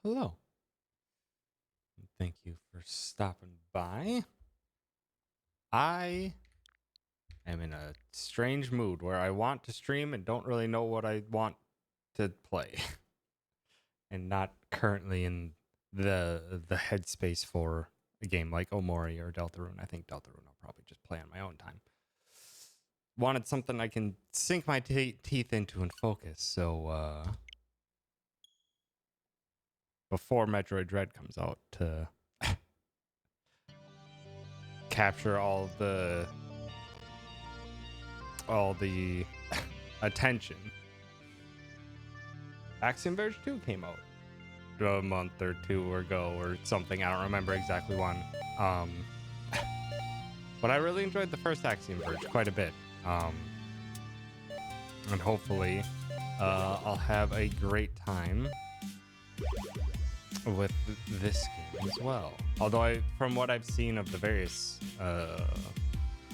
Hello. Thank you for stopping by. I am in a strange mood where I want to stream and don't really know what I want to play. And not currently in the headspace for a game like Omori or Deltarune. I think Deltarune I'll probably just play on my own time. Wanted something I can sink my teeth into and focus, so before Metroid Dread comes out to capture all the attention. Axiom Verge 2 came out a month or two ago or something. I don't remember exactly when. But I really enjoyed the first Axiom Verge quite a bit. And hopefully I'll have a great time with this game as well. Although from what I've seen of the various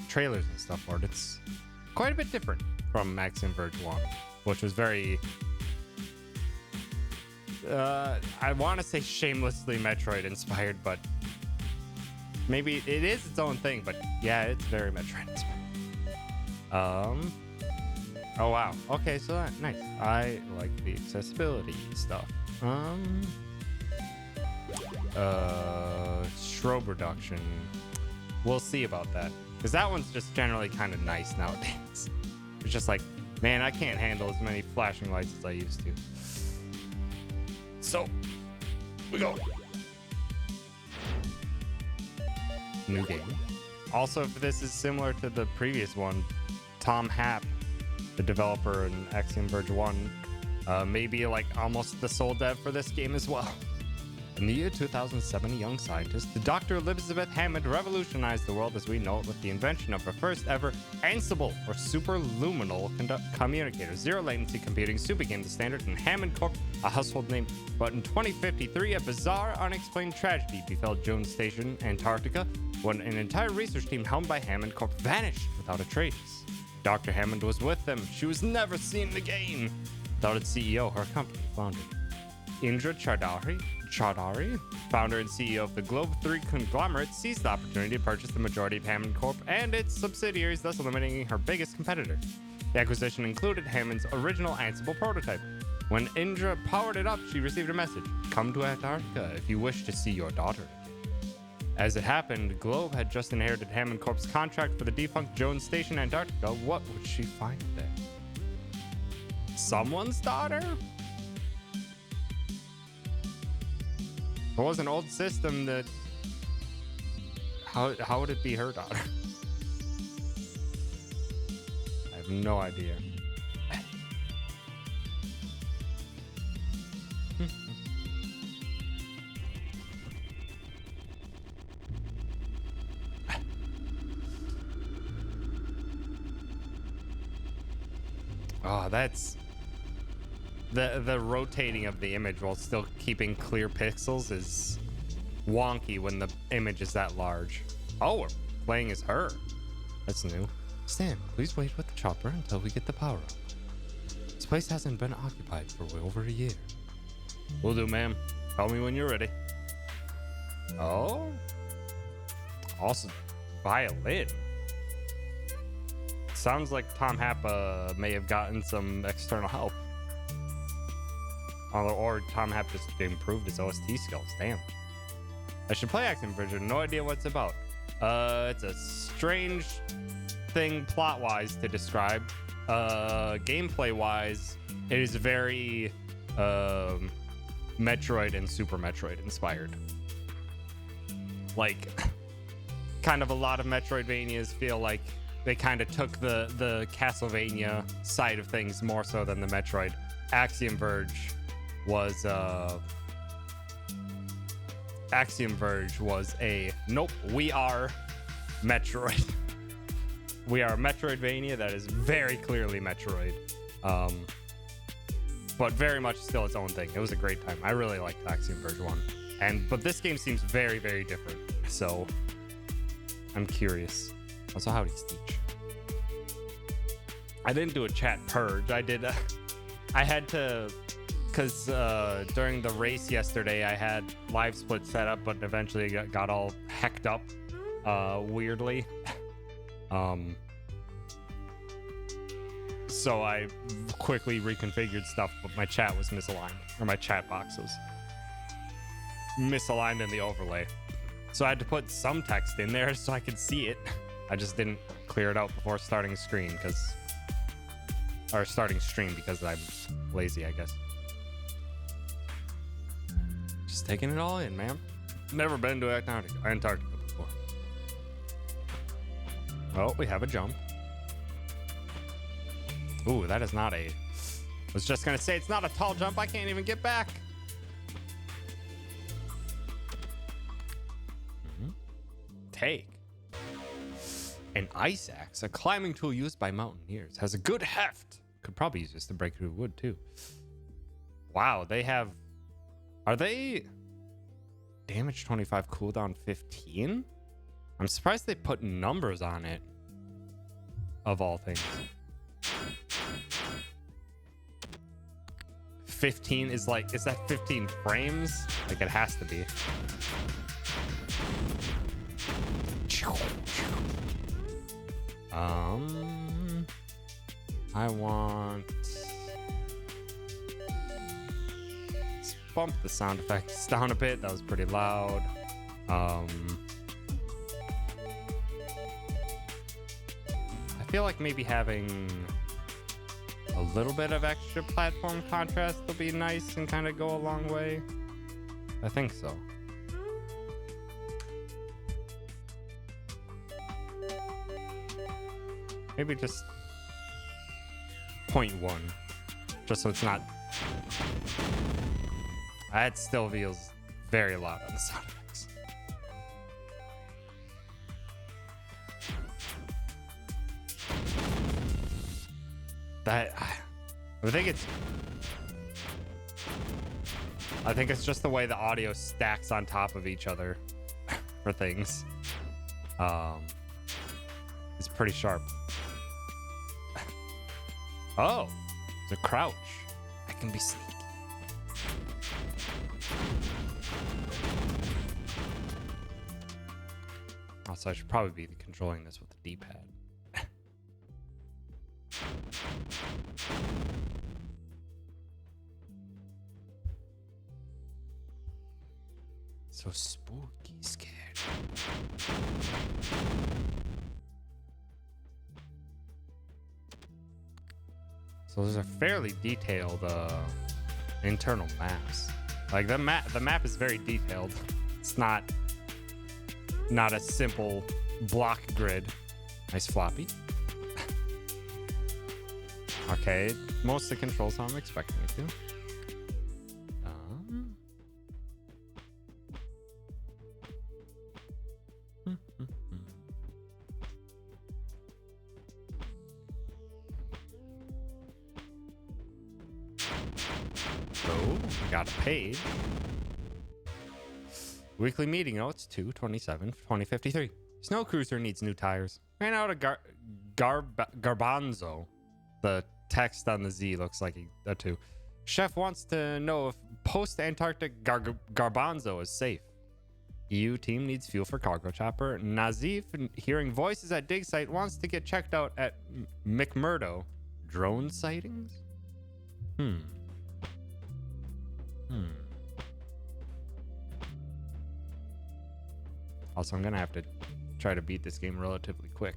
trailers and stuff for it, it's quite a bit different from Axiom Verge 1, which was very I want to say shamelessly Metroid inspired, but maybe it is its own thing. But yeah, it's very Metroid inspired. Oh wow, okay, so nice. I like the accessibility stuff. Strobe reduction, we'll see about that, because that one's just generally kind of nice nowadays. It's just like, man, I can't handle as many flashing lights as I used to. So we go. New game. Also, if this is similar to the previous one, Tom Happ, the developer in Axiom Verge 1, maybe like almost the sole dev for this game as well. In the year 2007, a young scientist, Dr. Elizabeth Hammond, revolutionized the world as we know it with the invention of her first ever Ansible, or superluminal communicator. Zero latency computing soon became the standard in Hammond Corp, a household name. But in 2053, a bizarre, unexplained tragedy befell Jones Station, Antarctica, when an entire research team helmed by Hammond Corp vanished without a trace. Dr. Hammond was with them. She was never seen again. Without its CEO, her company floundered. Indra Chaudhary, founder and CEO of the Globe 3 conglomerate, seized the opportunity to purchase the majority of Hammond Corp and its subsidiaries, thus eliminating her biggest competitor. The acquisition included Hammond's original Ansible prototype. When Indra powered it up, she received a message: "Come to Antarctica if you wish to see your daughter." As it happened, Globe had just inherited Hammond Corp's contract for the defunct Jones Station, Antarctica. What would she find there? Someone's daughter? It was an old system that... How would it be her daughter? I have no idea. Oh, that's... The rotating of the image while still keeping clear pixels is wonky when the image is that large. Oh, we're playing as her. That's new. Stan, please wait with the chopper until we get the power up. This place hasn't been occupied for over a year. Will do, ma'am. Tell me when you're ready. Oh? Also, violin. Sounds like Tom Happ may have gotten some external help. Or Tom Happ just improved his OST skills. Damn. I should play Axiom Verge. No idea what it's about. It's a strange thing plot-wise to describe. Gameplay-wise, it is very Metroid and Super Metroid inspired. Like, kind of a lot of Metroidvanias feel like they kind of took the Castlevania side of things more so than the Metroid. Axiom Verge was a nope, we are Metroid. We are a Metroidvania that is very clearly Metroid, but very much still its own thing. It was a great time. I really liked Axiom Verge 1, but this game seems very, very different, so I'm curious. Also, howdy, Steech. I didn't do a chat purge. I had to because during the race yesterday, I had live split set up, but eventually it got all hecked up weirdly. So I quickly reconfigured stuff, but my chat was misaligned, or my chat box was misaligned in the overlay. So I had to put some text in there so I could see it. I just didn't clear it out before starting stream because I'm lazy, I guess. Just taking it all in, man. Never been to Antarctica before. Oh, we have a jump. Ooh, that is not a... I was just gonna say, it's not a tall jump. I can't even get back. Take. An ice axe, a climbing tool used by mountaineers. Has a good heft. Could probably use this to break through wood, too. Wow, they have... Are they... Damage 25, cooldown 15? I'm surprised they put numbers on it. Of all things. 15 is like... Is that 15 frames? Like, it has to be. I want... Let's bump the sound effects down a bit. That was pretty loud. I feel like maybe having a little bit of extra platform contrast will be nice and kind of go a long way. I think so. Maybe just 0.1, just so it's not... That still feels very loud on the sound effects. I think it's just the way the audio stacks on top of each other for things. It's pretty sharp. Oh, it's a crouch. I can be sneaky. Also, I should probably be controlling this with the D-pad. So spooky, scared. So those are fairly detailed internal maps. Like the map is very detailed. It's not a simple block grid. Nice floppy. Okay, most of the controls how I'm expecting it to. Got a page. Weekly meeting notes 2/27/2053. Snow Cruiser needs new tires. Ran out of garbanzo. The text on the Z looks like a 2. Chef wants to know if post-Antarctic garbanzo is safe. EU team needs fuel for cargo chopper. Nazif, hearing voices at dig site, wants to get checked out at McMurdo. Drone sightings? Also, I'm gonna have to try to beat this game relatively quick.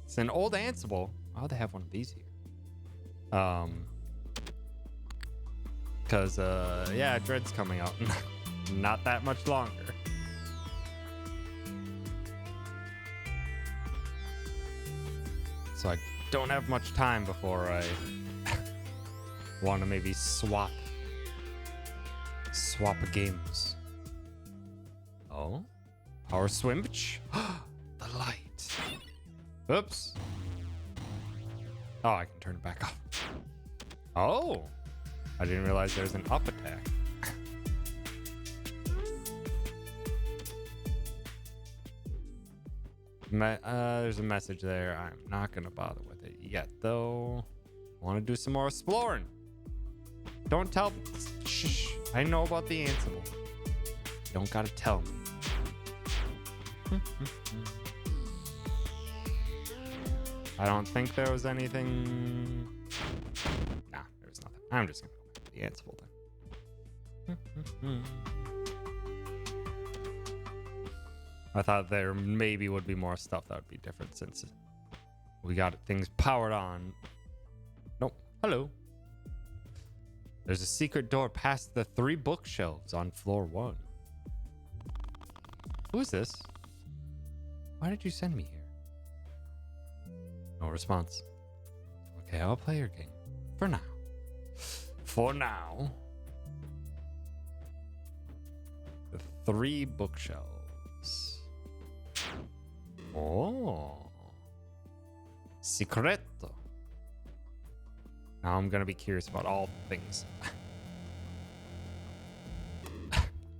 It's an old Ansible. Oh, they have one of these here. Because, yeah, Dread's coming out. Not that much longer. So I don't have much time before I want to maybe swap games. Oh, power switch. The light. Oops. Oh, I can turn it back off. Oh, I didn't realize there's an up attack. There's a message there. I'm not gonna bother with it yet, though. Want to do some more exploring. Don't tell. Shh. I know about the Ansible. You don't gotta tell me. I don't think there was anything. Nah, there was nothing. I'm just gonna go back to the Ansible then. I thought there maybe would be more stuff that would be different since we got things powered on. Nope. Hello. There's a secret door past the 3 bookshelves on floor 1. Who is this? Why did you send me here? No response. Okay, I'll play your game. For now. For now. The 3 bookshelves. Oh. Secreto. Now I'm gonna be curious about all things.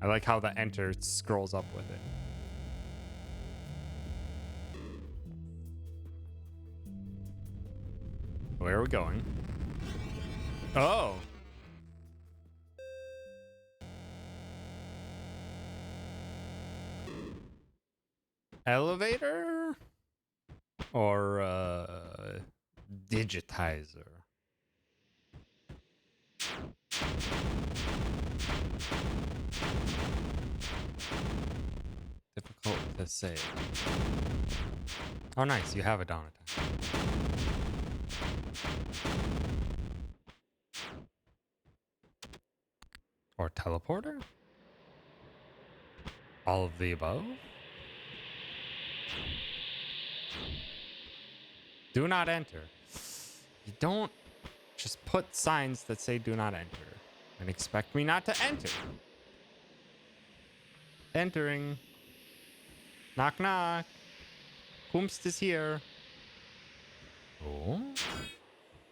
I like how the enter scrolls up with it. Where are we going? Oh. Elevator? Or digitizer? Difficult to say. Oh, nice. You have a down attack. Or teleporter? All of the above? Do not enter. You don't just put signs that say do not enter and expect me not to enter. Entering. Knock, knock. Whomst is here. Oh.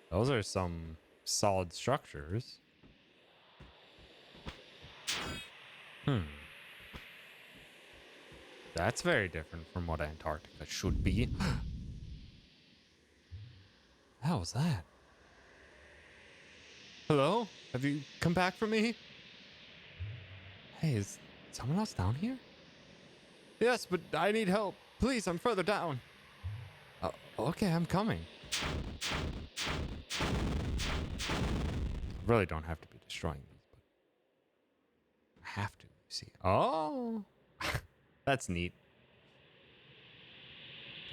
Those are some solid structures. That's very different from what Antarctica should be. How was that? Hello? Have you come back for me? Hey, is someone else down here? Yes, but I need help. Please, I'm further down. Okay, I'm coming. I really don't have to be destroying these, but I have to, you see. Oh, that's neat.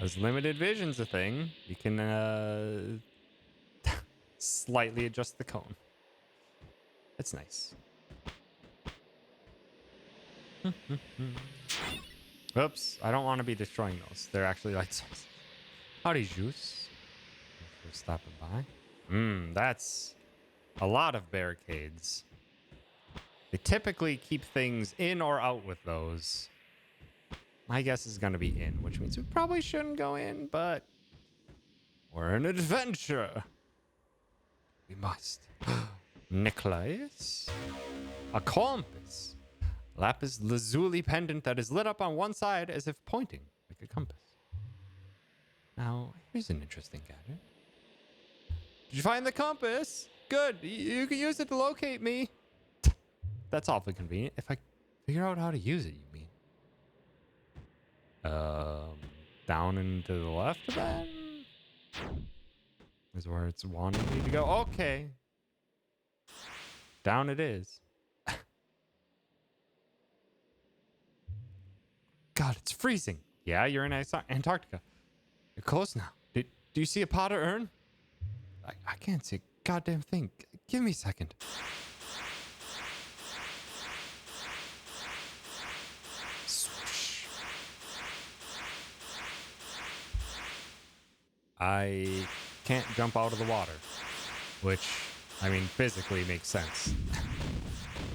As limited vision's a thing, you can slightly adjust the cone. That's nice. Oops, I don't want to be destroying those. They're actually light sources. Howdy, Juice. Thanks for stopping by. That's a lot of barricades. They typically keep things in or out with those. My guess is going to be in, which means we probably shouldn't go in, but we're an adventure. We must. Necklace. A compass. Lapis lazuli pendant that is lit up on one side as if pointing like a compass. Now, here's an interesting gadget. Did you find the compass? Good. You can use it to locate me. That's awfully convenient. If I figure out how to use it, you mean? Down and to the left then? Is where it's wanting me to go. Okay. Down it is. God, it's freezing. Yeah, you're in Antarctica. You're close now. Do you see a pot or urn? I can't see a goddamn thing. Give me a second. Swoosh. I can't jump out of the water, which, I mean, physically makes sense.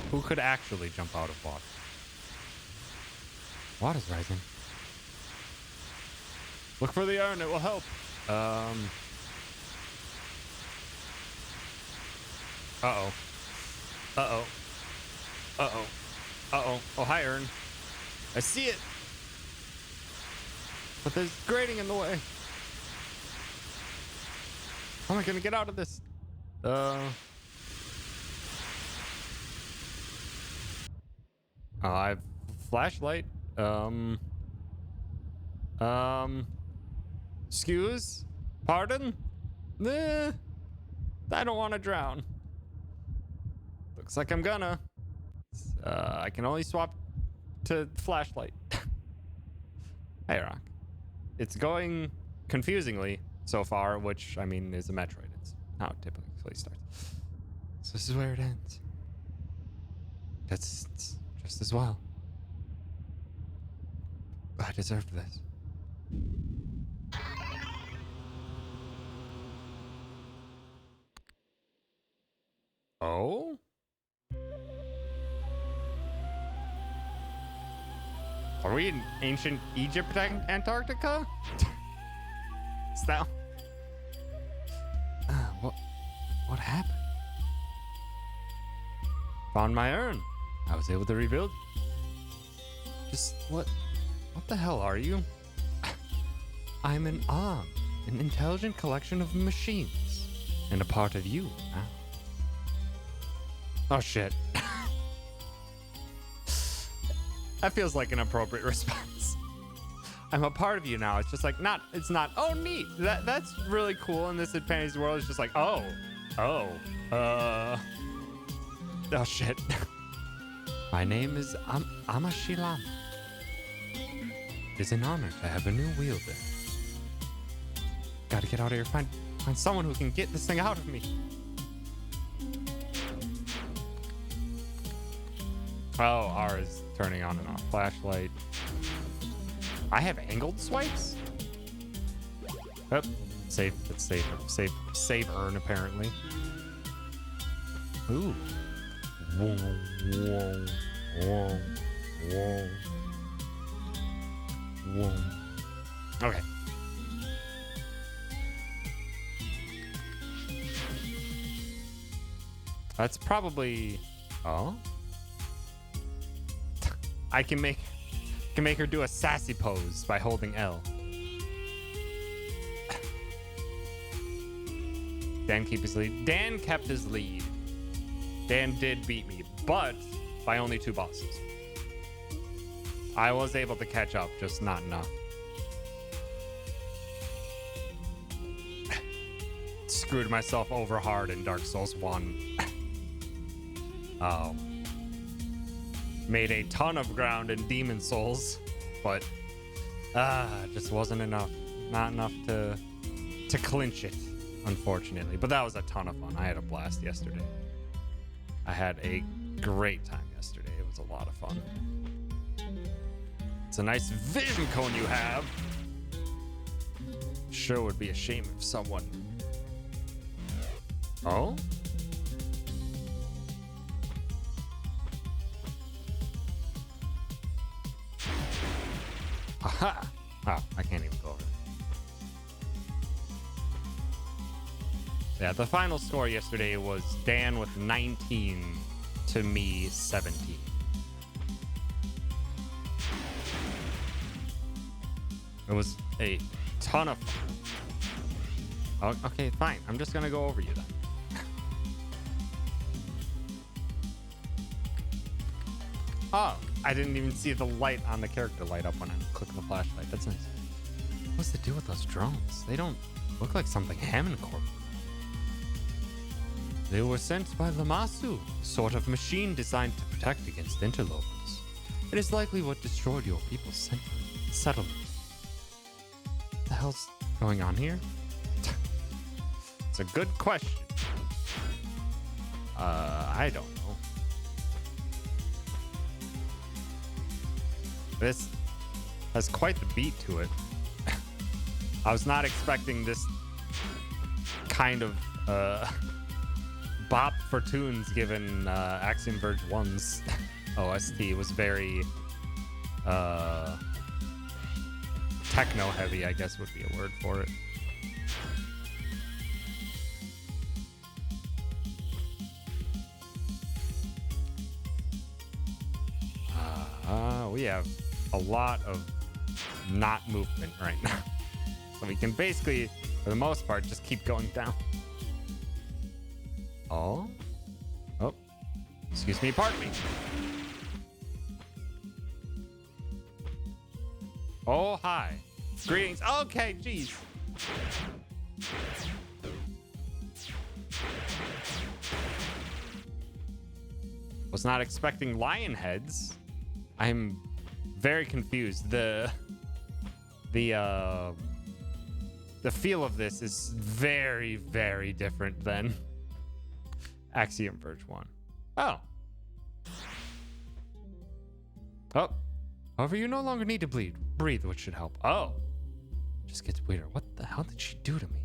Who could actually jump out of water? Water's rising. Look for the urn, it will help. Uh-oh. Uh-oh. Uh-oh. Uh-oh. Oh, hi, urn. I see it. But there's grating in the way. How am I gonna get out of this? I've flashlight. Excuse? Pardon? I don't want to drown. Looks like I'm gonna. I can only swap to flashlight. Hey, Rock. It's going confusingly so far, which, I mean, is a Metroid. It's how it typically starts. So this is where it ends. That's just as well. I deserved this. Oh? Are we in ancient Egypt, Antarctica? Is that... what happened? Found my urn. I was able to rebuild. Just what the hell are you? I'm an arm, an intelligent collection of machines, and a part of you now. Oh shit. That feels like an appropriate response. I'm a part of you now. It's just like it's not. Oh, neat. That's really cool. In this fantasy world, it's just like, oh shit. My name is Amashilam. It's an honor to have a new wielder. Gotta get out of here. Find someone who can get this thing out of me. Oh, R is turning on and off flashlight. I have angled swipes? Oh, save. Let's save urn, apparently. Ooh. Whoa, whoa, whoa, whoa. Whoa. Okay. That's probably... Oh? I can make her do a sassy pose by holding L. Dan kept his lead. Dan kept his lead. Dan did beat me, but by only 2 bosses. I was able to catch up, just not enough. Screwed myself over hard in Dark Souls 1. Oh. Made a ton of ground in Demon Souls, but just wasn't enough. Not enough to clinch it, unfortunately. But that was a ton of fun. I had a blast yesterday. I had a great time yesterday. It was a lot of fun. It's a nice vision cone you have. Sure would be a shame if someone... Oh? Aha! Oh, I can't even go over it. Yeah, the final score yesterday was Dan with 19 to me 17. It was a ton of fun. Oh, okay, fine. I'm just gonna go over you then. Oh, I didn't even see the light on the character light up when I'm clicking the flashlight. That's nice. What's the deal with those drones? They don't look like something Hammond Corp. They were sent by Lammasu, sort of machine designed to protect against interlopers. It is likely what destroyed your people's settlement. What the hell's going on here? It's a good question. I don't know. This has quite the beat to it. I was not expecting this kind of bop for tunes given Axiom Verge 1's OST. It was very techno heavy, I guess would be a word for it. We have a lot of not movement right now. So we can basically, for the most part, just keep going down. Oh. Excuse me, pardon me. Oh, hi. Greetings. Okay, jeez. Was not expecting lion heads. I'm very confused. The feel of this is very, very different than Axiom Verge 1. Oh. Oh. However, you no longer need to breathe, which should help. Oh. Just gets weirder. What the hell did she do to me?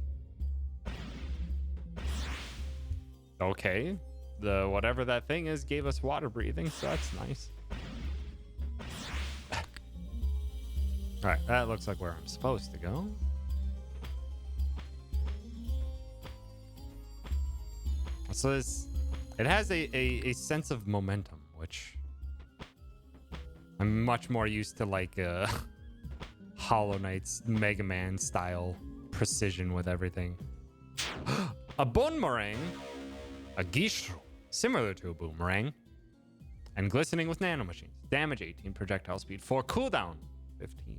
Okay. The whatever that thing is gave us water breathing, so that's nice. All right, that looks like where I'm supposed to go. So it has a sense of momentum, which I'm much more used to, like Hollow Knight's Mega Man style precision with everything. A boomerang, a Gishru, similar to a boomerang, and glistening with nanomachines. Damage 18, projectile speed 4, cooldown 15.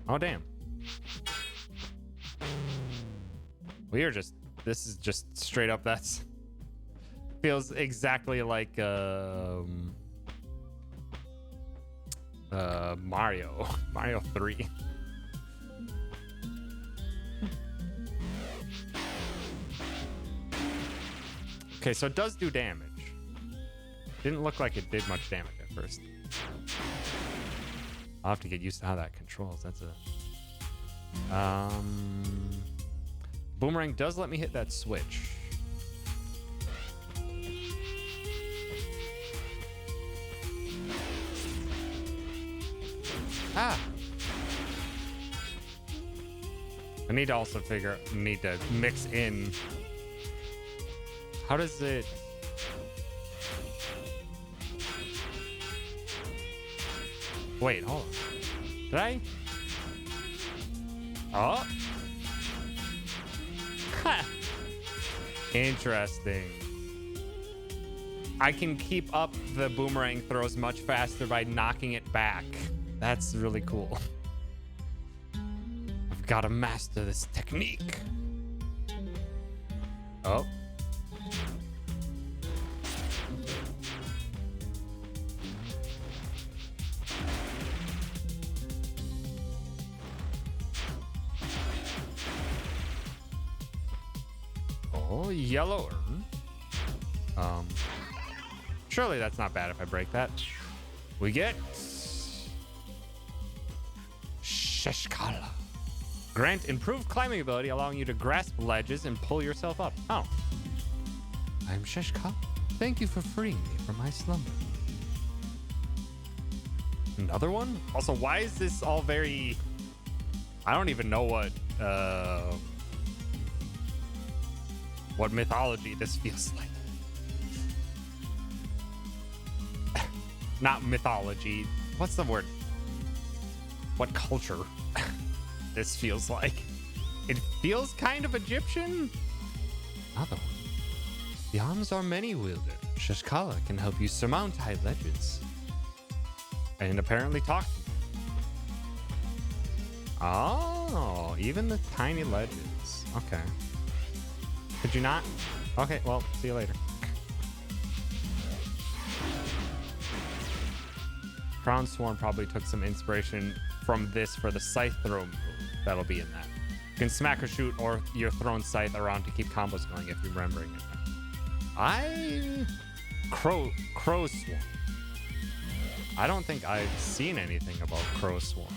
Oh damn. This is just straight up, that's feels exactly like Mario 3. Okay, so it does do damage. Didn't look like it did much damage at first. I'll have to get used to how that controls. That's a boomerang does let me hit that switch. Ah. I need to also need to mix in. How does it? Wait, hold on. Did I? Oh. Ha. Interesting. I can keep up the boomerang throws much faster by knocking it back. That's really cool. I've got to master this technique. Oh. Oh, yellow urn. Surely that's not bad if I break that. We get Sheshkala. Grant improved climbing ability, allowing you to grasp ledges and pull yourself up. Oh. I'm Sheshkala. Thank you for freeing me from my slumber. Another one? Also, why is this all very... I don't even know what mythology this feels like. Not mythology. What's the word? What culture this feels like? It feels kind of Egyptian. Another one. The arms are many-wielded. Sheshkala can help you surmount high ledges. And apparently talk to you. Oh, even the tiny ledges. Okay. Could you not? Okay, well, see you later. Crown Sworn probably took some inspiration from this for the Scythe Throw move. That'll be in that. You can smack or shoot or you're throwing Scythe around to keep combos going if you're remembering it. Crow Sworn. I don't think I've seen anything about Crow Sworn.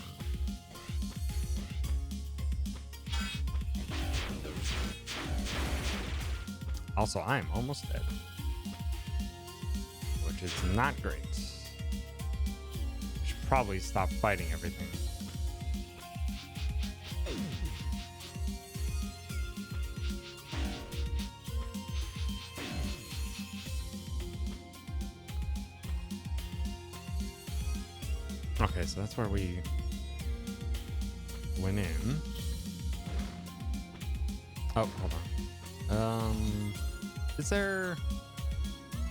Also, I'm almost dead, which is not great. I should probably stop fighting everything. Okay, so that's where we went in. Oh, hold on. Is there...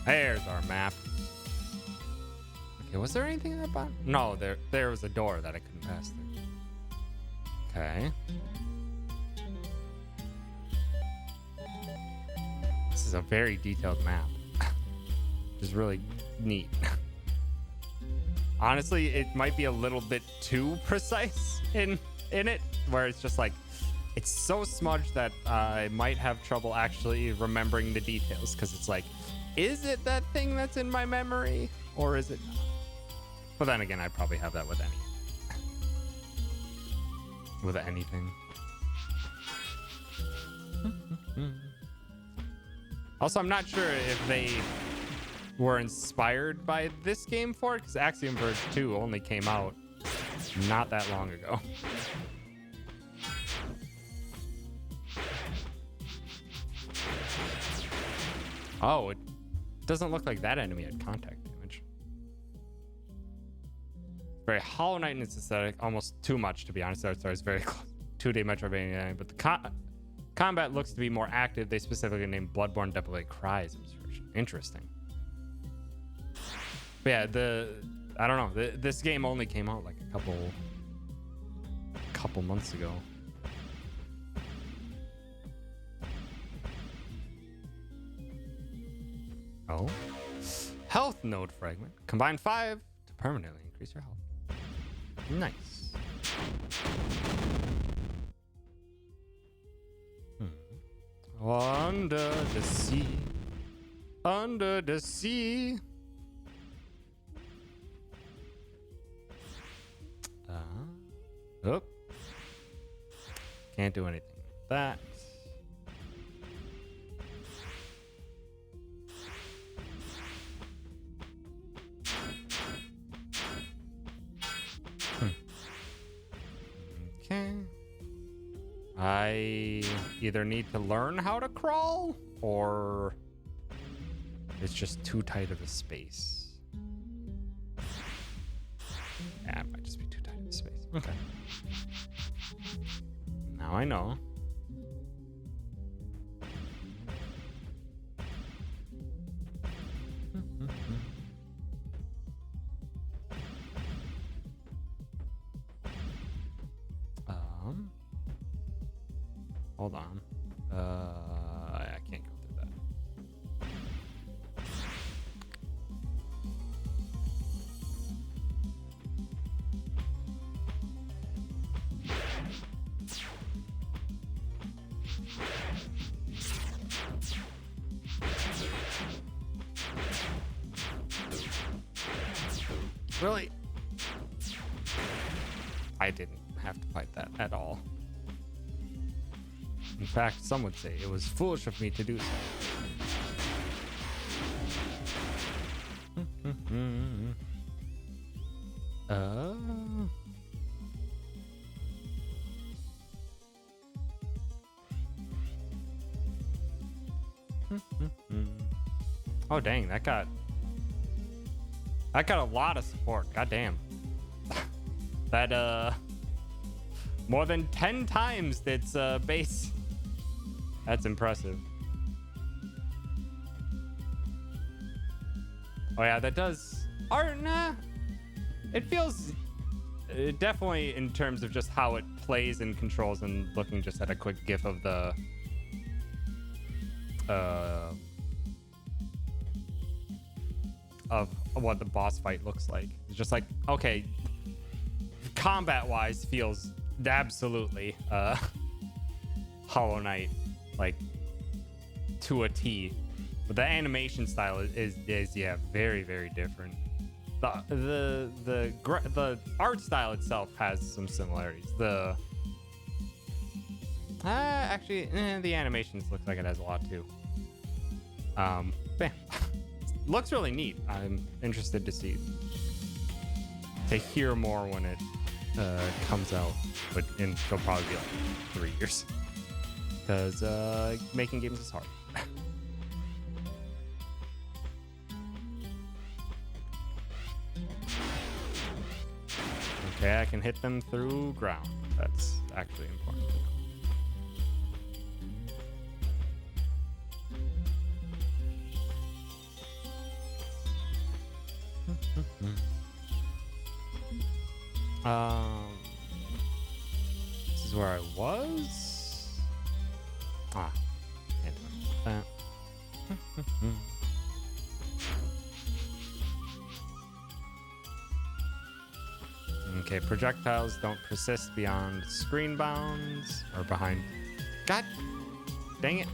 There's our map. Okay, was there anything in that bottom? No, there was a door that I couldn't pass through. Okay. This is a very detailed map. Which is really neat. Honestly, it might be a little bit too precise in it, where it's just like, it's so smudged that I might have trouble actually remembering the details, because it's like, is it that thing that's in my memory, or is it not? But then again, I probably have that with anything. Also, I'm not sure if they were inspired by this game for it, because Axiom Verge 2 only came out not that long ago. Oh, it doesn't look like that enemy had contact damage. Very Hollow Knight in its aesthetic, almost too much to be honest. Sorry, it's very close. 2D Metroidvania, but the combat looks to be more active. They specifically named Bloodborne Devil Cries. Interesting. But yeah, I don't know. This game only came out like a couple months ago. Oh, health node fragment. Combine 5 to permanently increase your health. Nice. Under the sea. Under the sea. Oh. Can't do anything with that. Okay. I either need to learn how to crawl, or it's just too tight of a space. Yeah, it might just be too tight of a space. Okay. Now I know. Hold on. I can't go through that. Really? I didn't have to fight that at all. In fact, some would say it was foolish of me to do so. Oh dang, that got a lot of support. God damn. That more than 10 times its base. That's impressive. Oh yeah, that does. Or nah, it feels definitely in terms of just how it plays and controls, and looking just at a quick gif of the of what the boss fight looks like. It's just like, okay, combat wise feels absolutely Hollow Knight, like to a T, but the animation style is yeah, very, very different. The art style itself has some similarities. The animations looks like it has a lot too. Bam. Looks really neat. I'm interested to hear more when it comes out, but it'll probably be like 3 years, because making games is hard. Okay, I can hit them through ground. That's actually important to know. This is where I was. Ah, can't do that. Okay, projectiles don't persist beyond screen bounds or behind. God dang it.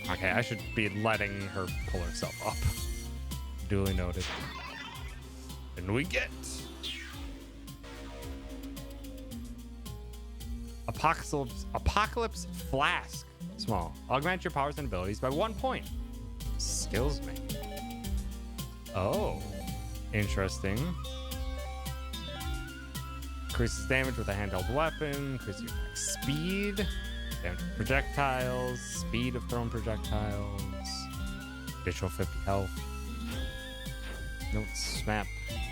Okay, I should be letting her pull herself up. Duly noted. And we get Apocalypse Flask. Small. Augment your powers and abilities by 1 point. Skills me. Oh, interesting. Increases damage with a handheld weapon. Increases your attack speed. Damage with projectiles. Speed of thrown projectiles. Additional 50 health. Notes map.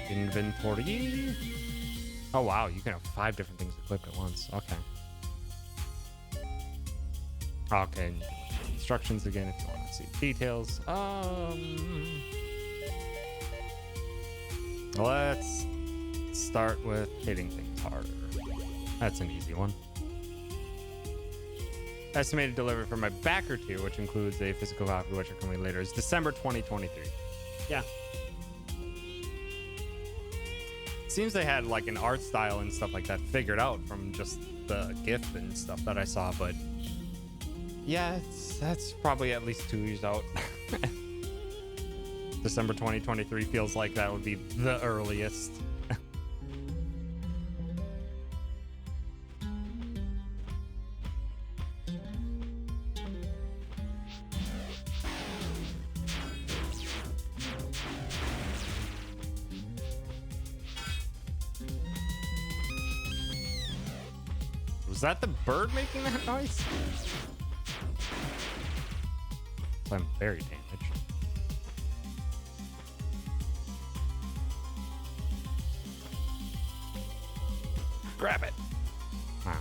Inventory. Oh wow, you can have 5 different things equipped at once. Okay. Okay. Instructions again if you want to see details. Let's start with hitting things harder. That's an easy one. Estimated delivery for my backer tier, which includes a physical copy, which are coming later, is December 2023. Yeah. Seems they had like an art style and stuff like that figured out from just the GIF and stuff that I saw, but yeah, that's probably at least 2 years out. December 2023 feels like that would be the earliest. Was that the bird making that noise? I'm very damaged. Grab it. Huh.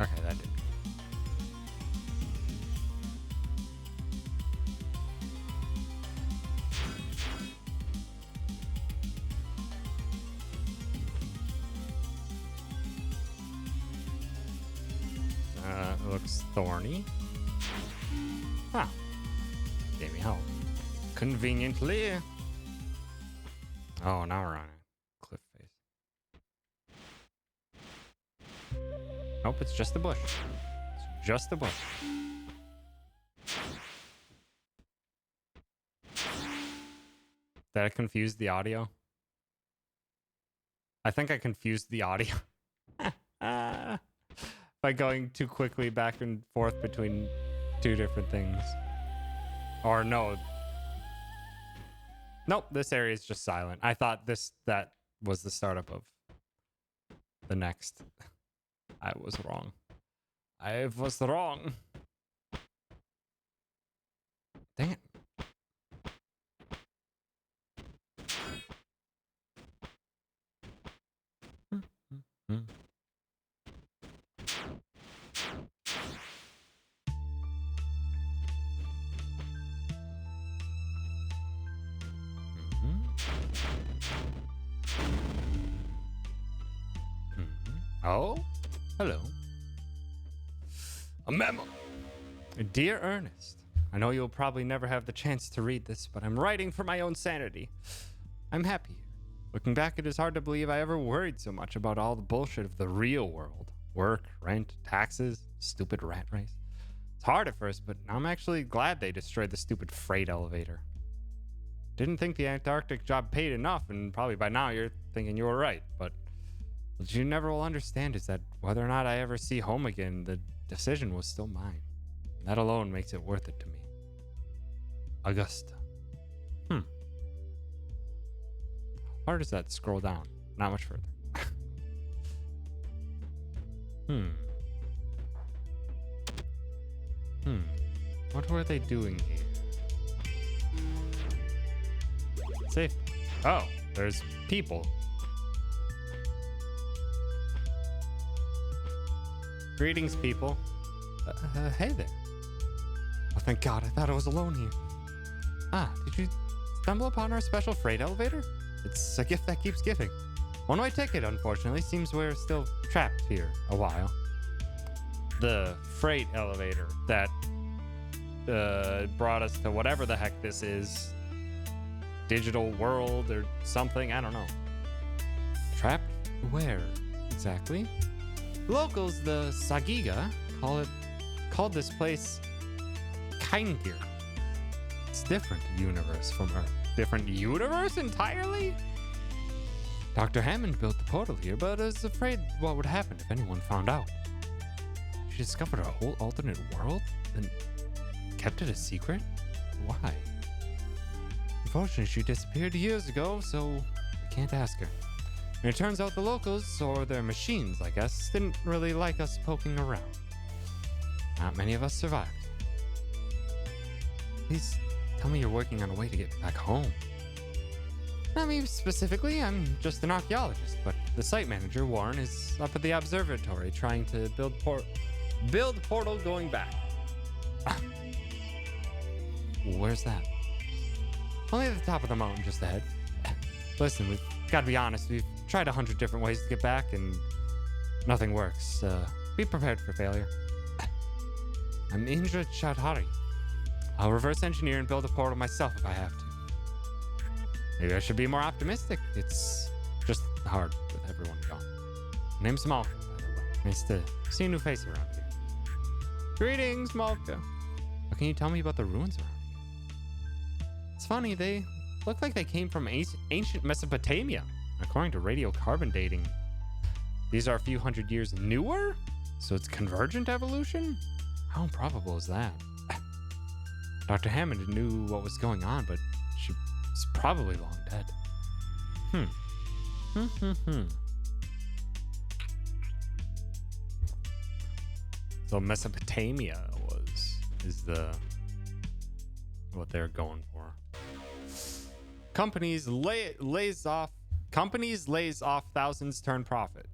Okay, that did. It looks thorny. Huh. Gave me help. Conveniently. Oh, now we're on a cliff face. Nope, it's just a bush. It's just a bush. Did I confuse the audio? I think I confused the audio. By going too quickly back and forth between 2 different things. Or no. Nope, this area is just silent. I thought that was the startup of the next. I was wrong. I was wrong. Dang it. Oh, hello. A memo. Dear Ernest, I know you'll probably never have the chance to read this, but I'm writing for my own sanity. I'm happy here. Looking back, it is hard to believe I ever worried so much about all the bullshit of the real world. Work, rent, taxes, stupid rat race. It's hard at first, but I'm actually glad they destroyed the stupid freight elevator. Didn't think the Antarctic job paid enough, and probably by now you're thinking you were right, but what you never will understand is that whether or not I ever see home again, the decision was still mine. That alone makes it worth it to me. Augusta. How far does that scroll down? Not much further. What were they doing here? Safe. Oh, there's people. Greetings, people. Hey there. Oh, thank God. I thought I was alone here. Did you stumble upon our special freight elevator? It's a gift that keeps giving. One-way ticket, unfortunately. Seems we're still trapped here a while. The freight elevator that brought us to whatever the heck this is. Digital world or something. I don't know. Trapped? Where exactly? Locals, the Sagiga, called this place Kindgear. It's different universe from Earth. Different universe entirely? Dr. Hammond built the portal here, but I was afraid what would happen if anyone found out. She discovered a whole alternate world and kept it a secret? Why? Unfortunately, she disappeared years ago, so we can't ask her. And it turns out the locals, or their machines, I guess, didn't really like us poking around. Not many of us survived. Please tell me you're working on a way to get back home. Not me specifically, I'm just an archaeologist, but the site manager, Warren, is up at the observatory trying to build portal going back. Where's that? Only at the top of the mountain just ahead. Listen, we've got to be honest, we've tried 100 different ways to get back and nothing works. Be prepared for failure. I'm Indra Chaudhary. I'll reverse engineer and build a portal myself if I have to. Maybe I should be more optimistic. It's just hard with everyone gone. My name's Malka, by the way. Nice to see a new face around here. Greetings, Malka. What can you tell me about the ruins around here? It's funny, they look like they came from ancient Mesopotamia. According to radiocarbon dating, these are a few hundred years newer? So it's convergent evolution? How improbable is that? Dr. Hammond knew what was going on, but she was probably long dead. So Mesopotamia is what they're going for. Companies lays off thousands turn profit.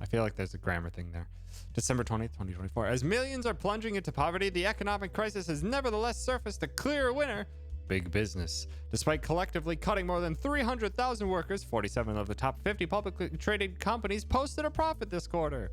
I feel like there's a grammar thing there. December 20th, 2024. As millions are plunging into poverty, the economic crisis has nevertheless surfaced a clear winner: big business. Despite collectively cutting more than 300,000 workers, 47 of the top 50 publicly traded companies posted a profit this quarter.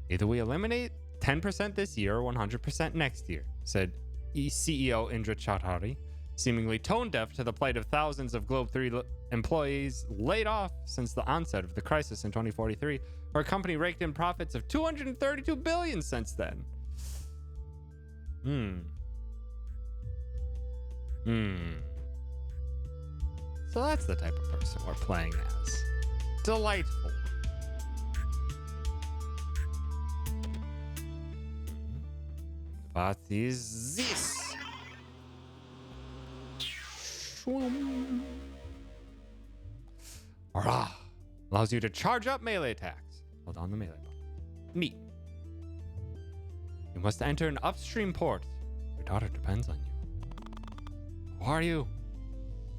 Either we eliminate 10% this year or 100% next year, said CEO Indra Chaudhary, seemingly tone deaf to the plight of thousands of Globe 3 employees laid off since the onset of the crisis in 2043. Our company raked in profits of $232 billion since then. So that's the type of person we're playing as. Delightful. What is this? Allows you to charge up melee attacks. Hold on the melee button. Neat. You must enter an upstream port. Your daughter depends on you. Who are you?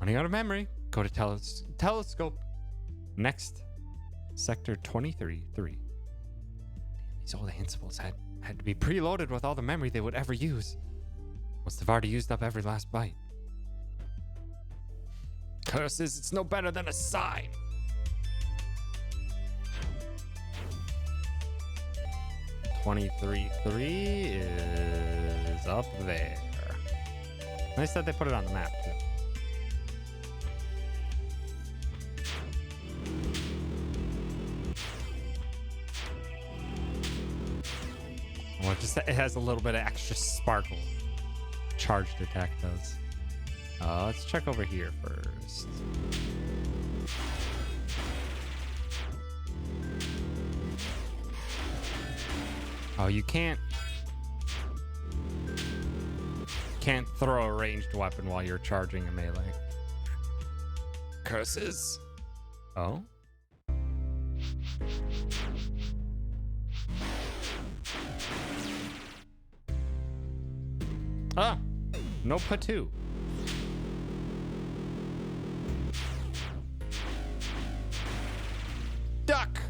Running out of memory. Go to telescope. Next. Sector 23-3. Damn, these old Ansibles had to be preloaded with all the memory they would ever use. Must have already used up every last byte. Curses, it's no better than a sign. (23-3) is up there. Nice that they put it on the map too. Well, it has a little bit of extra sparkle. Charged attack does. Let's check over here first. Oh, you can't throw a ranged weapon while you're charging a melee. Curses. Oh. Ah, no Patu. Duck.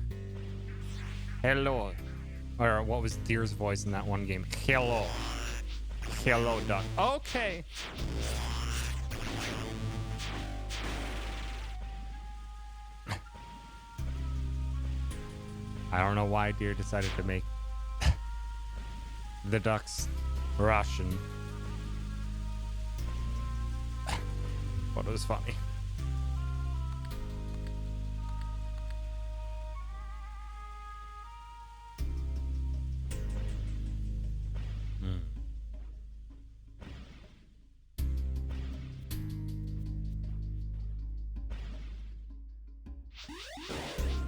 Hello. Or what was Deer's voice in that one game? Hello. Hello, duck. Okay. I don't know why Deer decided to make the ducks Russian. But it was funny.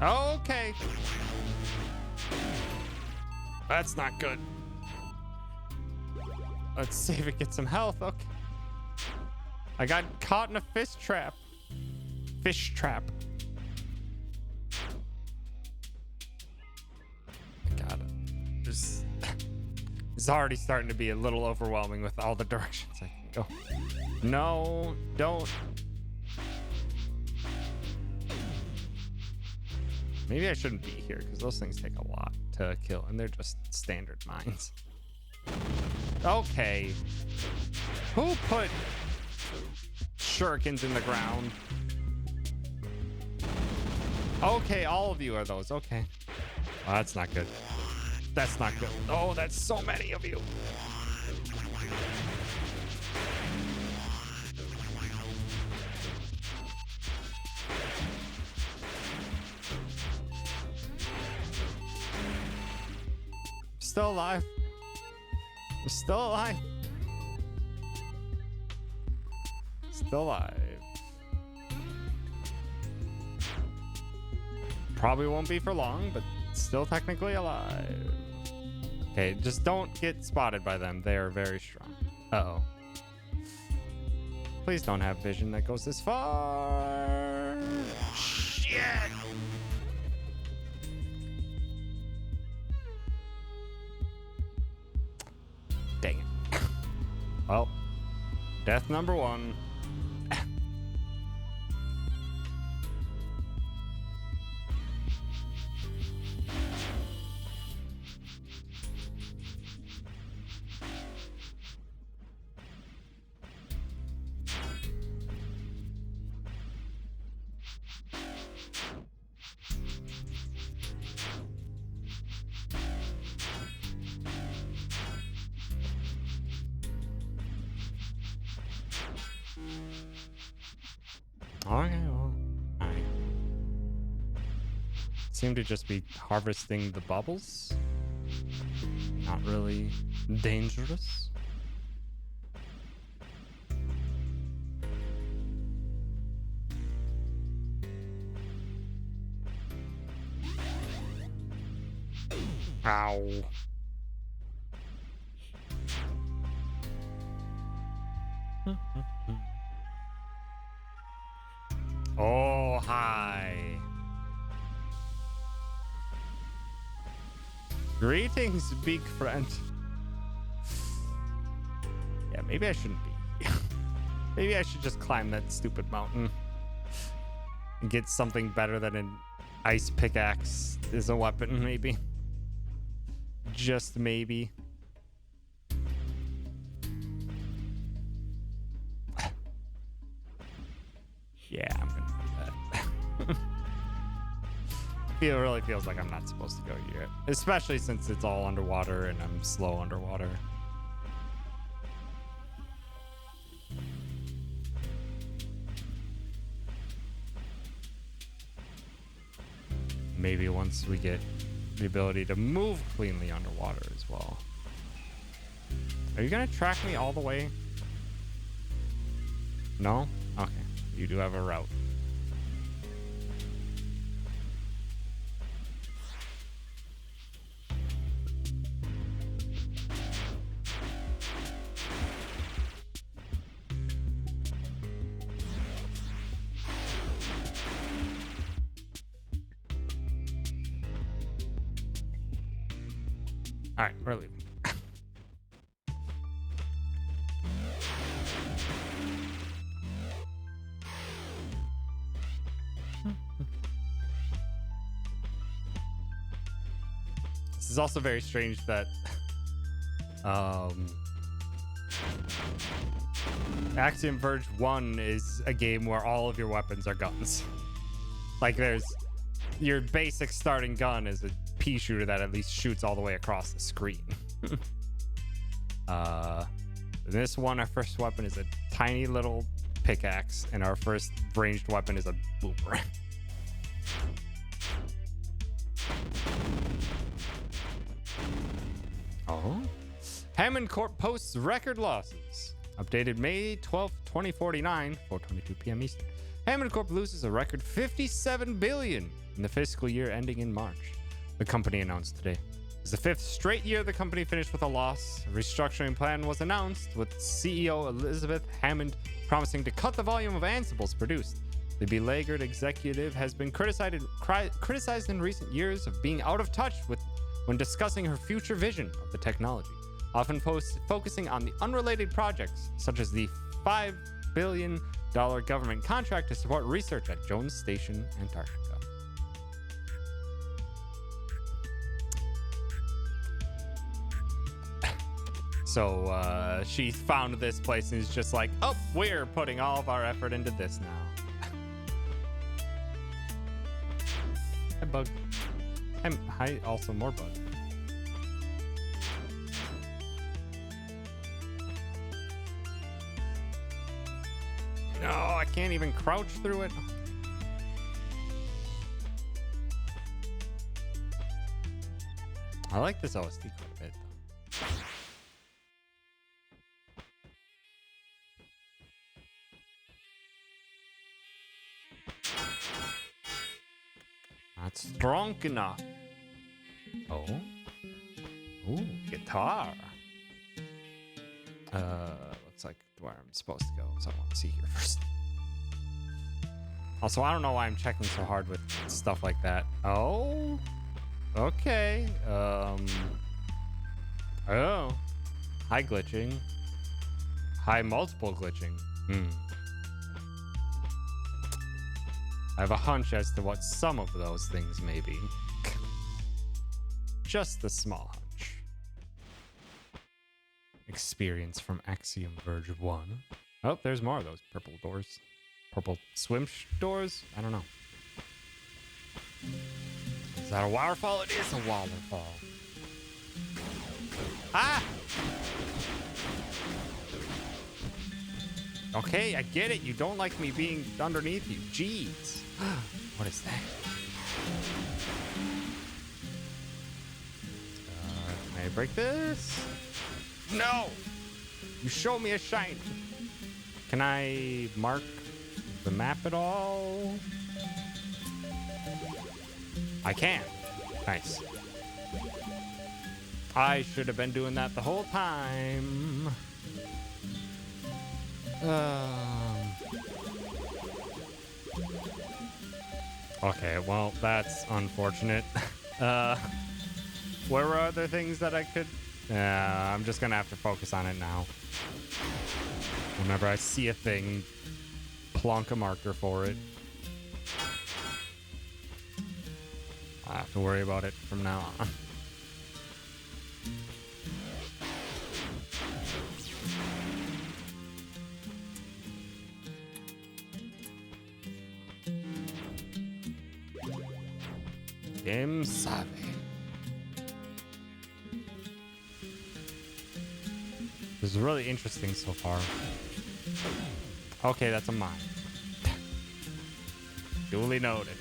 Okay. That's not good. Let's see if it gets some health. Okay. I got caught in a fish trap. Fish trap. God. This is already starting to be a little overwhelming with all the directions I can go. No, don't. Maybe I shouldn't be here because those things take a lot to kill and they're just standard mines. Okay. Who put shurikens in the ground? Okay, all of you are those. Okay. Oh, that's not good. That's not good. Oh, that's so many of you. Still alive. I'm still alive. Still alive. Probably won't be for long, but still technically alive. Okay, just don't get spotted by them. They are very strong. Uh-oh. Please don't have vision that goes this far. Shit! Dang it. Well, death number one. Okay, well, I seem to just be harvesting the bubbles. Not really dangerous. Ow. Oh, hi. Greetings, big friend. Yeah, maybe I shouldn't be. Maybe I should just climb that stupid mountain and get something better than an ice pickaxe as a weapon, maybe. Just maybe. Yeah, I'm gonna do that. It really feels like I'm not supposed to go here, especially since it's all underwater and I'm slow underwater. Maybe once we get the ability to move cleanly underwater as well. Are you gonna track me all the way? No? Okay. You do have a route. All right, we're leaving. This is also very strange that Axiom Verge 1 is a game where all of your weapons are guns. Like there's your basic starting gun is a pea shooter that at least shoots all the way across the screen. This one, our first weapon is a tiny little pickaxe, and our first ranged weapon is a boomerang. Oh. Hammond Corp posts record losses. Updated May 12th, 2049, 4:22 p.m. Eastern. Hammond Corp loses a record $57 billion in the fiscal year ending in March, the company announced today. It's the fifth straight year the company finished with a loss. A restructuring plan was announced, with CEO Elizabeth Hammond promising to cut the volume of Ansibles produced. The beleaguered executive has been criticized in recent years of being out of touch with when discussing her future vision of the technology, often focusing on the unrelated projects, such as the $5 billion government contract to support research at Jones Station, Antarctica. So she found this place and is just like, oh, we're putting all of our effort into this now. Hi, Bug. Hi, also more Bug. No, I can't even crouch through it. I like this OST quite a bit, though. Not strong enough. Oh. Ooh, guitar. Looks like where I'm supposed to go, so I want to see here first. Also, I don't know why I'm checking so hard with stuff like that. Oh. Okay. Oh. High glitching. High multiple glitching. I have a hunch as to what some of those things may be. Just a small hunch. Experience from Axiom Verge 1. Oh, there's more of those purple doors. Purple doors? I don't know. Is that a waterfall? It is a waterfall. Ah! Okay, I get it. You don't like me being underneath you. Jeez. What is that? Can I break this? No! You show me a shine. Can I mark the map at all? I can. Nice. I should have been doing that the whole time. Okay, well, that's unfortunate. Where were other things that I could... I'm just gonna have to focus on it now. Whenever I see a thing, plonk a marker for it. I have to worry about it from now on. Game savvy. This is really interesting so far. Okay, that's a mine. Duly noted.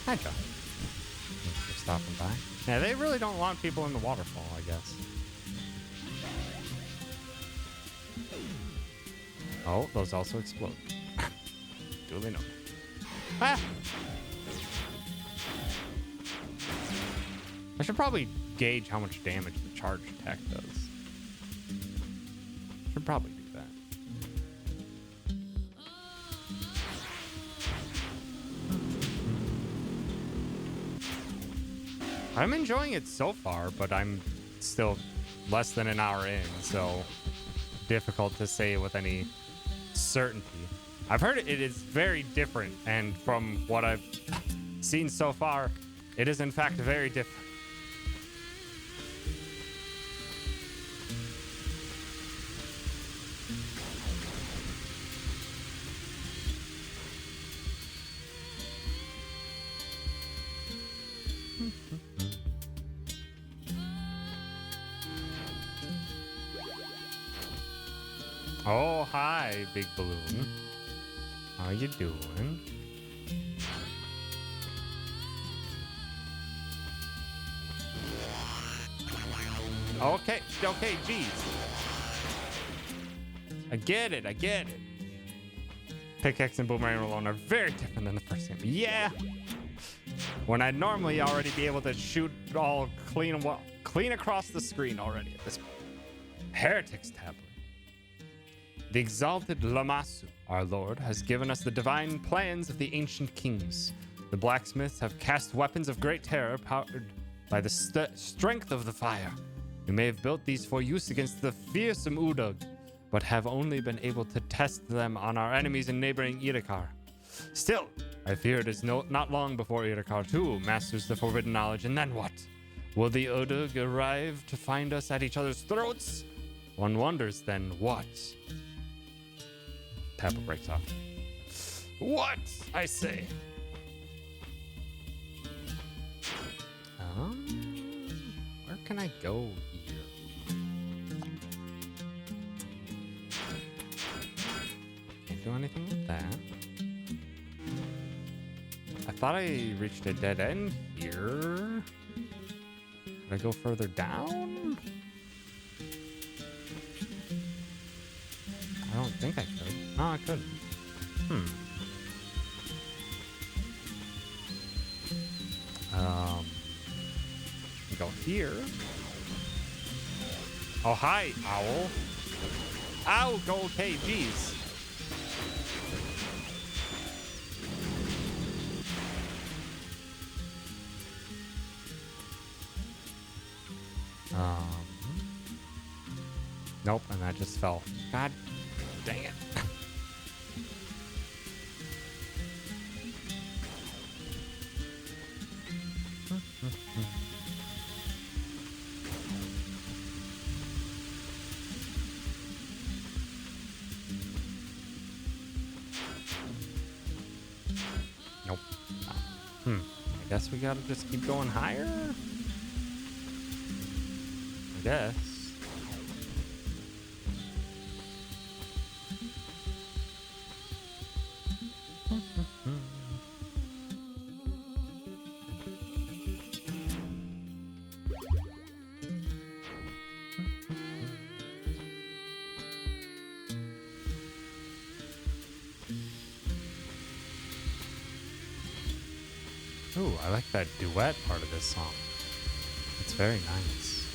Hi, John. Thanks for stopping by. Yeah, they really don't want people in the waterfall, I guess. Oh, those also explode. Duly noted. Ah! I should probably gauge how much damage the charge attack does. Should probably do that. I'm enjoying it so far, but I'm still less than an hour in, so difficult to say with any certainty. I've heard it is very different, and from what I've seen so far, it is in fact very different. Oh, hi, Big Balloon. How you doing? Okay, geez. I get it. Pickaxe and Boomerang alone are very different than the first game. Yeah. When I'd normally already be able to shoot all clean across the screen already at this point. Heretics Tablet. The exalted Lammasu, our lord, has given us the divine plans of the ancient kings. The blacksmiths have cast weapons of great terror powered by the strength of the fire. We may have built these for use against the fearsome Udug, but have only been able to test them on our enemies in neighboring Iroquois. Still, I fear it is not long before Iroquois too masters the forbidden knowledge, and then what? Will the Udug arrive to find us at each other's throats? One wonders then what? Tablet breaks off. What? I say. Where can I go here? Can't do anything with that. I thought I reached a dead end here. Could I go further down? I don't think I could. No, I couldn't. Go here. Oh, hi, owl. Ow, go okay, jeez. Nope, and that just fell. God dang it. Nope. I guess we gotta just keep going higher? I guess. Ooh, I like that duet part of this song. It's very nice.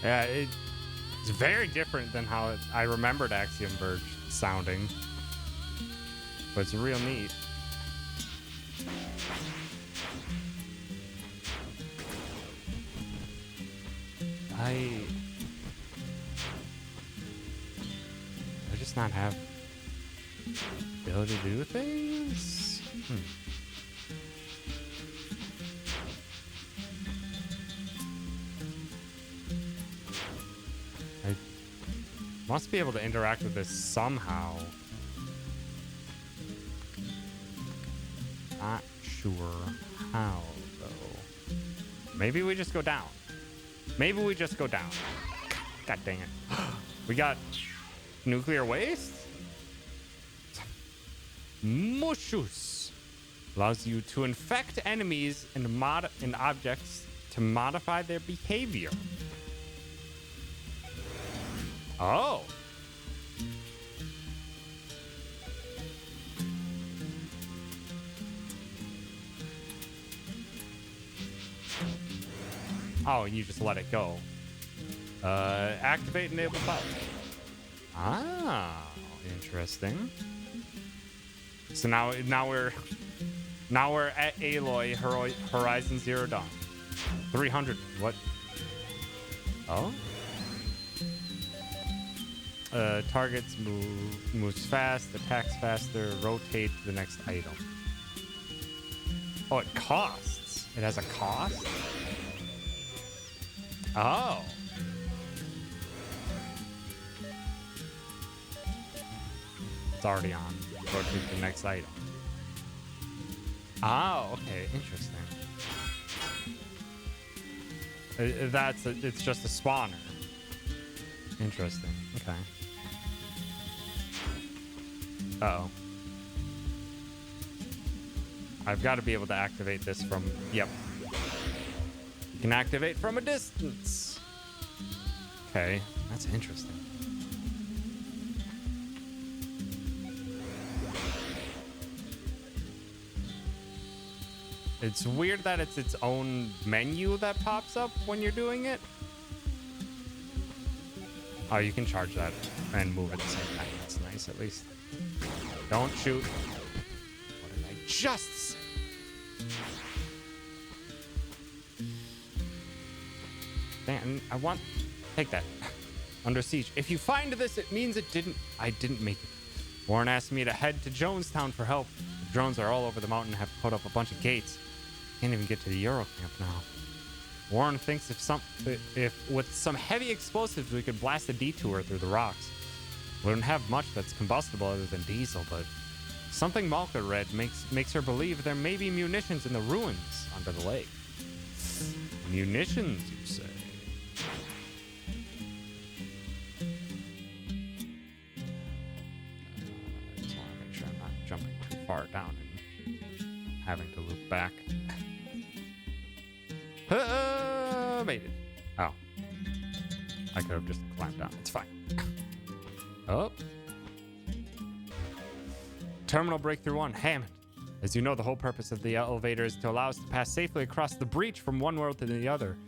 Yeah, it's very different than how I remembered Axiom Verge sounding. But it's real neat. I just not have the ability to do things? I must be able to interact with this somehow. Not sure how, though. Maybe we just go down. Maybe we just go down. God dang it. We got nuclear waste? Mushus allows you to infect enemies and objects to modify their behavior. Oh. Oh, you just let it go. Activate enable power. Ah, interesting. So now we're at Aloy Horizon Zero Dawn. 300. What? Oh. Targets moves fast, attacks faster, rotate to the next item. Oh, it costs. It has a cost? Oh. It's already on. Rotate to the next item. Oh, okay. Interesting. It's just a spawner. Interesting. Okay. Uh-oh. I've got to be able to activate this from... Yep. You can activate from a distance. Okay. That's interesting. It's weird that it's its own menu that pops up when you're doing it. Oh, you can charge that and move at the same time. That's nice, at least. Don't shoot. What did I just say? Dan, I want... Take that. Under siege. If you find this, it means I didn't make it. Warren asked me to head to Jonestown for help. The drones are all over the mountain and have put up a bunch of gates. Can't even get to the Eurocamp now. Warren thinks if with some heavy explosives we could blast a detour through the rocks. We don't have much that's combustible other than diesel, but something Malka read makes her believe there may be munitions in the ruins under the lake. Munitions, you say? I just want to make sure I'm not jumping too far down and having to loop back. Made it. Oh. I could have just climbed down. It's fine. Oh. Terminal Breakthrough 1, Hammond. As you know, the whole purpose of the elevator is to allow us to pass safely across the breach from one world to the other.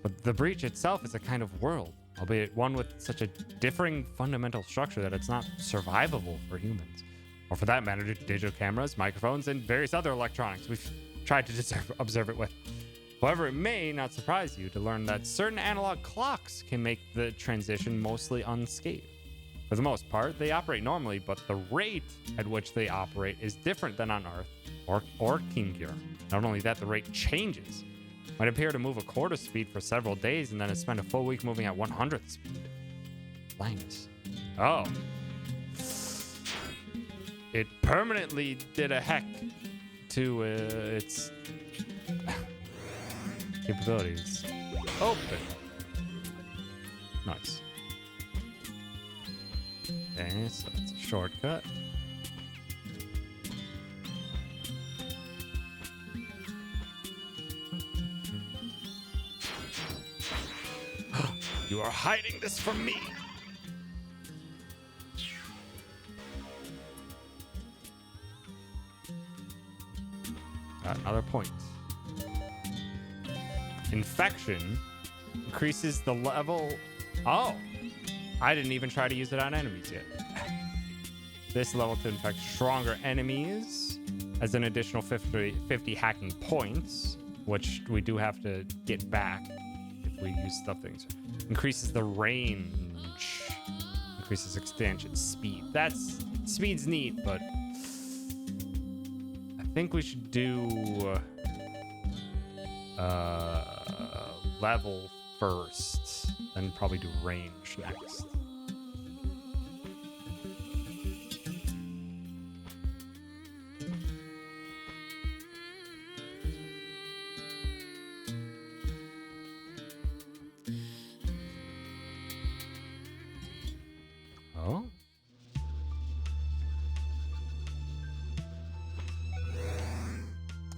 But the breach itself is a kind of world, albeit one with such a differing fundamental structure that it's not survivable for humans. Or for that matter, digital cameras, microphones, and various other electronics we've tried to observe it with. However, it may not surprise you to learn that certain analog clocks can make the transition mostly unscathed. For the most part, they operate normally, but the rate at which they operate is different than on Earth or Kingyur. Not only that, the rate changes. Might appear to move a quarter speed for several days and then spend a full week moving at 100th speed. Linus. Oh. It permanently did a heck to its... capabilities. Open. Nice. Okay, so it's a shortcut. You are hiding this from me. Got another point. Infection increases the level. Oh, I didn't even try to use it on enemies yet. This level to infect stronger enemies as an additional 50 hacking points, which we do have to get back if we use stuff things. Increases the range. Increases extension speed. That's speed's neat, but I think we should do level first, then probably do range next. Oh.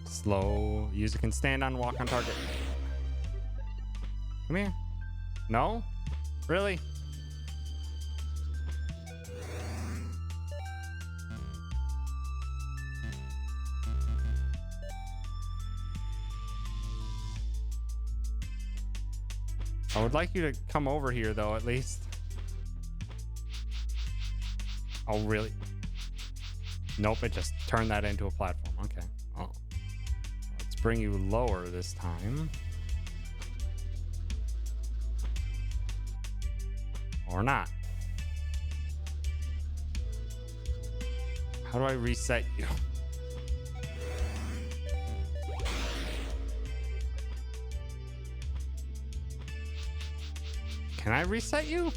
Slow. User can stand on, walk on target. Come here. No? Really? I would like you to come over here, though, at least. Oh, really? Nope, it just turned that into a platform. Okay. Oh. Let's bring you lower this time. Or not. How do I reset you? Can I reset you?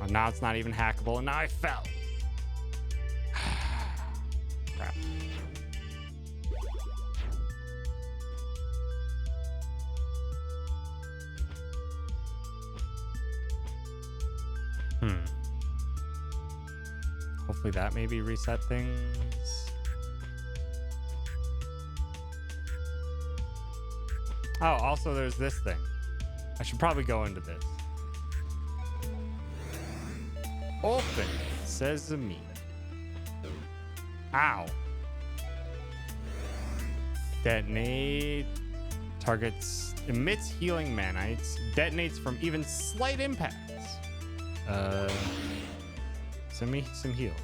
Oh, now it's not even hackable, and now I fell. Crap. Hopefully that maybe reset things. Oh, also there's this thing. I should probably go into this. Open sesame. Ow. Detonate. Targets. Emits healing manites. Detonates from even slight impacts. Send me some heals.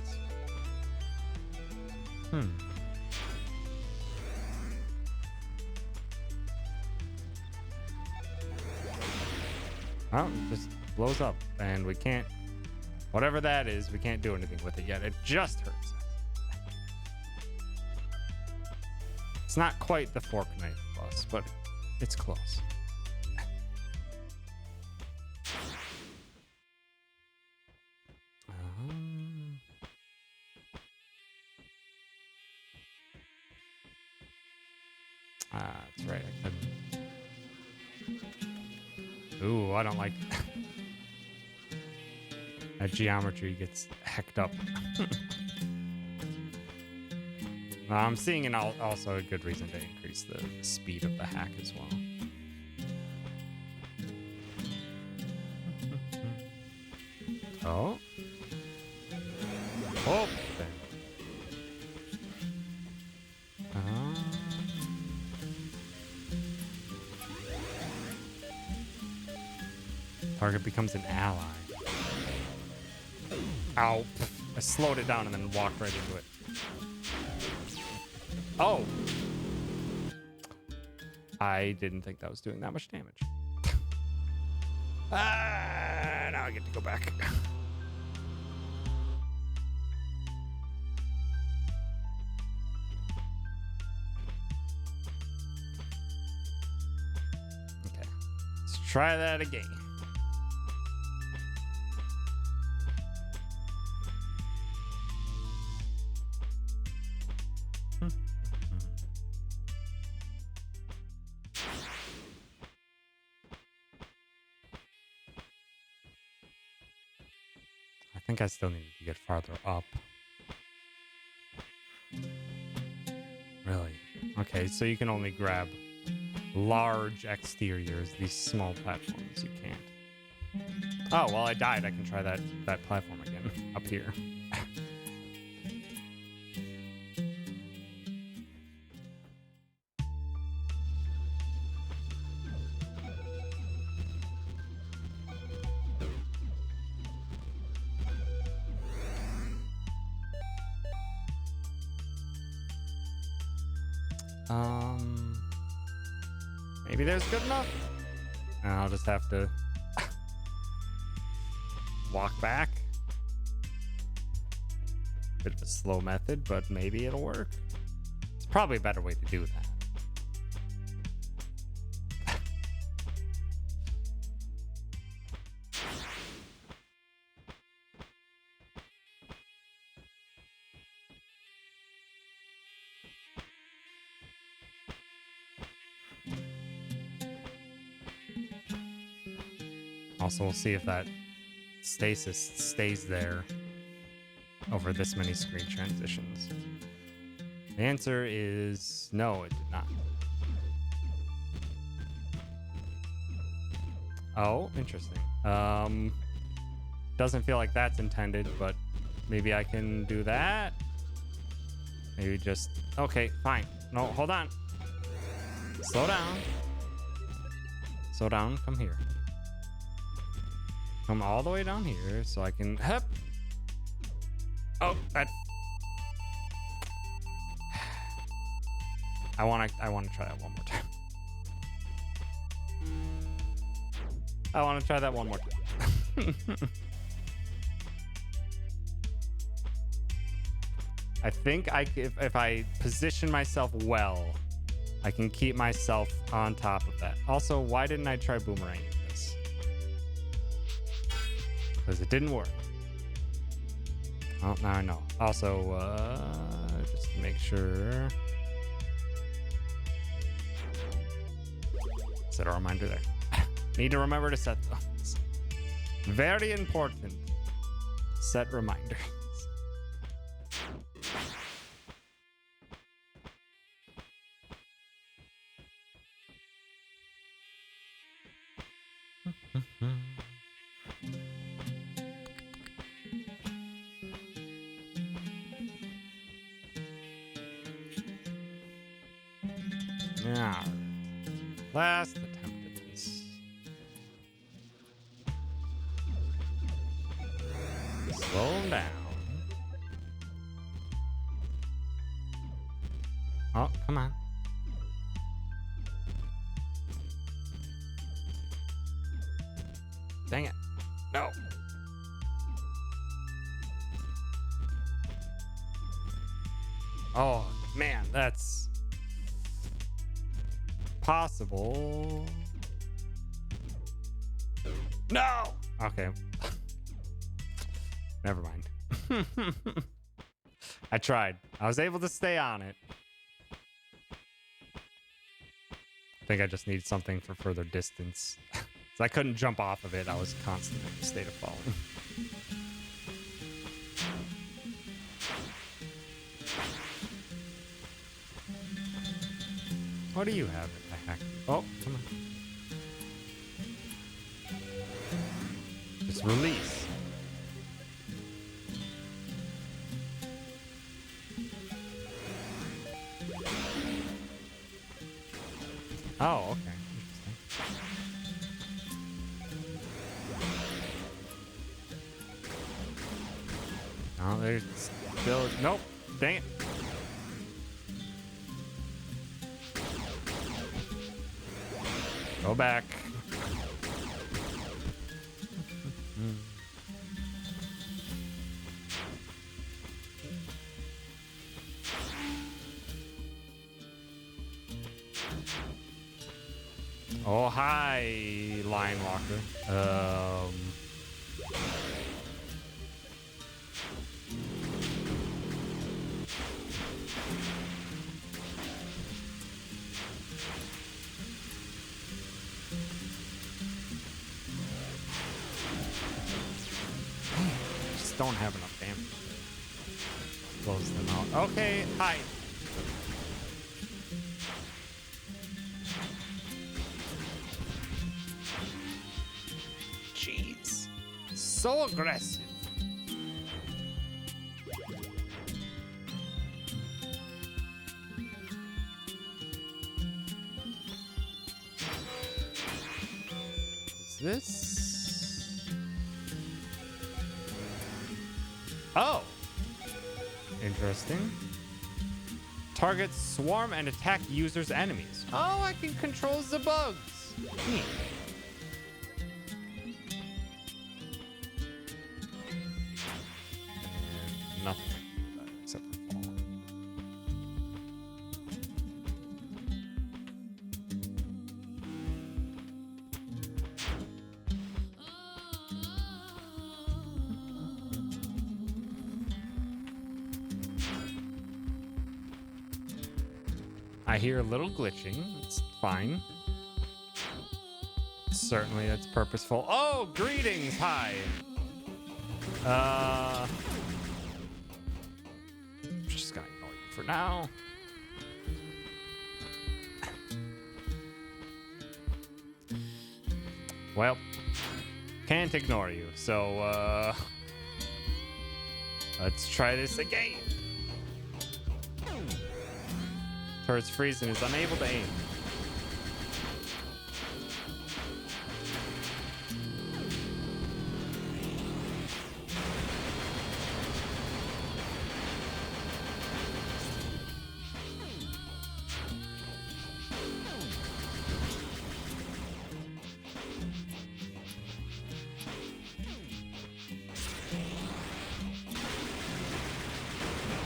Oh, it just blows up, and we can't. Whatever that is, we can't do anything with it yet. It just hurts us. It's not quite the fork knife boss, but it's close. That's right. I couldn't. Ooh, I don't like that geometry gets hecked up. I'm seeing also a good reason to increase the speed of the hack as well. Oh. Oh. Target becomes an ally. Ow. I slowed it down and then walked right into it. Oh. I didn't think that was doing that much damage. Now I get to go back. Okay. Let's try that again. I think I still need to get farther up. Really? Okay, so you can only grab large exteriors, these small platforms you can't. Oh, well, I died. I can try that platform again up here. Maybe there's good enough. I'll just have to walk back. Bit of a slow method, but maybe it'll work. It's probably a better way to do that. Also, we'll see if that stasis stays there over this many screen transitions. The answer is no, it did not. Oh, interesting. Doesn't feel like that's intended, but maybe I can do that. Maybe just, okay, fine. No, hold on. Slow down. Slow down. Come here. Come all the way down here so I can. Hup. Oh, that. I want to try that one more time. I want to try that one more time. I think if I position myself well, I can keep myself on top of that. Also, why didn't I try boomeranging this? Because it didn't work. Oh, now I know. Also, just to make sure. Set a reminder there. Need to remember to set those. Very important. Set reminders. Yeah. Last attempt at this. Slow down. Oh, come on. Dang it. No. Oh, man, that's possible. No. Okay. Never mind. I tried. I was able to stay on it. I think I just need something for further distance. So I couldn't jump off of it. I was constantly in a state of falling. What do you have? Oh, come on. Just release. Oh, okay. Interesting. Oh, there's still... Nope. Dang it. Go back. Oh, hi, Lion Walker. Just don't have enough damage. Close them out. Okay, hi. Jeez. So aggressive. Is this? Oh. Interesting. Targets swarm and attack users' enemies. Oh, I can control the bugs. Neat. Nothing except for fall. I hear a little glitching. It's fine. Certainly, that's purposeful. Oh, greetings. Hi. Just gonna ignore you for now. Well, can't ignore you. So, let's try this again. Turret's freezing is unable to aim.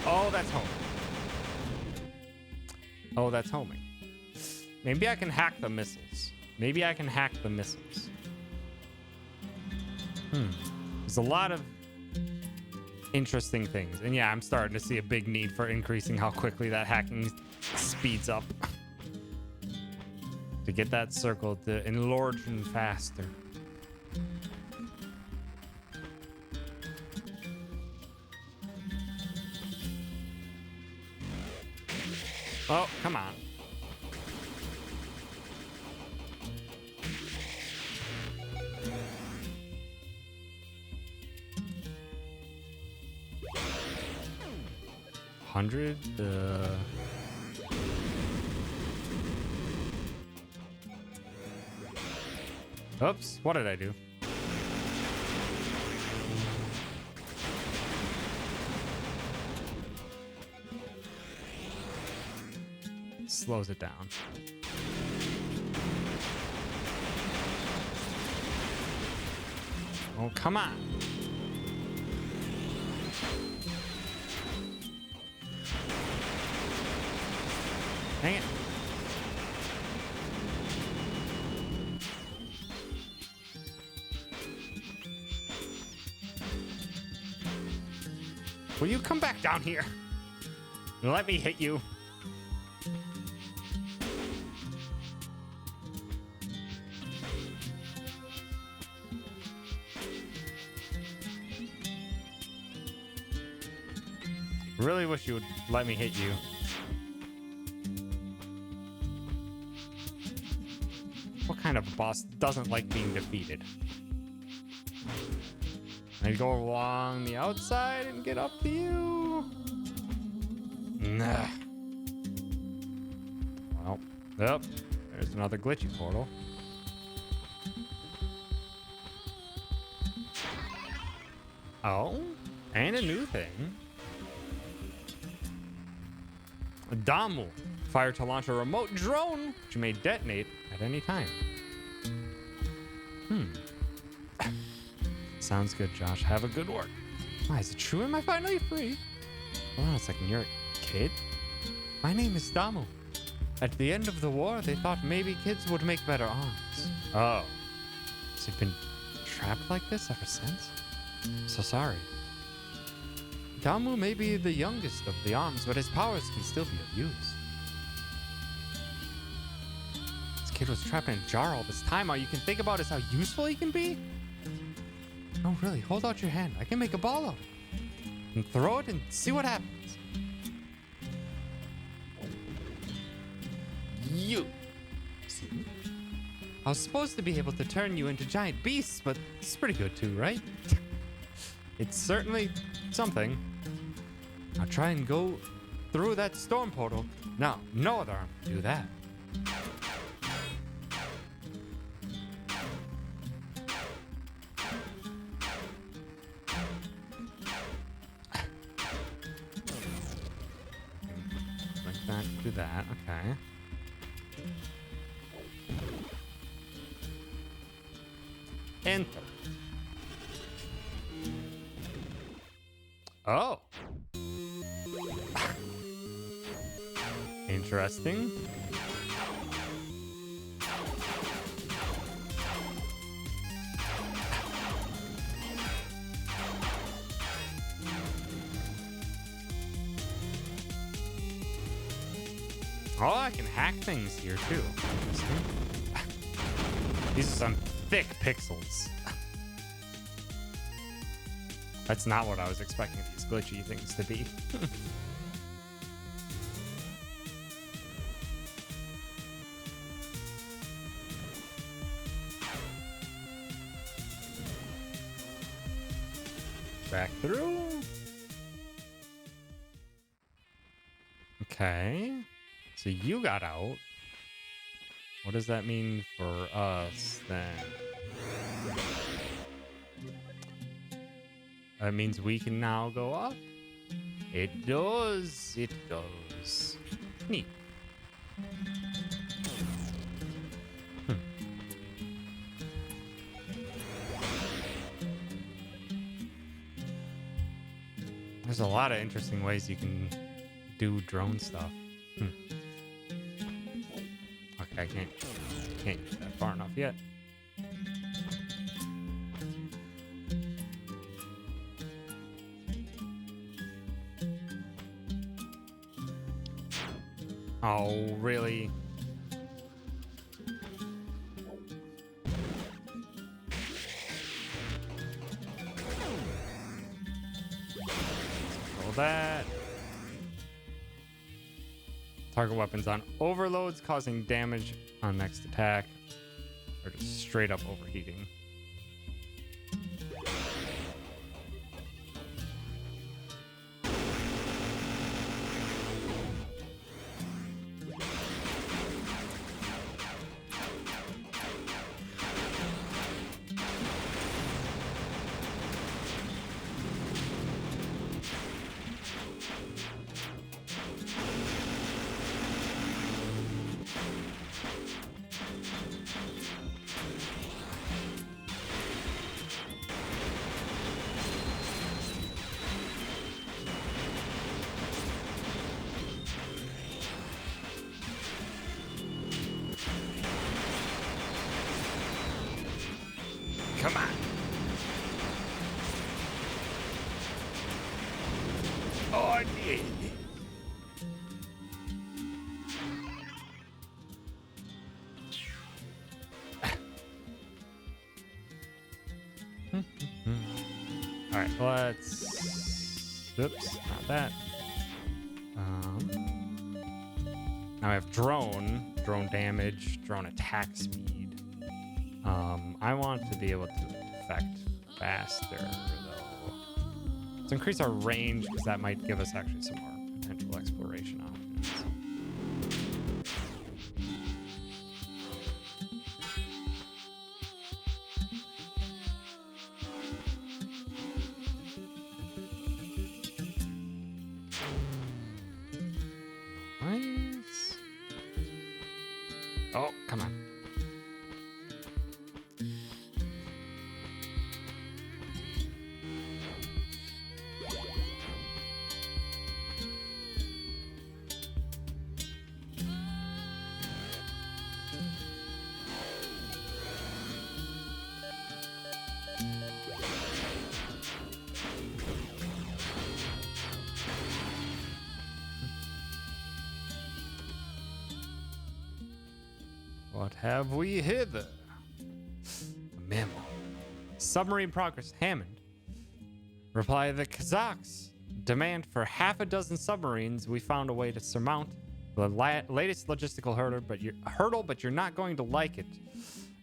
Oh, that's homing. Oh, that's homing. Maybe I can hack the missiles. Maybe I can hack the missiles. There's a lot of interesting things. And yeah, I'm starting to see a big need for increasing how quickly that hacking speeds up. To get that circle to enlarge and faster. Oh, come on. $100. Oops, what did I do? Slows it down. Oh, come on. Dang it. Will you come back down here? Let me hit you. Really wish you would let me hit you. What kind of boss doesn't like being defeated? I go along the outside and get up to you. Nah. Well, yep. There's another glitchy portal. Oh, and a new thing. A Damu. Fire to launch a remote drone, which may detonate at any time. Sounds good, Josh. Have a good work. Why, is it true? Am I finally free? Hold on a second. You're a kid? My name is Damu. At the end of the war, they thought maybe kids would make better arms. Oh. So you've been trapped like this ever since? So sorry. Damu may be the youngest of the arms, but his powers can still be of use. This kid was trapped in a jar all this time. All you can think about is how useful he can be? No, really, hold out your hand. I can make a ball out of it. And throw it and see what happens. You. See? I was supposed to be able to turn you into giant beasts, but it's pretty good too, right? It's certainly something. Now try and go through that storm portal. No, no other arm can do that. Like that, do that, okay. Enter. Oh. Interesting. Oh, I can hack things here too. Interesting. These are some thick pixels. That's not what I was expecting these glitchy things to be. Back through. Okay. So you got out. What does that mean for us then? That means we can now go up. It does. It does. Neat. There's a lot of interesting ways you can do drone stuff. Okay, I can't get that far enough yet. Oh, really? Control that. Target weapons on overloads, causing damage on next attack, or just straight up overheating. Come on. Oh, yeah. All right, let's. Oops, not that. Now I have drone damage, drone attack speed. I want to be able to affect faster, though. Let's increase our range, because that might give us actually some more potential exploration options. Nice. Oh, come on. What have we hither? A memo. Submarine progress, Hammond. Reply the Kazakhs. Demand for half a dozen submarines. We found a way to surmount the latest logistical hurdle, but you're not going to like it.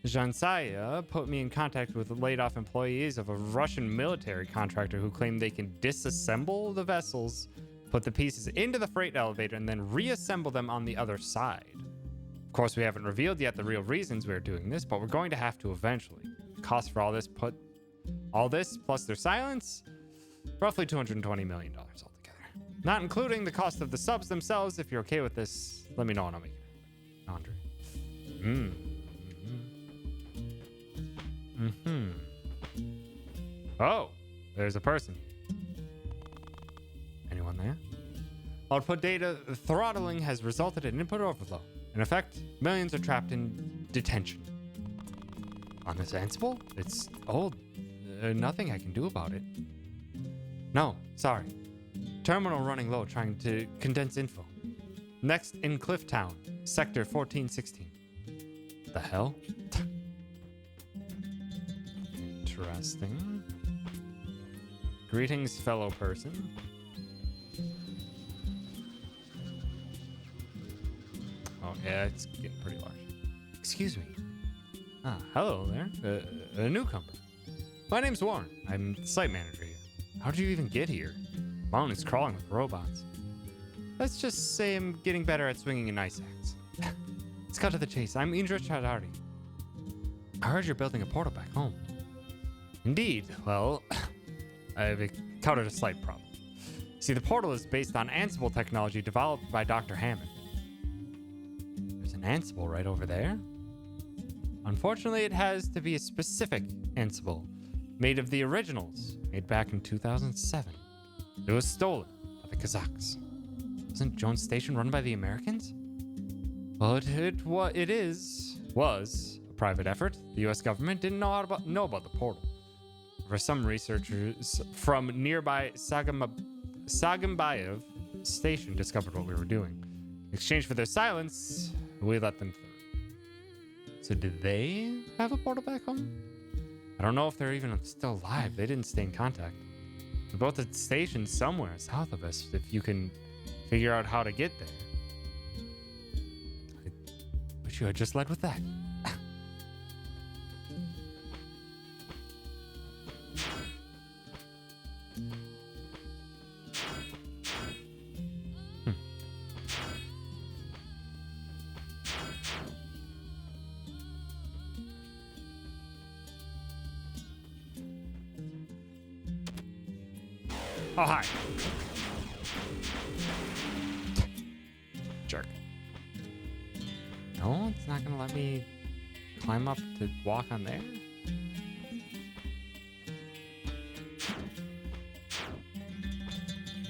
Zhansaya put me in contact with laid off employees of a Russian military contractor who claim they can disassemble the vessels, put the pieces into the freight elevator, and then reassemble them on the other side. Of course, we haven't revealed yet the real reasons we're doing this, but we're going to have to eventually. The cost for all this plus their silence, roughly $220 million altogether. Not including the cost of the subs themselves. If you're okay with this, let me know and I'll make it happen. Andre. Oh, there's a person. Anyone there? Output data throttling has resulted in input overflow. In effect, millions are trapped in detention. On this Ansible? It's old. Nothing I can do about it. No, sorry. Terminal running low trying to condense info. Next in Clifftown, Sector 1416. The hell? Interesting. Greetings, fellow person. Oh, yeah, it's getting pretty large. Excuse me. Ah, hello there. A newcomer. My name's Warren. I'm the site manager here. How did you even get here? Mountain is crawling with robots. Let's just say I'm getting better at swinging an ice axe. Let's cut to the chase. I'm Indra Chadari. I heard you're building a portal back home. Indeed. Well, I've encountered a slight problem. See, the portal is based on Ansible technology developed by Dr. Hammond. There's an Ansible right over there. Unfortunately, it has to be a specific Ansible, made of the originals, made back in 2007. It was stolen by the Kazakhs. Wasn't Jones Station run by the Americans? Well, it was a private effort. The U.S. government didn't know about the portal. For some researchers from nearby Sagambayev Station discovered what we were doing. In exchange for their silence, we let them through. So did they have a portal back home? I don't know if they're even still alive. They didn't stay in contact. They're both at stations somewhere south of us, if you can figure out how to get there. I wish you had just led with that. Oh, hi. Jerk. No, it's not gonna let me climb up to walk on there. I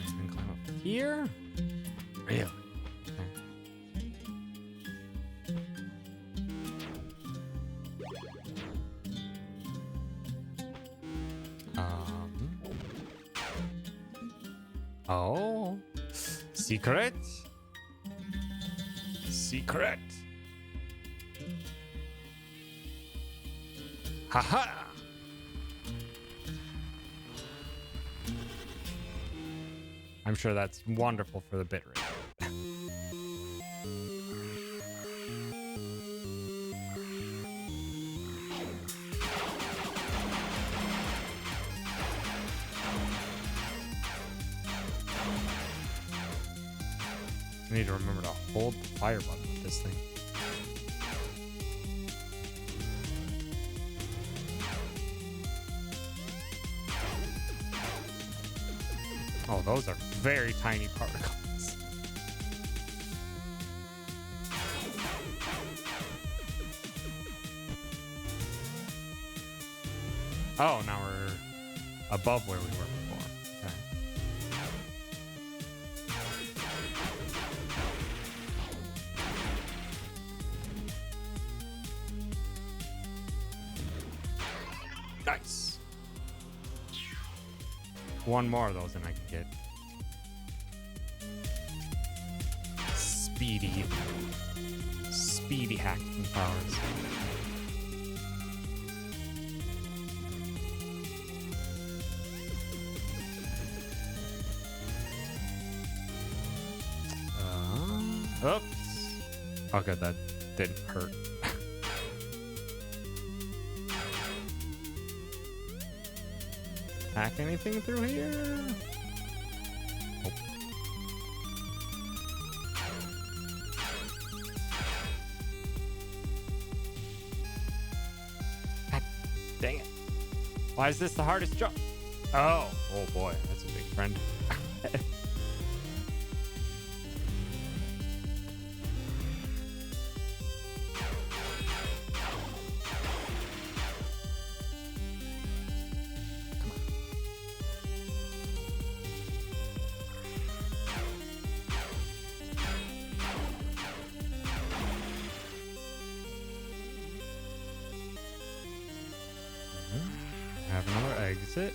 can climb up here? Really? Okay. Oh, secret. Secret. Haha. I'm sure that's wonderful for the bit rate. I need to remember to hold the fire button with this thing. Oh, those are very tiny particles. Oh, now we're above where we were before. Okay. Nice. One more of those and I can get speedy hacking powers. Oops. Okay, that didn't hurt. Hack anything through here? Oh. God dang it. Why is this the hardest jump? Oh boy, that's a big friend. Have another exit.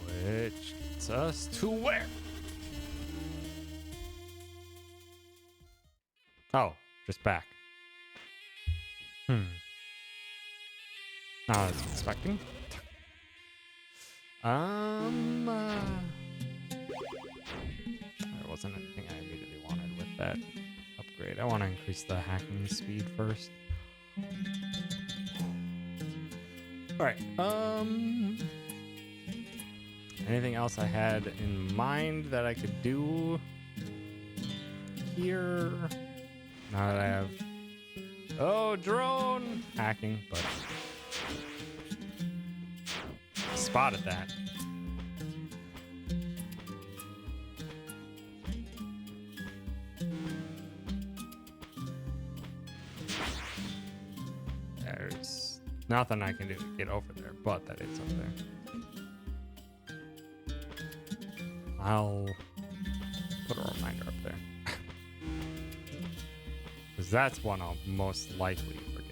Which gets us to where? Oh, just back. Not what I was expecting. There wasn't anything I immediately wanted with that upgrade. I want to increase the hacking speed first. All right. Anything else I had in mind that I could do here? Now that I have, drone hacking, but spotted that. There's Nothing I can do to get over there, but that is up there. I'll put a reminder up there. Because that's one I'll most likely forget.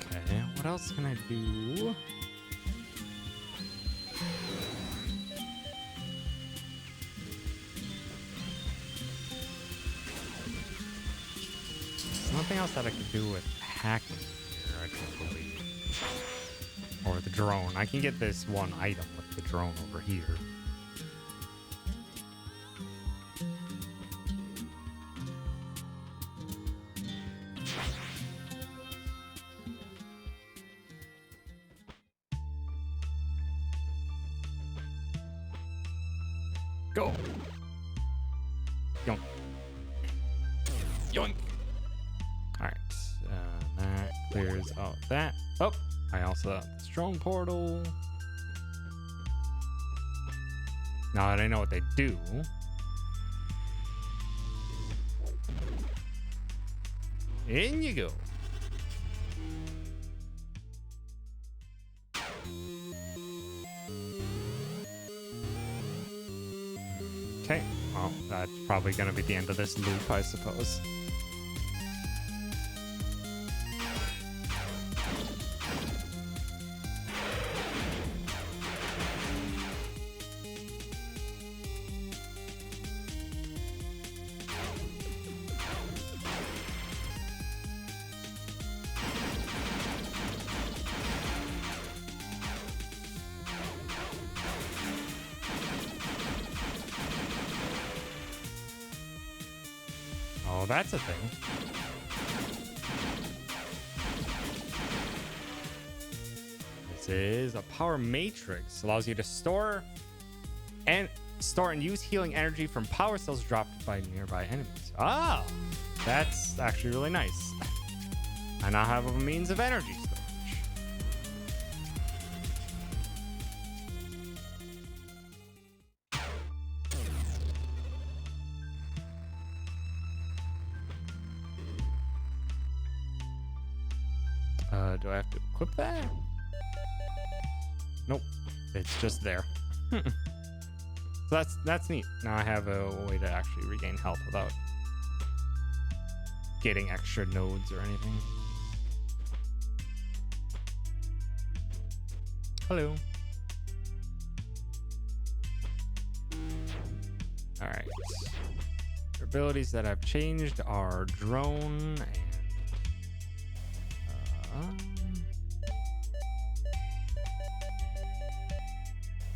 Okay, what else can I do? There's nothing else that I could do with hacking here, I don't believe. Or the drone. I can get this one item with the drone over here. Go! Yoink. Yoink! Alright, that clears out that. Oh! I also have the drone portal. Now that I know what they do. In you go. Okay, well, that's probably going to be the end of this loop, I suppose. Oh, that's a thing. This is a power matrix. Allows you to store and use healing energy from power cells dropped by nearby enemies. Ah, that's actually really nice. I now have a means of energy storage. Do I have to equip that? Nope, it's just there. So that's neat. Now I have a way to actually regain health without getting extra nodes or anything. Hello. All right. The abilities that I've changed are drone and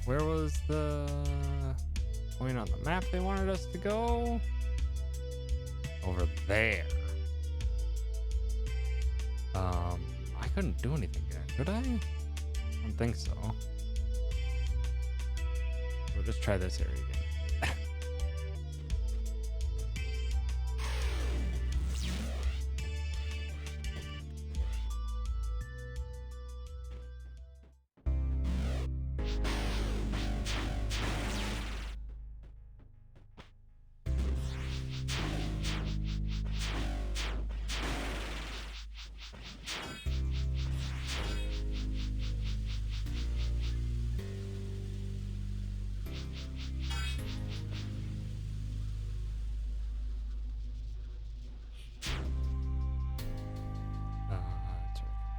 where was the point on the map they wanted us to go? Over there. I couldn't do anything there, could I? I don't think so. We'll just try this area again.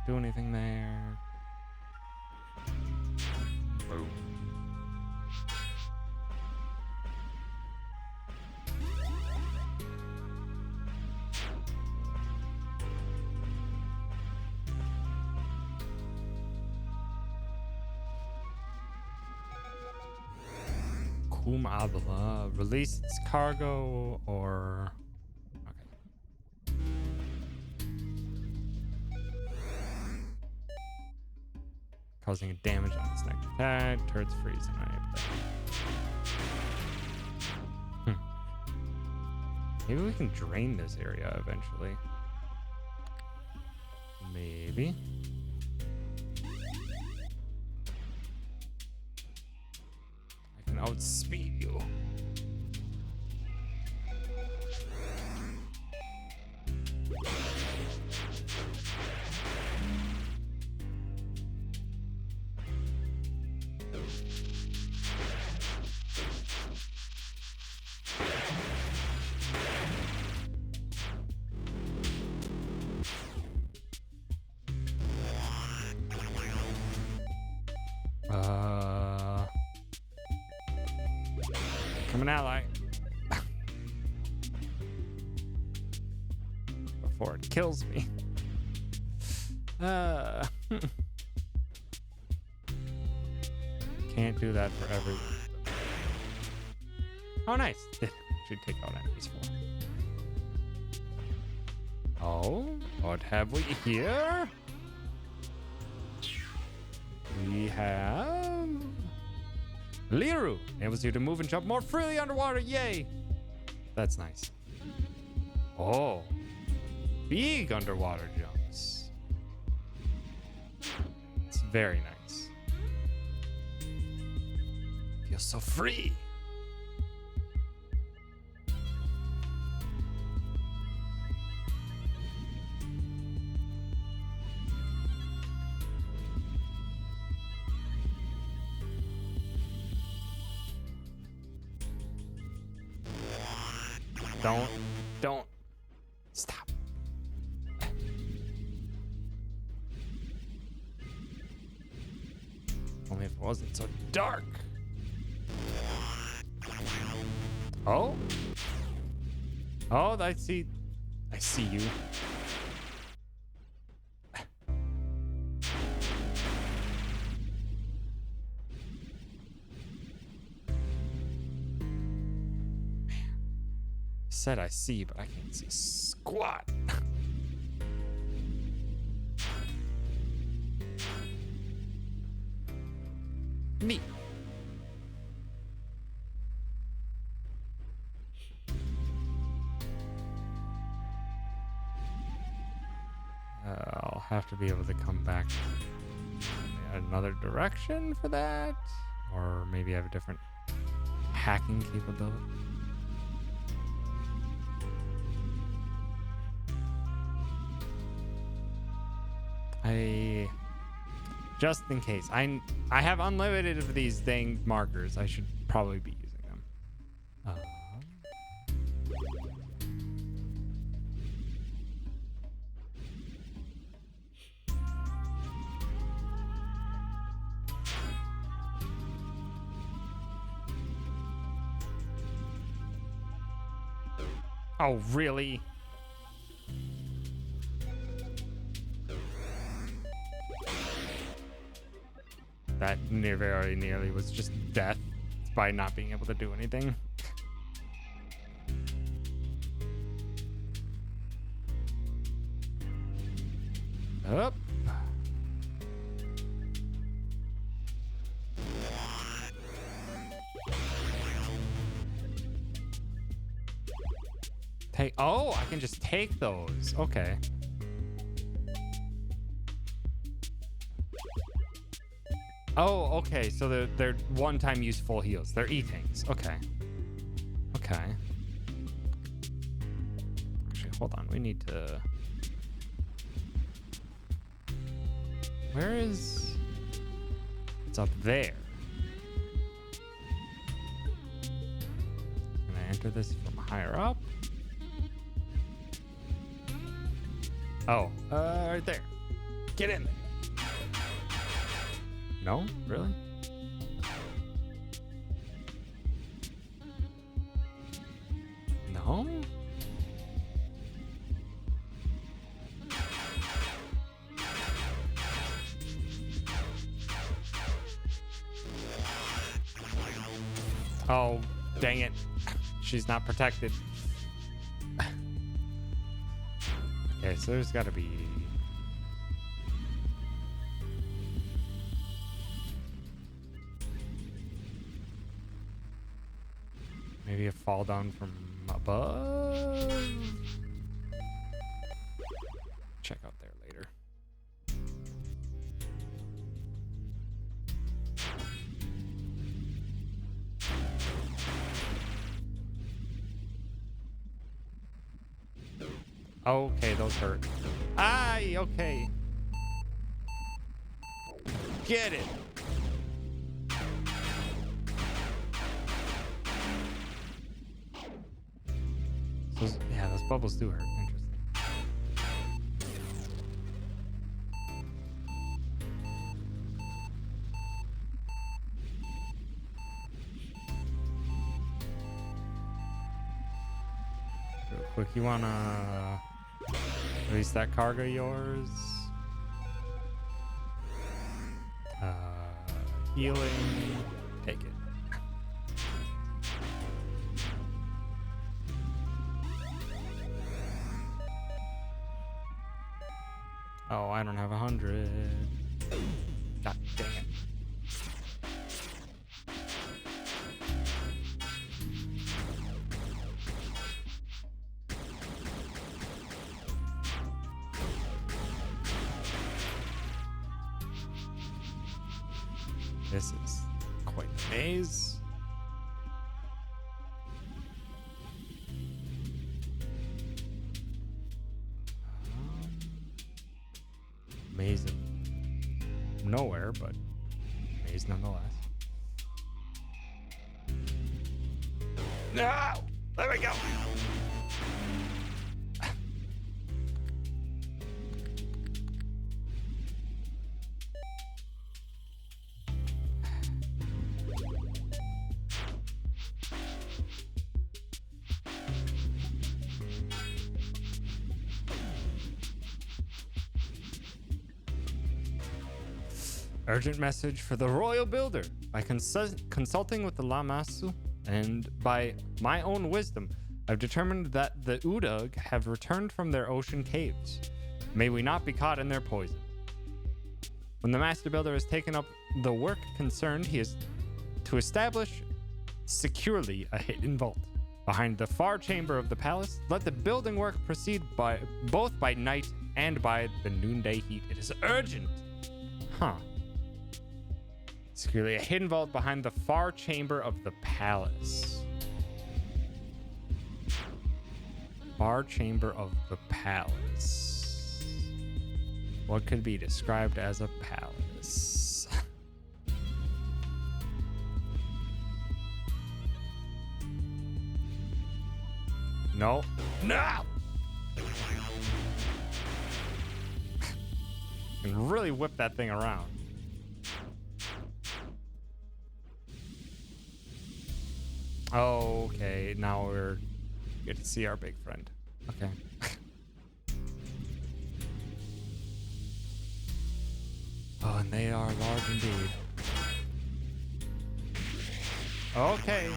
Do anything there? Boom. Kum Abla release its cargo or causing a damage on its next attack. Turrets freeze and maybe we can drain this area eventually. Maybe. I can outspeed you. Become an ally. Before it kills me. Can't do that for everyone. Oh, nice. Should take out enemies for. Oh, what have we here? We have Liru. Enables you to move and jump more freely underwater. Yay! That's nice. Oh, big underwater jumps. It's very nice. Feels so free. Don't stop. Only if it wasn't so dark. Oh, I see you. Said I see, but I can't see squat. Me. I'll have to be able to come back another direction for that, or maybe I have a different hacking capability. Just in case, I have unlimited of these dang markers. I should probably be using them. Oh, really? That very nearly was just death by not being able to do anything. Up. Take. Oh, I can just take those. Okay. Oh, okay. So they're one-time useful heals. They're E-things. Okay. Okay. Actually, hold on. We need to. Where is? It's up there. Can I enter this from higher up? Oh, right there. Get in there. No? Really? No? Oh, dang it. She's not protected. Okay, so there's got to be... Maybe a fall down from above. Check out there later. Okay, those hurt. Aye, okay. Get it. So, yeah, those bubbles do hurt. Interesting. Real quick, you wanna release that cargo of yours? Healing. Take it. Oh, I don't have 100. God dang it. This is quite a maze. Maze of nowhere, but maze nonetheless. No! There we go! Urgent message for the Royal Builder. By consulting with the Lamassu and by my own wisdom, I've determined that the Udug have returned from their ocean caves. May we not be caught in their poison. When the Master Builder has taken up the work concerned, he is to establish securely a hidden vault behind the far chamber of the palace. Let the building work proceed by both by night and by the noonday heat. It is urgent. Huh. Securely a hidden vault behind the far chamber of the palace. Far chamber of the palace. What could be described as a palace? No. No! Can really whip that thing around. Okay, now we're get to see our big friend. Okay. Oh, and they are large indeed. Okay.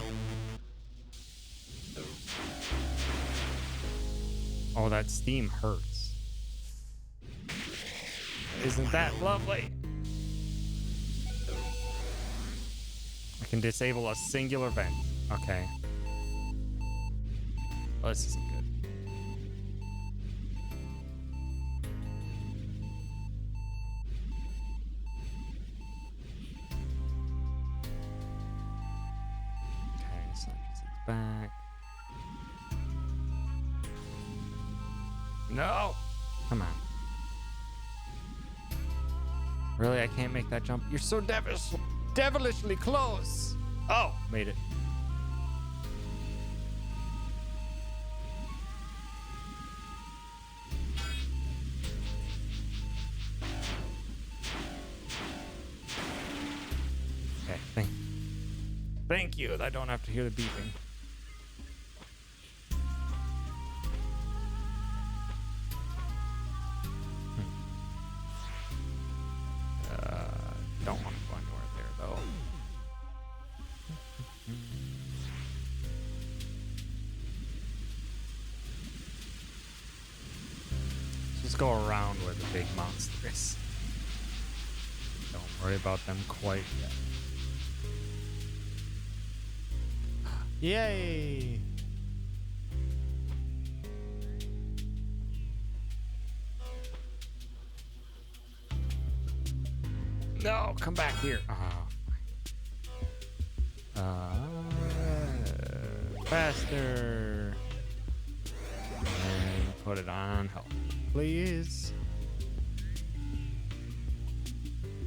Oh, that steam hurts. Isn't that lovely? I can disable a singular vent. Okay. Well, this isn't good. Okay, so it's back. No! Come on. Really, I can't make that jump? You're so devilishly close! Oh, made it. Thank you. I don't have to hear the beeping. Don't want to go anywhere there, though. Let's just go around where the big monster is. Don't worry about them quite yet. Yay! No, come back here. Faster. And put it on health, please.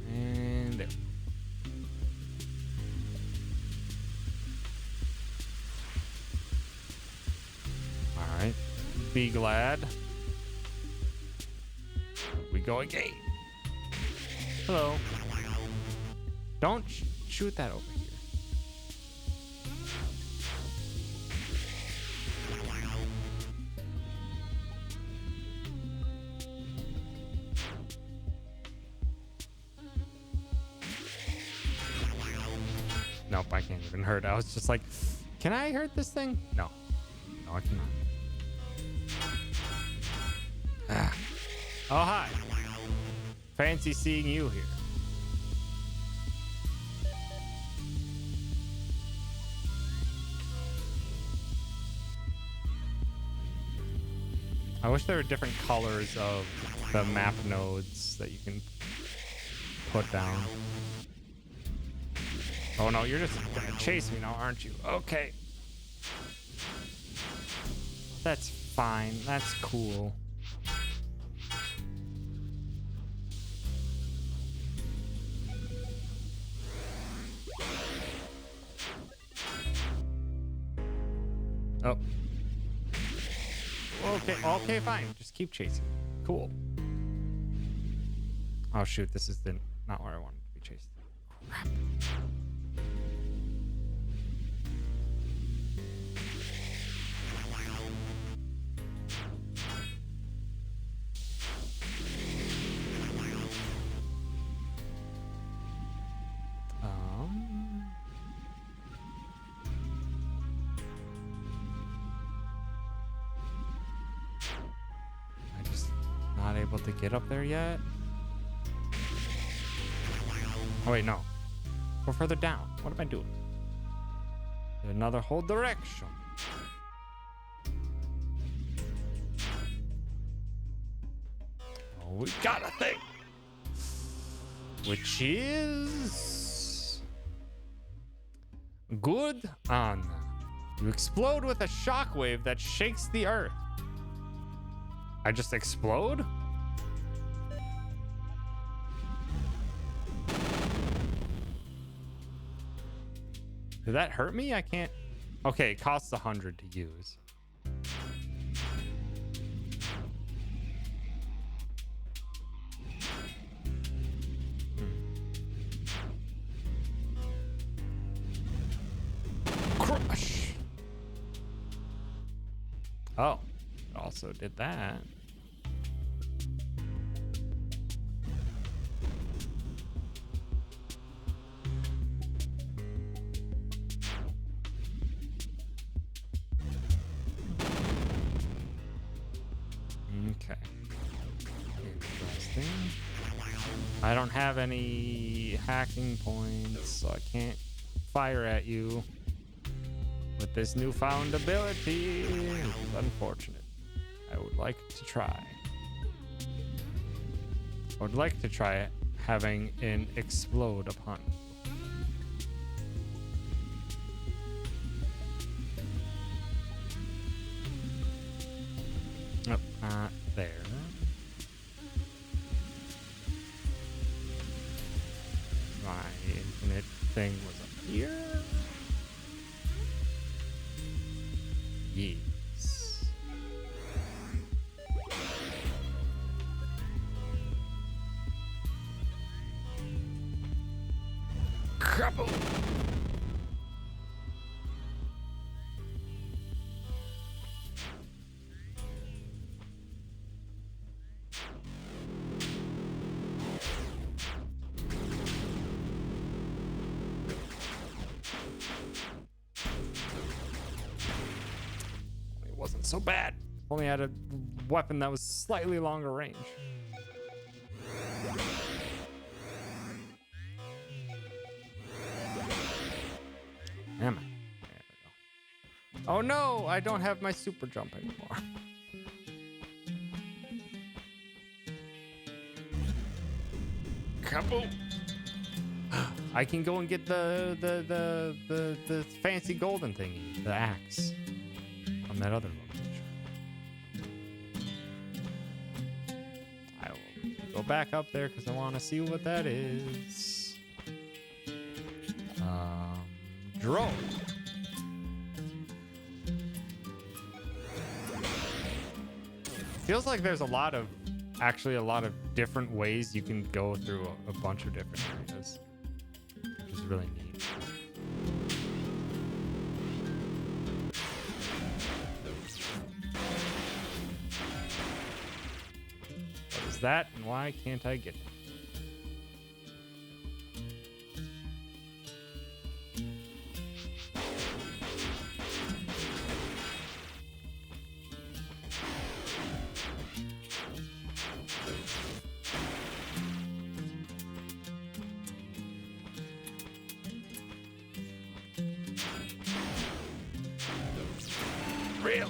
And there. All right. Be glad. We go again. Hello. Don't shoot that over here. Nope, I can't even hurt. I was just like, can I hurt this thing? No. No, I cannot. Ah. Oh, hi. Fancy seeing you here. I wish there were different colors of the map nodes that you can put down. Oh no, you're just gonna chase me now, aren't you? Okay. That's fine. That's cool. Oh. Okay, fine. Just keep chasing. Cool. Oh shoot, this is not where I wanted to be chased. Crap. Able to get up there yet? Oh wait, no. Go further down. What am I doing? Another whole direction. Oh, we got a thing. Which is good on. You explode with a shockwave that shakes the earth. I just explode? Did that hurt me? I can't. Okay, it costs 100 to use. Crush. Oh, it also did that. Okay. Interesting. I don't have any hacking points, so I can't fire at you with this newfound ability. It's unfortunate. I would like to try. I would like to try having an explode upon you. Oh, not there. My infinite thing was up here. Yes. Crapple. Wasn't so bad. Only had a weapon that was slightly longer range. Damn it. There we go. Oh no, I don't have my super jump anymore. Kaboom! I can go and get the fancy golden thingy, the axe, from that other location. I will go back up there because I want to see what that is. Drone. Feels like there's actually a lot of different ways you can go through a bunch of different areas, which is really neat. What is that, and why can't I get it? Really? You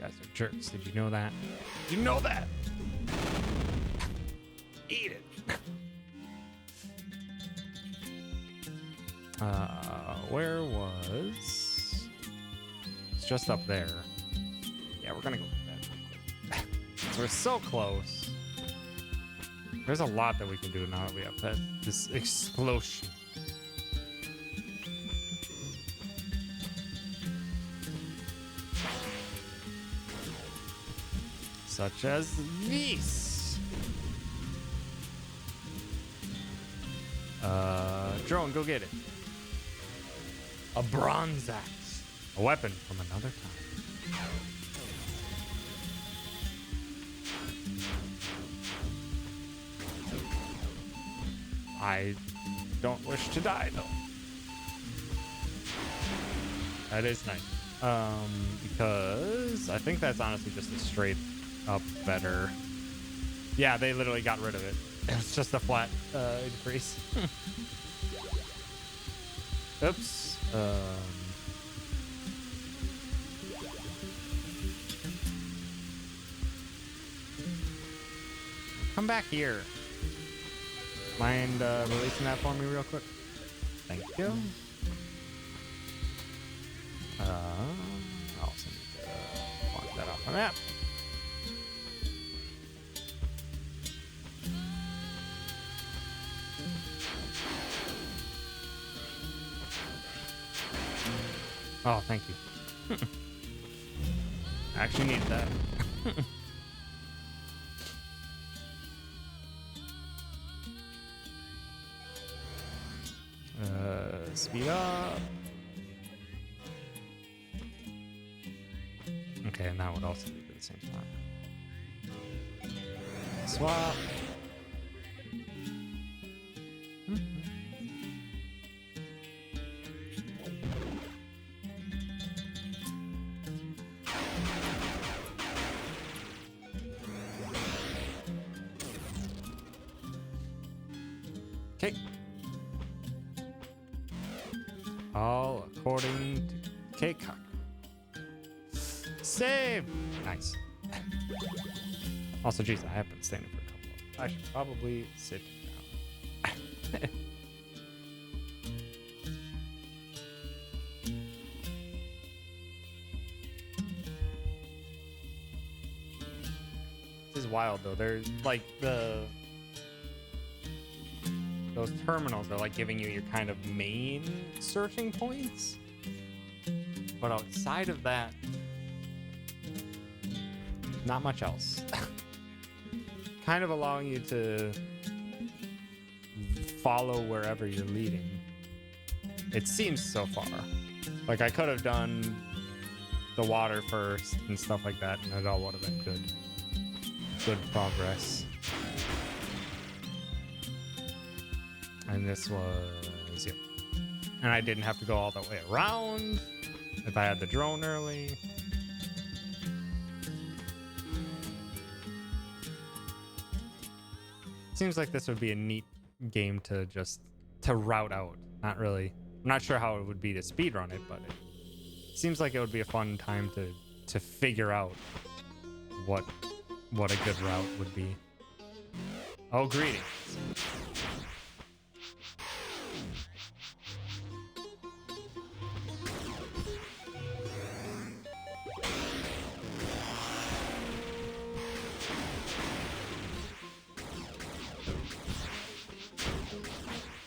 guys are jerks. Did you know that? Did you know that? Eat it. Where was? It's just up there. Yeah, we're gonna go get that. We're so close. There's a lot that we can do now that we have this explosion. Such as this. Drone, go get it. A bronze axe. A weapon from another time. I don't wish to die, though. That is nice. Because I think that's honestly just a straight up better. Yeah, they literally got rid of it. It was just a flat increase. Oops. Come back here. Mind releasing that for me real quick? Thank you. I also need to mark that off my map. Oh, thank you. I actually need that. Speed up. Okay, and that would also be for the same spot. Swap. Okay. All according to Keikaku. Save! Nice. Also, geez, I have been standing for a couple of. I should probably sit down. This is wild, though. There's like those terminals are like giving you your kind of main searching points, but outside of that, not much else. Kind of allowing you to follow wherever you're leading. It seems so far. Like I could have done the water first and stuff like that, and it all would have been good. Good progress. And this was, yep. And I didn't have to go all the way around if I had the drone early. Seems like this would be a neat game to route out. Not really. I'm not sure how it would be to speedrun it, but seems like it would be a fun time to figure out what a good route would be. Oh, greetings.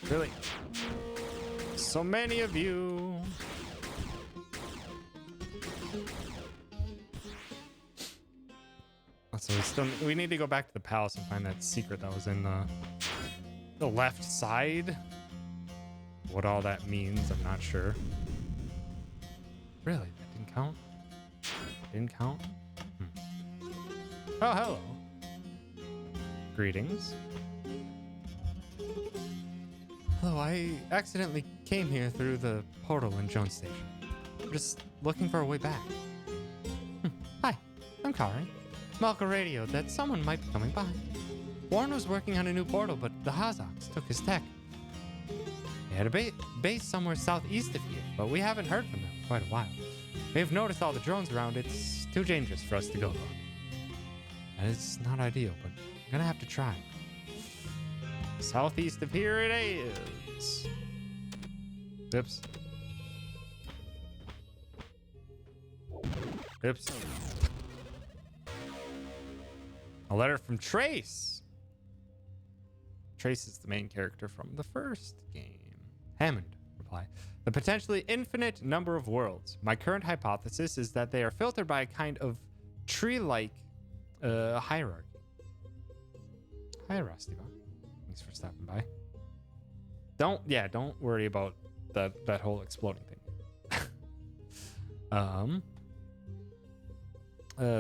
Really? So many of you. So we need to go back to the palace and find that secret that was in the left side. What all that means, I'm not sure. Really? That didn't count? Didn't count? Oh, hello. Greetings. Hello, I accidentally came here through the portal in Jones Station. I'm just looking for a way back. Hi, I'm Kari. Malka radioed that someone might be coming by. Warren was working on a new portal, but the Hazoks took his tech. They had a base somewhere southeast of here, but we haven't heard from them in quite a while. We have noticed all the drones around. It's too dangerous for us to go though. And it's not ideal, but I'm gonna have to try. Southeast of here it is. Oops. Oops. A letter from Trace. Trace is the main character from the first game. Hammond, reply. The potentially infinite number of worlds. My current hypothesis is that they are filtered by a kind of tree-like hierarchy. Hi, Rusty. Thanks for stopping by. Don't worry about that whole exploding thing.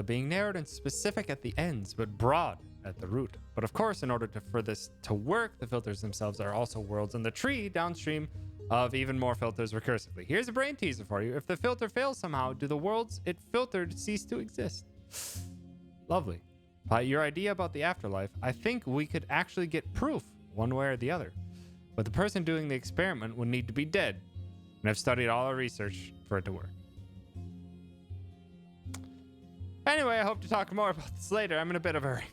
Being narrowed and specific at the ends, but broad at the root. But of course, in order for this to work, the filters themselves are also worlds in the tree downstream of even more filters recursively. Here's a brain teaser for you. If the filter fails somehow, do the worlds it filtered cease to exist? Lovely. By your idea about the afterlife, I think we could actually get proof one way or the other. But the person doing the experiment would need to be dead. And I've studied all our research for it to work. Anyway, I hope to talk more about this later. I'm in a bit of a hurry.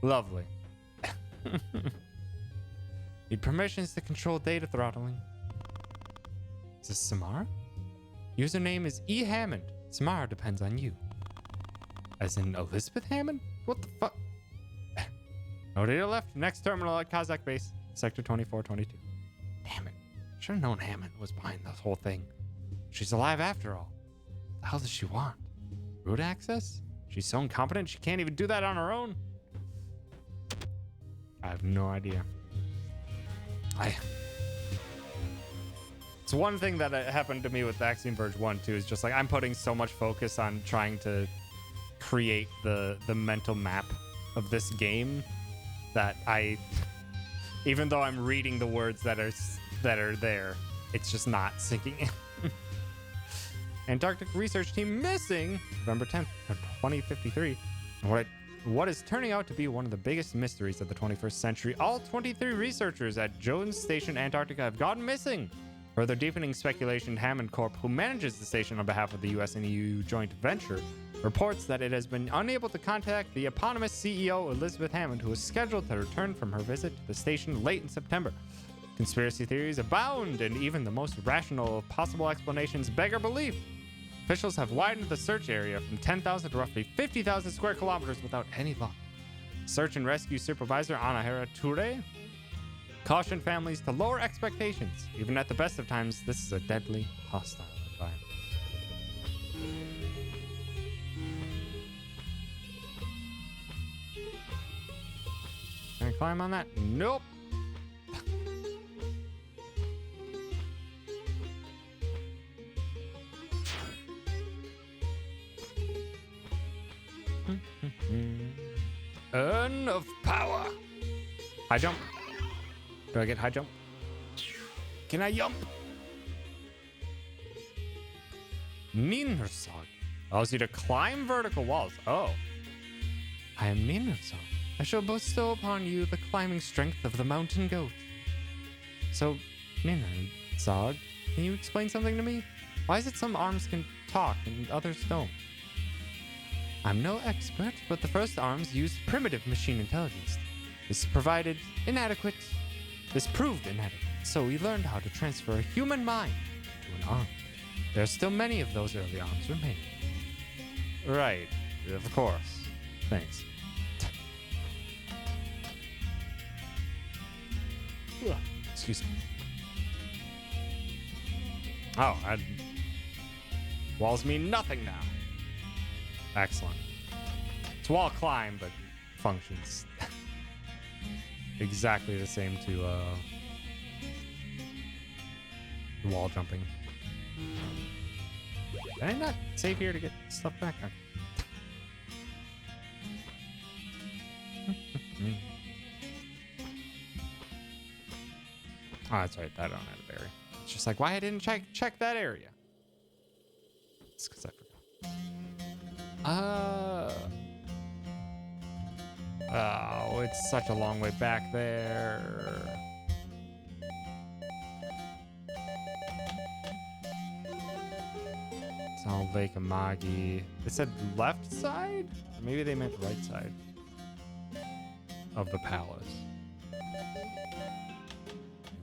Lovely. Need permissions to control data throttling. Is this Samara? Username is E. Hammond. Samara depends on you. As in Elizabeth Hammond? What the fuck? No data left. Next terminal at Kazakh base. Sector 2422. Damn it. Should have known Hammond was behind this whole thing. She's alive after all. What the hell does she want? Root access? She's so incompetent she can't even do that on her own? I have no idea. It's one thing that happened to me with Axiom Verge 1 too, is just like I'm putting so much focus on trying to create the mental map of this game that even though I'm reading the words that are there, it's just not sinking in. Antarctic research team missing November 10th, 2053. What is turning out to be one of the biggest mysteries of the 21st century. All 23 researchers at Jones Station, Antarctica have gone missing. Further deepening speculation, Hammond Corp, who manages the station on behalf of the US and EU joint venture, reports that it has been unable to contact the eponymous CEO, Elizabeth Hammond, who is scheduled to return from her visit to the station late in September. Conspiracy theories abound, and even the most rational of possible explanations beggar belief. Officials have widened the search area from 10,000 to roughly 50,000 square kilometers without any luck. Search and rescue supervisor Anahara Toure cautioned families to lower expectations. Even at the best of times, this is a deadly hostile environment. Can I climb on that? Nope. Urn of power. High jump. Do I get high jump? Can I jump? Ninhursag allows you to climb vertical walls. Oh. I am Ninhursag. I shall bestow upon you the climbing strength of the mountain goat. So, Ninhursag, Can you explain something to me? Why is it some arms can talk and others don't? I'm no expert, but the first arms used primitive machine intelligence. This proved inadequate, so we learned how to transfer a human mind to an arm. There are still many of those early arms remaining. Right, of course. Thanks. Excuse me. Oh, walls mean nothing now. Excellent. It's wall climb, but functions exactly the same to wall jumping. Did I not save here to get stuff back? Okay. Oh, that's right. I don't have a berry. It's just like, why I didn't check that area? It's because I forgot. Oh, it's such a long way back there. It's all Lake Amagi. They said left side? Or maybe they meant right side of the palace.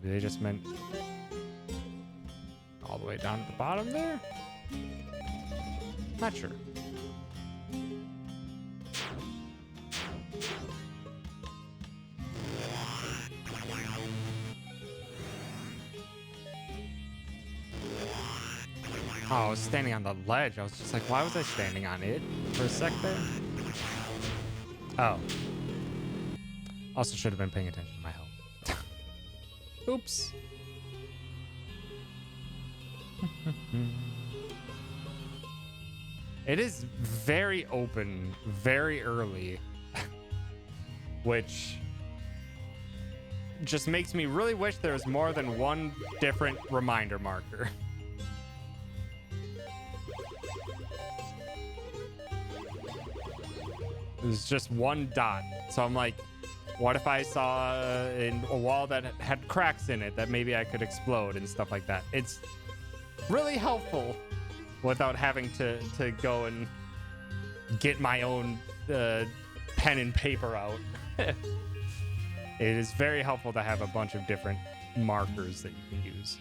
Maybe they just meant all the way down to the bottom there? Not sure. Oh, I was standing on the ledge. I was just like, why was I standing on it for a sec there? Oh. Also should have been paying attention to my health. Oops. It is very open, very early, which just makes me really wish there was more than one different reminder marker. There's just one dot. So I'm like, what if I saw a wall that had cracks in it that maybe I could explode and stuff like that? It's really helpful without having to go and get my own pen and paper out. It is very helpful to have a bunch of different markers that you can use.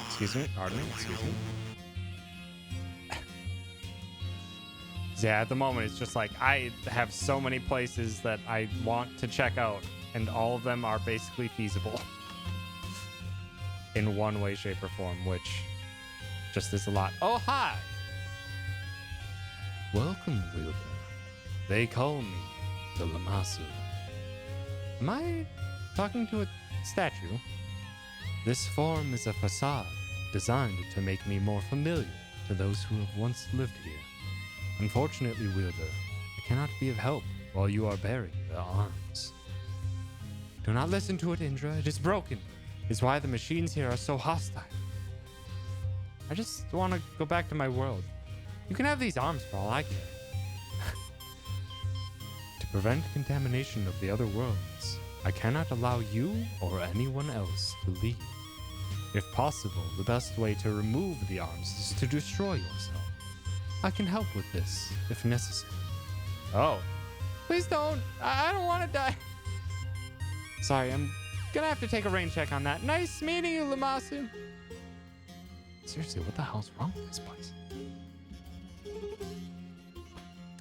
Excuse me, pardon me, excuse me. Yeah, at the moment, it's just like I have so many places that I want to check out, and all of them are basically feasible in one way, shape, or form, which just is a lot. Oh, hi! Welcome, Wilbur. They call me the Lammasu. Am I talking to a statue? This form is a facade designed to make me more familiar to those who have once lived here. Unfortunately, Wilbur, I cannot be of help while you are bearing the arms. Do not listen to it, Indra. It is broken. It's why the machines here are so hostile. I just want to go back to my world. You can have these arms for all I care. To prevent contamination of the other worlds, I cannot allow you or anyone else to leave. If possible, the best way to remove the arms is to destroy yourself. I can help with this, if necessary. Oh. Please don't. I don't want to die. Sorry, I'm gonna have to take a rain check on that. Nice meeting you, Lammasu. Seriously, what the hell's wrong with this place?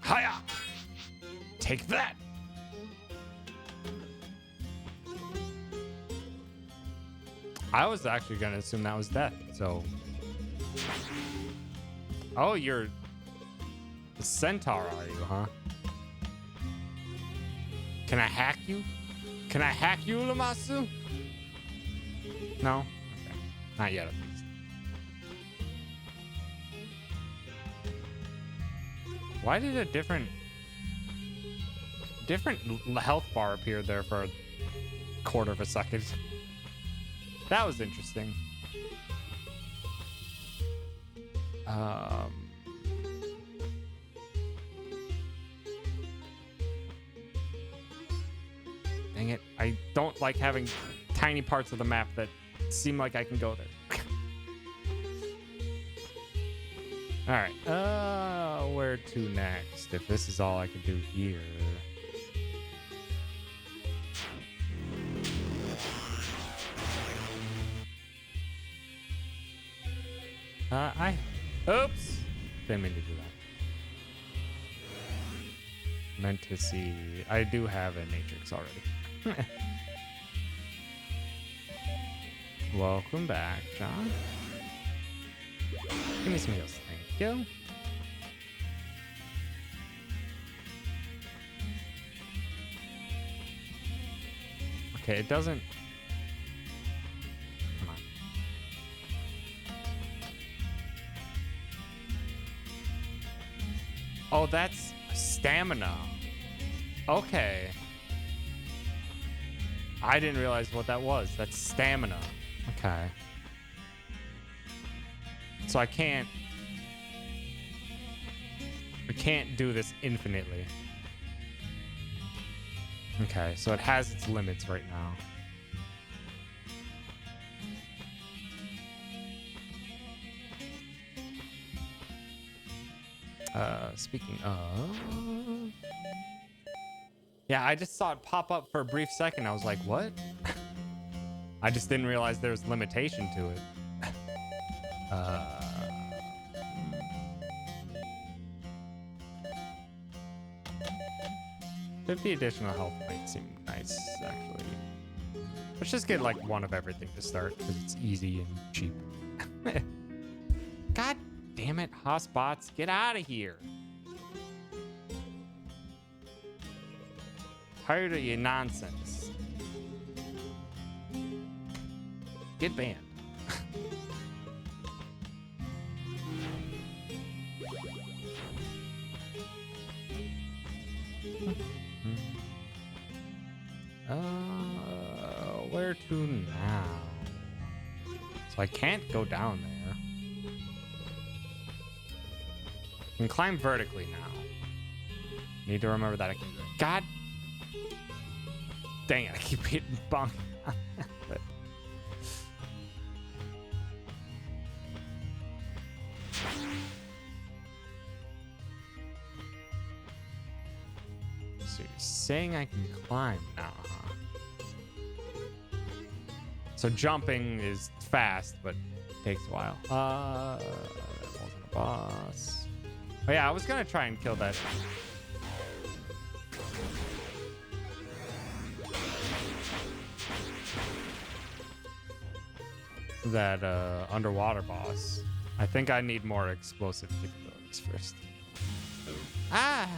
Hiya! Take that! I was actually gonna assume that was death, so... Oh, you're... a centaur, are you, huh? Can I hack you? Can I hack you, Lammasu? No? Okay. Not yet, at least. Why did a different health bar appear there for a quarter of a second? That was interesting. Dang it. I don't like having tiny parts of the map that seem like I can go there. All right. Where to next? If this is all I can do here. Oops. Didn't mean to do that. Meant to see. I do have a Matrix already. Welcome back, John. Give me some heals. Thank you. Okay, it doesn't. Come on. Oh, that's stamina. Okay. I didn't realize what that was. That's stamina. Okay. So I can't do this infinitely. Okay, so it has its limits right now. Speaking of... Yeah, I just saw it pop up for a brief second. I was like, what? I just didn't realize there was limitation to it. 50 additional health might seem nice, actually. Let's just get like one of everything to start because it's easy and cheap. God damn it, Hossbots, get out of here. Tired of your nonsense. Get banned. Where to now? So I can't go down there. I can climb vertically now. Need to remember that I can do it. God dang it, I keep hitting bunk. So you're saying I can climb now, huh? So jumping is fast, but takes a while. That wasn't a boss. Oh yeah, I was gonna try and kill that. That underwater boss. I think I need more explosive capabilities first. Ah!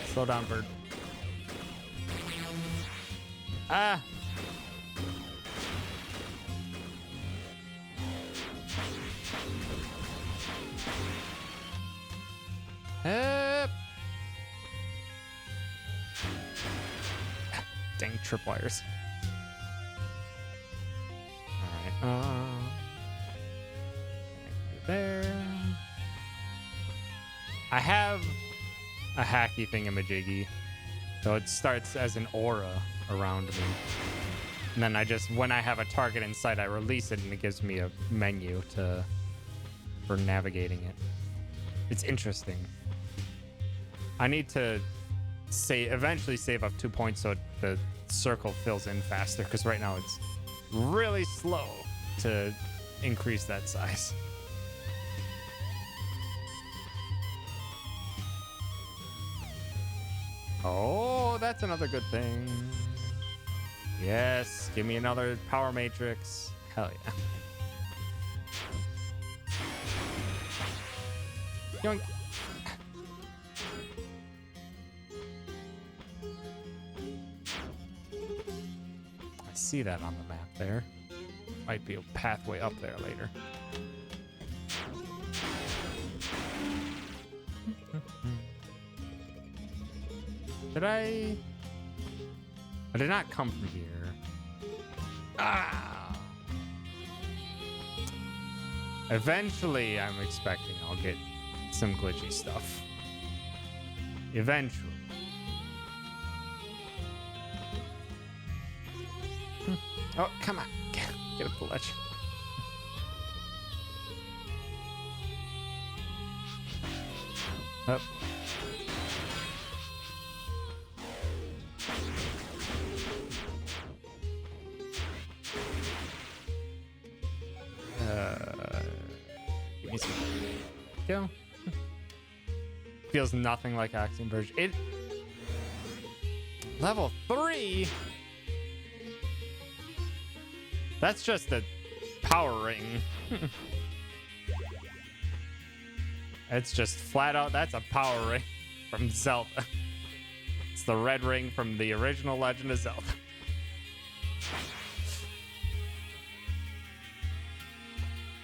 Slow down, bird. Ah! Help! Dang tripwires. Alright, there. I have a hacky thingamajiggy. So it starts as an aura around me. And then I just, when I have a target in sight, I release it and it gives me a menu for navigating it. It's interesting. I need to eventually save up 2 points so the circle fills in faster, because right now it's really slow to increase that size. Oh, that's another good thing. Yes, give me another power matrix. Hell yeah. Yoink. I see that on the map there. Might be a pathway up there later. I did not come from here. Ah! Eventually, I'm expecting I'll get some glitchy stuff. Eventually. Oh, come on. Get up the ledge. Up. Give me some. Go. Feels nothing like Axiom Verge. It. Level 3? That's just a power ring. It's just flat out. That's a power ring from Zelda. It's the red ring from the original Legend of Zelda.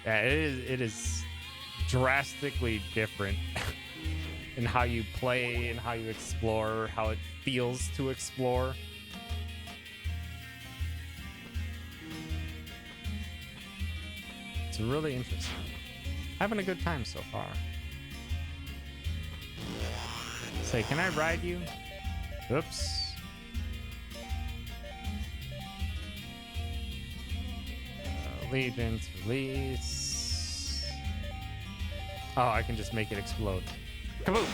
Yeah, it is drastically different in how you play and how you explore, how it feels to explore. It's really interesting. Having a good time so far. Say, can I ride you? Oops. Allegiance, release. Oh, I can just make it explode. Kaboom!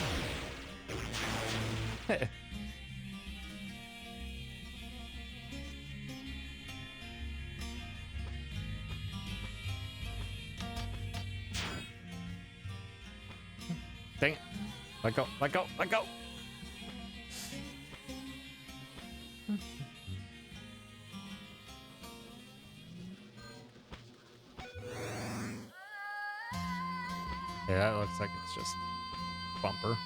Dang it. Let go, let go, let go. Yeah, that looks like it's just bumper.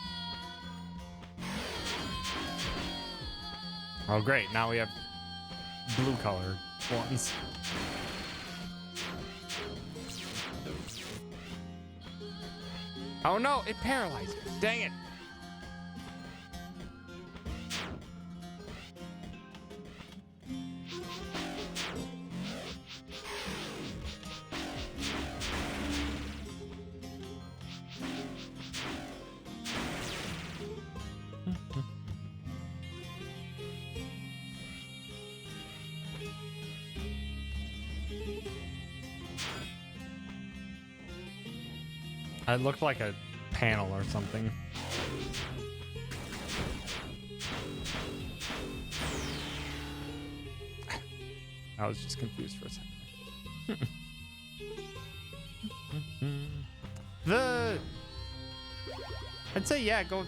Oh, great. Now we have blue colored ones. Oh no, it paralyzed me. Dang it. It looked like a panel or something. I was just confused for a second. I'd say, yeah, go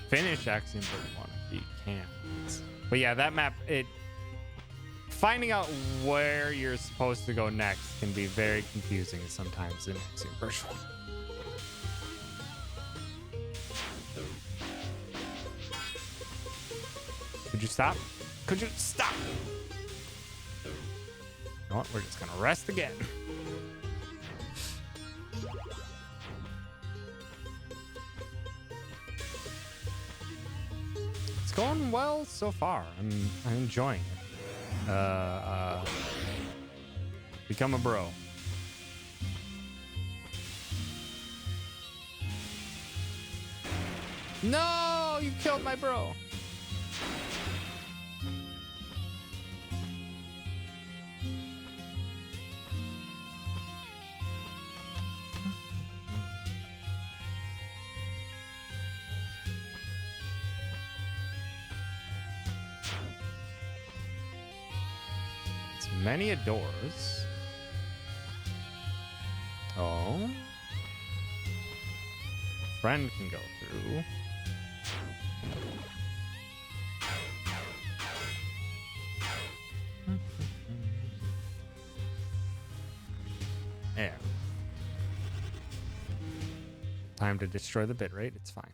finish Axiom Verge 1 if you can. But yeah, that map, finding out where you're supposed to go next can be very confusing sometimes in Axiom Verge 1. Could you stop? Could you stop? You know what? We're just gonna rest again. It's going well so far. I'm enjoying it. Become a bro. No, you killed my bro. Many doors. Oh. Friend can go through. There. Time to destroy the bitrate. It's fine.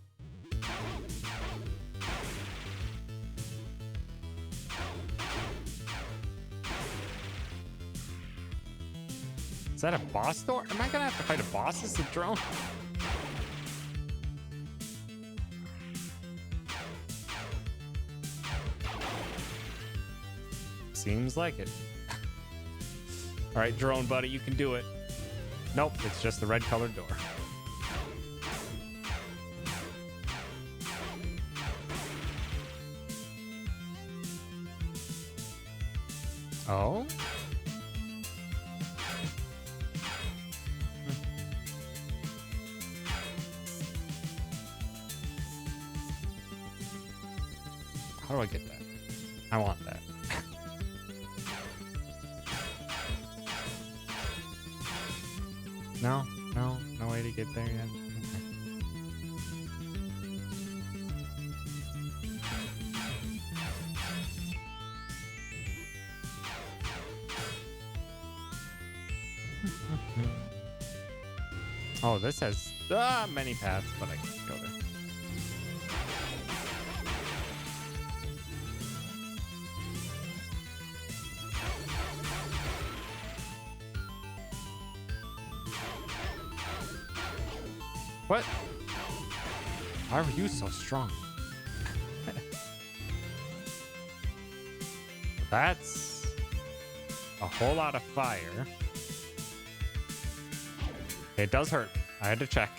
Is that a boss door? Am I gonna have to fight a boss as a drone? Seems like it. All right, drone buddy, you can do it. Nope, it's just the red colored door. Oh? How do I get that? I want that. No, no way to get there yet. Okay. Oh, this has many paths, but I can't go there. What? Why are you so strong? That's a whole lot of fire. It does hurt. I had to check.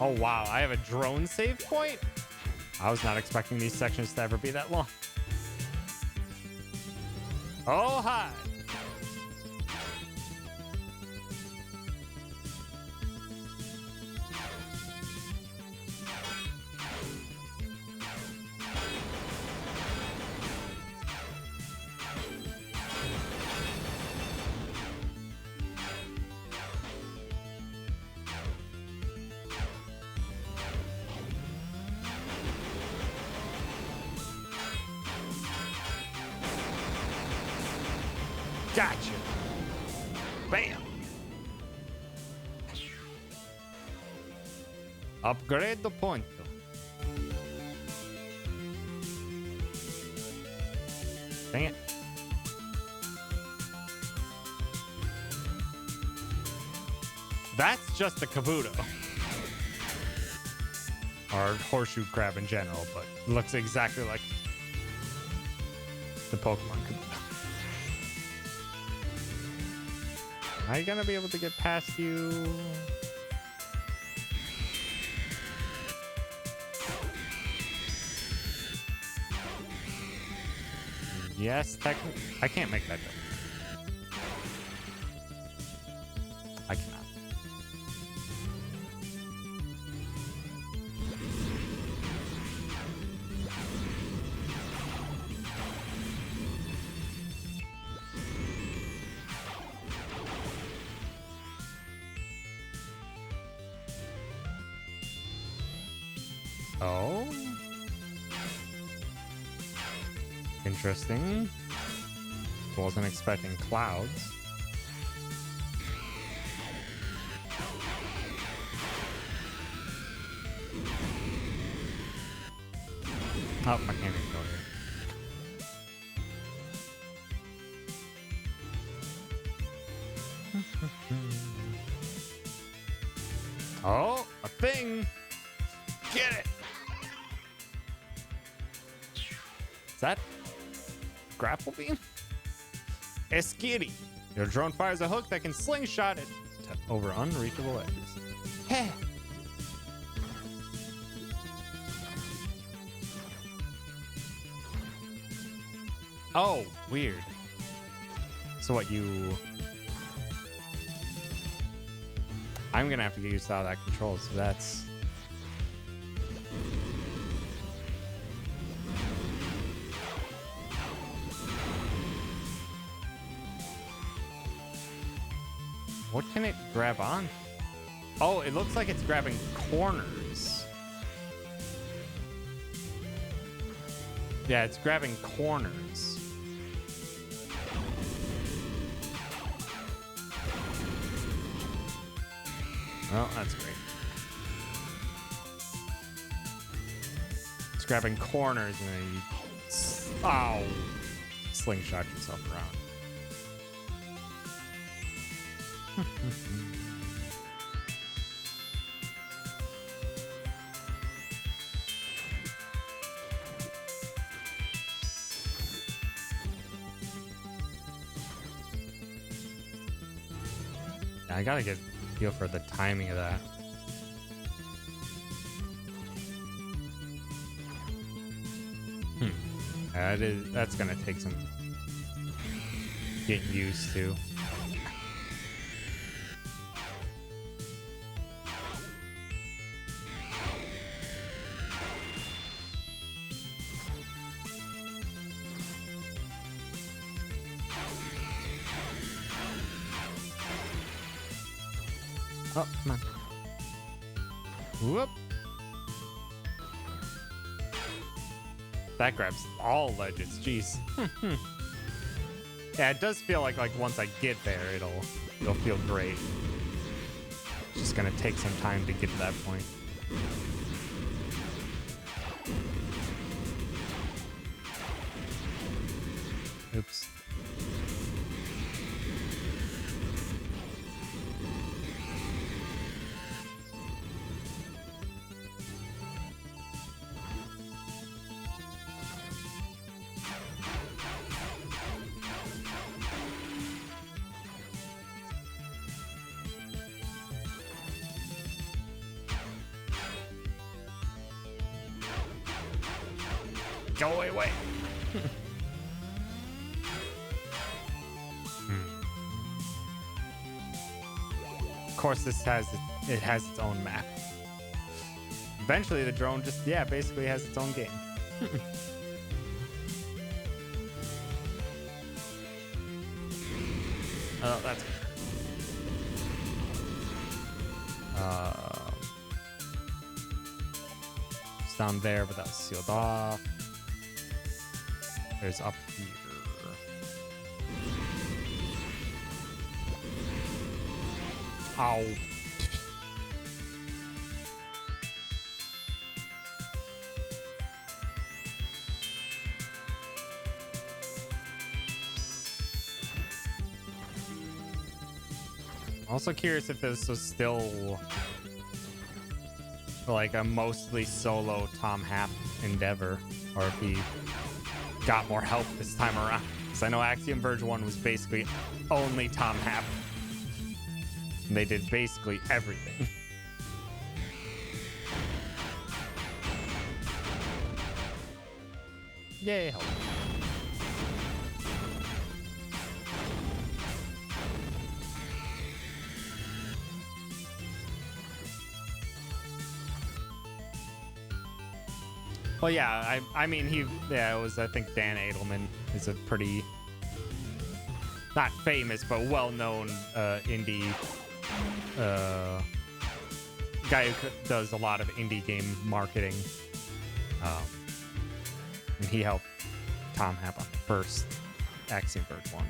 Oh, wow. I have a drone save point? I was not expecting these sections to ever be that long. Oh, hi. Gotcha. Bam. Upgrade the point. Dang it. That's just a Kabuto. Or horseshoe crab in general, but looks exactly like the Pokemon Kabuto. Am I gonna be able to get past you? Yes, technically. I can't make that jump. I cannot. Oh. Interesting. Wasn't expecting clouds. Oh, I can't even go here. Oh, a thing. Get it. Is that grapple beam? Esquiri. Your drone fires a hook that can slingshot it over unreachable edges. Heh. Oh, weird. So what you... I'm gonna have to get used to how that controls, so that's... What can it grab on? Oh, it looks like it's grabbing corners. Yeah, it's grabbing corners. Oh, that's great. It's grabbing corners and then you... Oh! Slingshot yourself around. I gotta get a feel for the timing of that. That's gonna take some getting used to. Oh, come on. Whoop. That grabs all ledges. Jeez. Yeah, it does feel like once I get there, it'll feel great. It's just gonna take some time to get to that point. Oops. Go away. Of course, this has its own map. Eventually, the drone just basically has its own game. Oh, that's good. It's down there, but that's sealed off. There's up here. Ow. Also curious if this was still like a mostly solo Tom Happ endeavor, or if he got more help this time around. Because I know Axiom Verge 1 was basically only Tom Happ. And they did basically everything. Yay, help. Well, yeah, I mean, it was, I think Dan Edelman is a pretty, not famous, but well-known indie guy who does a lot of indie game marketing. And he helped Tom Happ on the first Axiom Verge 1,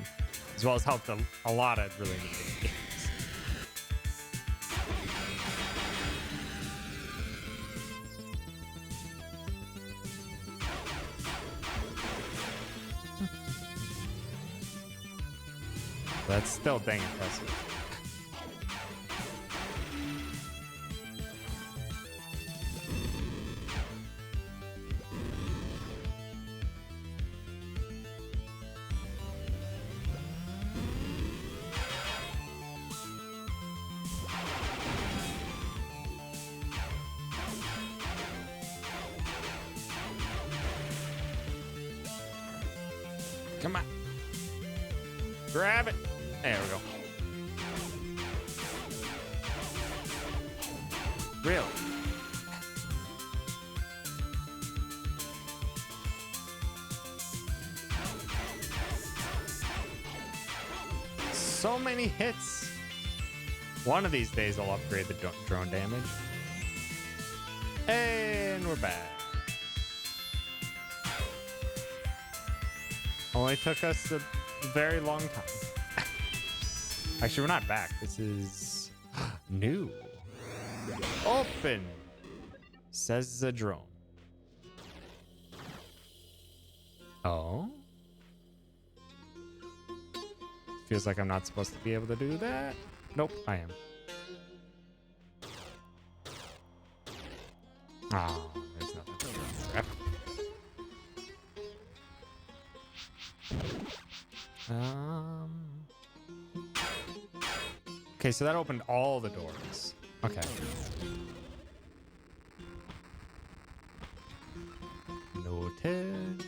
as well as helped a lot of really neat indie games. That's still dang impressive. Come on. Grab it. There we go. Really? So many hits. One of these days I'll upgrade the drone damage. And we're back. Only took us a very long time. Actually, we're not back. This is new. Open, says the drone. Oh. Feels like I'm not supposed to be able to do that. Nope, I am. Oh, there's nothing. Crap. Okay, so that opened all the doors. Okay. Noted.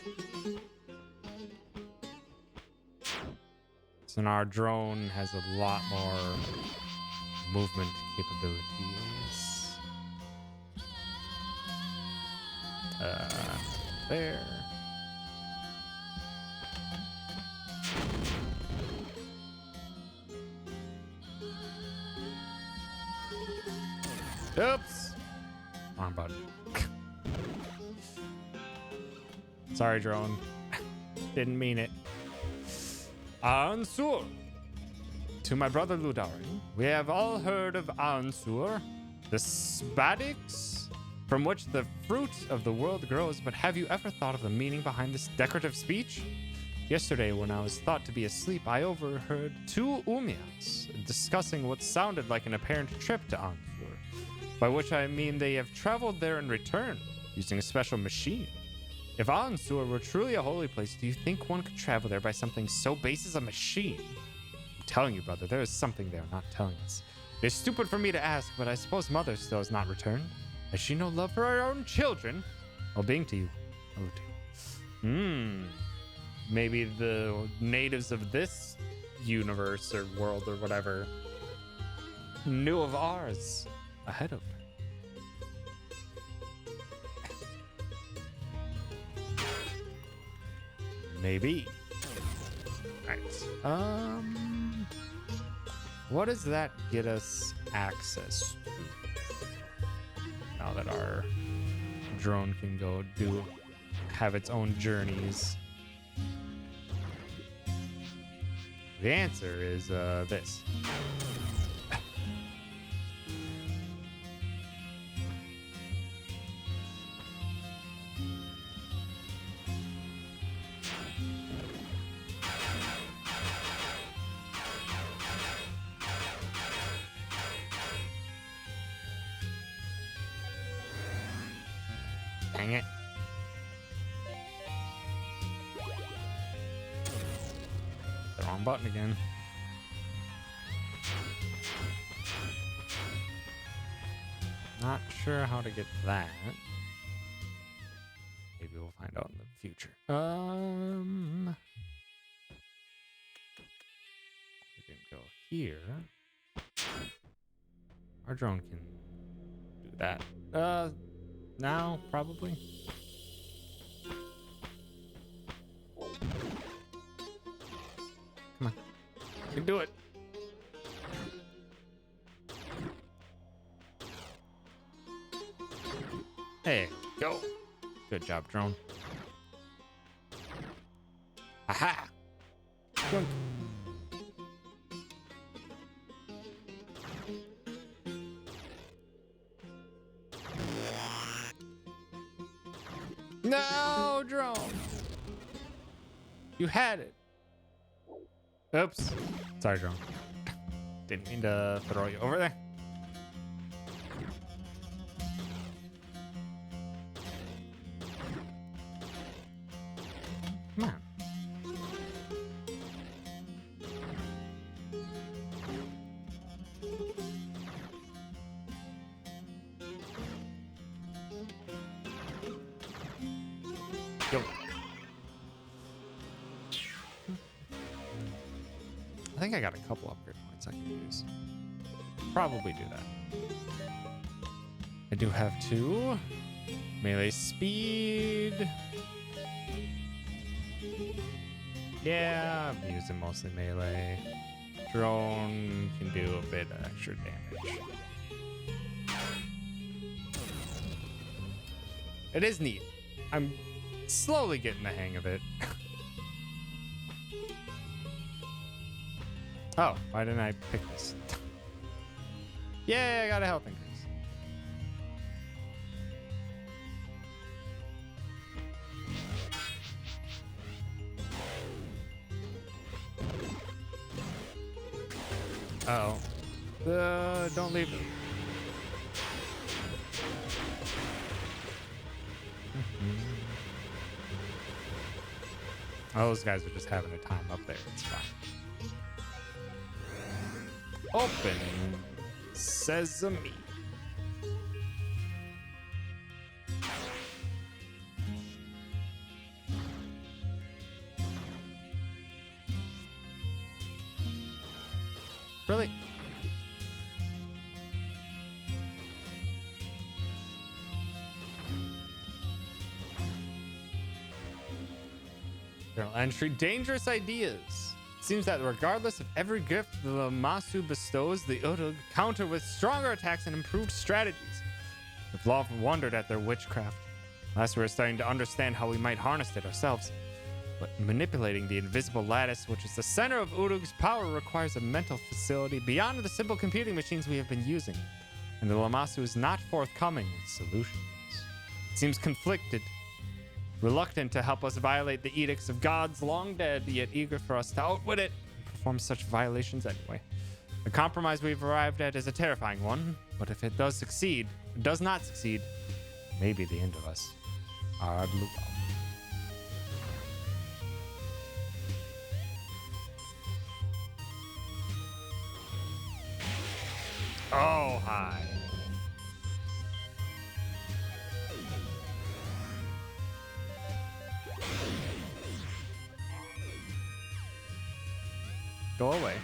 So now our drone has a lot more movement capabilities. There. Oops. Wrong button. Sorry, drone. Didn't mean it. Ansur. To my brother Ludari, we have all heard of Ansur, the Spadix, from which the fruit of the world grows, but have you ever thought of the meaning behind this decorative speech? Yesterday, when I was thought to be asleep, I overheard two Umias discussing what sounded like an apparent trip to Ansur, by which I mean they have traveled there and returned, using a special machine. If Ansur were truly a holy place, do you think one could travel there by something so base as a machine? I'm telling you, brother, there is something they're not telling us. It is stupid for me to ask, but I suppose Mother still has not returned. Has she no love for her own children? Well, being to you. Maybe the natives of this universe or world or whatever knew of ours ahead of her. Maybe. Alright. What does that get us access to? Now that our drone can go have its own journeys. The answer is this. Dang it. The wrong button again. Not sure how to get that. Maybe we'll find out in the future. We can go here. Our drone can do that. Now, probably. Come on. You can do it. Hey, go. Good job, drone. Aha! Drone. No, drone. You had it. Oops. Sorry, drone. Didn't mean to throw you over there. Come on. Go. I think I got a couple upgrade points I can use. Probably do that. I do have 2. Melee speed. Yeah, I'm using mostly melee. Drone can do a bit of extra damage. It is neat. I'm slowly getting the hang of it. Oh, why didn't I pick this? Yay, I got a health increase. Uh-oh. Don't leave. Oh, those guys are just having a time up there. It's fine. Open sesame. Really? Journal entry. Dangerous ideas. It seems that regardless of every gift the Lammasu bestows, the Uruk counter with stronger attacks and improved strategies. We've often wondered at their witchcraft. Last we were starting to understand how we might harness it ourselves. But manipulating the invisible lattice, which is the center of Uruk's power, requires a mental facility beyond the simple computing machines we have been using. And the Lammasu is not forthcoming with solutions. It seems conflicted, reluctant to help us violate the edicts of gods long dead, yet eager for us to outwit it and perform such violations anyway. The compromise we've arrived at is a terrifying one, but if it does not succeed, it may be the end of us. Ardlugal. Oh, hi. Go away.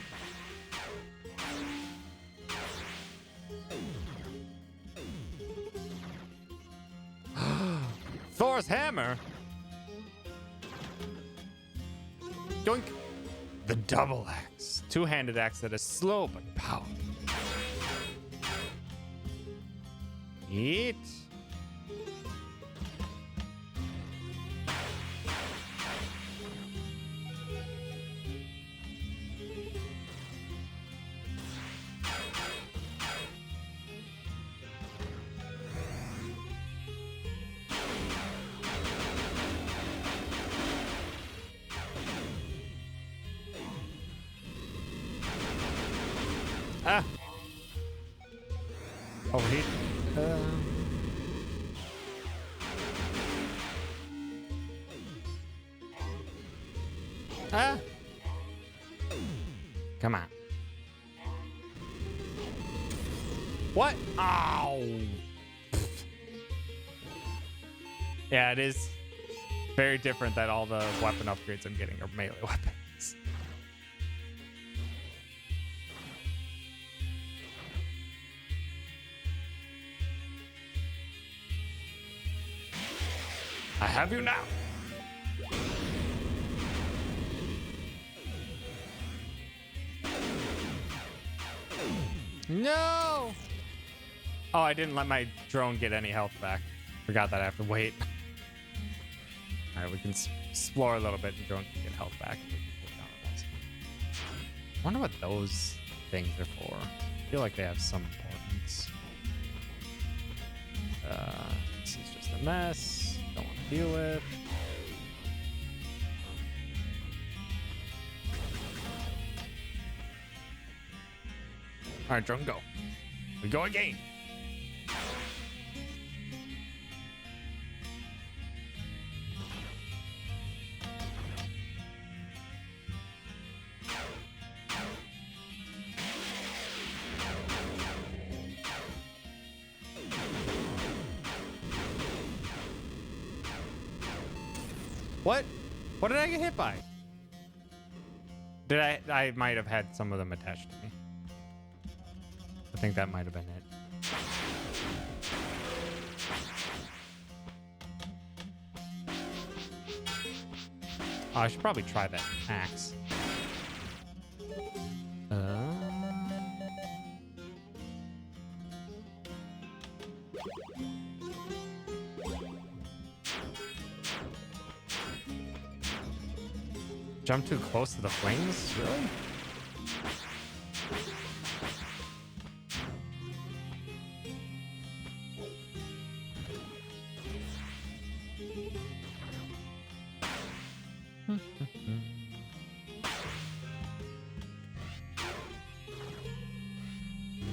Thor's hammer. Doink. The double axe. Two-handed axe that is slow but powerful. Eat. Ah. Overheat. Ah. Come on. What? Ow. Yeah, it is very different that all the weapon upgrades I'm getting are melee weapons. I have you now. No. Oh, I didn't let my drone get any health back. Forgot that I have to wait. All right, we can explore a little bit and drone can get health back. I wonder what those things are for. I feel like they have some importance. This is just a mess. Don't want to deal with. All right, drone, go. We go again. What? What did I get hit by? Did I might have had some of them attached to me. I think that might have been it. Oh, I should probably try that axe. Jump too close to the flames? Really?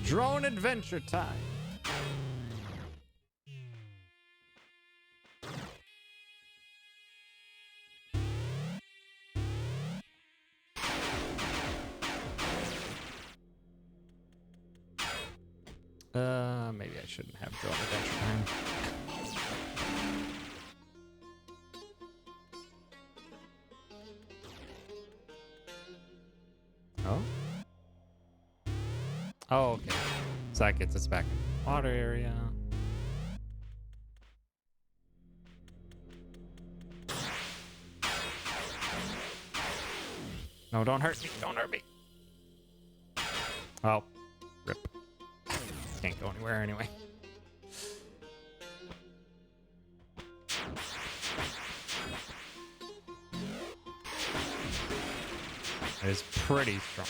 Drone adventure time. Maybe I shouldn't have drone adventure time. Oh? Oh, okay. So that gets us back in the water area. No, don't hurt me. Don't hurt me. Oh, rip. Can't go anywhere anyway. It is pretty strong.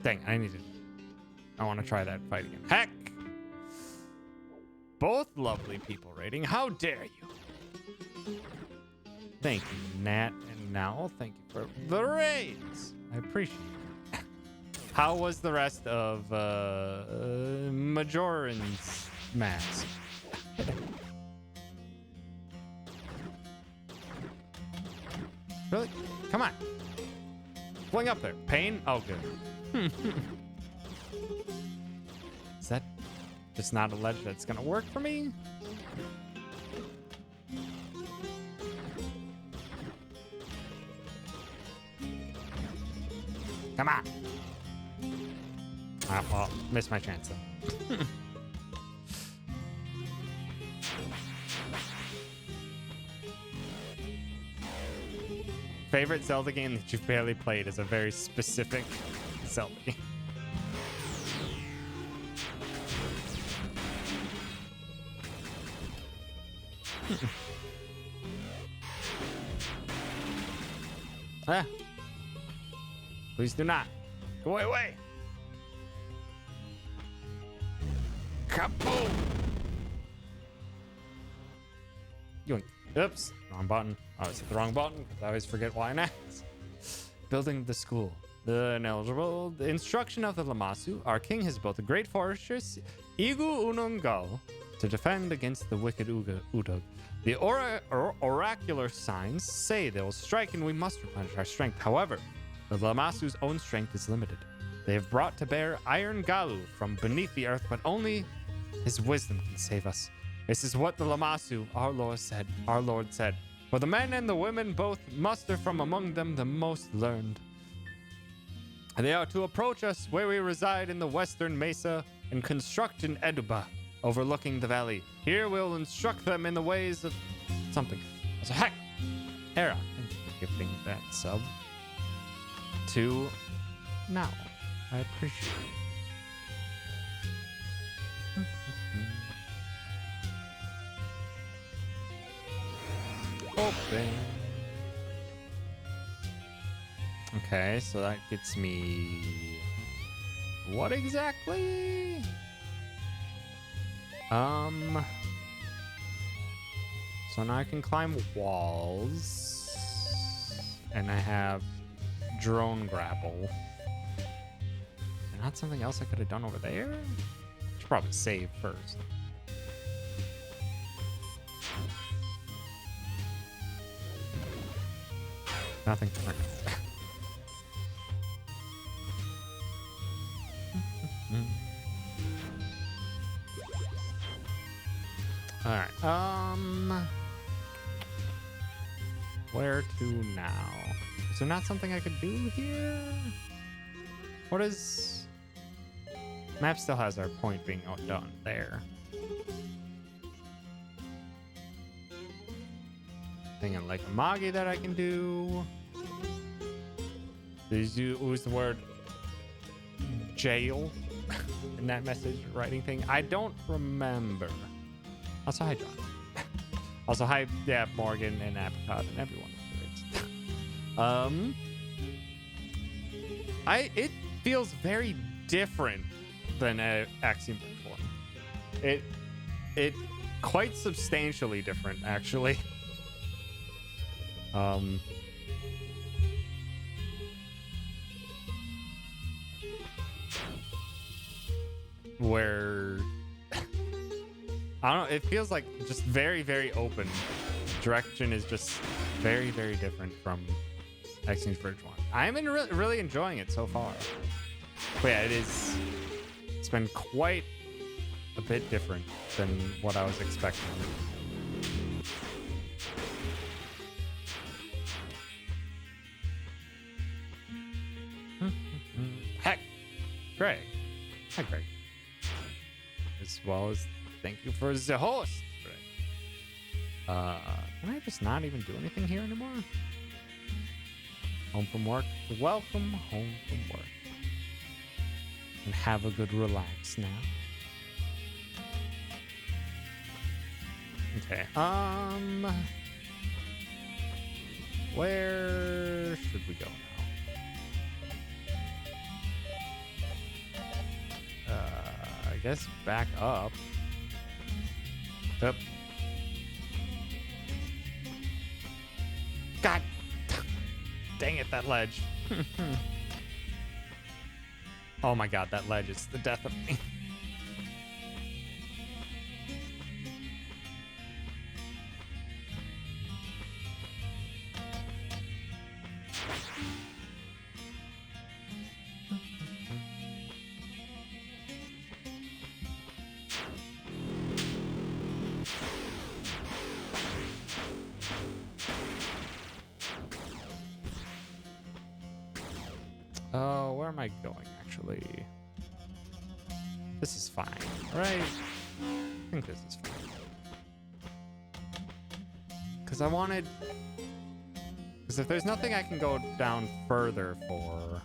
Dang, I want to try that fight again. Heck! Both lovely people rating. How dare you? Thank you, Nat and Now. Thank you for the raids. I appreciate it. How was the rest of Majoran's mask? Really? Come on. Fling up there. Pain? Oh, good. Is that just not a ledge that's gonna work for me? Come on. Well, missed my chance though. Favorite Zelda game that you've barely played is a very specific Zelda game. Ah. Please do not. Go away. Kaboom! Yoink. Oops. Wrong button. I was hit the wrong button because I always forget why not. Building the school. The ineligible. The instruction of the Lammasu. Our king has built a great fortress, Igu Unungal, to defend against the wicked Udug. The oracular signs say they will strike and we must replenish our strength. However, the Lamassu's own strength is limited. They have brought to bear Iron Galu from beneath the earth, but only his wisdom can save us. This is what the Lamassu, our Lord said. For the men and the women both muster from among them the most learned. They are to approach us where we reside in the western mesa and construct an Eduba overlooking the valley. Here we'll instruct them in the ways of something. So heck, Hera, thank you for gifting that sub to Now. I appreciate it. Open. Okay, so that gets me what exactly? So now I can climb walls and I have drone grapple. And not something else I could have done over there? Should probably save first. Nothing. All right. Where to now? Is there not something I could do here? What is? Map still has our point being outdone there. Thing like a Magi that I can do. Did you use the word jail in that message writing thing? I don't remember. Also, hi, John. Also, hi, yeah, Morgan and Apricot and everyone. It feels very different than Axiom Verge 1. It quite substantially different, actually. Where I don't know, it feels like just very, very open. Direction is just very, very different from Axiom Verge 1. I'm really enjoying it so far. But yeah, it's been quite a bit different than what I was expecting. as well as thank you for the host. Can I just not even do anything here anymore? Home from work. Welcome home from work. And have a good relax now. Okay. Where should we go now? I guess back up. Yep. God dang it, that ledge. Oh my god, that ledge is the death of me. Oh, where am I going, actually? This is fine, right? I think this is fine. Because I wanted... Because if there's nothing I can go down further for,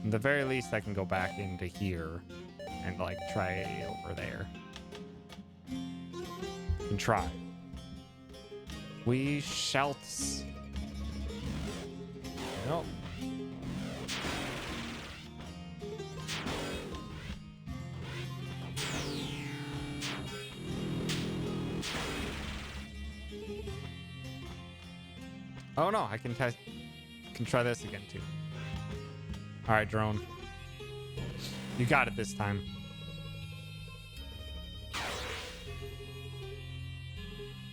at the very least I can go back into here and, like, try over there. And try. We shall... Nope. Oh no, I can try this again too. All right, drone. You got it this time.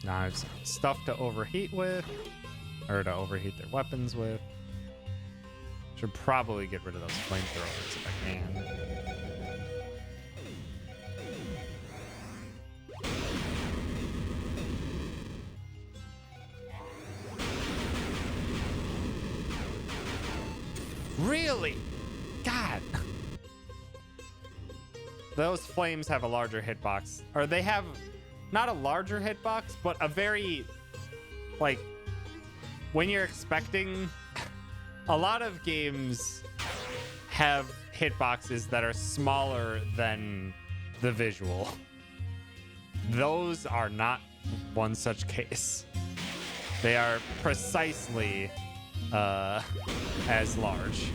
Now I have stuff to overheat with, or to overheat their weapons with. Should probably get rid of those flamethrowers if I can. Really? God. Those flames have a larger hitbox. Or they have not a larger hitbox, but a very, like, when you're expecting... A lot of games have hitboxes that are smaller than the visual. Those are not one such case. They are precisely as large.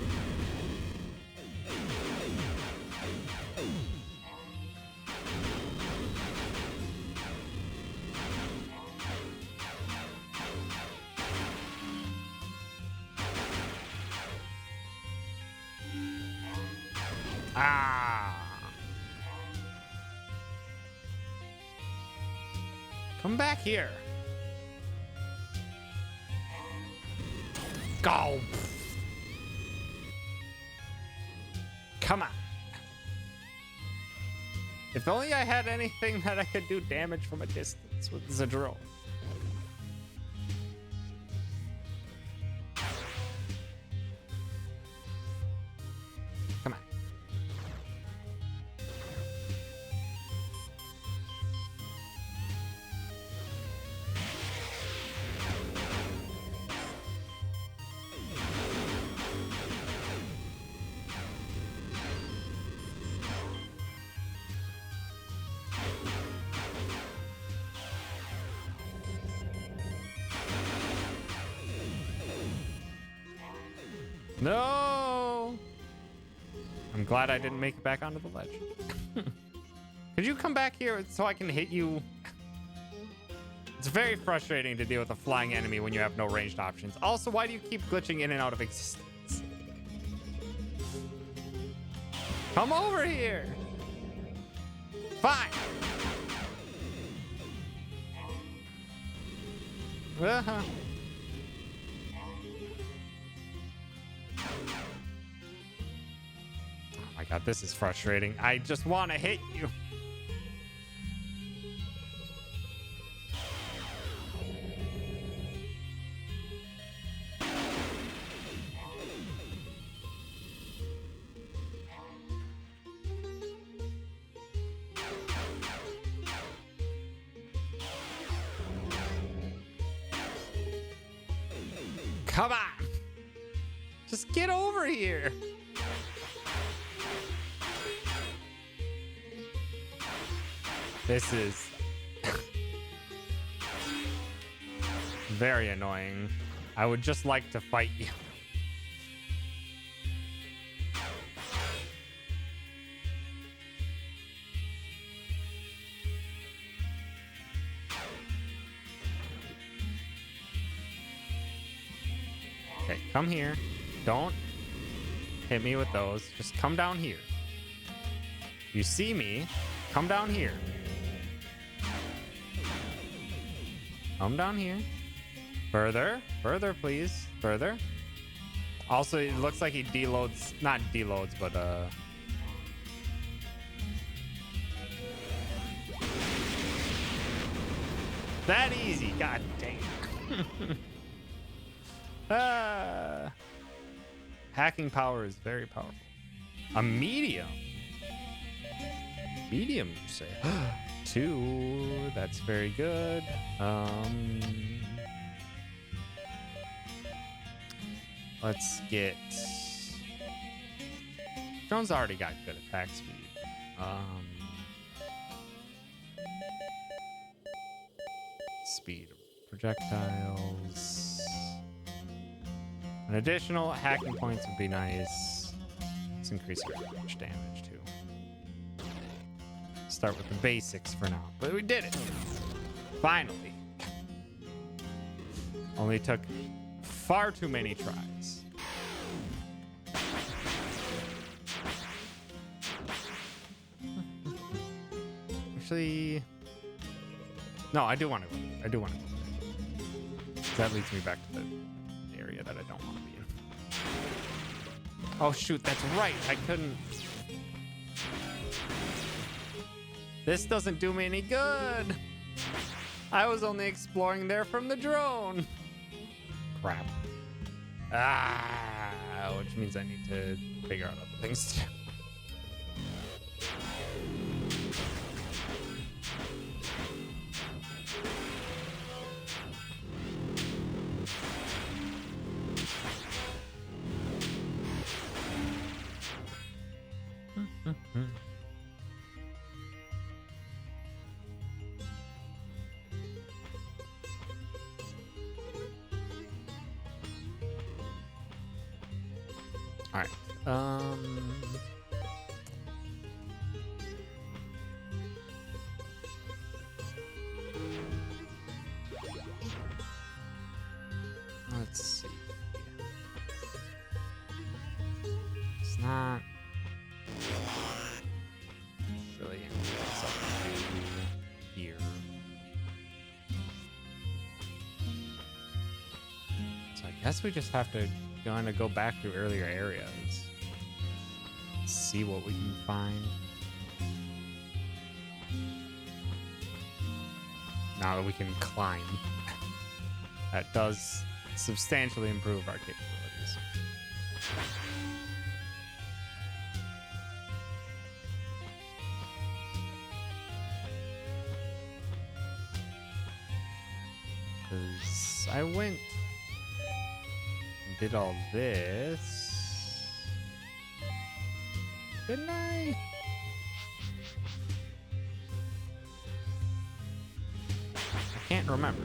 Ah! Come back here. Go! Come on. If only I had anything that I could do damage from a distance with Zadril. Come on. No! I'm glad I didn't make it back onto the ledge. Could you come back here so I can hit you? It's very frustrating to deal with a flying enemy when you have no ranged options. Also, why do you keep glitching in and out of existence? Come over here! Fine! Uh-huh. Oh my god, this is frustrating. I just want to hit you. Come on. Just get over here. This is very annoying. I would just like to fight you. Okay, come here. Don't hit me with those. Just come down here. You see me, come down here. Come down here. Further. Further, please. Further. Also, it looks like he deloads. Not deloads, but that easy. God dang. Hacking power is very powerful. A medium. Medium, you say? 2. That's very good. Let's get. Drone's already got good attack speed. Speed of projectiles. An additional hacking points would be nice. Let's increase our damage too. Start with the basics for now, but we did it. Finally. Only took far too many tries. Actually, no, I do want to go. I do want to go. That leads me back to the area that I don't want to be in. Oh shoot, that's right. I couldn't. This doesn't do me any good. I was only exploring there from the drone. Crap. Which means I need to figure out other things to do. All right. Let's see. It's not really anything else I can do here. So I guess we just have to kind of go back to earlier areas, see what we can find. Now that we can climb, that does substantially improve our capabilities. Because I went and did all this, didn't I? I can't remember.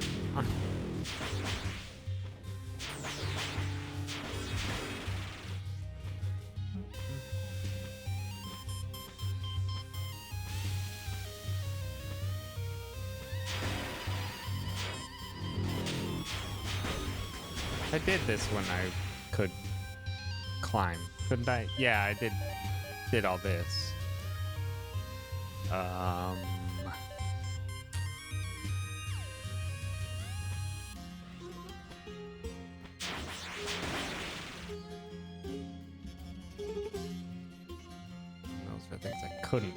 I did this when I could climb, couldn't I? Yeah, I did all this. Those are things I couldn't.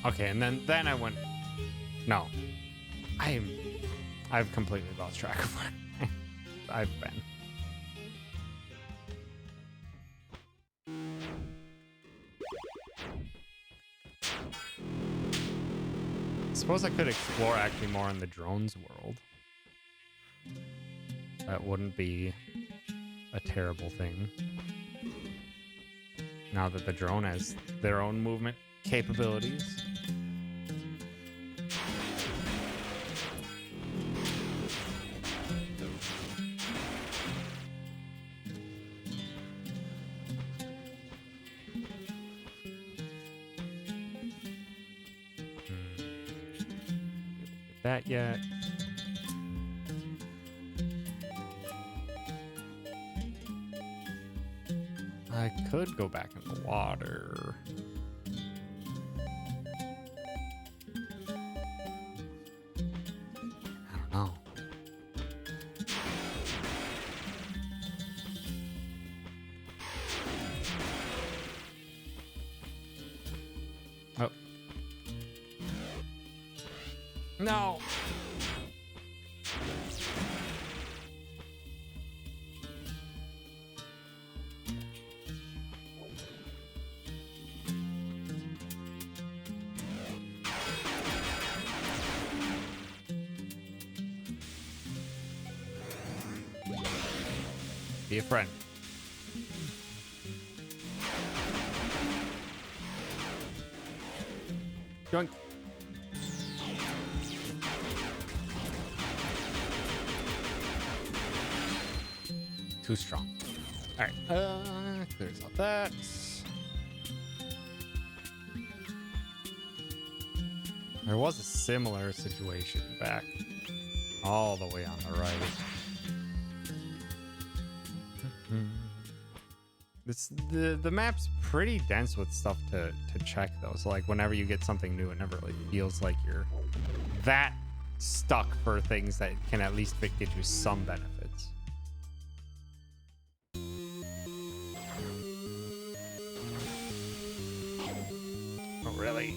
Okay, and then I went. No, I've completely lost track of where. I've been. I suppose I could explore actually more in the drones world. That wouldn't be a terrible thing. Now that the drone has their own movement capabilities. That yet. I could go back in the water. I don't know. Oh. No. Be a friend. Yoink. Too strong. All right. Clears out that. There was a similar situation back all the way on the right. The map's pretty dense with stuff to check though. So like whenever you get something new, it never really feels like you're that stuck for things that can at least get you some benefits. Oh really?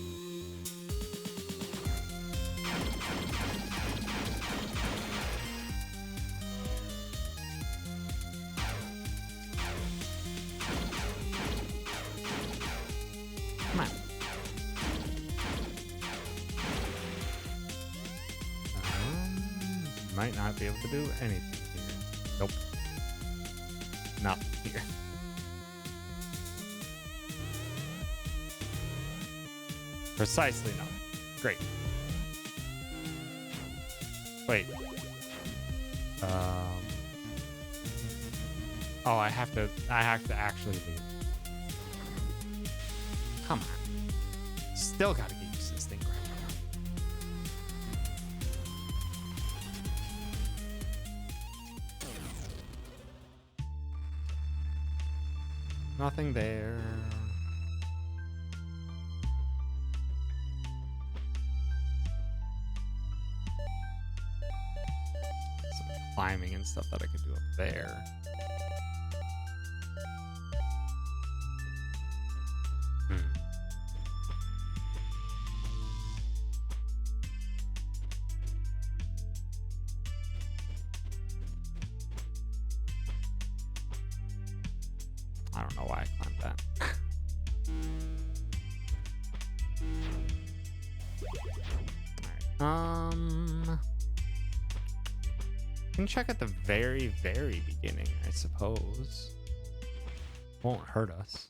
Come on. Might not be able to do anything here. Nope. Not here. Precisely not. Great. Wait. Oh, I have to actually leave. Come on. Still gotta get used to this thing right now. Nothing there. Some climbing and stuff that I could do up there. I don't know why I climbed that. Alright. Can check at the very, very beginning, I suppose. Won't hurt us.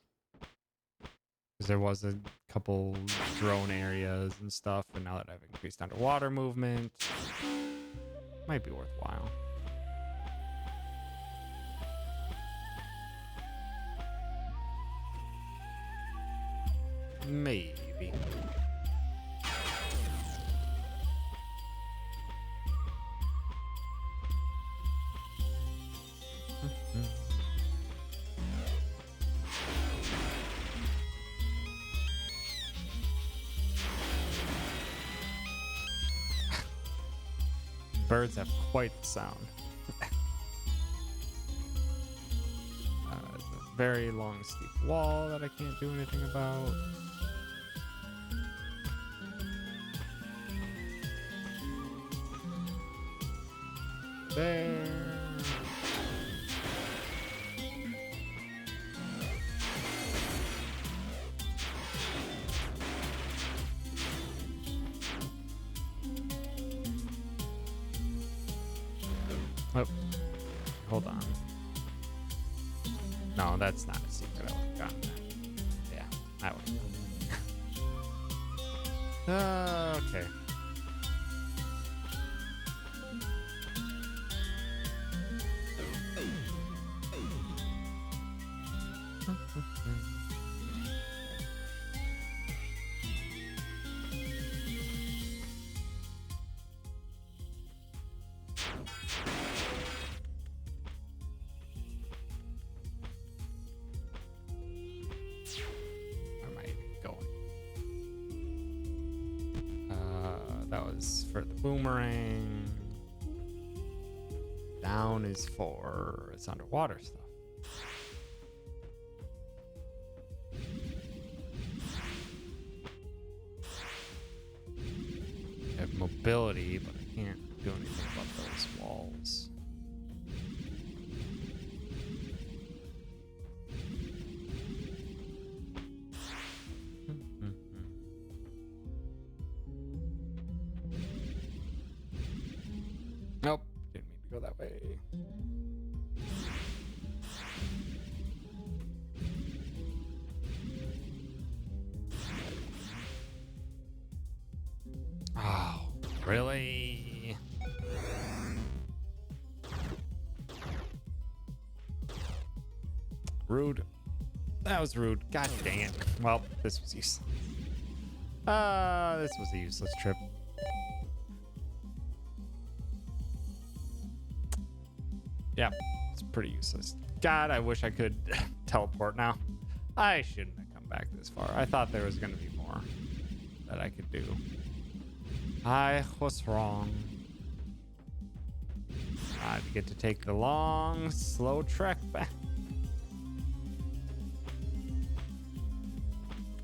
Because there was a couple drone areas and stuff, and now that I've increased underwater movement, might be worthwhile. Maybe. Birds have quite the sound. There's a very long, steep wall that I can't do anything about. There. Oh, hold on. No, that's not a secret. I would have gotten that. Yeah, I would have. Okay. Where am I even going? That was for the boomerang. Down is for it's underwater stuff. I have mobility, but I can't do anything about those walls. Nope, didn't mean to go that way. Oh, really? Rude. That was rude. God dang it. Well, this was useless. This was a useless trip. Yeah, it's pretty useless. God, I wish I could teleport now. I shouldn't have come back this far. I thought there was going to be more that I could do. I was wrong. I get to take the long, slow trek back.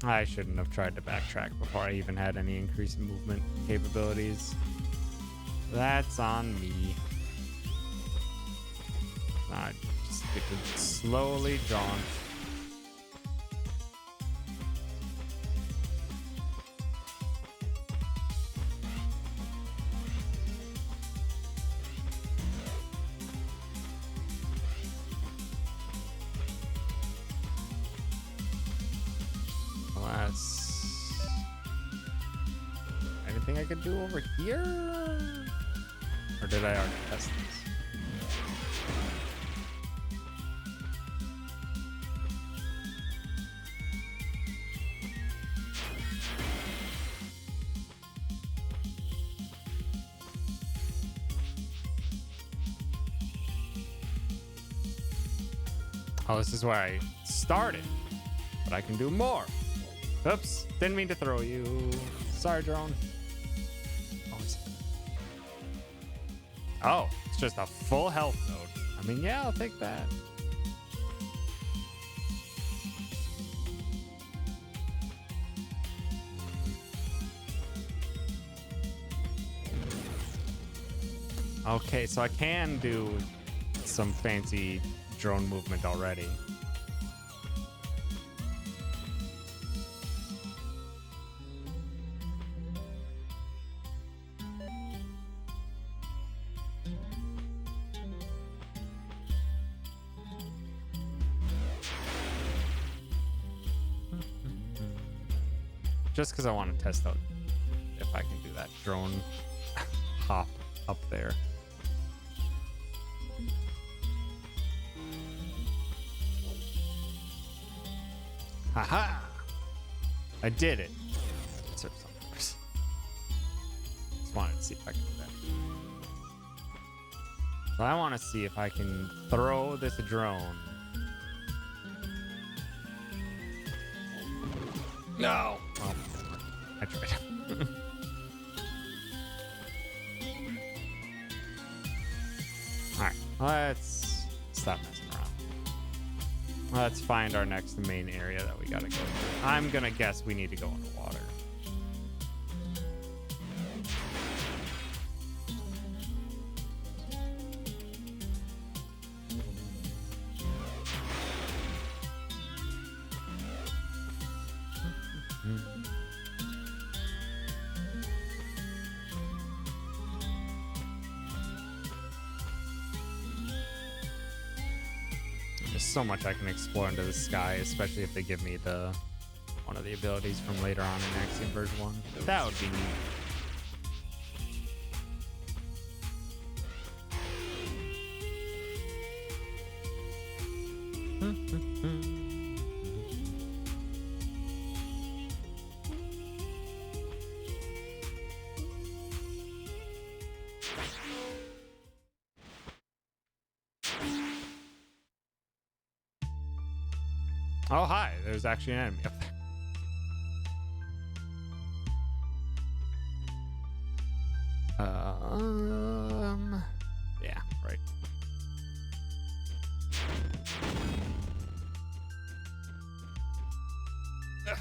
I shouldn't have tried to backtrack before I even had any increase in movement capabilities. That's on me. I just get to slowly jaunt. Anything I could do over here? Or did I already test this? Oh, this is where I started, but I can do more. Oops, didn't mean to throw you. Sorry, drone. Oh, it's just a full health node. I mean, yeah, I'll take that. Okay, so I can do some fancy drone movement already. Just because I want to test out if I can do that drone hop up there. Haha! I did it. Serves some purpose. Just wanted to see if I can do that. So I want to see if I can throw this drone. No! Well, I tried. Alright, let's stop messing around. Let's find our next main area that we gotta go to. I'm gonna guess we need to go in the water. so much I can explore into the sky, especially if they give me the one of the abilities from later on in Axiom Verge 1. That would be neat. Oh, hi. There's actually an enemy up there. Yeah, right. Ugh.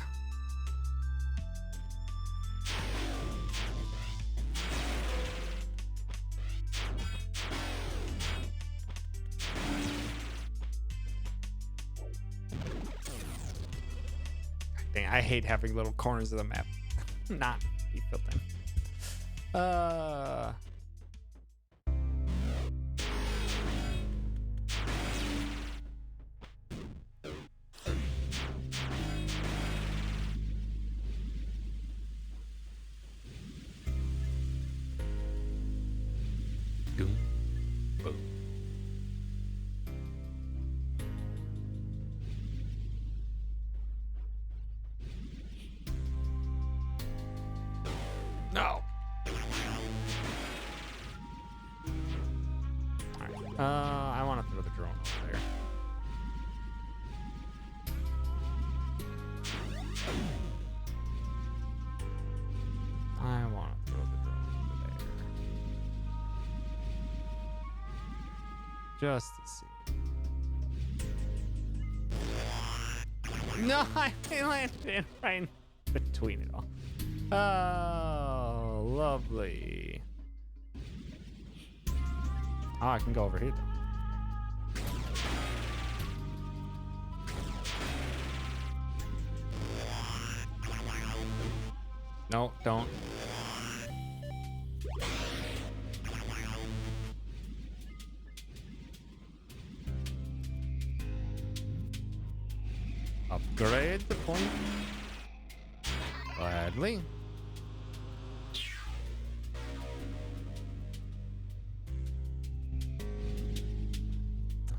Dang, I hate having little corners of the map not be filled in. Doom. Boom. No. Alright. I want to throw the drone over there. I want to throw the drone over there. Just to see. No, I landed right between it all. Oh, lovely. Oh, I can go over here though. No, don't. Upgrade the point. Gladly.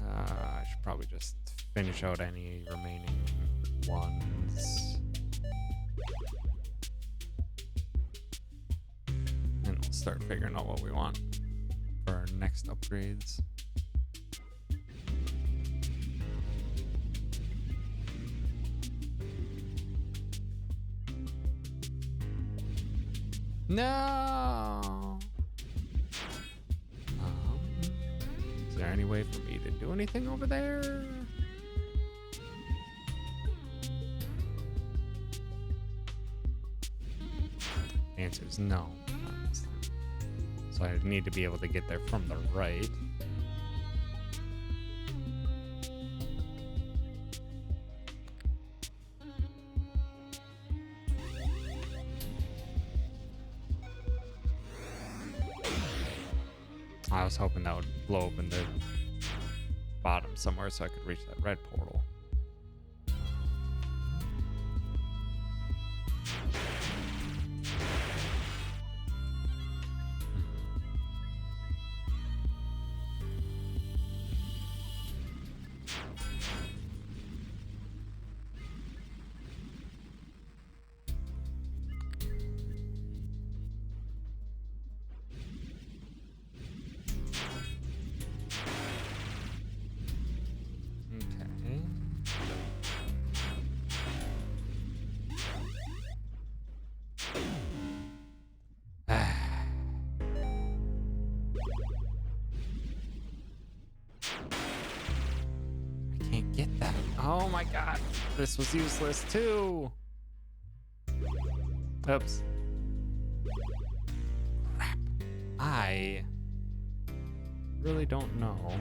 I should probably just finish out any remaining ones. And we'll start figuring out what we want for our next upgrades. No. Is there any way for me to do anything over there? The answer is no. So I need to be able to get there from the right. I was hoping that would blow open the bottom somewhere so I could reach that red portal. Oh my god, this was useless too. Oops. Crap. I really don't know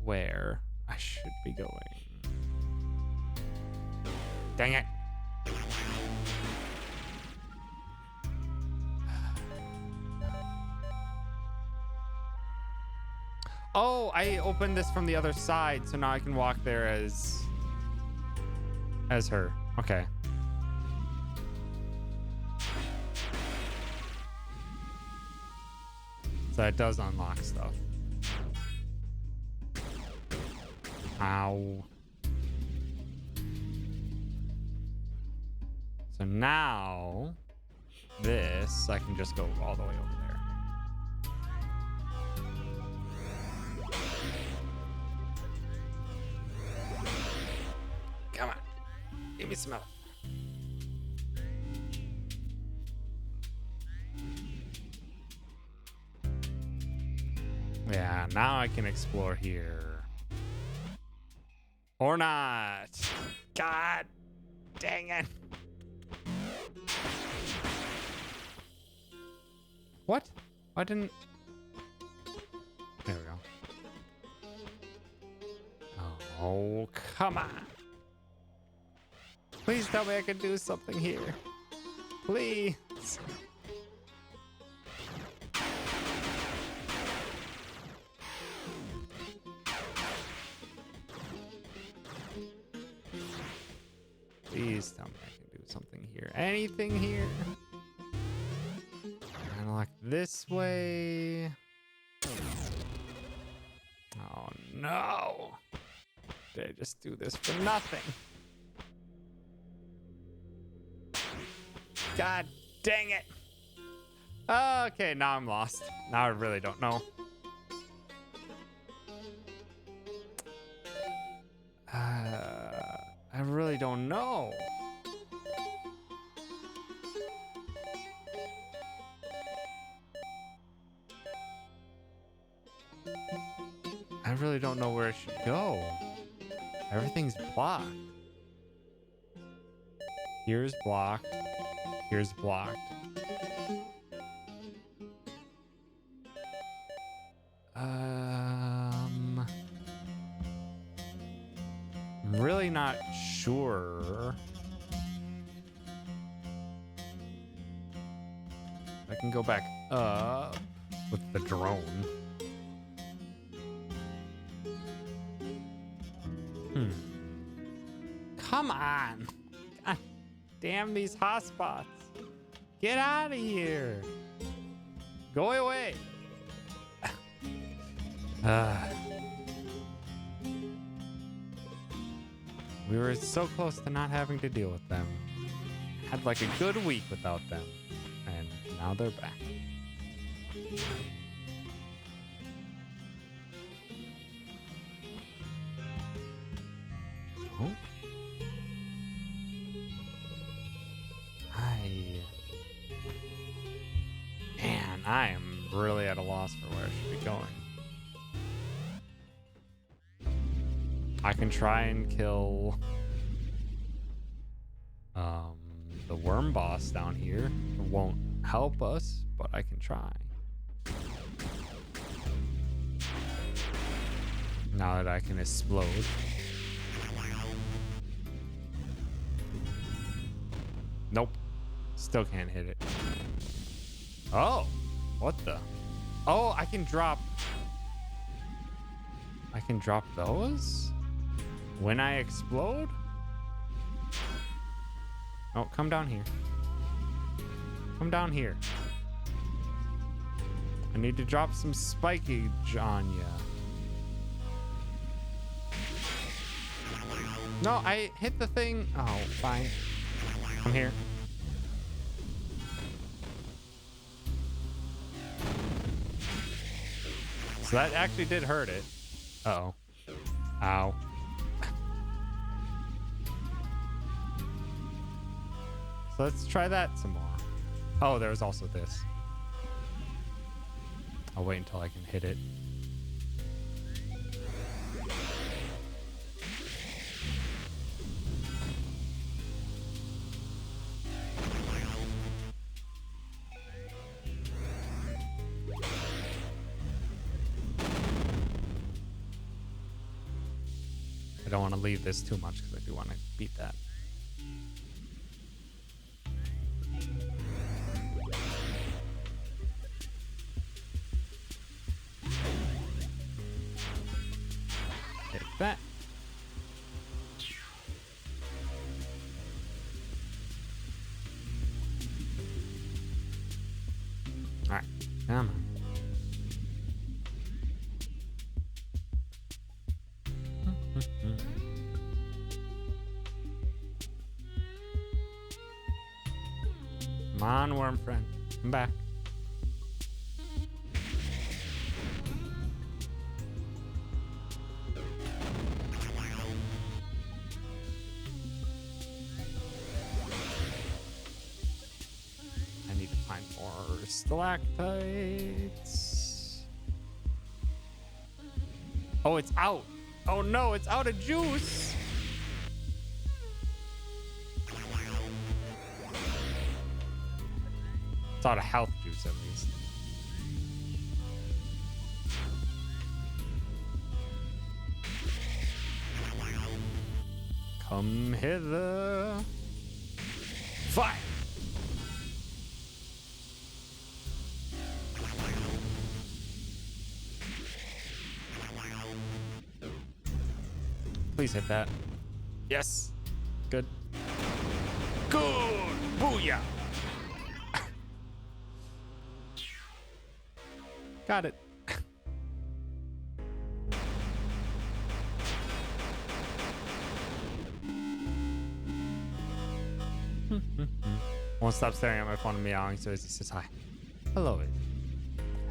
where I should be going. Dang it. Oh, I opened this from the other side, so now I can walk there as her. Okay. So that does unlock stuff. Ow. So now this, I can just go all the way over there. Come on. Give me some help. Yeah, now I can explore here. Or not. God dang it. What? I didn't... There we go. Oh, come on. Please tell me I can do something here. Please. Please tell me I can do something here. Anything here? Kind of like this way. Oh no. Did I just do this for nothing? God dang it. Okay, now I'm lost. Now I really don't know. I really don't know. I really don't know where I should go. Everything's blocked. Here's blocked. Here's blocked. I'm really not sure. I can go back up with the drone. Come on. God damn these hotspots. Get out of here. Go away. We were so close to not having to deal with them. Had like a good week without them. And now they're back. Oh. Man, I am really at a loss for where I should be going. I can try and kill the worm boss down here. It won't help us, but I can try. Now that I can explode. Nope. Still can't hit it. Oh, what the? Oh, I can drop those when I explode? Oh, come down here. Come down here. I need to drop some spikage on ya. No, I hit the thing. Oh, fine. Come here. So that actually did hurt it. Uh-oh. Ow. So let's try that some more. Oh, there's also this. I'll wait until I can hit it. I don't want to leave this too much because I do want to beat that. that. All right, come on. Come on, worm friend. Come back. I need to find more stalactites. Oh, it's out. Oh no, it's out of juice. It's out of health juice, at least. Come hither. Fire! Please hit that. Yes. Good. Good. Booyah. Got it. Won't stop staring at my phone and meowing, so Izzy says hi. Hello, Izzy.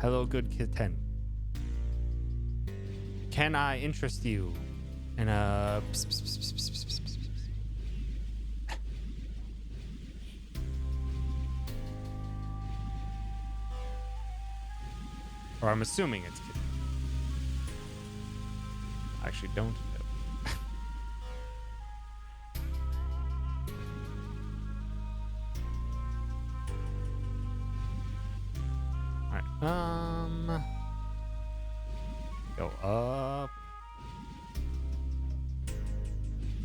Hello, good kitten. Can I interest you in a... Or I'm assuming it's kitten. I actually don't know. Go up.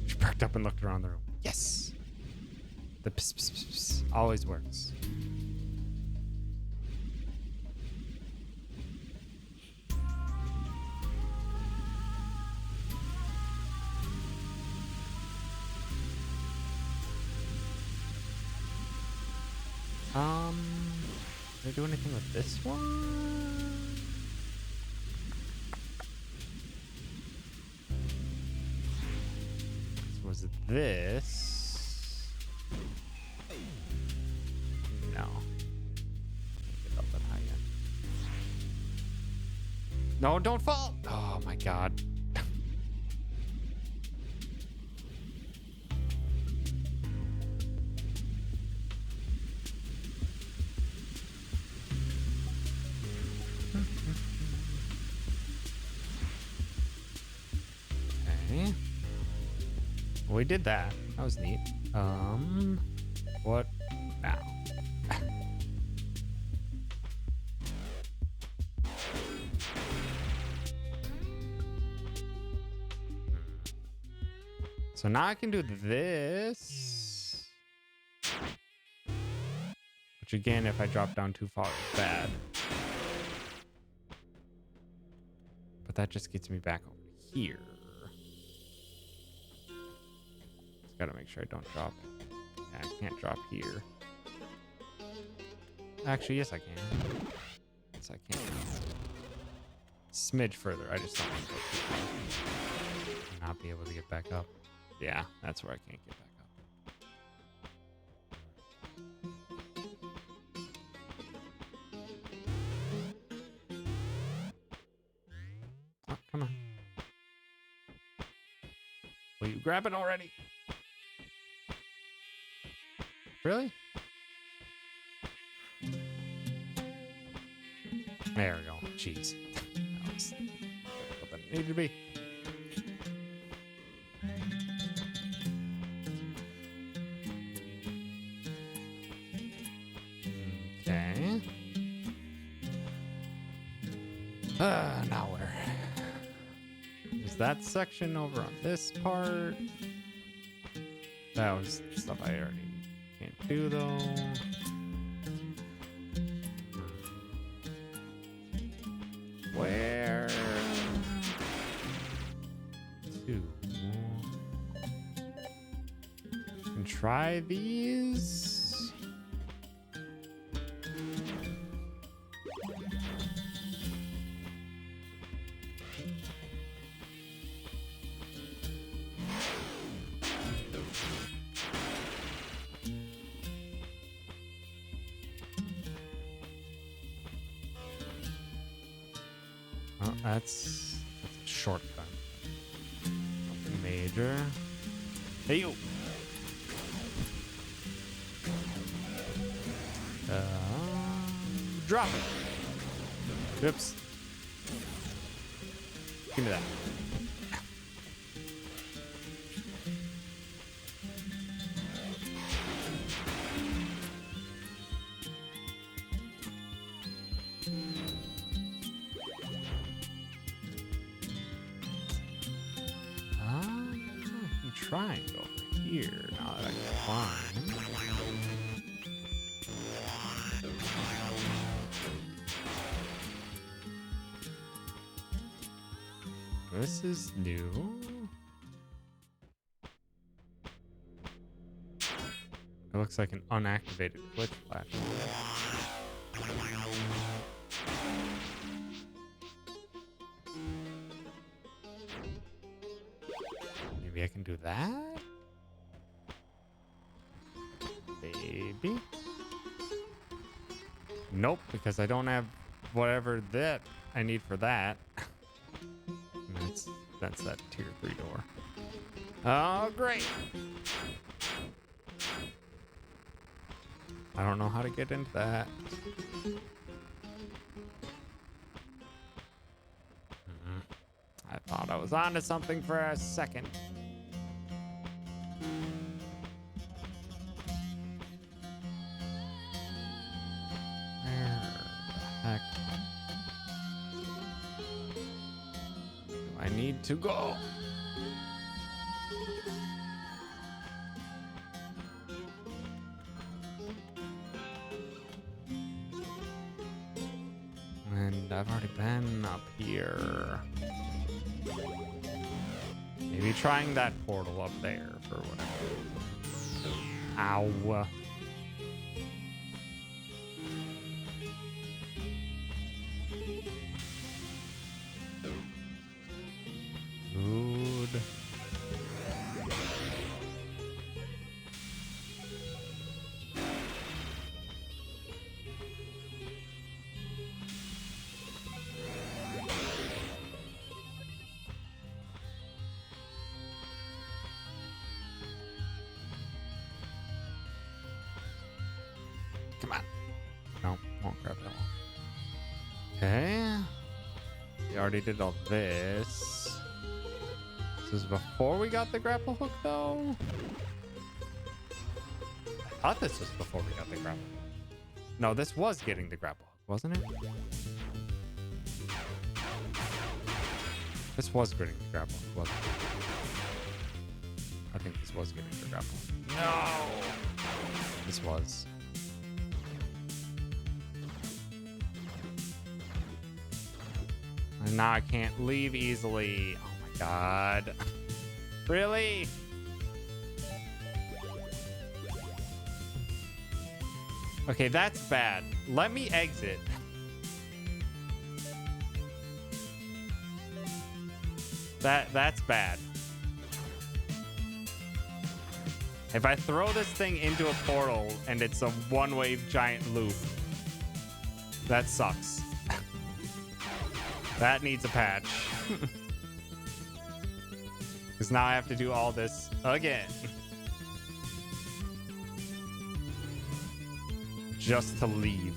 She perked up and looked around the room. Yes! The pss, pss, pss, pss always works. Did I do anything with this one? So was it this? No. Get up that high yet. No, don't fall! Oh my god. We did that. That was neat. What now? So now I can do this. Which again, if I drop down too far, is bad. But that just gets me back over here. Gotta make sure I don't drop. Yeah, I can't drop here. Actually, yes, I can. Yes, I can. Smidge further. I just don't want to go too far. Not be able to get back up. Yeah, that's where I can't get back up. Oh, come on. Will you grab it already? Really? There we go. Jeez. That was what it needed to be. Okay. Now where? Is that section over on this part? That was stuff I already can't do though. Where? try these. Oh, that's a shortcut. Nothing major. Hey, you. Drop it. Oops. Give me that. I'm trying over here now that I can climb. This is new. It looks like an unactivated glitch platform. Maybe I can do that? Maybe. Nope, because I don't have whatever that I need for that. That's that tier 3 door. Oh, great. I don't know how to get into that. I thought I was onto something for a second. Where the heck do I need to go? And I've already been up here. Maybe trying that portal up there for whatever. Ow. Good. Come on. No, won't grab that one. Okay. We already did all this. This is before we got the grapple hook, though. I thought this was before we got the grapple hook. No, this was getting the grapple hook, wasn't it? This was getting the grapple hook, wasn't it? I think this was getting the grapple hook. No! This was. And now I can't leave easily. Oh my god. Really? Okay, that's bad. Let me exit. That's bad. If I throw this thing into a portal and it's a one-wave giant loop, that sucks. That needs a patch. Because now I have to do all this again. Just to leave.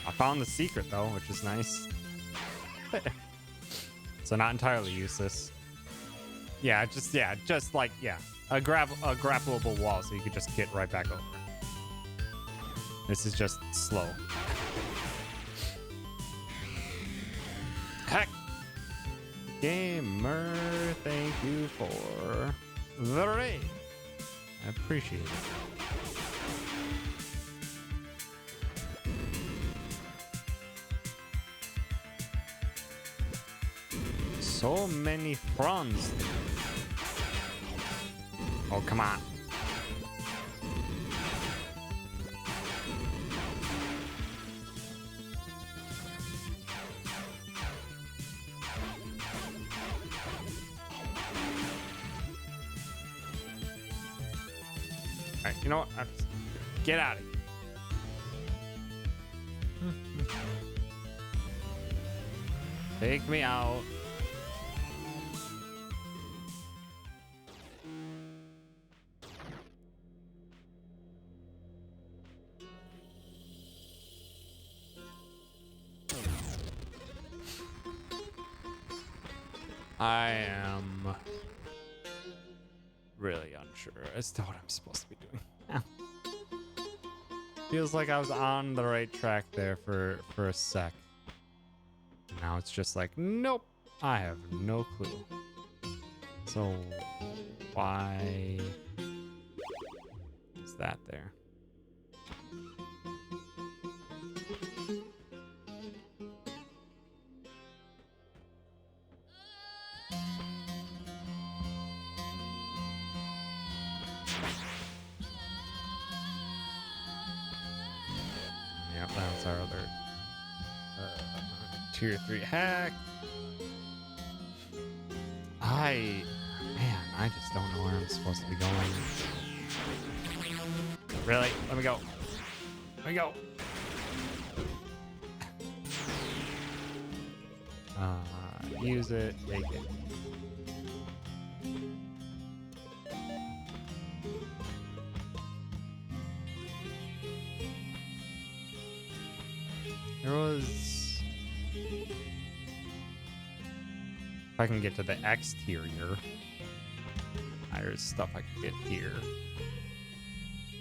I found the secret though, which is nice. So not entirely useless. Yeah, just like, yeah. A grappleable wall so you could just get right back over. This is just slow. Heck! Gamer, thank you for the raid. I appreciate it. so many fronts. Oh, come on. All right, you know what? Get out of here. Take me out. I am really unsure as to what I'm supposed to be doing now. Feels like I was on the right track there for a sec. Now it's just like, nope, I have no clue. So why is that there? Yep, that's our other tier 3 hack. Man, I just don't know where I'm supposed to be going. Really? Let me go. Let me go. Use it, take it. There was... If I can get to the exterior, there's stuff I can get here.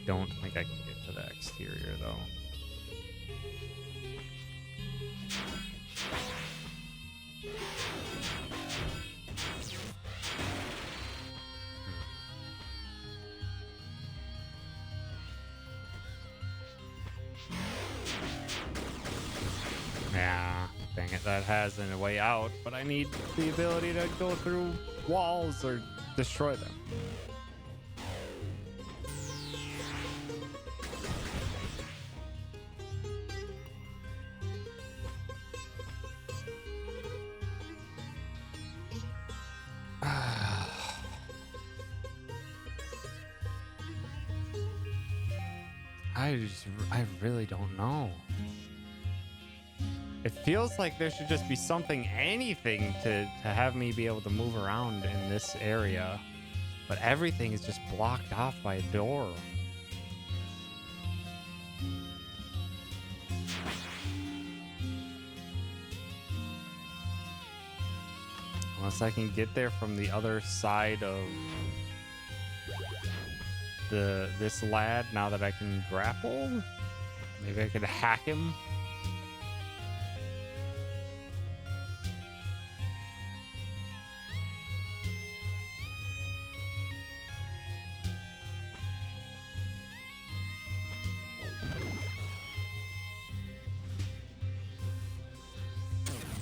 Don't think I can get to the exterior though. Yeah, dang it, that has a way out, but I need the ability to go through walls or destroy them. I really don't know. It feels like there should just be something, anything to have me be able to move around in this area, but everything is just blocked off by a door. Unless I can get there from the other side of this lad, now that I can grapple. Maybe I could hack him.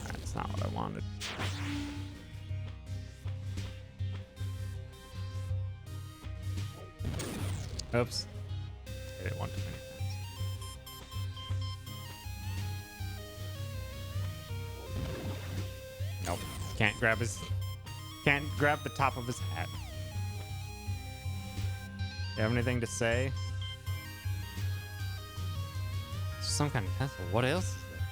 That's not what I wanted. Oops. Hit it one too many times. Nope. Can't grab the top of his hat. You have anything to say? Some kind of pencil. What else is there?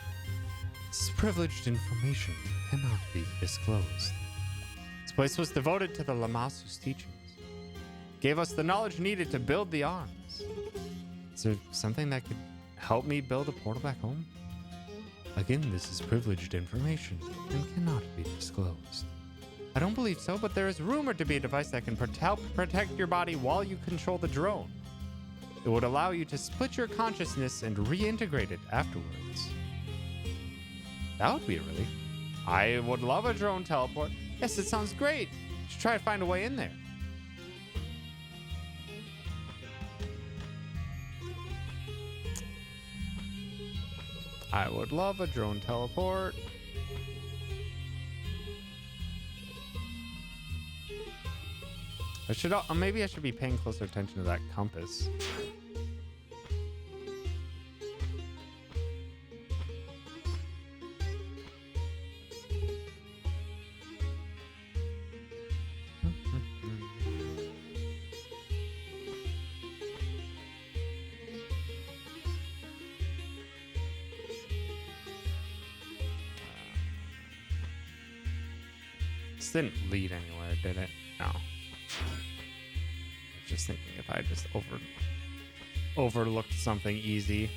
This is privileged information. Cannot be disclosed. This place was devoted to the Lamasu's teachings. Gave us the knowledge needed to build the arms. Is there something that could help me build a portal back home? Again, this is privileged information and cannot be disclosed. I don't believe so, but there is rumored to be a device that can help protect your body while you control the drone. It would allow you to split your consciousness and reintegrate it afterwards. That would be a relief. I would love a drone teleport. Yes, it sounds great. Should try to find a way in there. I would love a drone teleport. I should maybe I should be paying closer attention to that compass. This didn't lead anywhere, did it? No. Just thinking if I just overlooked something easy.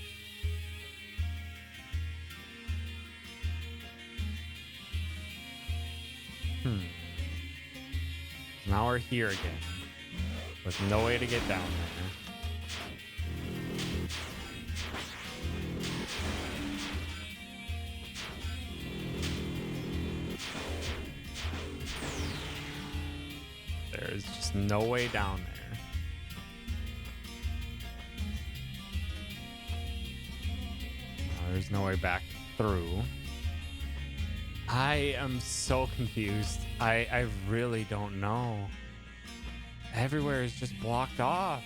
Now we're here again with no way to get down there. There's just no way down there. There's no way back through. I am so confused. I really don't know. Everywhere is just blocked off.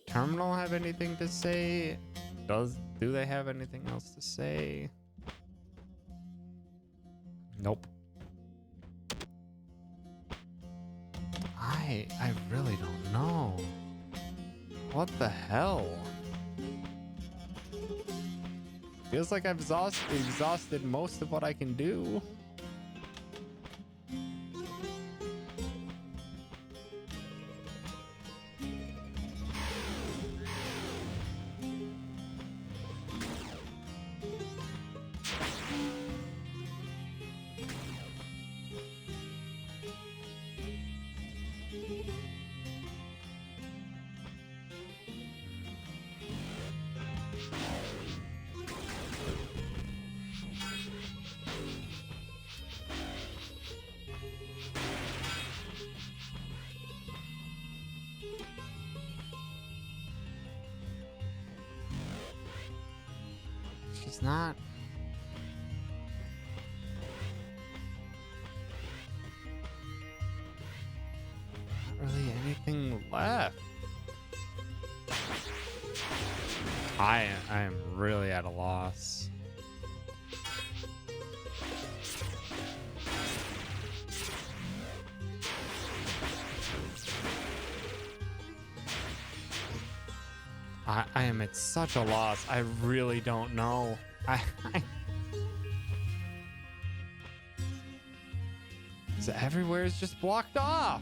Terminal have anything to say? Do they have anything else to say? Nope. I really don't know. What the hell? Feels like I've exhausted most of what I can do. Not really anything left. I am really at a loss. I am at such a loss. I really don't know. So everywhere is just blocked off.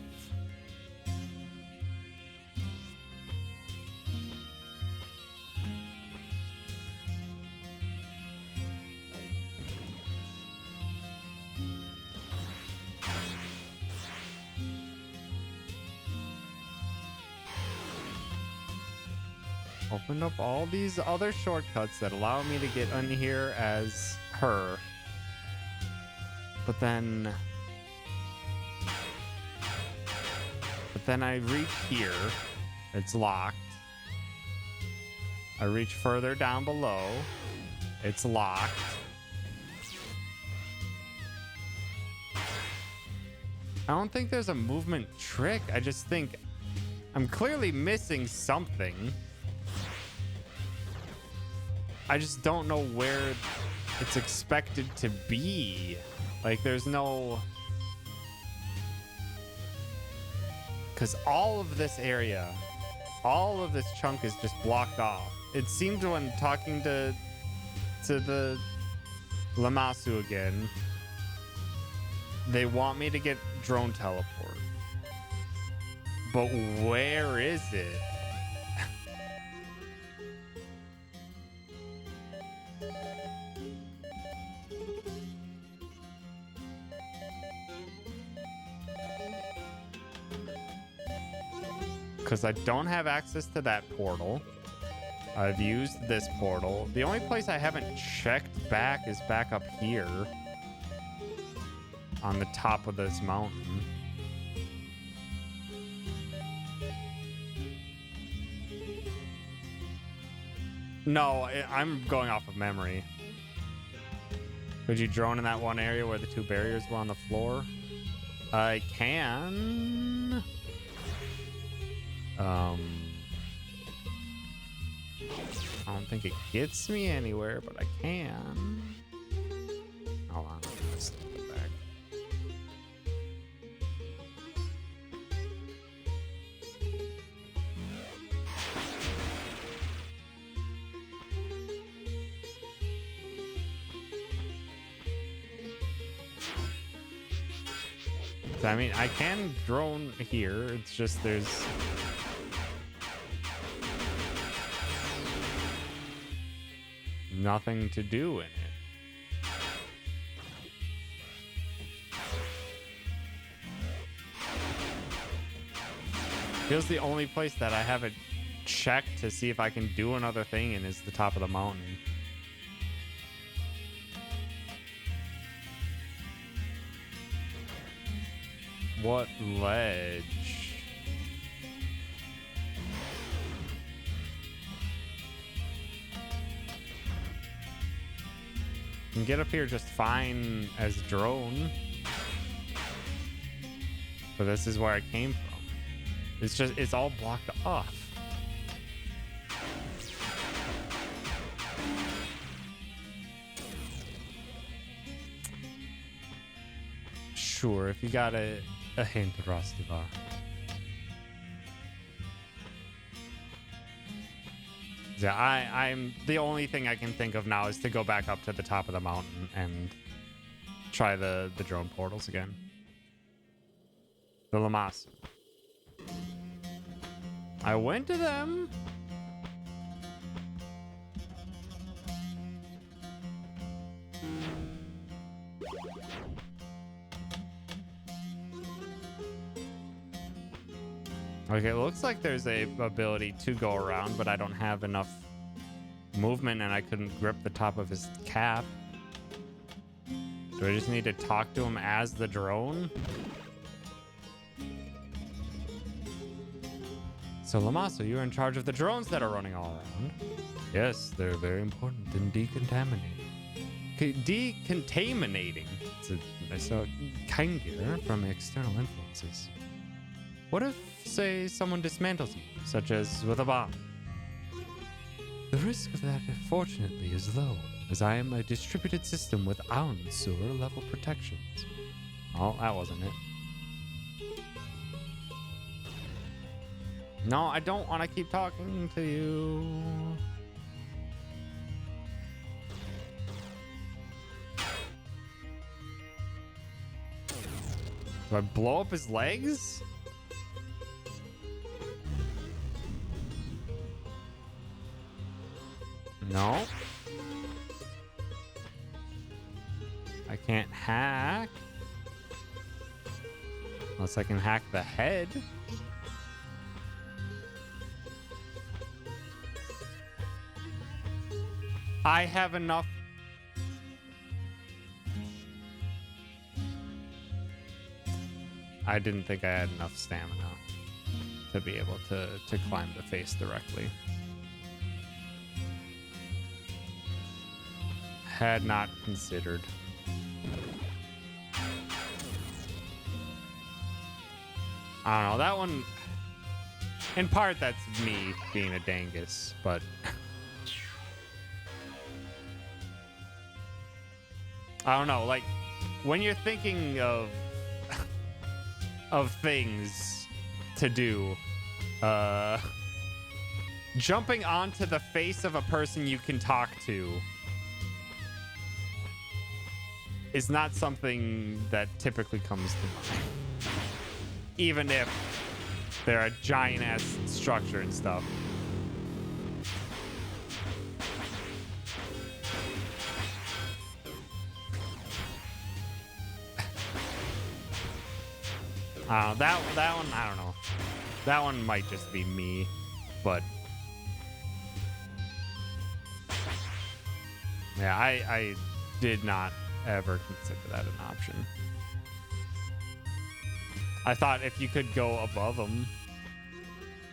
Open up all these other shortcuts that allow me to get in here as her. But then I reach here. It's locked. I reach further down below. It's locked. I don't think there's a movement trick. I just think I'm clearly missing something. I just don't know where it's expected to be. Like, there's no... Because all of this area, all of this chunk is just blocked off. It seemed when talking to the Lammasu again, they want me to get drone teleport. But where is it? Because I don't have access to that portal. I've used this portal. The only place I haven't checked back is back up here on the top of this mountain. No, I'm going off of memory. Could you drone in that one area where the two barriers were on the floor? I can. I don't think it gets me anywhere, but I can. Hold on, let's step back. So, I mean, I can drone here. It's just there's nothing to do in it. Feels the only place that I haven't checked to see if I can do another thing in is the top of the mountain. What ledge? You can get up here just fine as drone. But this is where I came from. It's all blocked off. Sure, if you got a hint, Rostivar. Yeah, I'm the only thing I can think of now is to go back up to the top of the mountain and try the drone portals again. The Lammasu. I went to them. Okay, it looks like there's a ability to go around, but I don't have enough movement and I couldn't grip the top of his cap. Do I just need to talk to him as the drone? So Lammasu, you're in charge of the drones that are running all around. Yes, they're very important in decontaminating. Decontaminating. It's a Kangir from external influences. What if, say, someone dismantles you, such as with a bomb? The risk of that, fortunately, is low, as I am a distributed system with sewer level protections. Oh, that wasn't it. No, I don't want to keep talking to you. Do I blow up his legs? No. I can't hack. Unless I can hack the head. I have enough. I didn't think I had enough stamina to be able to climb the face directly. Had not considered. I don't know, that one, in part that's me being a dangus, but I don't know, like when you're thinking of things to do, jumping onto the face of a person you can talk to is not something that typically comes to mind. Even if they're a giant ass structure and stuff. That one, I don't know. That one might just be me, but Yeah, I did not ever consider that an option. I thought if you could go above them,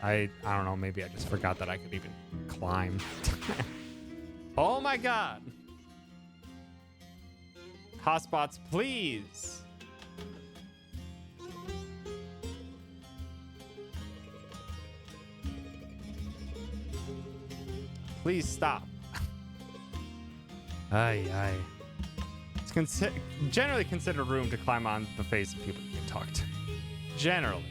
I don't know, maybe I just forgot that I could even climb. Oh my god. Hotspots, please. Please stop. Ay, ay. It's generally considered room to climb on the face of people you can talk to. Generally.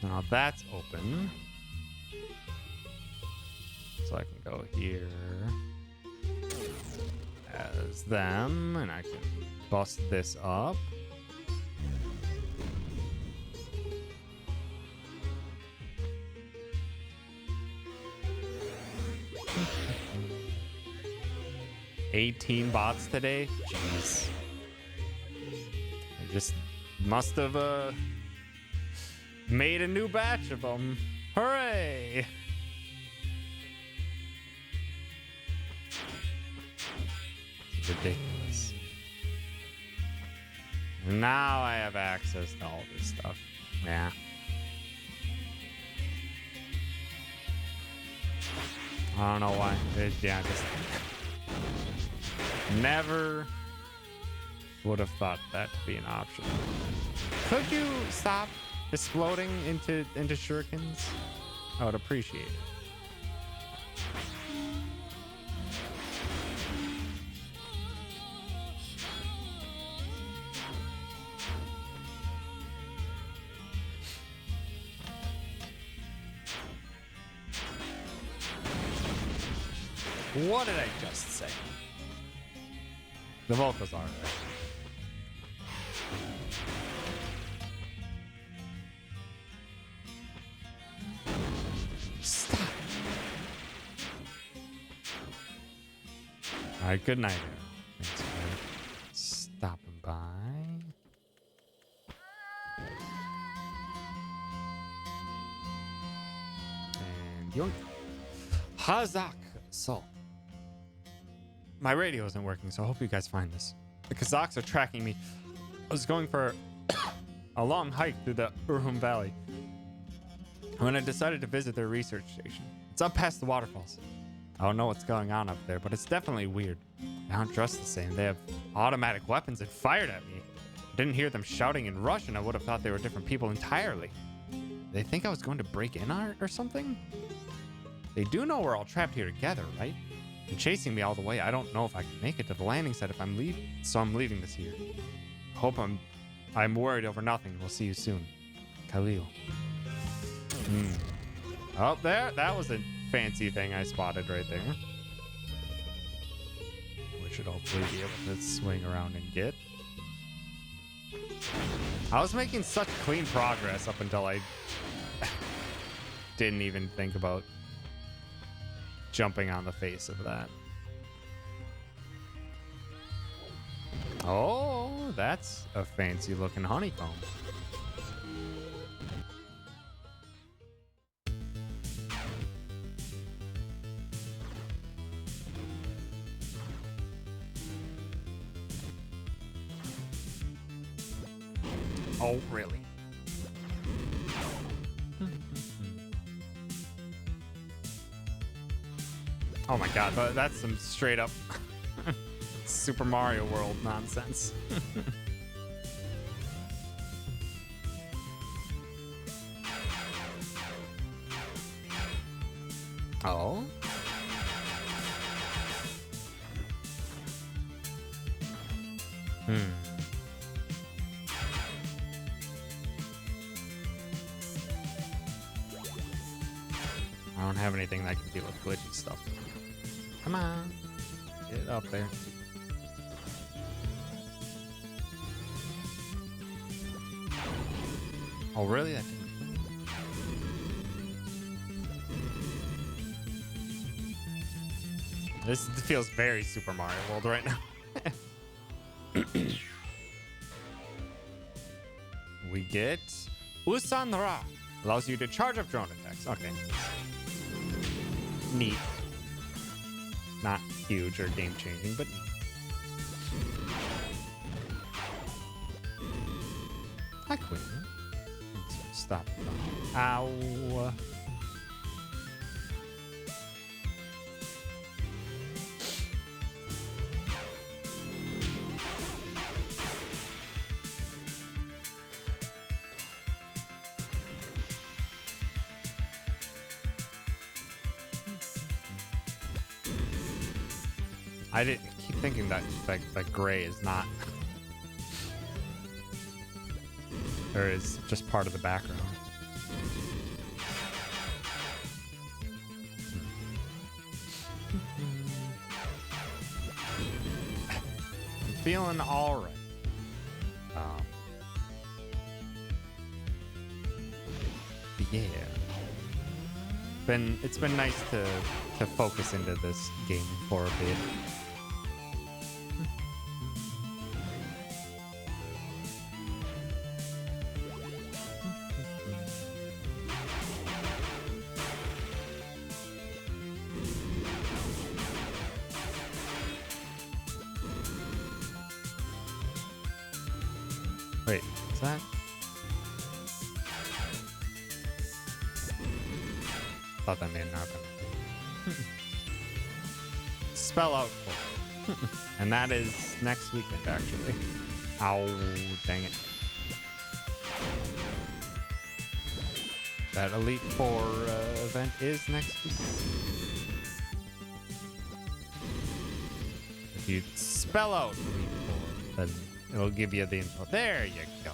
Now that's open. So I can go here as them, and I can bust this up. $18 bots today? Jeez. I just must have made a new batch of them. Hooray! It's ridiculous. And now I have access to all this stuff. Yeah. I don't know why. Yeah, just never would have thought that to be an option. Could you stop exploding into shurikens? I would appreciate it. What did I just say? The vocals are right. Stop. All right, good night, Aaron. Thanks for stopping by. And yoink. Hazak Sol. My radio isn't working, so I hope you guys find this. The Kazakhs are tracking me. I was going for a long hike through the Urhum Valley when I decided to visit their research station. It's up past the waterfalls. I don't know what's going on up there, but it's definitely weird. They aren't dressed the same. They have automatic weapons and fired at me. I didn't hear them shouting in Russian. I would have thought they were different people entirely. They think I was going to break in or something? They do know we're all trapped here together, right? And chasing me all the way. I don't know if I can make it to the landing site if I'm leaving. So I'm leaving this here. Hope I'm worried over nothing. We'll see you soon. Khalil. Oh, there. That was a fancy thing I spotted right there. We should hopefully be able to swing around and get. I was making such clean progress up until I didn't even think about jumping on the face of that. Oh, that's a fancy looking honeycomb. Oh, really? Oh my god, that's some straight up Super Mario World nonsense. Oh? I don't have anything that can deal with glitchy stuff. Come on. Get up there. Oh, really? That didn't... This feels very Super Mario World right now. We get Usanra. Allows you to charge up drone attacks. Okay. Neat. Not huge or game changing, but neat. Hi, Queen. Stop. Ow. I didn't keep thinking that gray is not, or is just part of the background. I'm feeling all right. Yeah. It's been nice to focus into this game for a bit. Wait, is that? Thought that may have not been. Spell out full. And that is next weekend, actually. Ow, dang it. That Elite Four event is next week. If you spell out Elite Four, then it'll give you the info. There you go.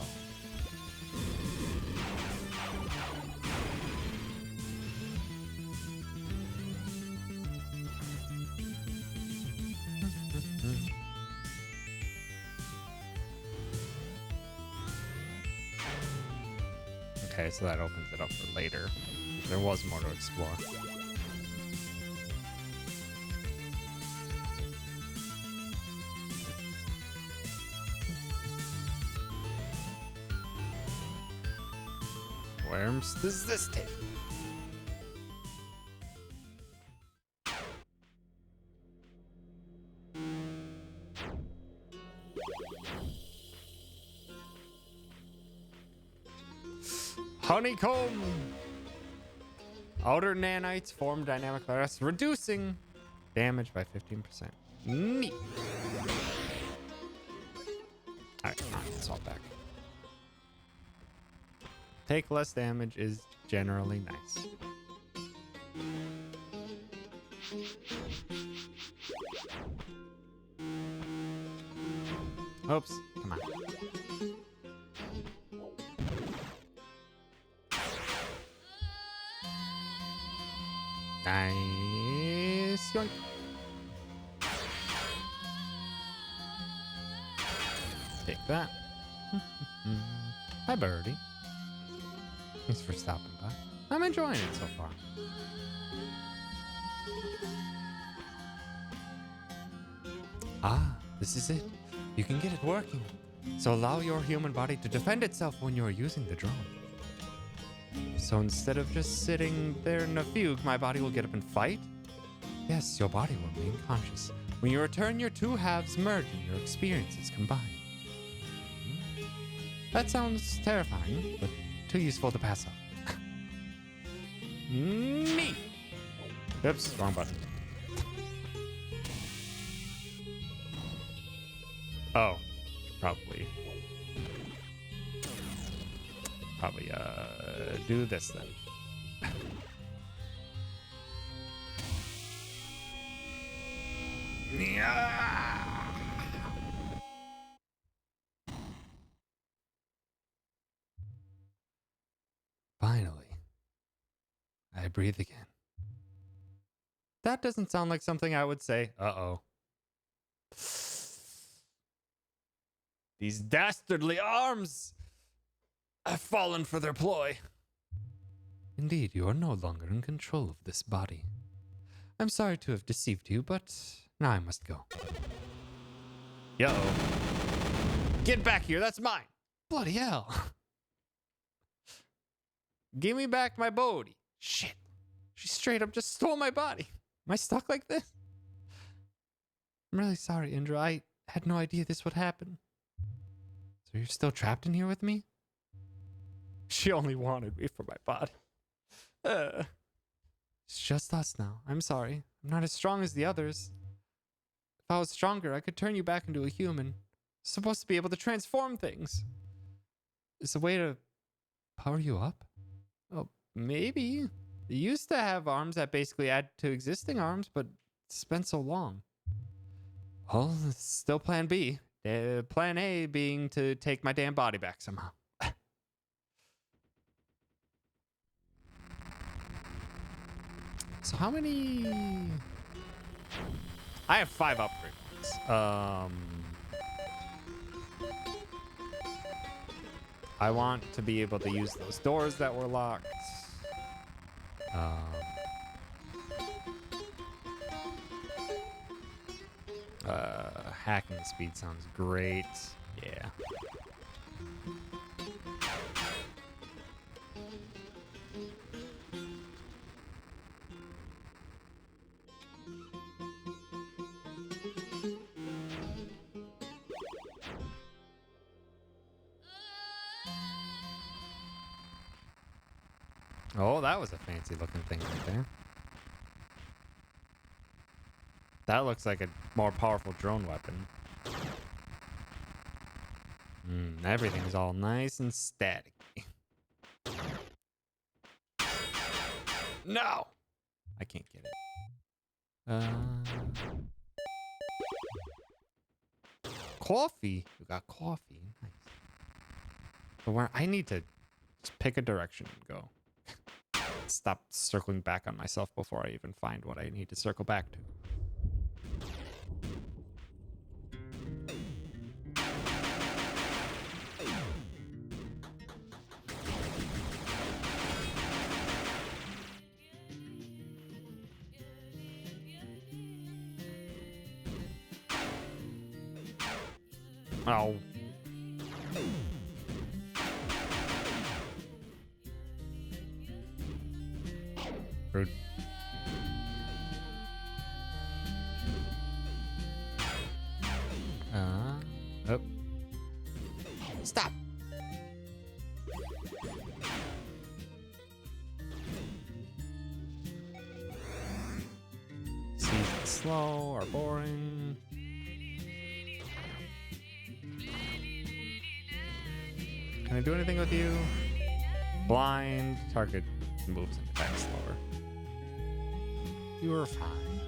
Okay, so that opens it up for later. There was more to explore. Where does this take me? Honeycomb! Outer nanites form dynamic lattice, reducing damage by 15%. Neat. Alright, come on, let's swap back. Take less damage is generally nice. Oops, come on. Nice. Yoink. Take that. Hi, birdie. Thanks for stopping by. I'm enjoying it so far. Ah, this is it. You can get it working. So allow your human body to defend itself when you're using the drone. So instead of just sitting there in a fugue, my body will get up and fight? Yes, your body will remain conscious. When you return, your two halves merge and your experiences combine. That sounds terrifying, but too useful to pass up. Neat! Oops, wrong button. Oh, probably do this then. Yeah. Finally, I breathe again. That doesn't sound like something I would say. Uh-oh. These dastardly arms have fallen for their ploy. Indeed, you are no longer in control of this body. I'm sorry to have deceived you, but now I must go. Yo. Get back here. That's mine. Bloody hell. Give me back my body. Shit. She straight up just stole my body. Am I stuck like this? I'm really sorry, Indra. I had no idea this would happen. So you're still trapped in here with me? She only wanted me for my body. It's just us now. I'm sorry. I'm not as strong as the others. If I was stronger, I could turn you back into a human. Supposed to be able to transform things. Is a way to power you up? Oh, maybe. They used to have arms that basically add to existing arms, but it's been so long. Well, it's still plan B. Plan A being to take my damn body back somehow. So how many... I have 5 upgrades. I want to be able to use those doors that were locked. Hacking speed sounds great. Yeah. Oh, that was a fancy looking thing right there. That looks like a more powerful drone weapon. Everything's all nice and static. No! I can't get it. Coffee. You got coffee. Nice. But where I need to just pick a direction and go. Stop circling back on myself before I even find what I need to circle back to. Oh. Rude. Oh. Stop. Seasons slow or boring. Can I do anything with you? Blind. Target moves and attacks slower. You are fine.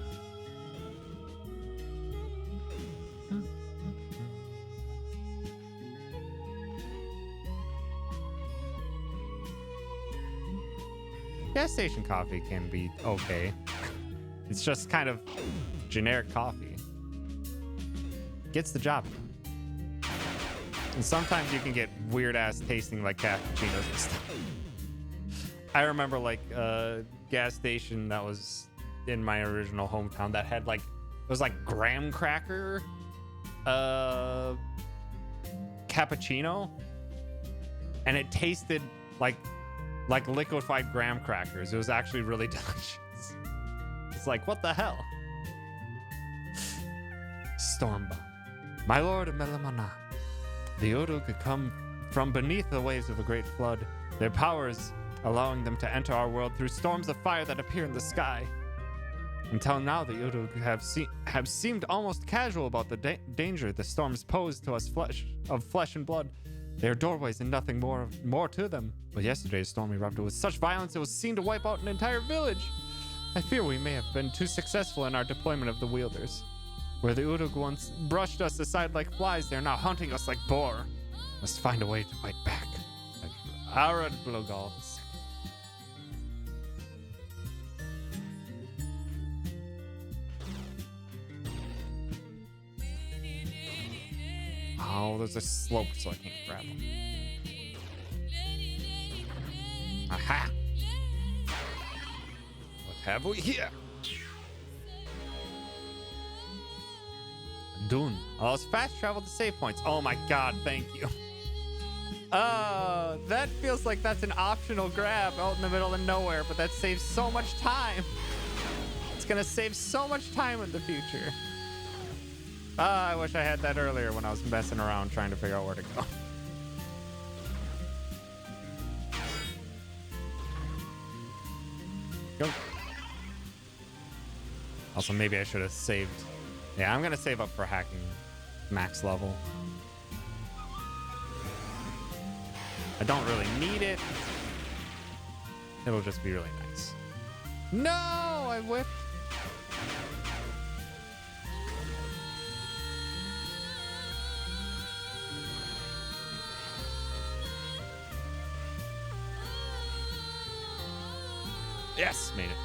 Gas station coffee can be okay. It's just kind of generic coffee. Gets the job done. And sometimes you can get weird ass tasting like cappuccinos and stuff. I remember like a gas station that was in my original hometown that had like, it was like graham cracker cappuccino, and it tasted like liquefied graham crackers. It was actually really delicious. It's like, what the hell? Stormbound. My lord of Melamana. The Uruk could come from beneath the waves of a great flood, their powers allowing them to enter our world through storms of fire that appear in the sky. Until now, the Uruk have seemed almost casual about the danger the storms pose to us flesh and blood. They are doorways and nothing more to them. But yesterday's storm erupted with such violence it was seen to wipe out an entire village. I fear we may have been too successful in our deployment of the wielders. Where the Uruk once brushed us aside like flies, they are now hunting us like boar. Must find a way to fight back. Arad Blogal. Oh, there's a slope, so I can't grab them. Aha! What have we here? Dune allows fast travel to save points. Oh my god, thank you. That feels like that's an optional grab out in the middle of nowhere, but that saves so much time. It's gonna save so much time in the future. I wish I had that earlier when I was messing around trying to figure out where to go. Go. Also, maybe I should have saved. Yeah, I'm gonna save up for hacking max level. I don't really need it. It'll just be really nice. No, I whipped. Yes, made it.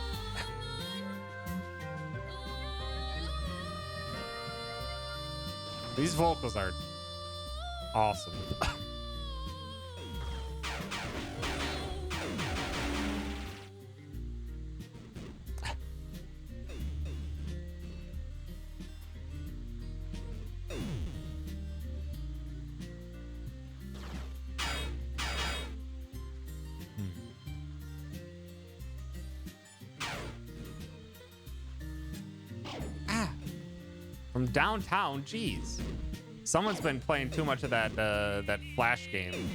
These vocals are awesome. From downtown, jeez. Someone's been playing too much of that that Flash game.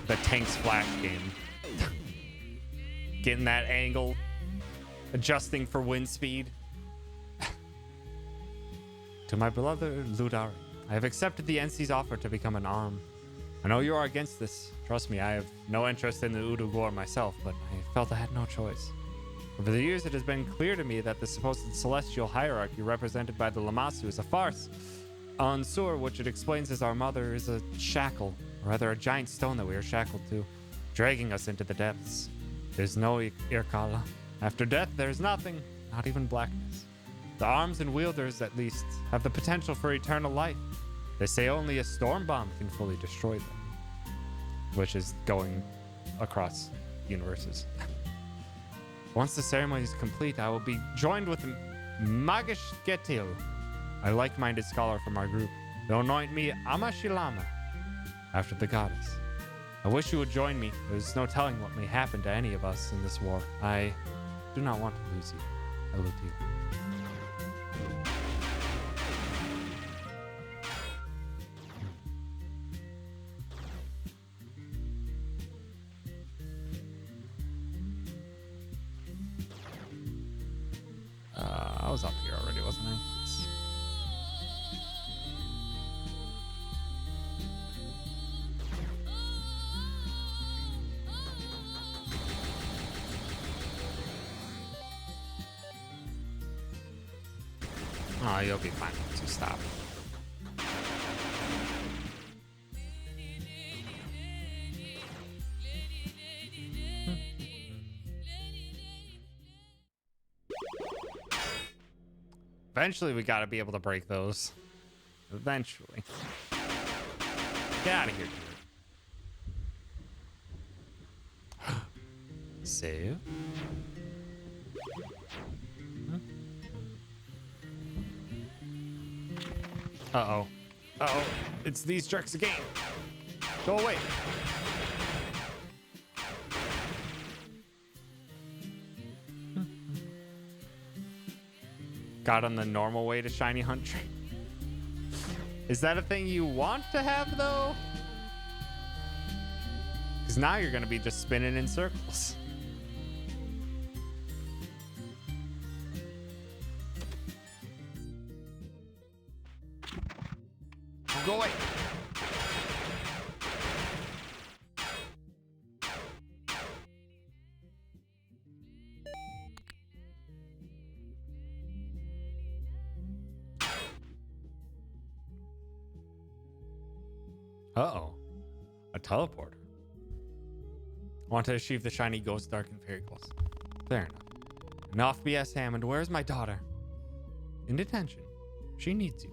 The Tanks Flash game. Getting that angle. Adjusting for wind speed. To my beloved Ludari, I have accepted the NC's offer to become an arm. I know you are against this. Trust me, I have no interest in the Udugor myself, but I felt I had no choice. Over the years, it has been clear to me that the supposed celestial hierarchy represented by the Lamassu is a farce. Ansur, which it explains as our mother, is a shackle, or rather a giant stone that we are shackled to, dragging us into the depths. There's no Irkala. After death, there's nothing, not even blackness. The arms and wielders, at least, have the potential for eternal life. They say only a storm bomb can fully destroy them, which is going across universes. Once the ceremony is complete, I will be joined with Magish Getil, a like-minded scholar from our group. They'll anoint me Amashilama, after the goddess. I wish you would join me. There's no telling what may happen to any of us in this war. I do not want to lose you. Elutil. I was up here already, wasn't I? Oh, you'll be fine once you stop. Eventually, we gotta be able to break those. Eventually. Get out of here, dude. Save. Uh-oh. Uh-oh. It's these jerks again. Go away. Got on the normal way to Shiny Hunt Train. Is that a thing you want to have, though? Because now you're going to be just spinning in circles. Go away. Uh-oh. A teleporter. Want to achieve the shiny ghost dark and fairy goals. Fair enough. Enough BS, Hammond. Where's my daughter? In detention. She needs you.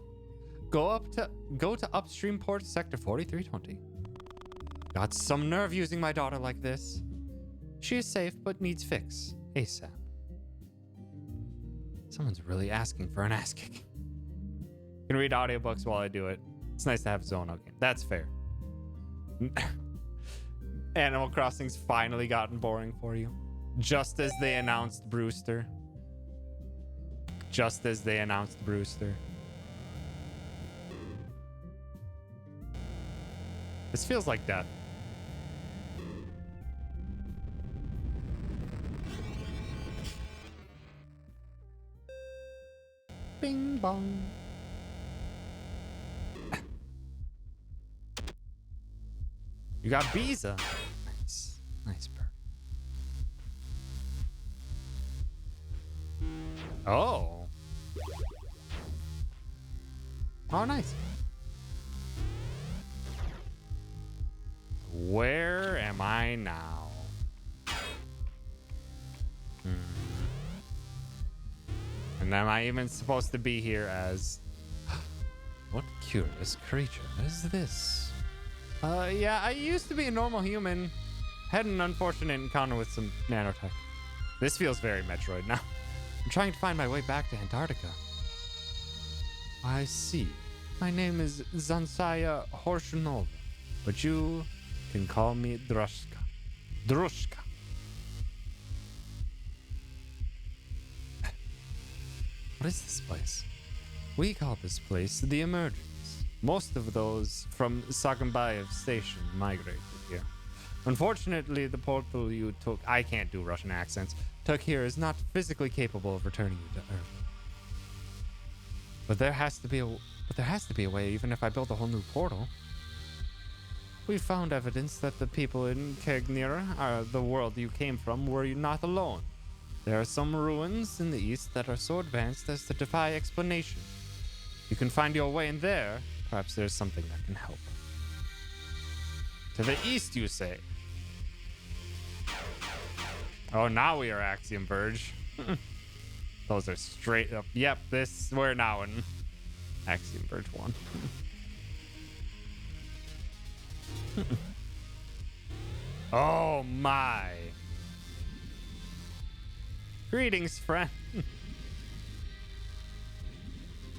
Go to upstream port sector 4320. Got some nerve using my daughter like this. She is safe but needs fix ASAP. Someone's really asking for an ass kicking. Can read audiobooks while I do it. It's nice to have its own game. That's fair. Animal Crossing's finally gotten boring for you. Just as they announced Brewster. Just as they announced Brewster. This feels like death. Bing bong. You got Biza. Nice. Nice bird. Oh. Oh, nice. Where am I now? And am I even supposed to be here as... What curious creature is this? Yeah, I used to be a normal human. Had an unfortunate encounter with some nanotech. This feels very Metroid now. I'm trying to find my way back to Antarctica. I see. My name is Zansaya Horshnova, but you can call me Drushka. Drushka. What is this place? We call this place the Emergence. Most of those from Sagambayev Station migrated here. Unfortunately, the portal you took, I can't do Russian accents, took here is not physically capable of returning you to Earth. But there has to be a way, even if I build a whole new portal. We found evidence that the people in Kegnir, the world you came from, were not alone. There are some ruins in the east that are so advanced as to defy explanation. You can find your way in there. Perhaps there's something that can help. To the east, you say? Oh, now we are Axiom Verge. Those are straight up. Yep, we're now in Axiom Verge 1. Oh my. Greetings, friend.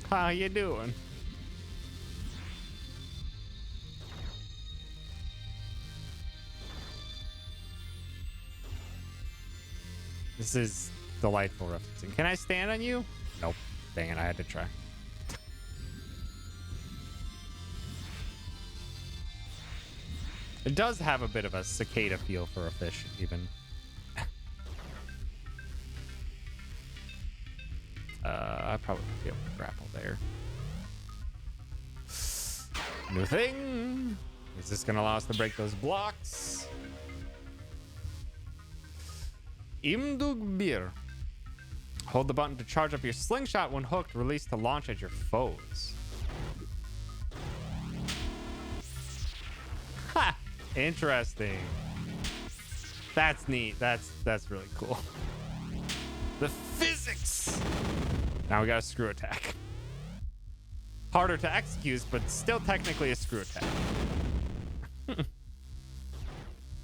How you doing? This is delightful referencing. Can I stand on you? Nope. Dang it, I had to try. It does have a bit of a cicada feel for a fish, even. I probably won't be able to grapple there. New thing. Is this going to allow us to break those blocks? Imdug Beer. Hold the button to charge up your slingshot when hooked. Release to launch at your foes. Ha! Interesting. That's neat. That's really cool. The physics. Now we got a screw attack. Harder to execute, but still technically a screw attack.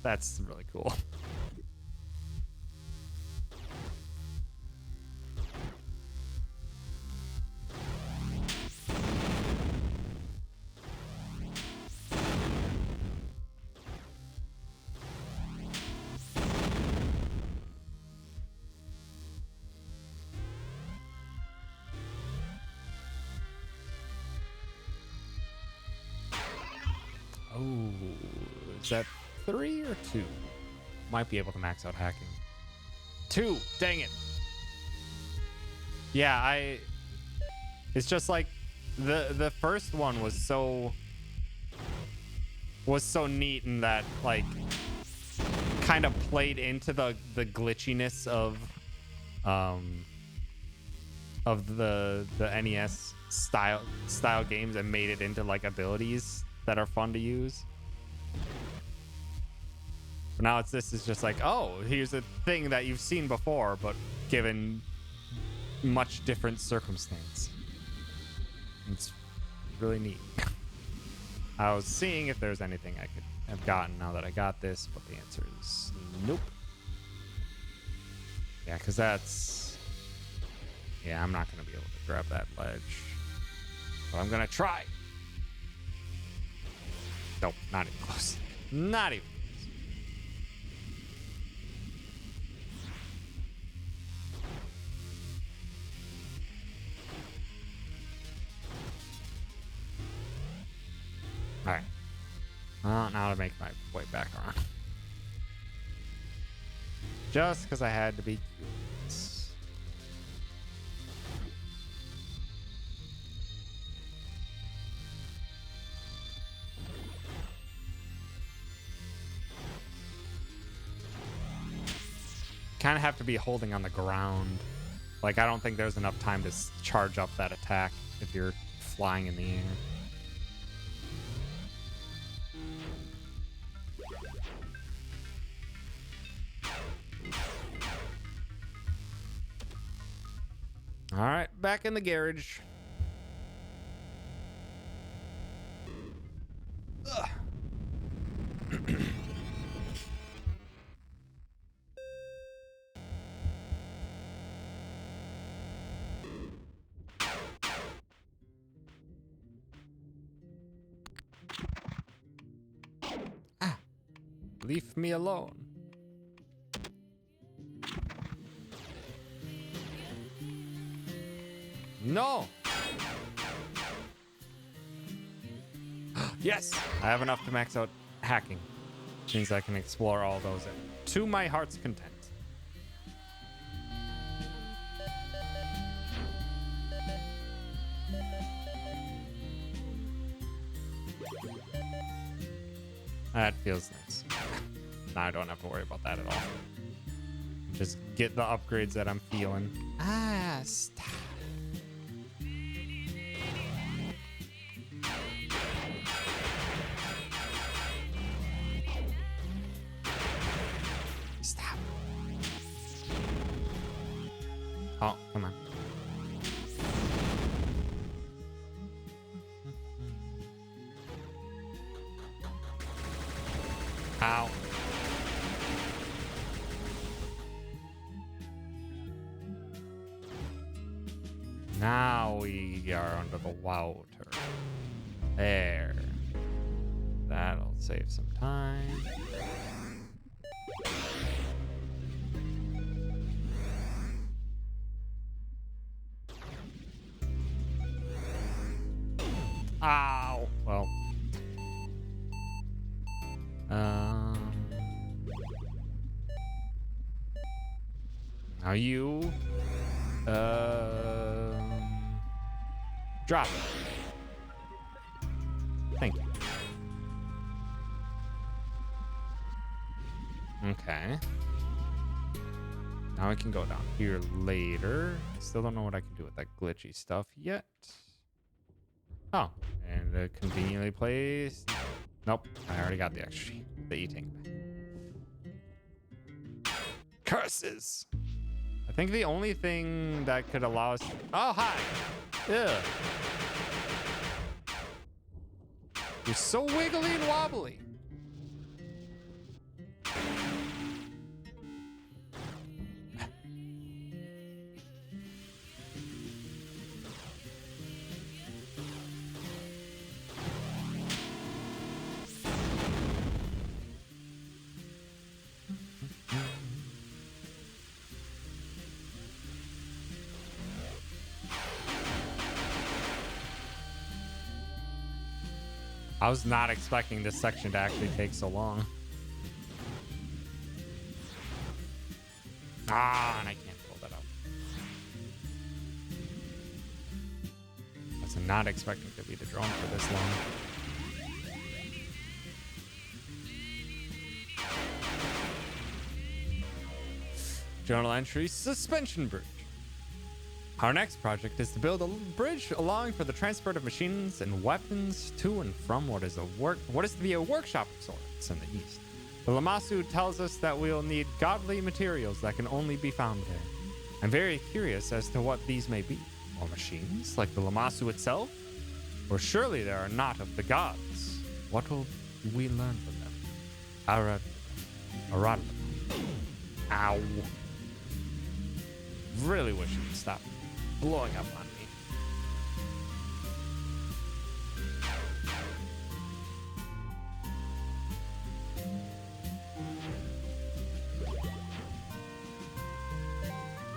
That's really cool. Oh, is that 3 or 2? Might be able to max out hacking. 2, dang it. Yeah, it's just like the first one was so neat in that, like, kind of played into the glitchiness of the NES style games and made it into like abilities that are fun to use. But now this is just like, oh, here's a thing that you've seen before, but given much different circumstance. It's really neat. I was seeing if there's anything I could have gotten now that I got this, but the answer is nope. Yeah, because that's... Yeah, I'm not going to be able to grab that ledge. but I'm gonna try. Nope, not even close. Not even close. All right. Well, now to make my way back around. Just because I had to be curious. Kind of have to be holding on the ground. Like, I don't think there's enough time to charge up that attack if you're flying in the air. All right, back in the garage. Ugh. Leave me alone. No. Yes, I have enough to max out hacking. Means I can explore all those to my heart's content. That feels nice. Now I don't have to worry about that at all. Just get the upgrades that I'm feeling. Ah, stop. Stop. Oh, come on. Ow. Now we are under the water. There. That'll save some time. Ow. Well. Now you drop it. Thank you. Okay. Now I can go down here later. Still don't know what I can do with that glitchy stuff yet. Oh, and conveniently placed. Nope, I already got the extra sheet. The eating. Curses! I think the only thing that could allow us... Oh, hi! Ew. You're so wiggly and wobbly. I was not expecting this section to actually take so long. Ah, and I can't pull that up. I was not expecting to be the drone for this long. Journal entry, suspension bridge. Our next project is to build a bridge allowing for the transport of machines and weapons to and from what is to be a workshop of sorts in the east. The Lammasu tells us that we'll need godly materials that can only be found there. I'm very curious as to what these may be. More machines, like the Lammasu itself? Or surely they are not of the gods. What will we learn from them? Arad. Ow. Really wish you would stop blowing up on me.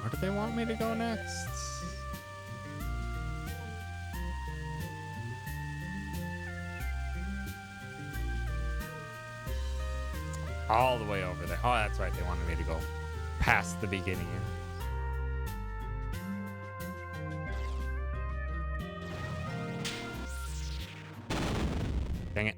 Where do they want me to go next? All the way over there. Oh, that's right. They wanted me to go past the beginning. Dang it.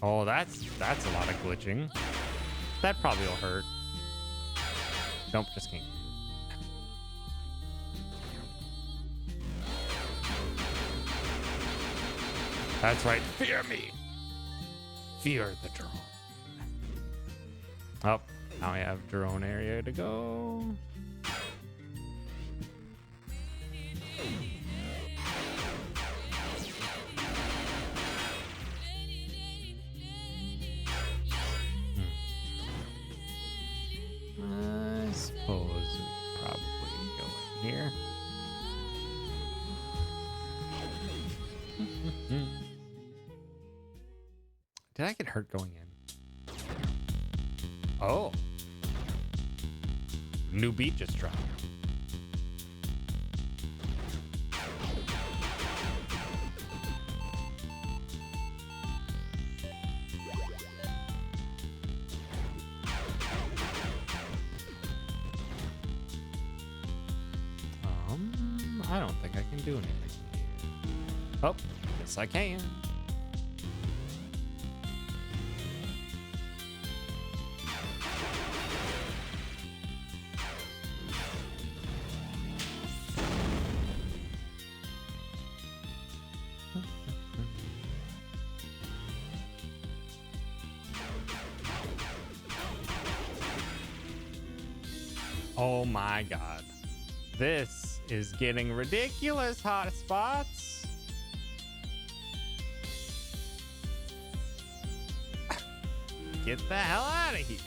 Oh, that's a lot of glitching. That probably will hurt. Nope, just kidding. That's right. Fear me. Fear the drone. Oh, now we have drone area to go. I suppose we probably go in here. Did I get hurt going in? Oh. New beat just dropped. I don't think I can do anything here. Oh, yes I can. Oh my god. This is getting ridiculous, hot spots. Get the hell out of here.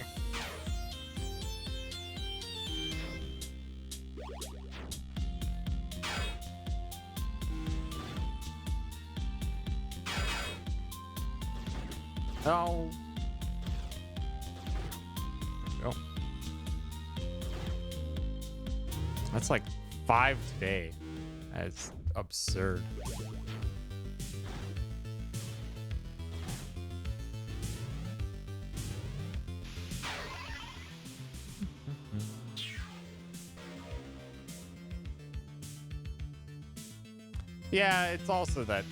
Oh. There we go. That's like 5 today. That's absurd. Yeah, it's also that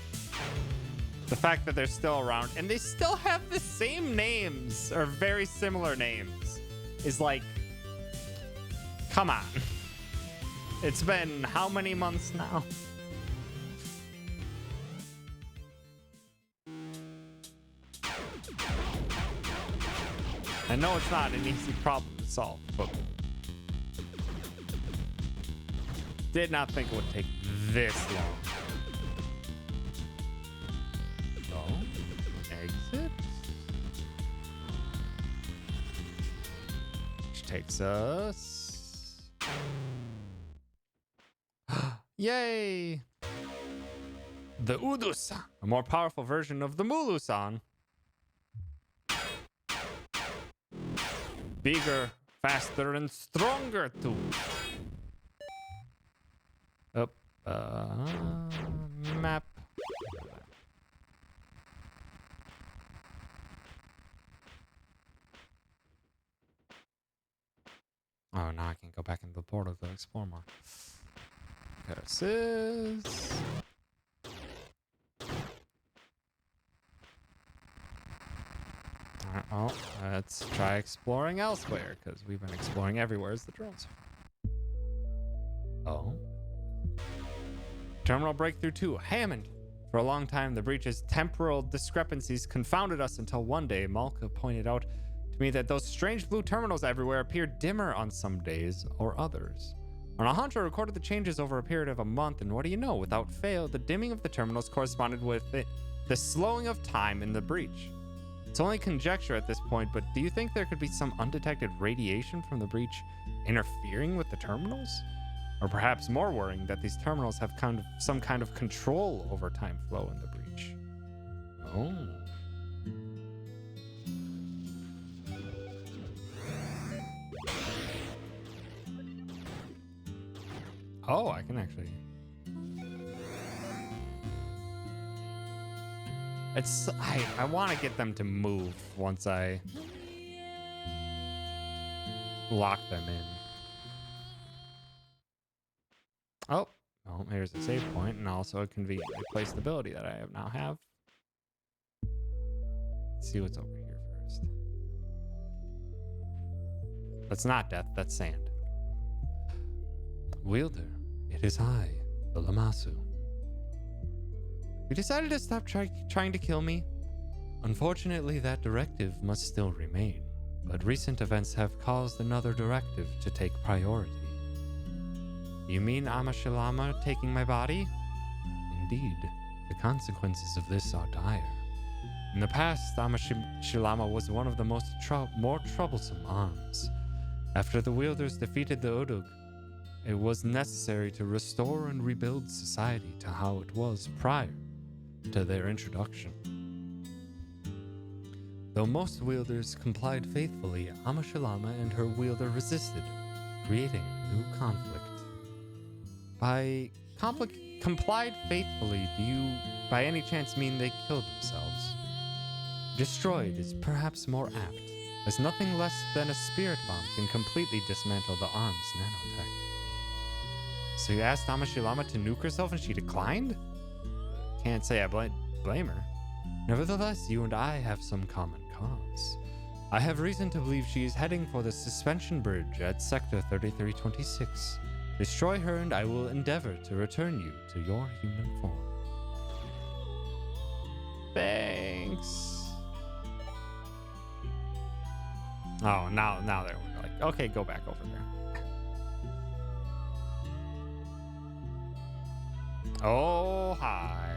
the fact that they're still around and they still have the same names or very similar names is like, come on. It's been how many months now? I know it's not an easy problem to solve, but did not think it would take this long. Exit. Which takes us. Yay! The Udusan, a more powerful version of the Mulusan. Bigger, faster, and stronger too. Up, map. Oh, now I can go back into the portal to explore more. This is... Alright, well, let's try exploring elsewhere, because we've been exploring everywhere as the drones. Oh. Terminal Breakthrough 2, Hammond. For a long time, the breach's temporal discrepancies confounded us until one day, Malka pointed out to me that those strange blue terminals everywhere appeared dimmer on some days or others. Alejandro recorded the changes over a period of a month, and what do you know? Without fail, the dimming of the terminals corresponded with the slowing of time in the breach. It's only conjecture at this point, but do you think there could be some undetected radiation from the breach interfering with the terminals? Or perhaps more worrying, that these terminals have some kind of control over time flow in the breach. Oh. Oh, I can actually. I want to get them to move once I lock them in. Oh, well, here's a save point and also a conveniently placed ability that I now have. Let's see what's over here first. That's not death, that's sand. Wielder, it is I, the Lammasu. You decided to stop trying to kill me? Unfortunately, that directive must still remain, but recent events have caused another directive to take priority. You mean Amashilama taking my body? Indeed, the consequences of this are dire. In the past, Amashilama was one of the more troublesome arms. After the wielders defeated the Udug, it was necessary to restore and rebuild society to how it was prior to their introduction. Though most wielders complied faithfully, Amashilama and her wielder resisted, creating new conflict. By complied faithfully, do you by any chance mean they killed themselves? Destroyed is perhaps more apt, as nothing less than a spirit bomb can completely dismantle the arm's nanotech. So you asked Amashilama to nuke herself and she declined? Can't say I blame her. Nevertheless, you and I have some common cause. I have reason to believe she is heading for the suspension bridge at Sector 3326. Destroy her and I will endeavor to return you to your human form. Thanks. Oh, now they're like, okay, go back over there. Oh, hi.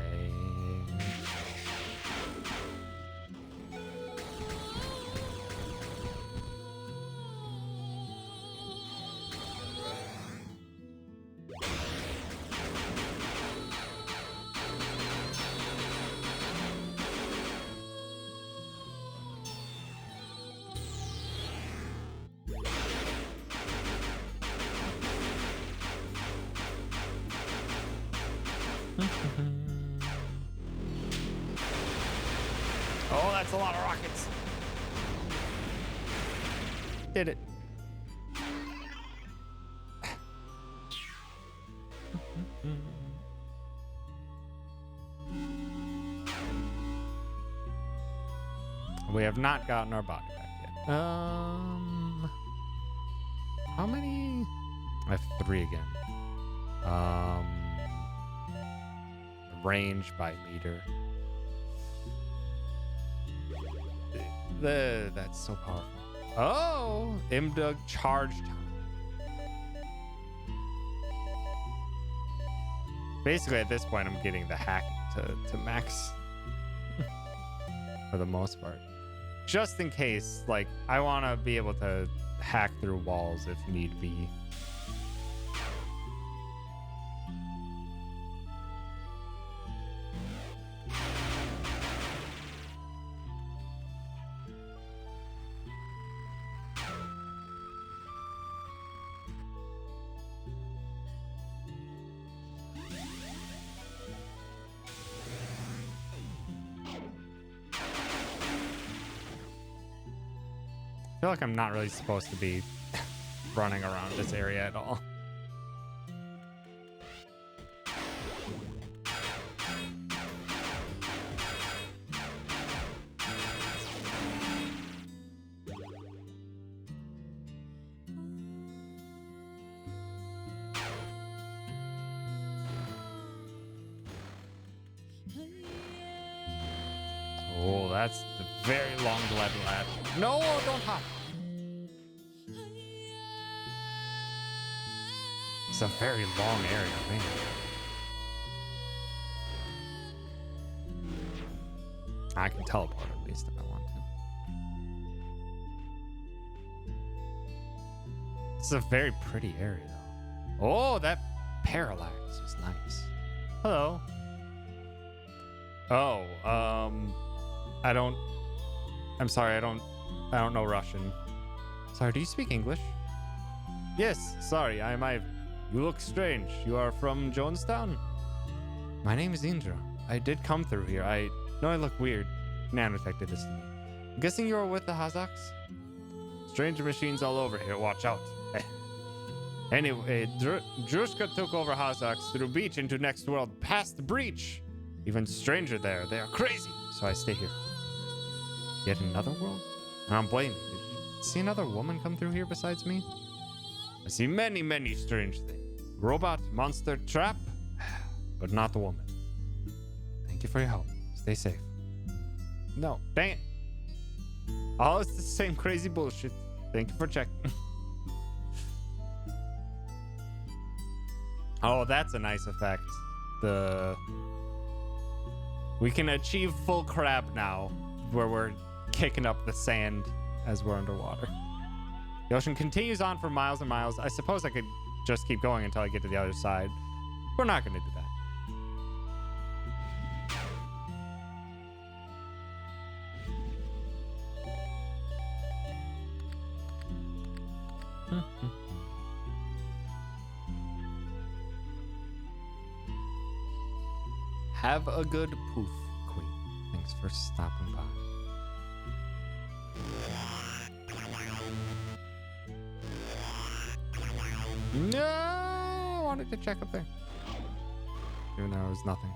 Oh, that's a lot of rockets. Did it. We have not gotten our body back yet. How many? I have 3 again. Range by meter. That's so powerful. Oh, Imdug charge time. Basically, at this point, I'm getting the hacking to max for the most part. Just in case, like, I want to be able to hack through walls if need be. I feel like I'm not really supposed to be running around this area at all. Oh, that's the very long lead latch. No, don't hop. It's a very long area, man. I can teleport at least if I want to. It's a very pretty area, though. Oh, that parallax is nice. Hello. Oh, I'm sorry, I don't know Russian. Sorry, do you speak English? Yes, sorry, I might have You look strange. You are from Jonestown? My name is Indra. I did come through here. I know I look weird. Nanotech this to me. I'm guessing you were with the Hazaks? Strange machines all over here. Watch out. Anyway, Drushka took over Hazaks through Beach into Next World past Breach. Even stranger there. They are crazy. So I stay here. Yet another world? I don't blame you. Did you see another woman come through here besides me? I see many, many strange things. Robot, monster, trap, but not the woman. Thank you for your help. Stay safe. No, dang it. All is the same crazy bullshit. Thank you for checking. Oh, that's a nice effect. We can achieve full crab now, where we're kicking up the sand as we're underwater. The ocean continues on for miles and miles. I suppose I could just keep going until I get to the other side. We're not going to do that. Have a good poof, Queen. Thanks for stopping by. No, I wanted to check up there. Even though there was nothing.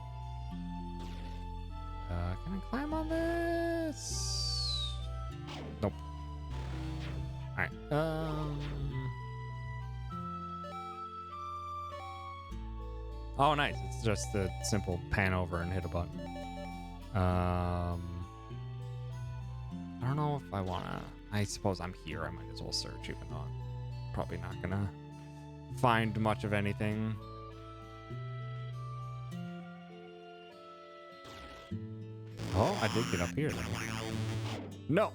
Can I climb on this? Nope. All right. Oh, nice. It's just a simple pan over and hit a button. I don't know if I want to... I suppose I'm here. I might as well search, even though I'm probably not going to find much of anything. Oh, I did get up here, though. No.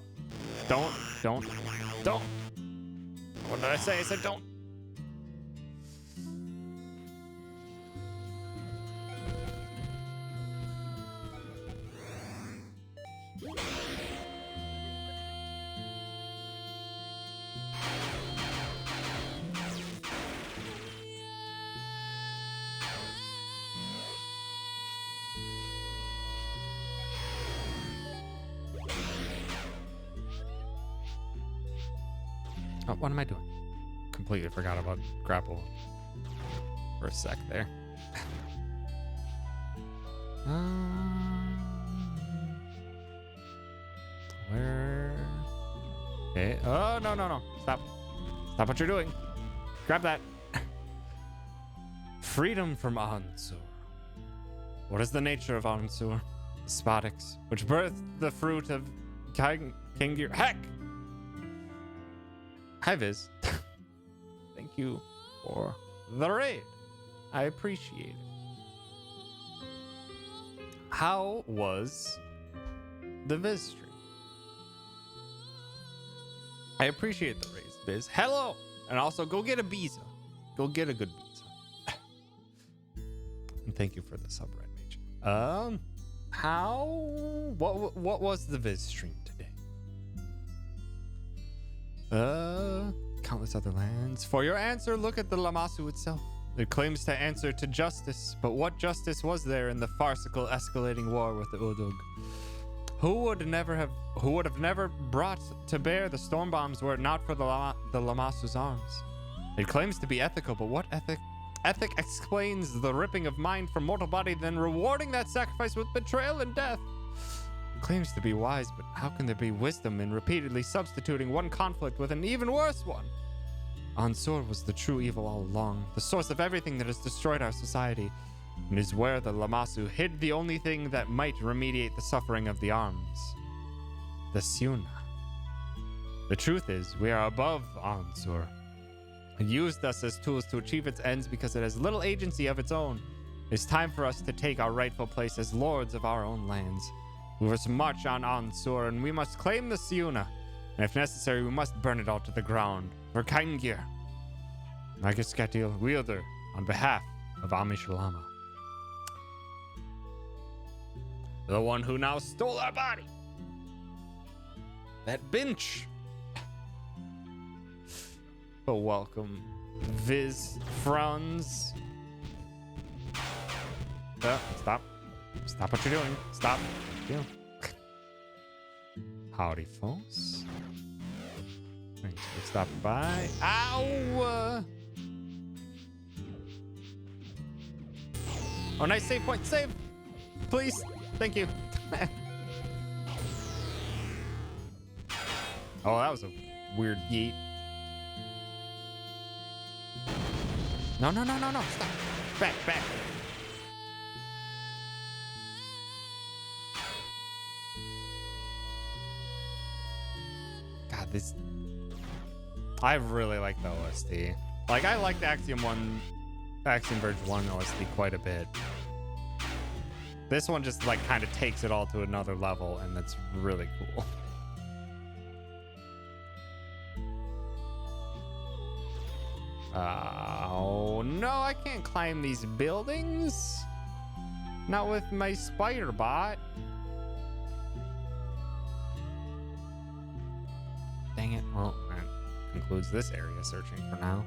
Don't. What did I say? I said don't. Oh, what am I doing? Completely forgot about grapple for a sec there. Where? Okay. Oh, no. Stop what you're doing. Grab that. Freedom from Ansur. What is the nature of Ansur? The Spotics, which birthed the fruit of Kingir. Heck! Hi, Viz. Thank you for the raid. I appreciate it. How was the Viz stream? I appreciate the raise, Viz. Hello! And also, go get a Visa. Go get a good Visa. And thank you for the sub, Red Mage. What was the Viz stream today? Countless other lands. For your answer, look at the Lammasu itself. It claims to answer to justice, but what justice was there in the farcical escalating war with the Udug? Who would have never brought to bear the storm bombs were it not for the Lammasu's arms? It claims to be ethical, but what ethic explains the ripping of mind from mortal body, then rewarding that sacrifice with betrayal and death? It claims to be wise, but how can there be wisdom in repeatedly substituting one conflict with an even worse one? Ansur was the true evil all along, the source of everything that has destroyed our society, and is where the Lammasu hid the only thing that might remediate the suffering of the arms. The Siuna. The truth is, we are above Ansur. It used us as tools to achieve its ends because it has little agency of its own. It's time for us to take our rightful place as lords of our own lands. We must march on Ansur, and we must claim the Siuna. And if necessary, we must burn it all to the ground. For Kaingir. Magiskatil wielder, on behalf of Amishalama. The one who now stole our body. That bench. But welcome Viz Franz. Stop. Stop what you're doing. Stop. Yeah. Howdy, folks. Thanks for stopping by. Ow! Oh, nice save point. Save! Please. Thank you. Oh, that was a weird yeet. No. Stop. Back. God, this... I really like the OST. Like, I liked Axiom Verge 1 OST quite a bit. This one just, like, kind of takes it all to another level, and that's really cool. Oh, no, I can't climb these buildings. Not with my spider bot. Dang it. Well, that concludes this area searching for now.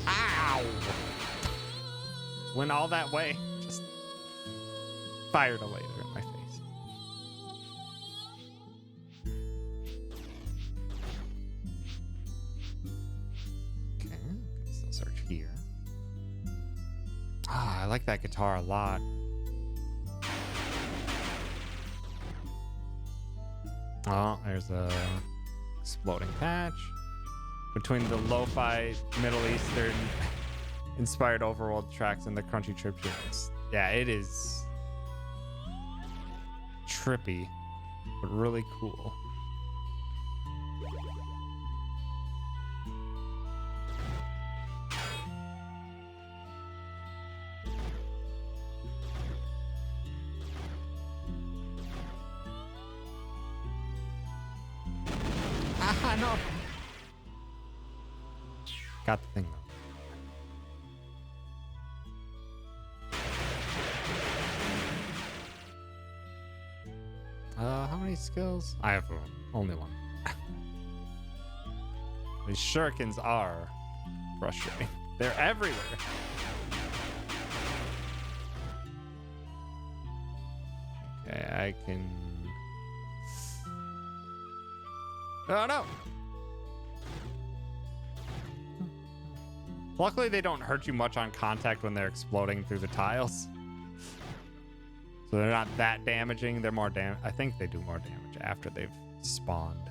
Ow! Went all that way. Just fired a laser in my face. Okay, can still search here. Ah, I like that guitar a lot. Oh, there's a exploding patch. Between the lo-fi Middle Eastern inspired overworld tracks and the crunchy trip tunes. Yeah, it is trippy, but really cool. Ah, no. Got the thing though. How many skills? I have only one. These shurikens are frustrating. They're everywhere. Okay, I can... Oh, no! Luckily, they don't hurt you much on contact when they're exploding through the tiles. So they're not that damaging. They're more I think they do more damage after they've spawned.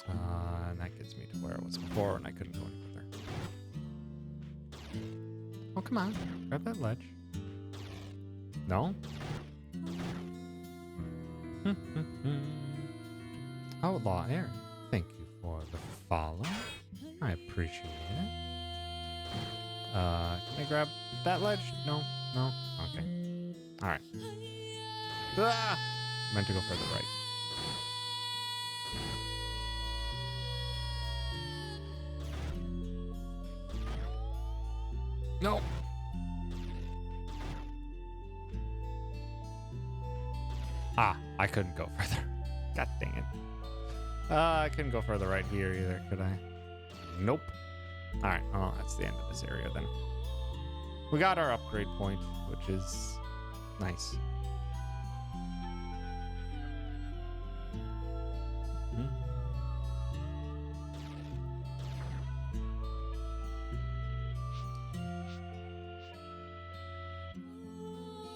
And that gets me to where it was before, and I couldn't go any further. Oh, come on. Grab that ledge. No? Outlaw Aaron, thank you for the follow. I appreciate it. Can I grab that ledge? No? Okay. Alright. Ah! Meant to go further right. No! Ah, I couldn't go further. God dang it. I couldn't go further right here either, could I? Nope. Alright, well, that's the end of this area then. We got our upgrade point, which is nice.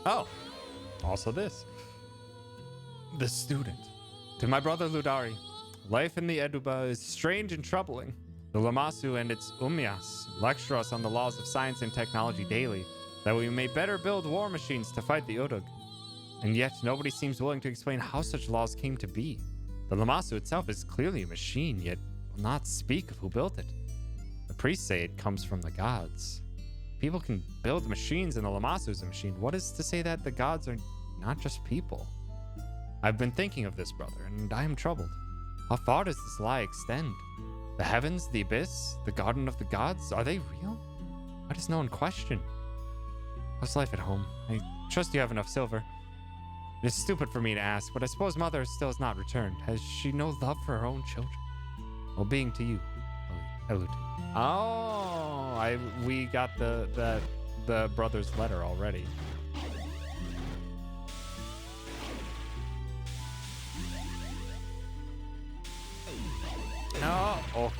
Oh, also this. The student. To my brother Ludari, life in the Eduba is strange and troubling. The Lamassu and its Umyas lecture us on the laws of science and technology daily, that we may better build war machines to fight the Udug. And yet, nobody seems willing to explain how such laws came to be. The Lamassu itself is clearly a machine, yet will not speak of who built it. The priests say it comes from the gods. People can build machines, and the Lamassu is a machine. What is to say that the gods are not just people? I've been thinking of this, brother, and I am troubled. How far does this lie extend? The heavens, the abyss, the garden of the gods, are they real? Why does no one question? How's life at home? I trust you have enough silver. It's stupid for me to ask, but I suppose Mother still has not returned. Has she no love for her own children? Well, being to you, Eluti. Oh, we got the brother's letter already. No. Oh.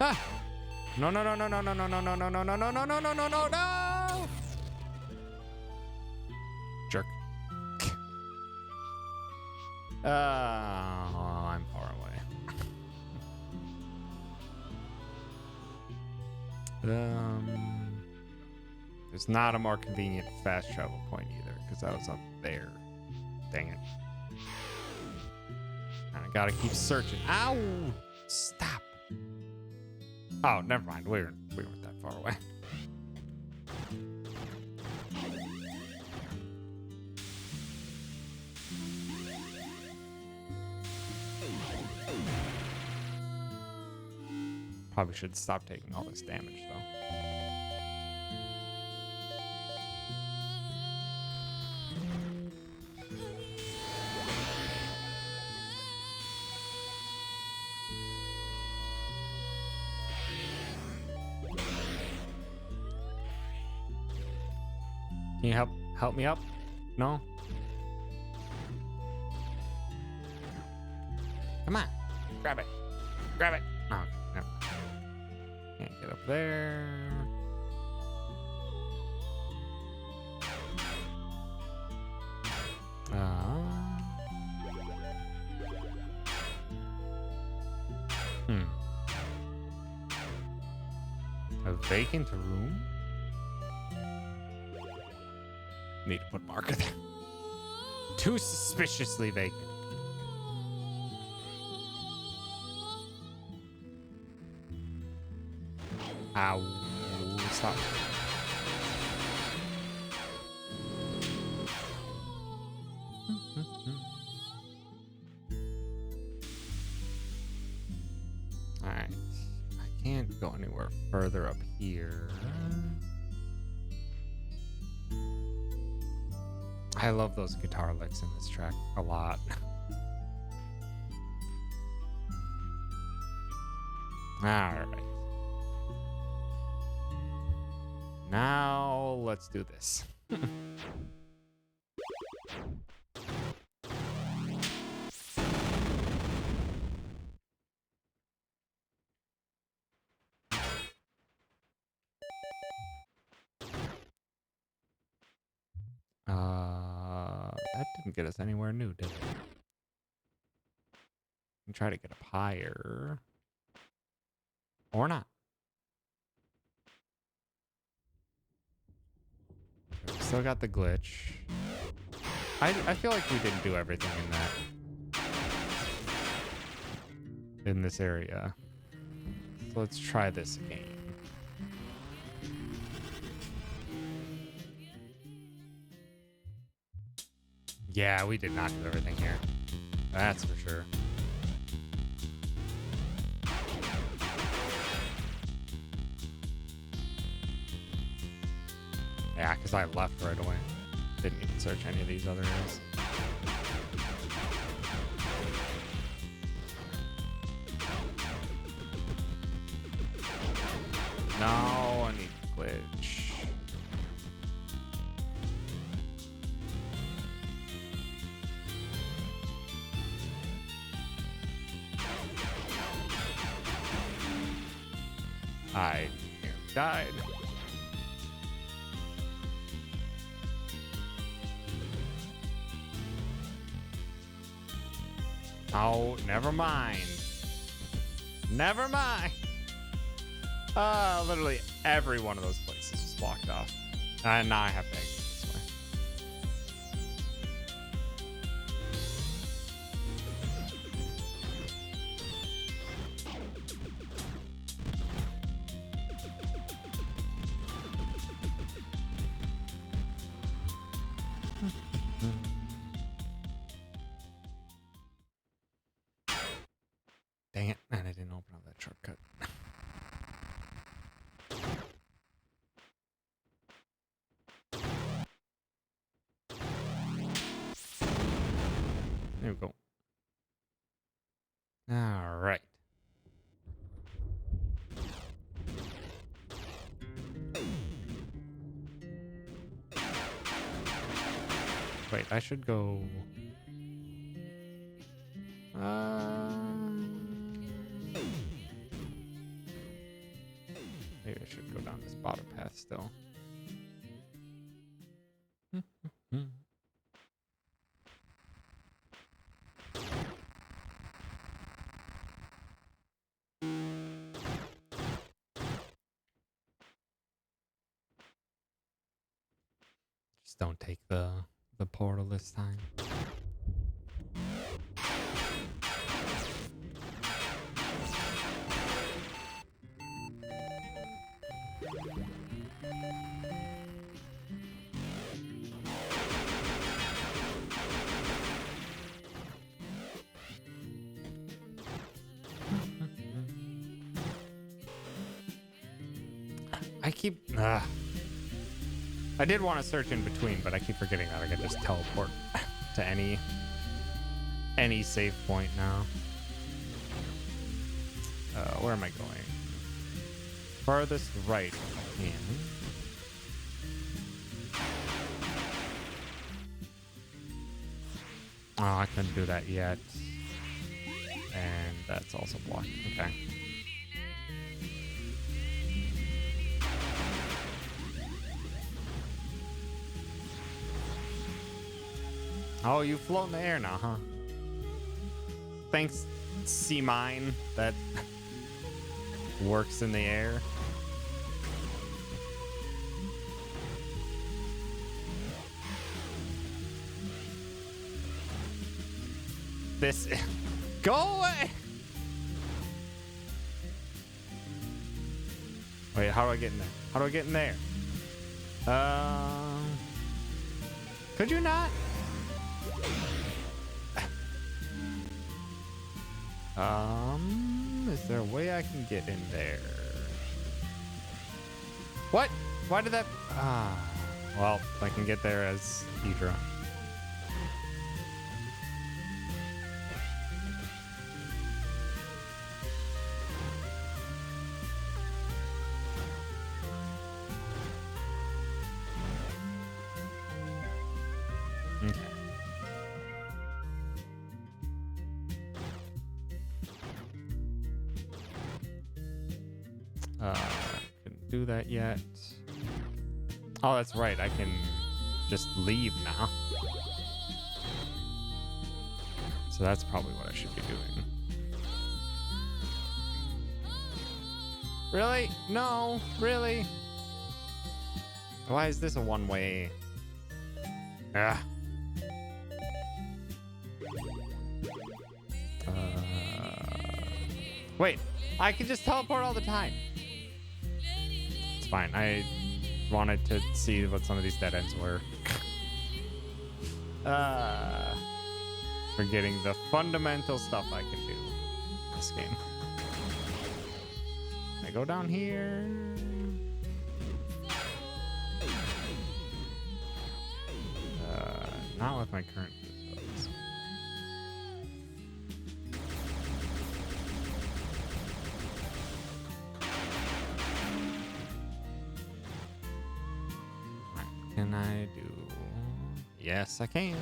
Ah. No, no, no, no, no, no, no, no, no, no, no, no, no, no, no, no, no, no, no. Jerk. I'm far away. There's not a more convenient fast travel point either, because I was up there. Dang it. And I gotta keep searching. Ow! Stop. Oh, never mind. We weren't that far away. Probably should stop taking all this damage, though. Can you help me up? No? Come on. Grab it. Grab it. Oh, okay, never mind. Can't get up there. A vacant room? Need to put marker there. Too suspiciously vacant. Ow. Stop. Alright. I can't go anywhere further up here. I love those guitar licks in this track a lot. Alright. Now, let's do this. That didn't get us anywhere new, did it? And try to get up higher. Or not. Still got the glitch. I feel like we didn't do everything in this area. So let's try this again. Yeah, we did not do everything here. That's for sure. Yeah, because I left right away. Didn't even search any of these other areas. No, I need glitch. I nearly died. Oh, never mind. Never mind. Literally every one of those places is blocked off. And now I have to exit this way. All right. Wait, I should go. Maybe I should go down this bottom path still. Just don't take the portal this time. I did want to search in between, but I keep forgetting that I can just teleport to any save point now. Where am I going? Farthest right. Oh, I couldn't do that yet. And that's also blocked. Okay. Oh, you float in the air now, huh? Thanks, Sea Mine, that works in the air. This... Go away! Wait, how do I get in there? How do I get in there? Could you not? Is there a way I can get in there? What? Why did that? Well, I can get there as Hydra. Okay. Couldn't do that yet. Oh, that's right. I can just leave now. So that's probably what I should be doing. Really? No, really? Why is this a one-way? Ah. Wait, I can just teleport all the time. It's fine. I wanted to see what some of these dead ends were. Forgetting the fundamental stuff I can do in this game. I go down here. Not with my current builds. What can I do? Yes, I can.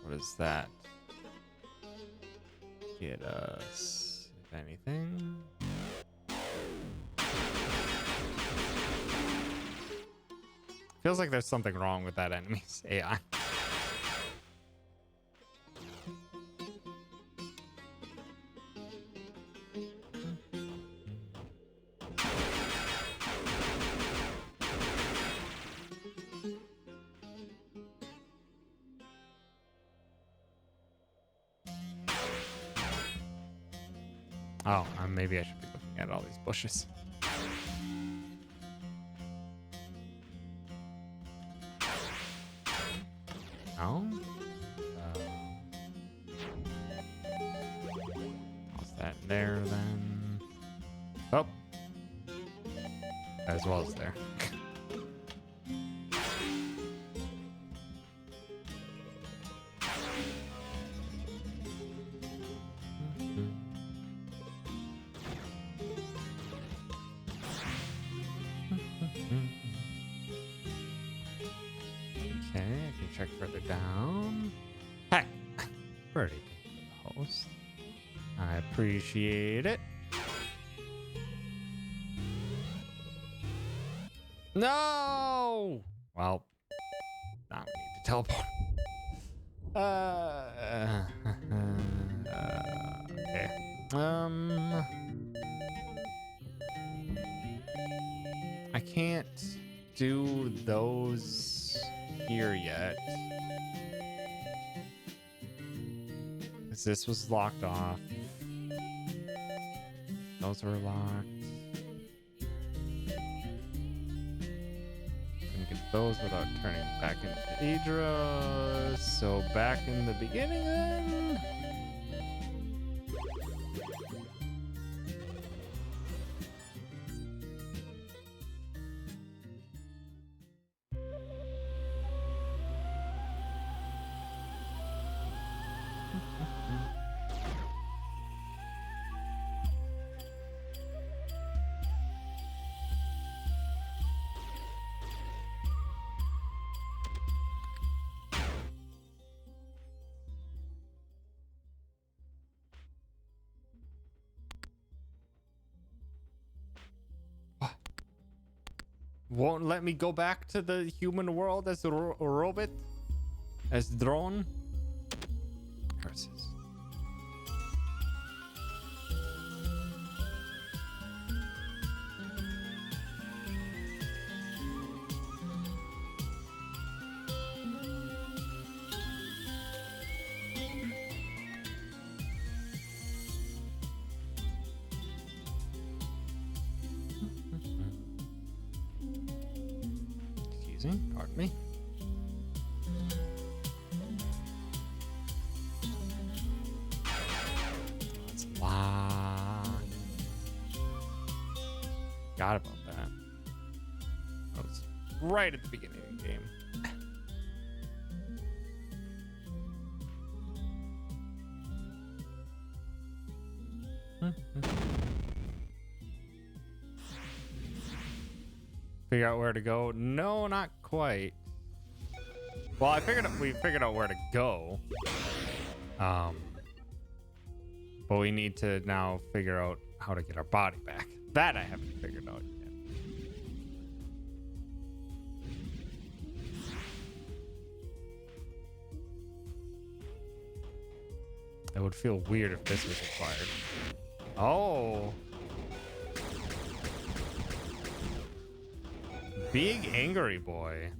What is that? Get us, if anything. Feels like there's something wrong with that enemy's AI. Oh, maybe I should be looking at all these bushes. No? Toss that there then. Oh. as well as there. Okay, I can check further down. Heck, pretty good host. I appreciate it. No! Well, now we need to teleport. Okay. I can't do those here yet. 'Cause this was locked off. Those were locked. Couldn't get those without turning back into Idra. So back in the beginning then. Won't let me go back to the human world as a robot? As drone? Curses. Pardon me. That's a lot. Forgot about that. That was right at the beginning of the game. Figure out where to go? No, not quite. Well, we figured out where to go. But we need to now figure out how to get our body back. That I haven't figured out yet. It would feel weird if this was required. Oh. Big angry boy.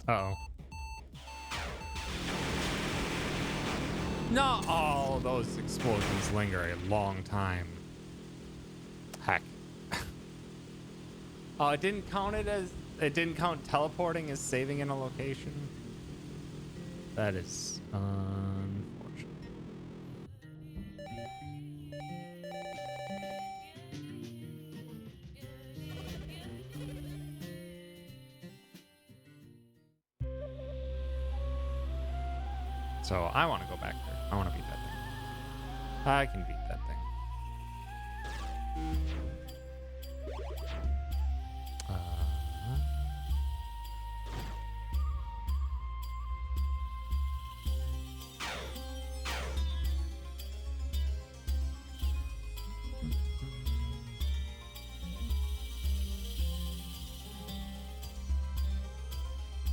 Uh-oh. No! Oh, those explosions linger a long time. Heck. Oh, it didn't count teleporting as saving in a location? That is unfortunate. So I want to go back there. I want to beat that thing. I can beat that thing.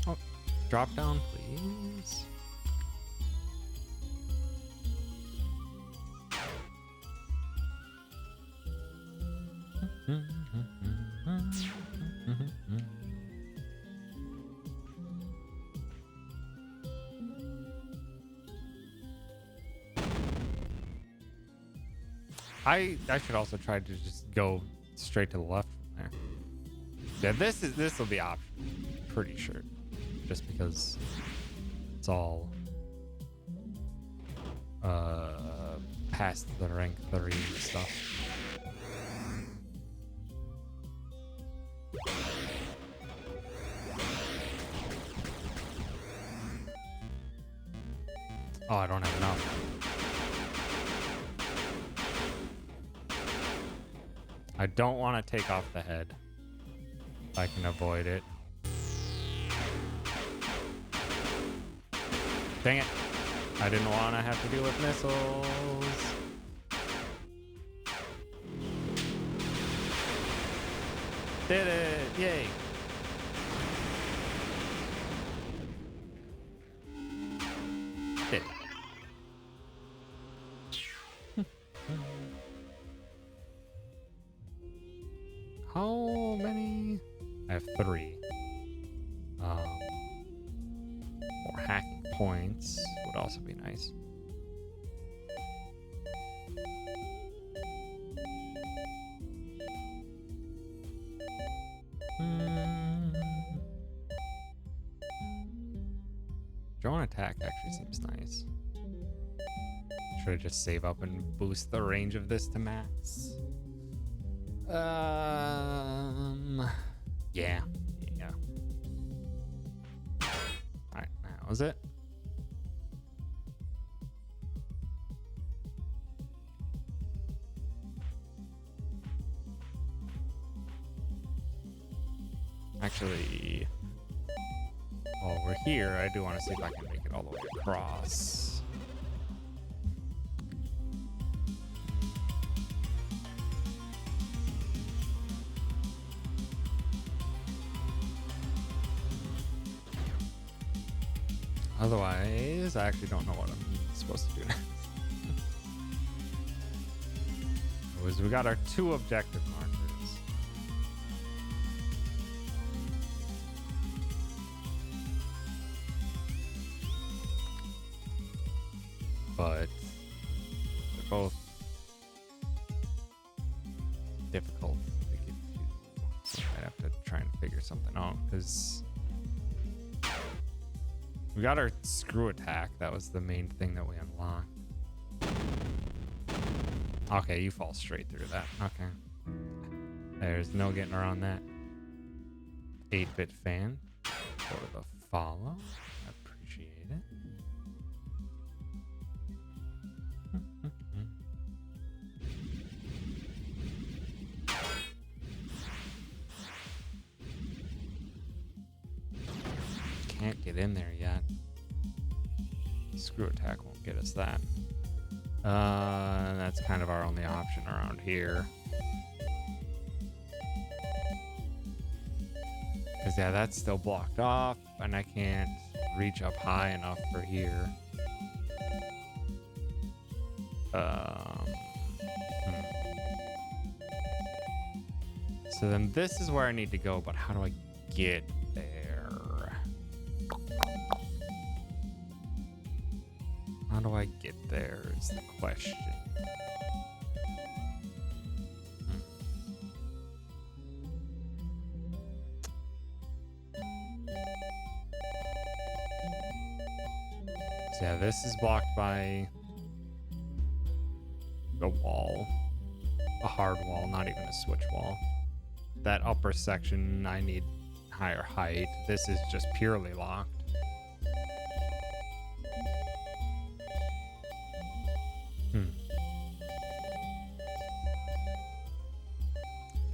Oh, drop down, please. I should also try to just go straight to the left from there. Yeah, this will be optional. Pretty sure. Just because it's all past the rank 3 stuff. Oh, I don't have enough. I don't want to take off the head. If I can avoid it. Dang it. I didn't want to have to deal with missiles. Did it! Yay! Did it. How many? I have 3. More hacking points would also be nice. Drone attack actually seems nice. Should I just save up and boost the range of this to max? Yeah. Alright, that was it. Actually, while we're here, I do want to see if I can make it all the way across. Otherwise, I actually don't know what I'm supposed to do next. We got our 2 objective markers. But they're both difficult to get to. I have to try and figure something out because we got our screw attack. That was the main thing that we unlocked. Okay, you fall straight through that. Okay. There's no getting around that. 8-bit fan for the follow. Appreciate it. Can't get in there yet. Screw attack won't get us that. That's kind of our only option around here. Because yeah, that's still blocked off, and I can't reach up high enough for here. So then this is where I need to go, but how do I get there? How do I get there is the question. So yeah, this is blocked by the wall. A hard wall, not even a switch wall. That upper section, I need higher height. This is just purely locked.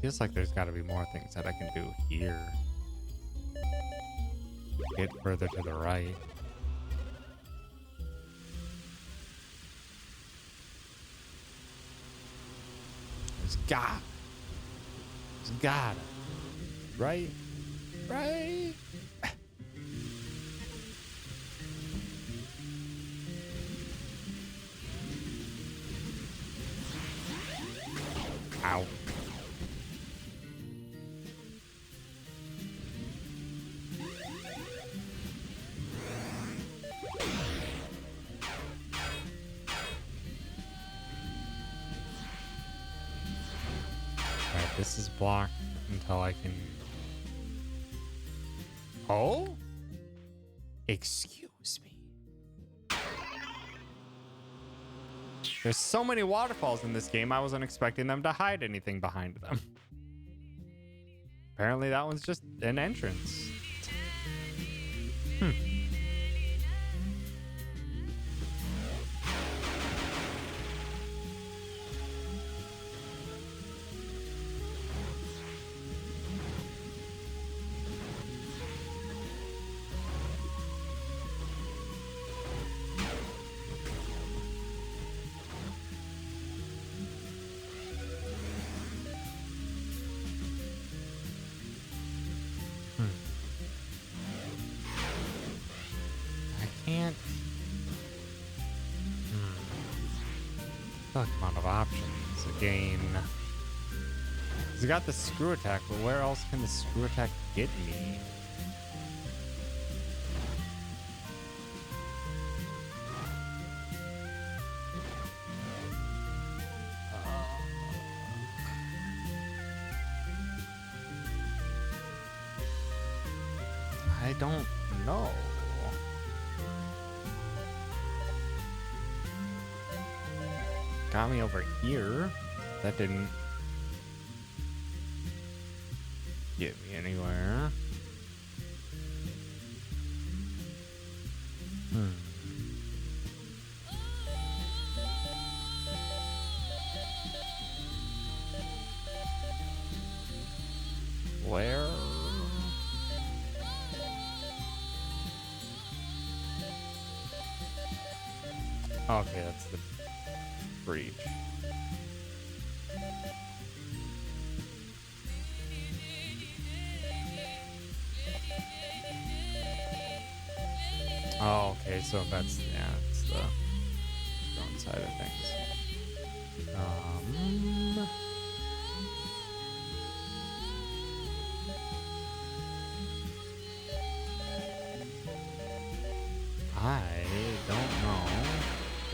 Feels like there's got to be more things that I can do here. Get further to the right. There's gotta. Right? Right? Ow. This is blocked until I can... Oh? Excuse me. There's so many waterfalls in this game, I wasn't expecting them to hide anything behind them. Apparently that one's just an entrance. Can't. Fuck amount of options again. He's got the screw attack, but where else can the screw attack get me? I don't know. Got me over here. That didn't get me anywhere. Where? Okay, that's the breach. Oh, okay, so that's, yeah, it's the front side of things. I don't know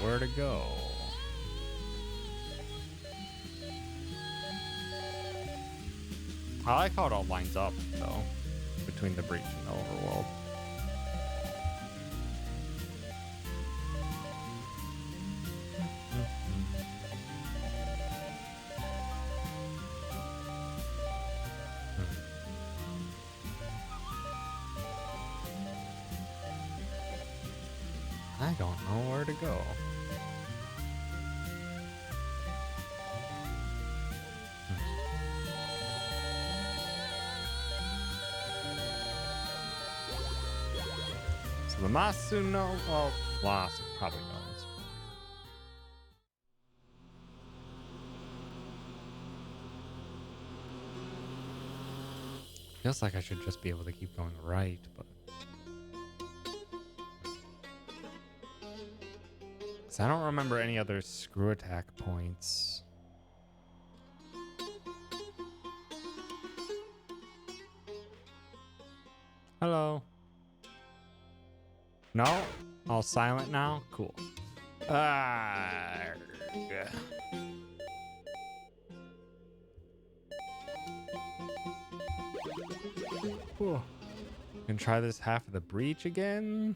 where to go. I like how it all lines up, though, between the breach and the overworld. I don't know where to go. So the Masu know, well, Masu probably knows. Feels like I should just be able to keep going right, but... I don't remember any other screw attack points. Hello. No? All silent now? Cool. Whew. Can try this half of the breach again.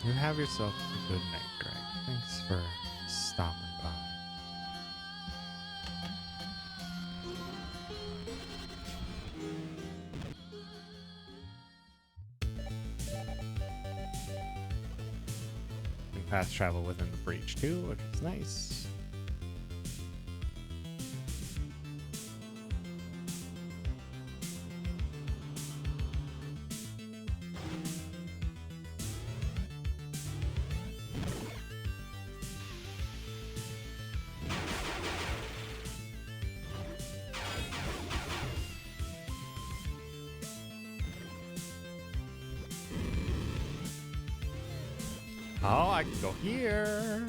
You have yourself a good night, Greg. Thanks for stopping by. You can fast travel within the breach too, which is nice. Oh, I can go here.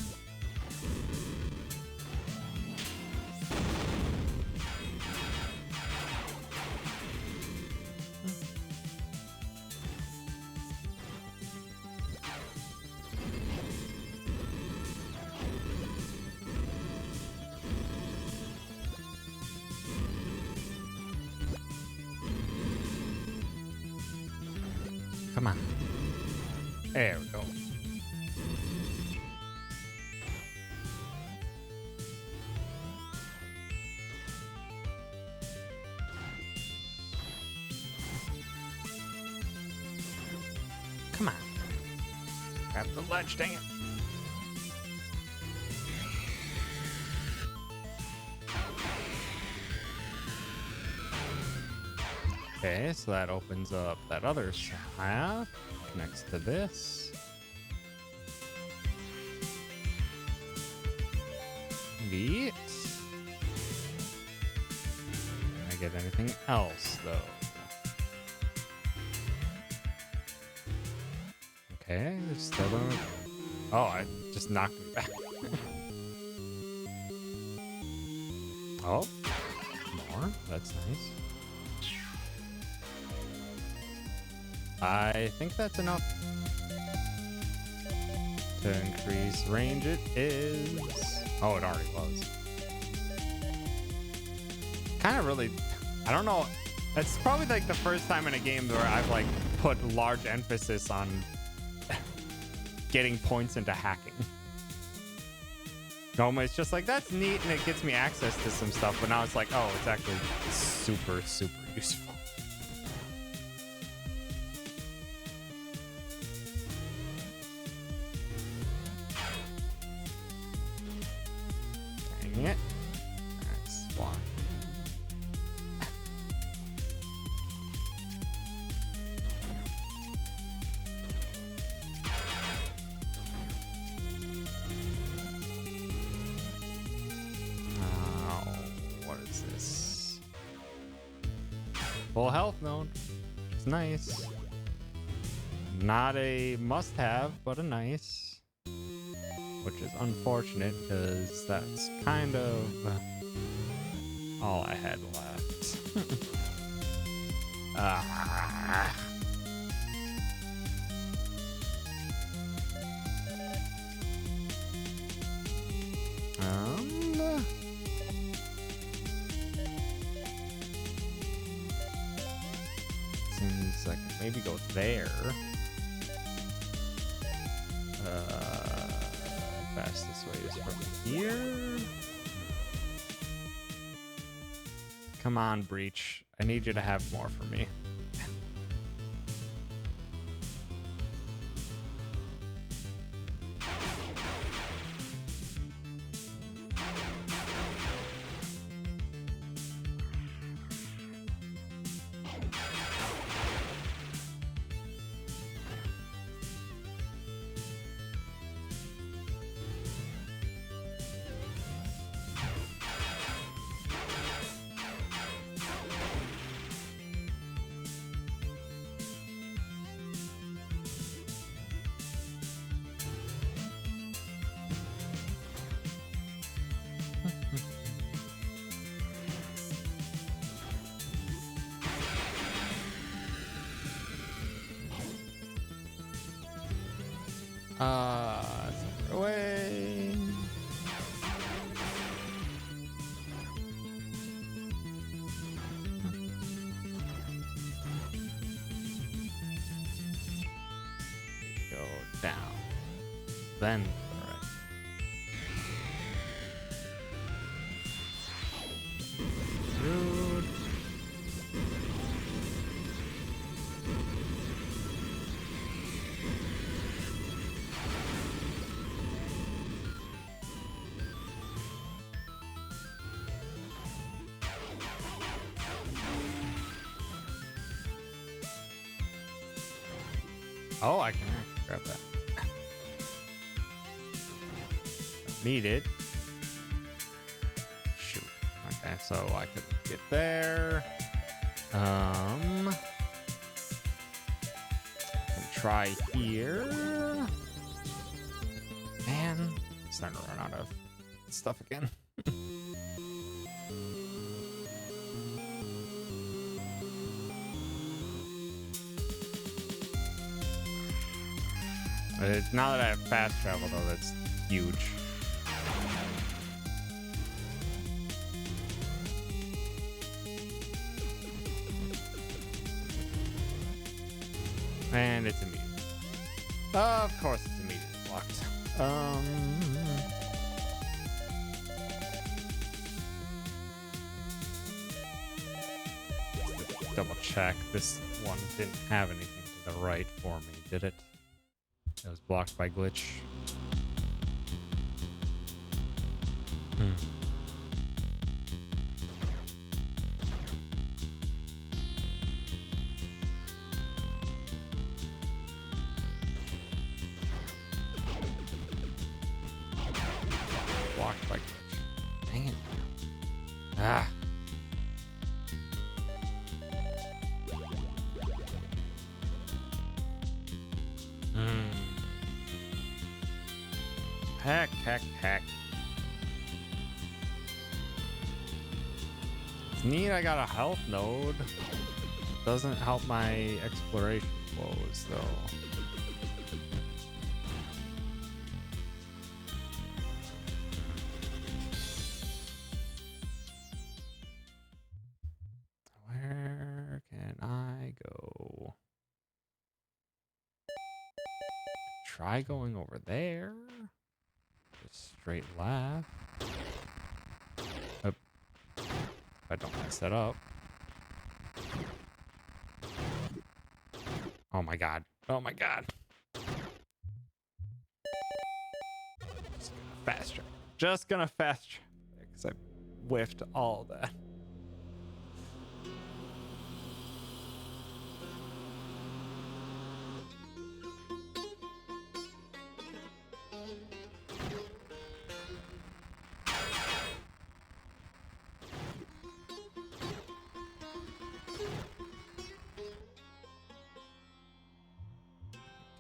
Come on. There we go. Come on. Grab the ledge, dang it. Okay, so that opens up that other shaft. Connects to this. Neat. Can I get anything else, though? Okay, still don't. Oh, I just knocked me back. Oh, more. That's nice. I think that's enough to increase range. It is. Oh, it already was. Kind of really. I don't know. It's probably like the first time in a game where I've like put large emphasis on getting points into hacking. Normally it's just like, that's neat and it gets me access to some stuff, but now it's like, oh, it's actually super, super useful. Dang it. That's why. Full health node. It's nice. Not a must-have, but a nice. Which is unfortunate because that's kind of all I had left. Ah. Seems like maybe go there. Fastest way is from here. Come on, Breach. I need you to have more for me. Away. Go down. Then rude. Oh, I can grab that. Need it. Shoot. Okay, so I could get there. I can try here. Man, it's starting to run out of stuff again. Now that I have fast travel, though, that's huge. And it's immediate. Of course it's immediately blocked. Double check. This one didn't have anything to the right for me, did it? It was blocked by glitch. Blocked by glitch. Dang it. Ah. Heck. It's neat I got a health node. Doesn't help my exploration flows though. Where can I go? Try going over there. Just straight left. Oh. If I don't mess that up. Oh my god. Oh my god. Just gonna fast track. Just gonna fast track. Because I whiffed all that.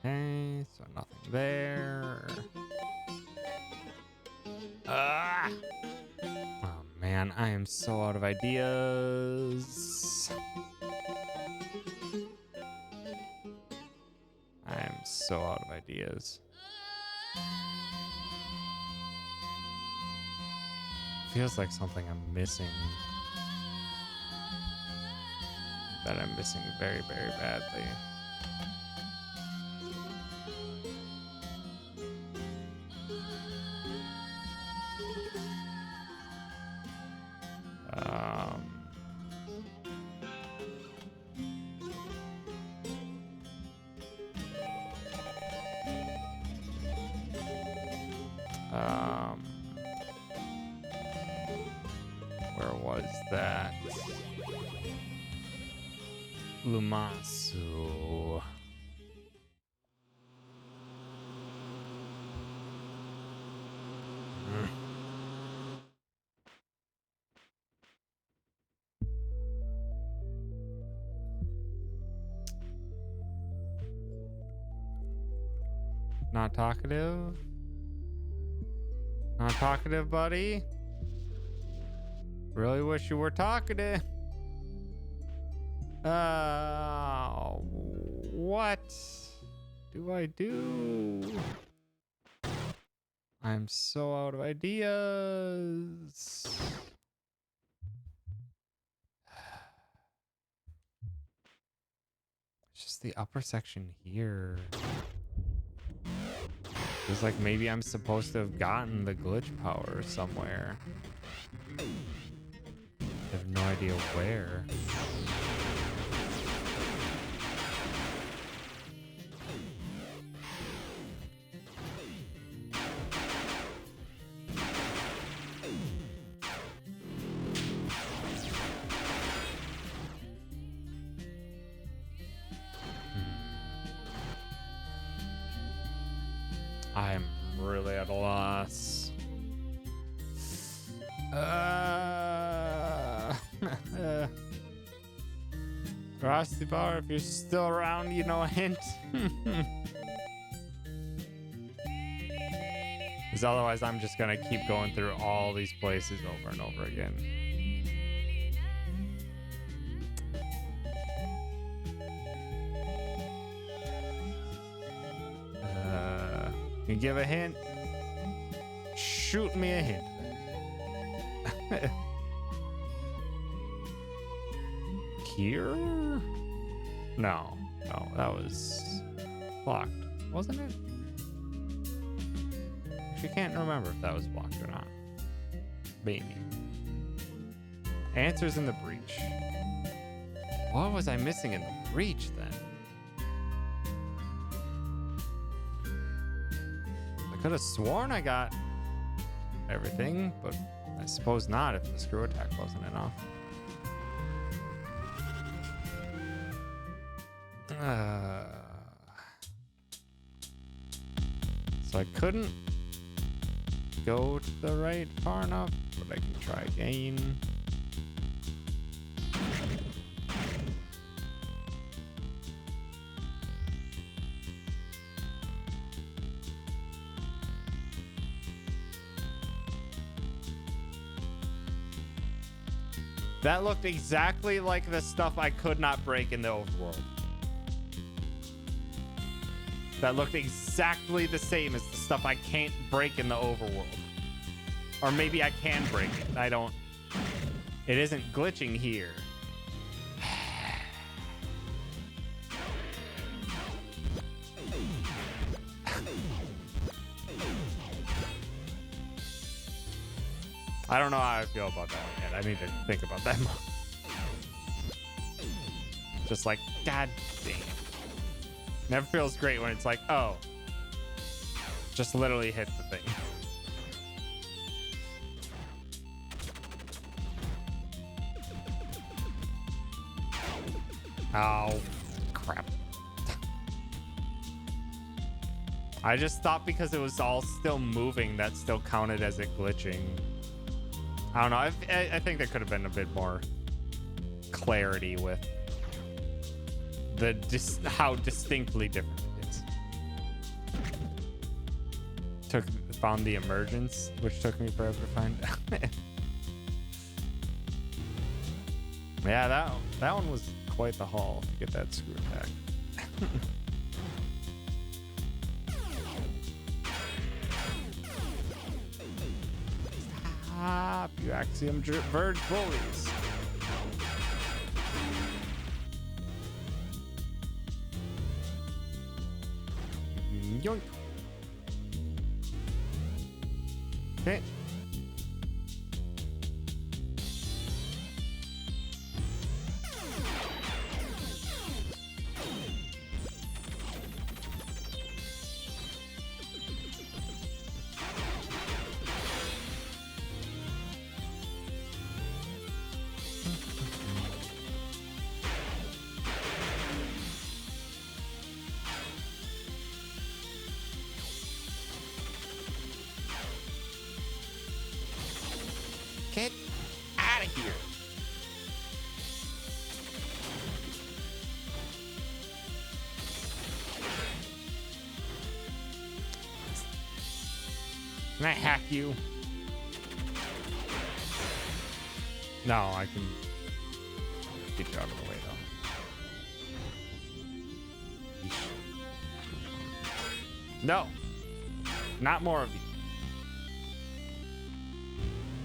Okay, so nothing there. Ah! Oh man, I am so out of ideas. I am so out of ideas. Feels like something I'm missing. That I'm missing very, very badly. Where was that? Lumasu. Not talkative? Not talkative, buddy? Really wish you were talkative. What do I do? I'm so out of ideas. It's just the upper section here. Feels like maybe I'm supposed to have gotten the glitch power somewhere. I have no idea where. I'm really at a loss. Frosty Bar, if you're still around, you know a hint. Because otherwise I'm just gonna keep going through all these places over and over again. Can you give a hint? Shoot me a hint. Here? No. Oh, that was blocked, wasn't it? She can't remember if that was blocked or not. Maybe. Answers in the breach. What was I missing in the breach then? I could have sworn I got everything, but I suppose not if the screw attack wasn't enough. So I couldn't go to the right far enough, but I can try again. That looked exactly like the stuff I could not break in the overworld. That looked exactly the same as the stuff I can't break in the overworld. Or maybe I can break it. I don't... It isn't glitching here. I don't know how I feel about that one yet. I need to think about that more. Just like, god damn. Never feels great when it's like, oh, just literally hit the thing. Oh, crap. I just thought because it was all still moving, that still counted as it glitching. I don't know. I think there could have been a bit more clarity with the how distinctly different it is. Found the emergence, which took me forever to find. Yeah, that one was quite the haul to get that screw attack. Stop, you Axiom Verge bullies. Yoink. Okay. Get out of here. Can I hack you? No, I can get you out of the way though. No, not more of you.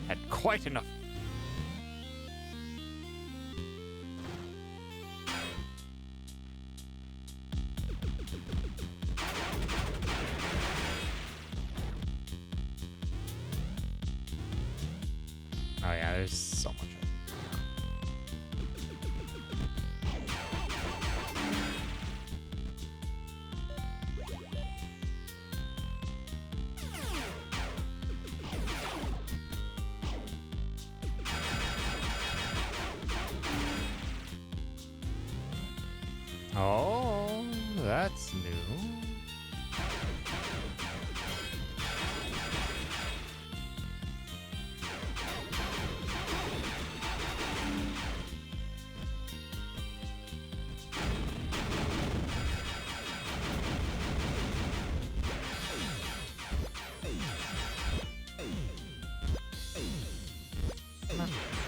Had quite enough. Oh yeah, there's so much. Oh, that's new.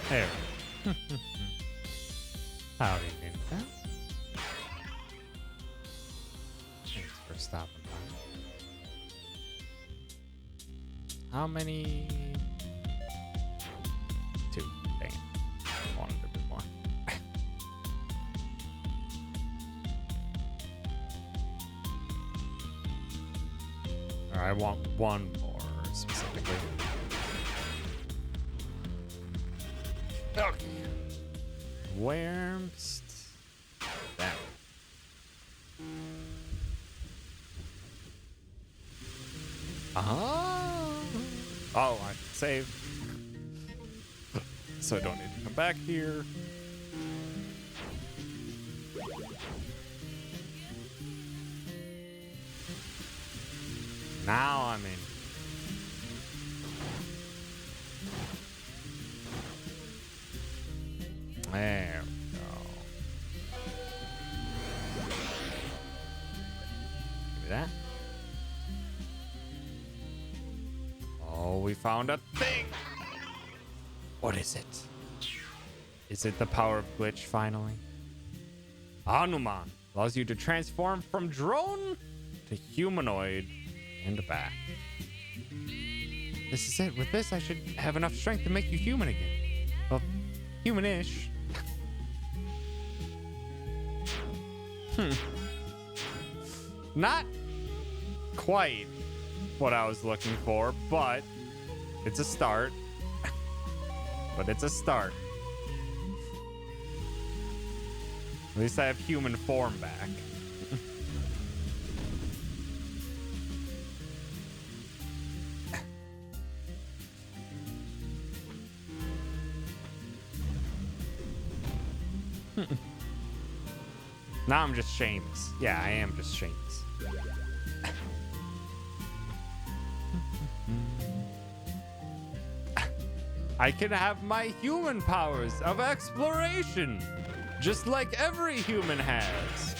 There. Howdy, Ninja. Thanks for stopping by. How many? 2. Dang it. I wanted a bit more. I want one more specifically. Okay. Where's that? Oh, I saved. So I don't need to come back here. Now I'm in. There we go. Give me that. Oh, we found a thing. What is it? Is it the power of glitch finally? Hanuman allows you to transform from drone to humanoid and back. This is it. With this, I should have enough strength to make you human again. Well, human-ish. Not quite what I was looking for, but it's a start. But it's a start. At least I have human form back. Now I'm just Seamus. Yeah, I am just Seamus. I can have my human powers of exploration, just like every human has.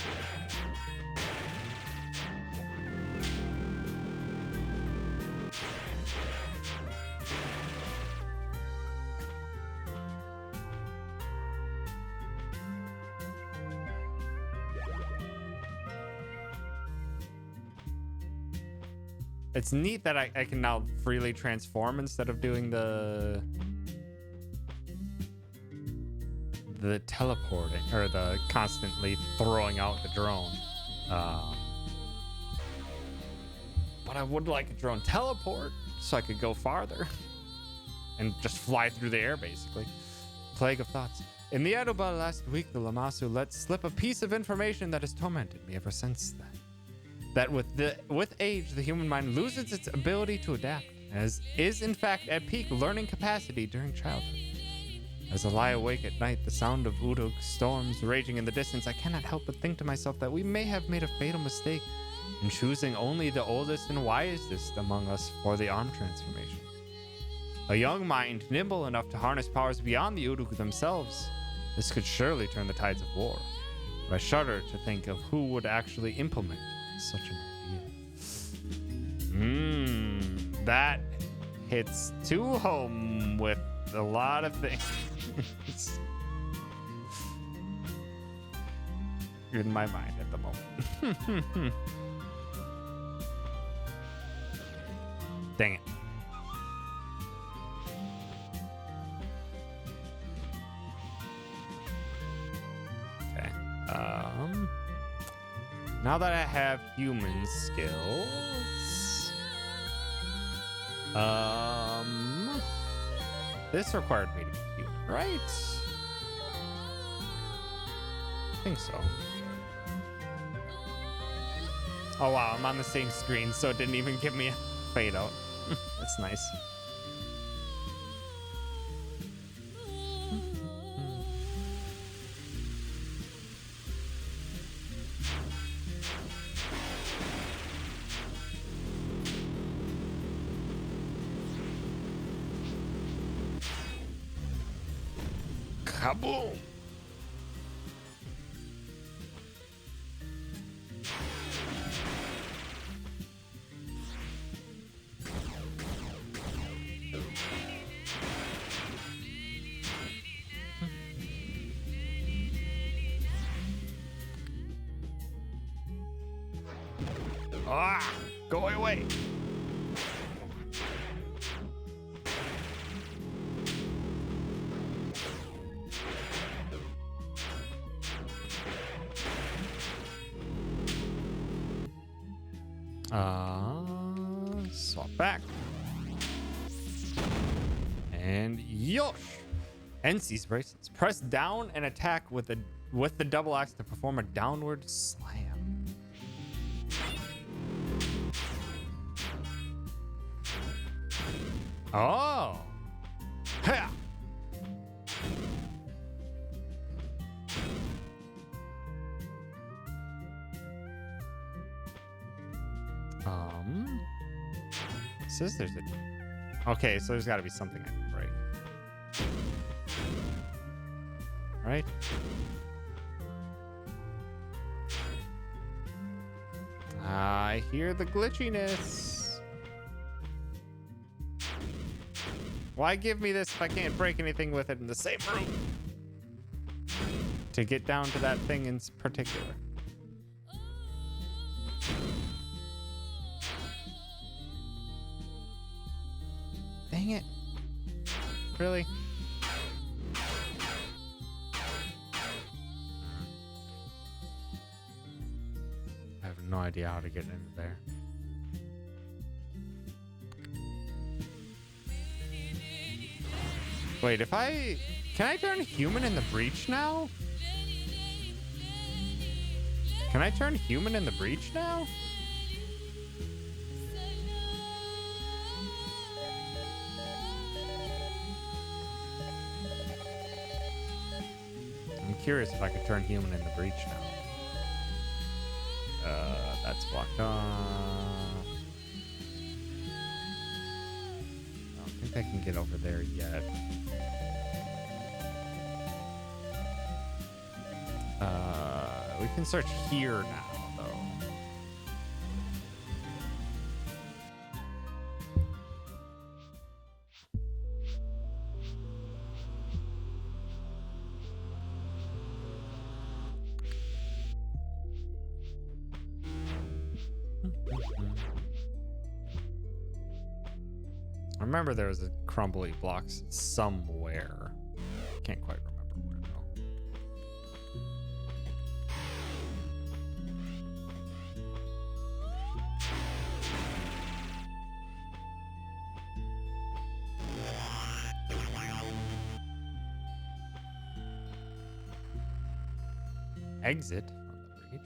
It's neat that I can now freely transform instead of doing the teleporting or the constantly throwing out the drone. But I would like a drone teleport so I could go farther and just fly through the air, basically. Plague of thoughts. In the Edoba last week, the Lamassu let slip a piece of information that has tormented me ever since then. That with age, the human mind loses its ability to adapt, as is in fact at peak learning capacity during childhood. As I lie awake at night, the sound of Udog storms raging in the distance, I cannot help but think to myself that we may have made a fatal mistake in choosing only the oldest and wisest among us for the arm transformation. A young mind nimble enough to harness powers beyond the Udog themselves, this could surely turn the tides of war. But I shudder to think of who would actually implement such an idea. That hits too home with a lot of things. In my mind at the moment. Dang it. Okay. Now that I have human skills, this required me to be human, right? I think so. Oh wow, I'm on the same screen, so it didn't even give me a fade out. That's nice. Kaboom! Ah! Go away! back. And yosh! NC's bracelets. Press down and attack with the double axe to perform a downward slam. Oh! Ha! It says there's a... Okay, so there's got to be something I can break. Right? I hear the glitchiness. Why give me this if I can't break anything with it in the same room? To get down to that thing in particular. Dang it. Really? I have no idea how to get into there. Wait, can I turn human in the breach now? Can I turn human in the breach now? I'm curious if I could turn human in the breach now. That's blocked off. I don't think I can get over there yet. We can search here now, though. I remember there was a crumbly blocks somewhere. Can't quite remember where though. Exit from the breach.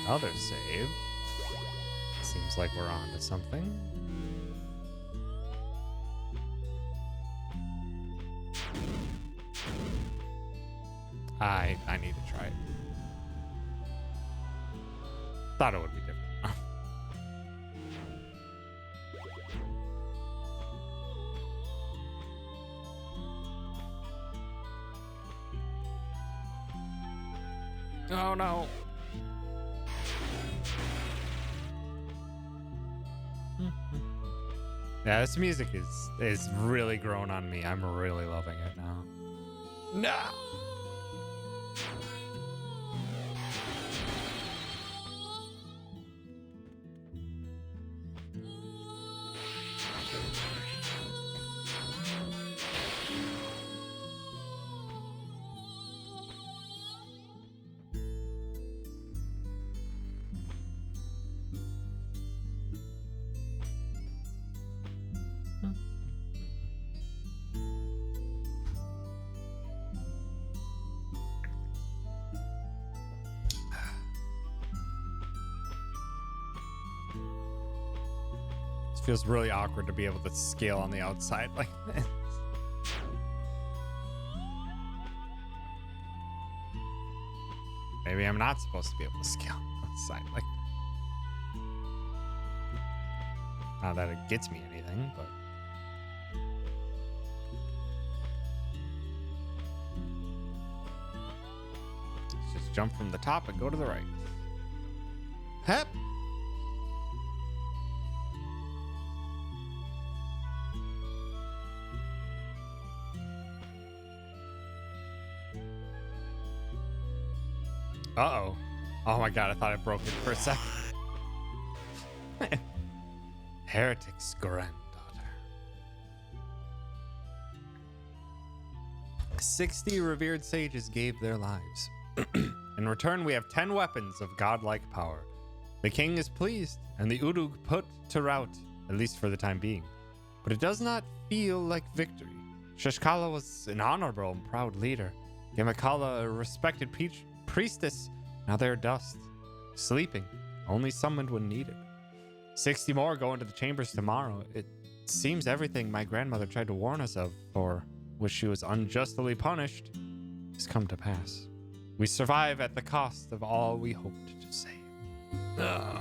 Another save. Seems like we're on to something. I need to try it. Thought it would be different. Oh no. Yeah, this music is really growing on me. I'm really loving it now. No. Feels really awkward to be able to scale on the outside like this. Maybe I'm not supposed to be able to scale on the outside like that. Not that it gets me anything, but let's just jump from the top and go to the right. Hep. Uh-oh. Oh my god, I thought I broke it for a second. Heretic's granddaughter. 60 revered sages gave their lives. In return, we have 10 weapons of godlike power. The king is pleased, and the Uruk put to rout, at least for the time being. But it does not feel like victory. Shashkala was an honorable and proud leader. Yamakala, a respected priestess. Now they're dust. Sleeping, only summoned when needed. 60 more go into the chambers tomorrow. It seems everything my grandmother tried to warn us of, for which she was unjustly punished, has come to pass. We survive at the cost of all we hoped to save. Oh.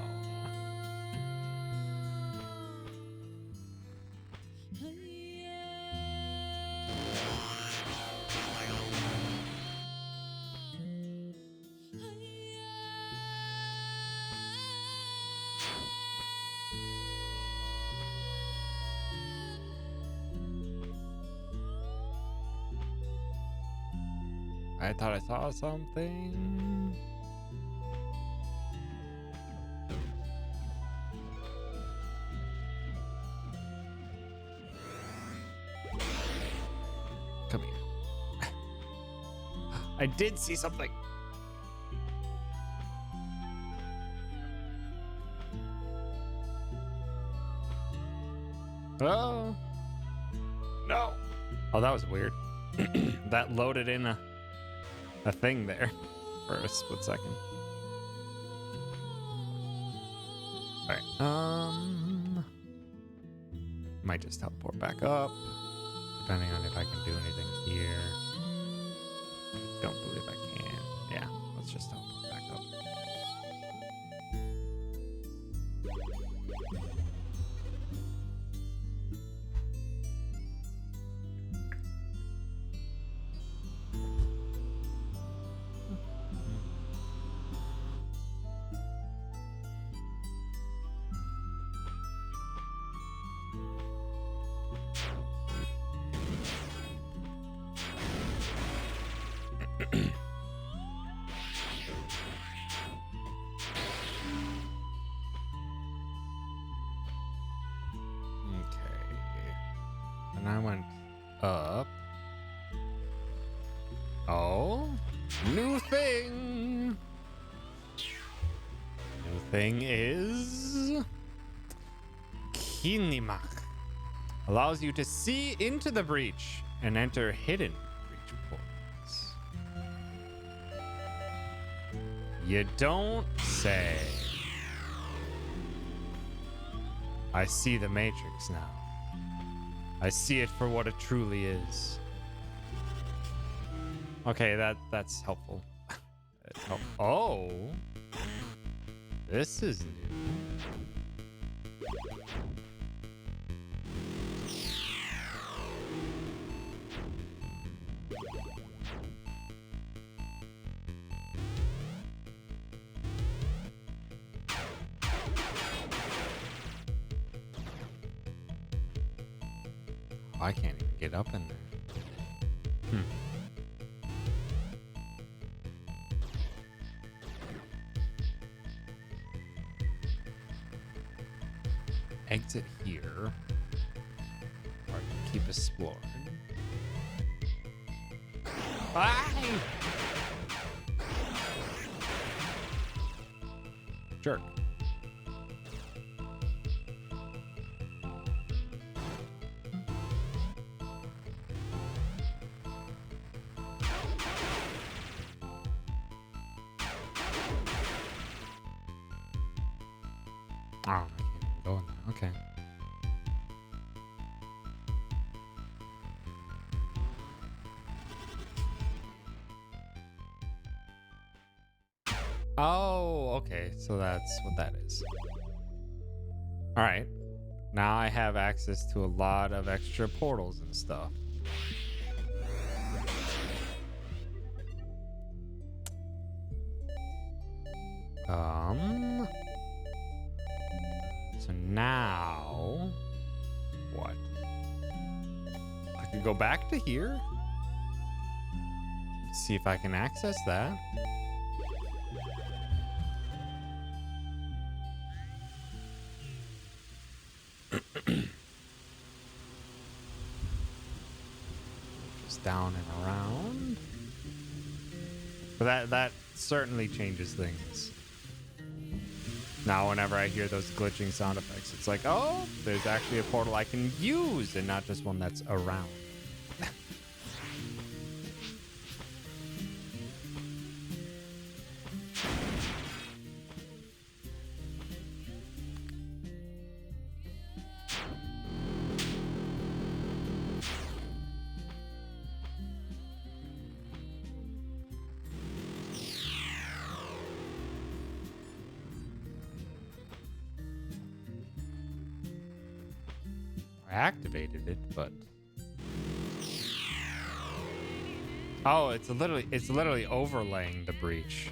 I thought I saw something. Come here. I did see something. Oh. No. Oh, that was weird. That loaded in a thing there for a split second. All right. Might just teleport back up, depending on if I can do anything here. I don't believe I can. Yeah, let's just teleport back up. And I went up. Oh, new thing. New thing is Kinimak. Allows you to see into the breach and enter hidden breach portals. You don't say. I see the Matrix now. I see it for what it truly is. Okay, that's helpful. Oh, this is new. I can't even get up in there. Exit here. Or keep exploring. Ah! Jerk. Oh, I can't even go in there. Okay. Oh, okay. So that's what that is. All right. Now I have access to a lot of extra portals and stuff. So now, what? I could go back to here. See if I can access that. down and around. But that certainly changes things. Now, whenever I hear those glitching sound effects, it's like, oh, there's actually a portal I can use and not just one that's around. I activated it, but oh, it's literally overlaying the breach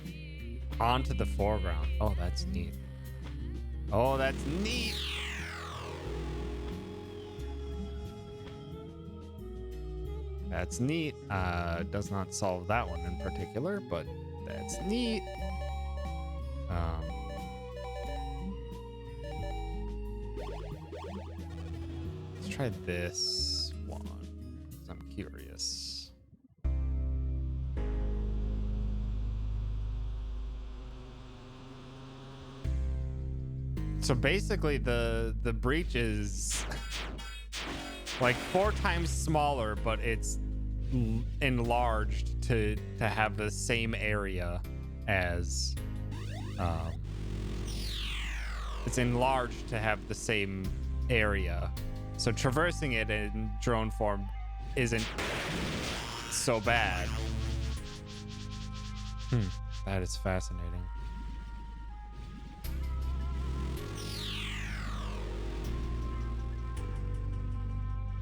onto the foreground. Oh, that's neat. Oh, that's neat. That's neat. Does not solve that one in particular, but that's neat. Let's try this one, 'cause I'm curious. So basically the breach is like 4 times smaller, but it's enlarged to have the same area as it's enlarged to have the same area. So traversing it in drone form isn't so bad. That is fascinating.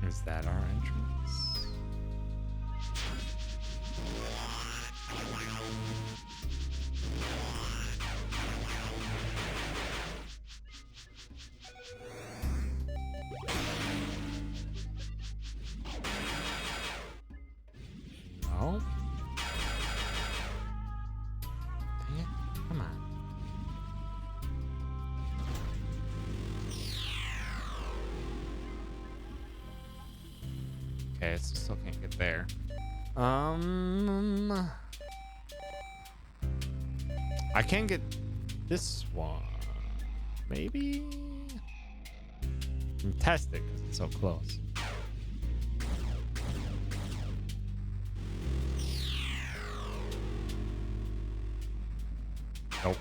Is that our entrance? No. Dang it. Come on. Okay, so still can't get there. I can get this one. Maybe? Test it because it's so close. Nope.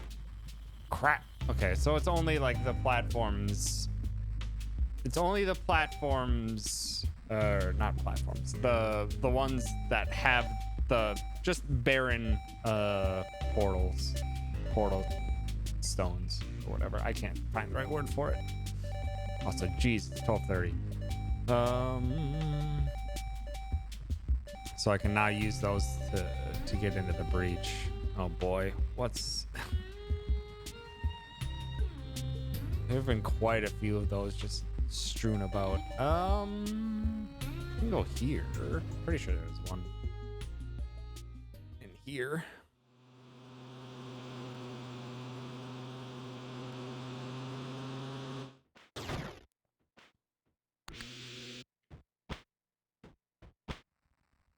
Crap. Okay, so it's only like the platforms. It's only the platforms, not platforms. The ones that have the just barren portal stones or whatever. I can't find the right word for it. Also, geez, it's 12:30. So I can now use those to get into the breach. Oh boy, what's... There have been quite a few of those just strewn about. I can go here. Pretty sure there's one in here.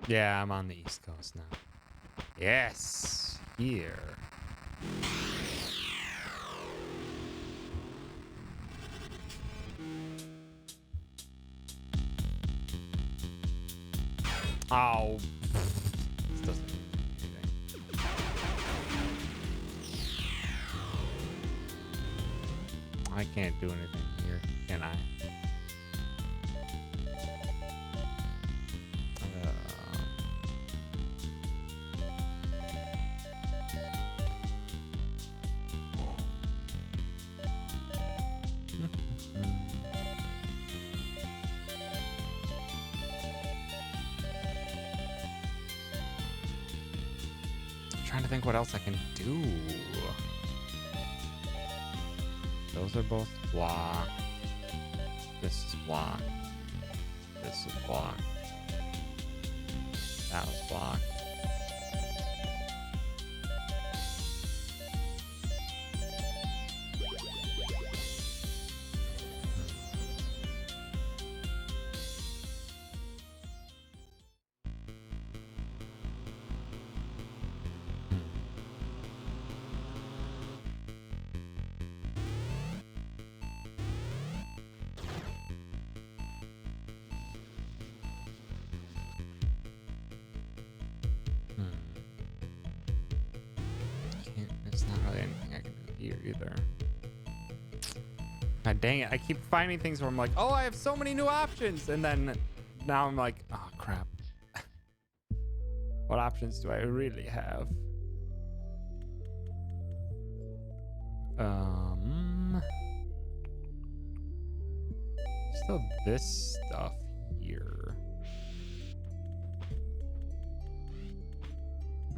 Yeah, I'm on the East Coast now. Yes, here. Oh, this doesn't mean anything. I can't do anything here, can I? Trying to think what else I can do. Those are both blocked. This is blocked. This is blocked. That was blocked. here either. God dang it. I keep finding things where I'm like, oh, I have so many new options. And then now I'm like, oh, crap. What options do I really have? Still this stuff here.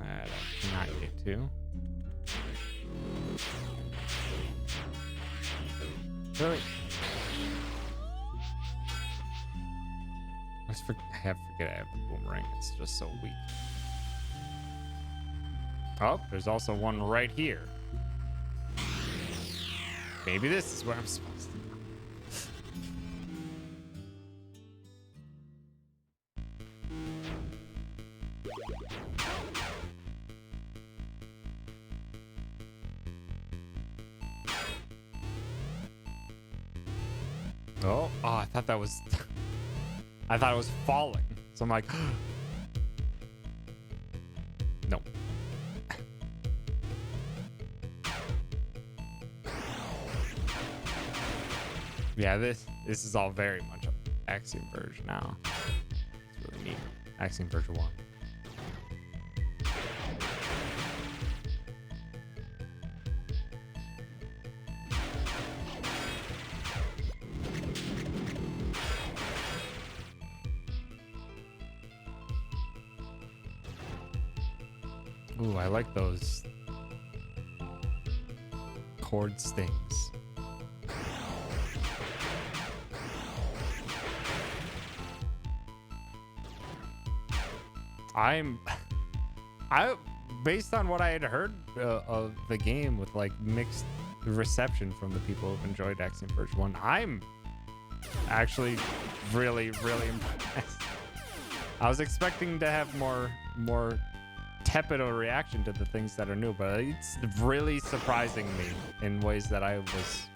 I cannot get to. Really? I forget I have the boomerang. It's just so weak. Oh, there's also one right here. Maybe this is where I'm supposed to go. Oh, I thought that was I thought it was falling. So I'm like no. Yeah, this is all very much Axiom Verge now. It's really neat. Axiom Verge 1. Ooh, I like those chord stings. Based on what I had heard of the game with like mixed reception from the people who've enjoyed Axiom Verge 1, I'm actually really impressed. I was expecting to have more tepid a reaction to the things that are new, but it's really surprising me in ways that I was,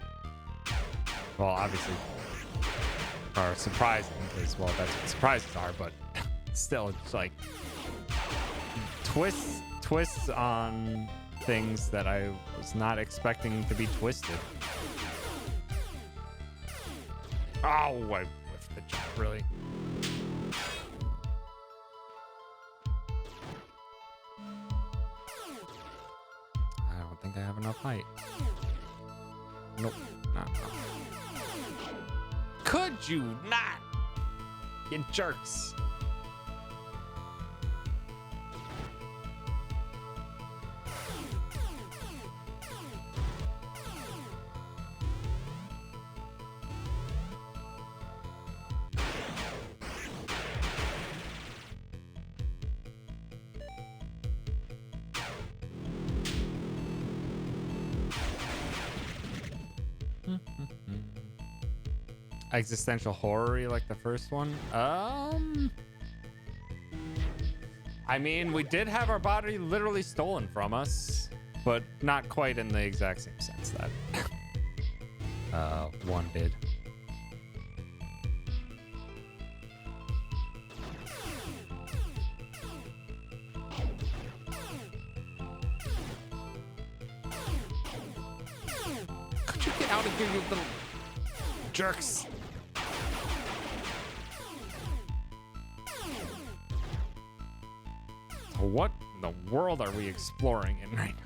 well, obviously are surprising because, well, that's what surprises are, but still, it's like twists on things that I was not expecting to be twisted. Oh, I whiffed the jump, really. I don't think I have enough height. Nope, not enough. Could you not? You jerks. Existential horror like the first one. I mean, we did have our body literally stolen from us, but not quite in the exact same sense that one did. Could you get out of here, you little jerks? What in the world are we exploring in right now?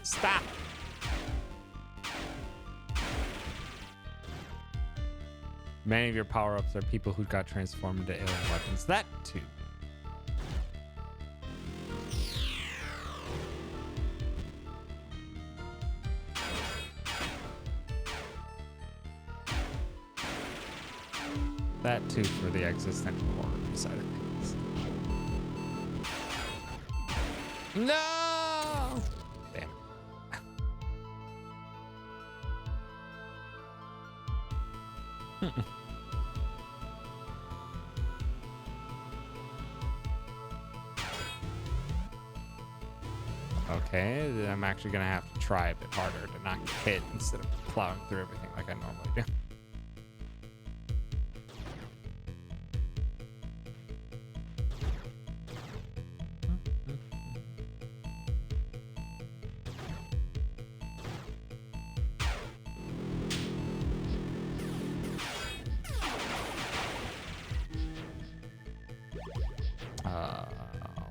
Stop. Many of your power-ups are people who got transformed into alien weapons. That too. That too for the existential horror side of things. No! Damn. Okay, then I'm actually gonna have to try a bit harder to not get hit instead of plowing through everything like I normally do.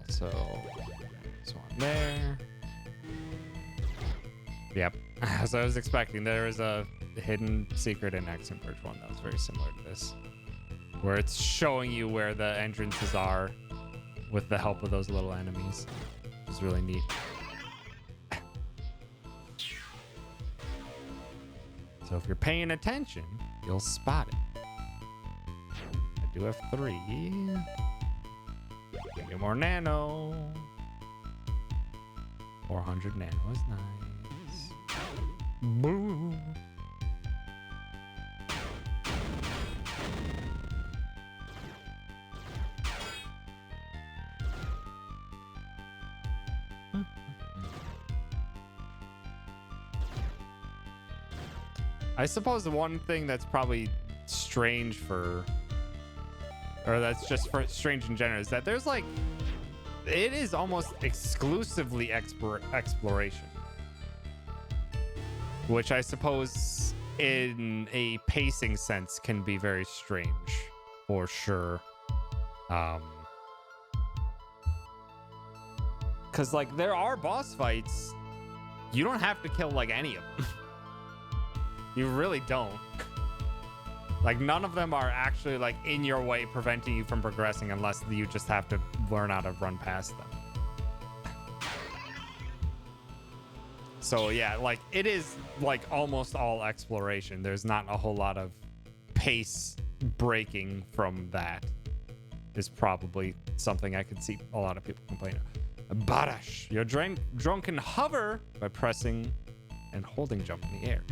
Also, this one there. Yep. As I was expecting, there is a hidden secret in Axiom Verge 1 that was very similar to this, where it's showing you where the entrances are with the help of those little enemies. It's really neat. So if you're paying attention, you'll spot it. I do have 3. Give me more nano. 400 nano is nice. Boo. I suppose the one thing that's probably strange for, or that's just for strange in general, is that there's like, it is almost exclusively exploration, which I suppose in a pacing sense can be very strange for sure. Cause like there are boss fights, you don't have to kill like any of them. You really don't. Like none of them are actually like in your way preventing you from progressing unless you just have to learn how to run past them. So yeah, like it is like almost all exploration. There's not a whole lot of pace breaking from that. Is probably something I could see a lot of people complain of. Barash, your drunken hover by pressing and holding jump in the air.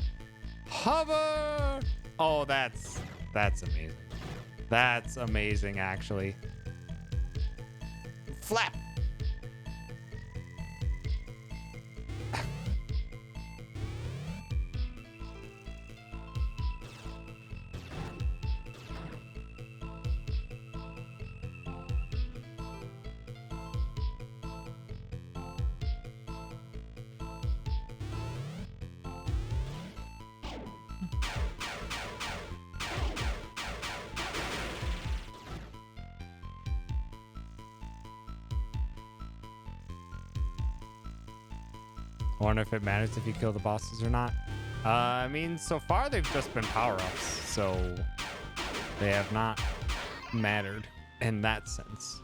Hover! Oh, that's amazing. That's amazing, actually. Flap! I wonder if it matters if you kill the bosses or not. I mean, so far they've just been power-ups, so they have not mattered in that sense.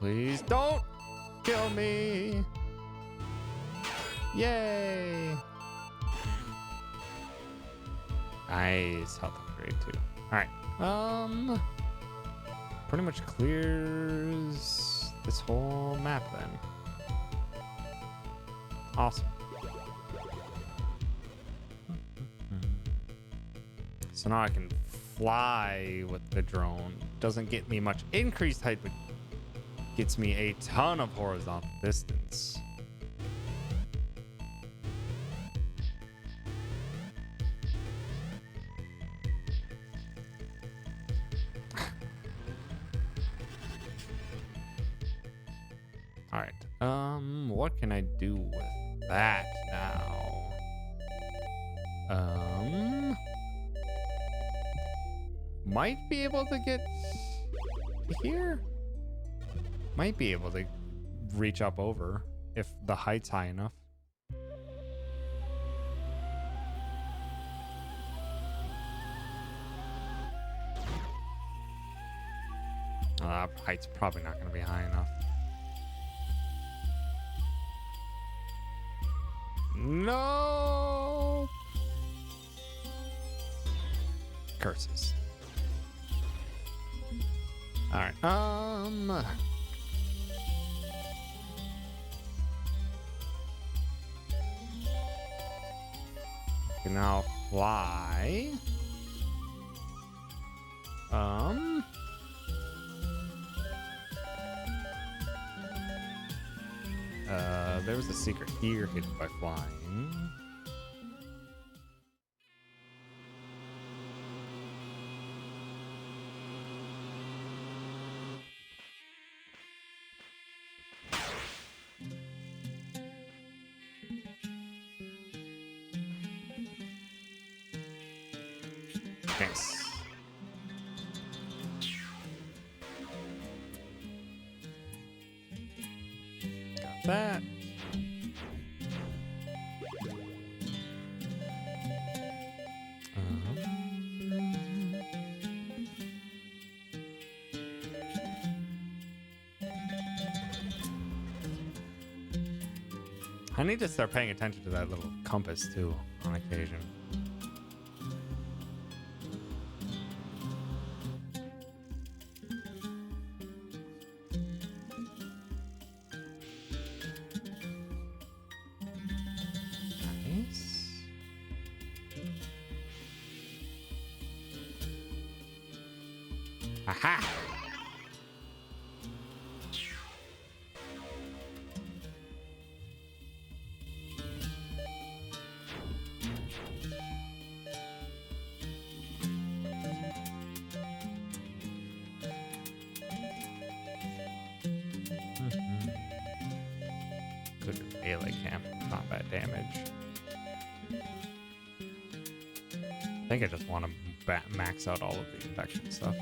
Please don't kill me. Yay. Nice health upgrade too. All right. Pretty much clears this whole map then. Awesome. So now I can fly with the drone. Doesn't get me much increased height, but gets me a ton of horizontal distance. All right. What can I do with that now? Might be able to get here. Might be able to reach up over if the height's high enough. Height's probably not going to be high enough. No. Curses. All right. Can now fly. There was a secret here hidden by flying. Nice. Got that. I need to start paying attention to that little compass too on occasion. Nice. Aha! Good melee camp combat damage. I think I just want to max out all of the infection stuff.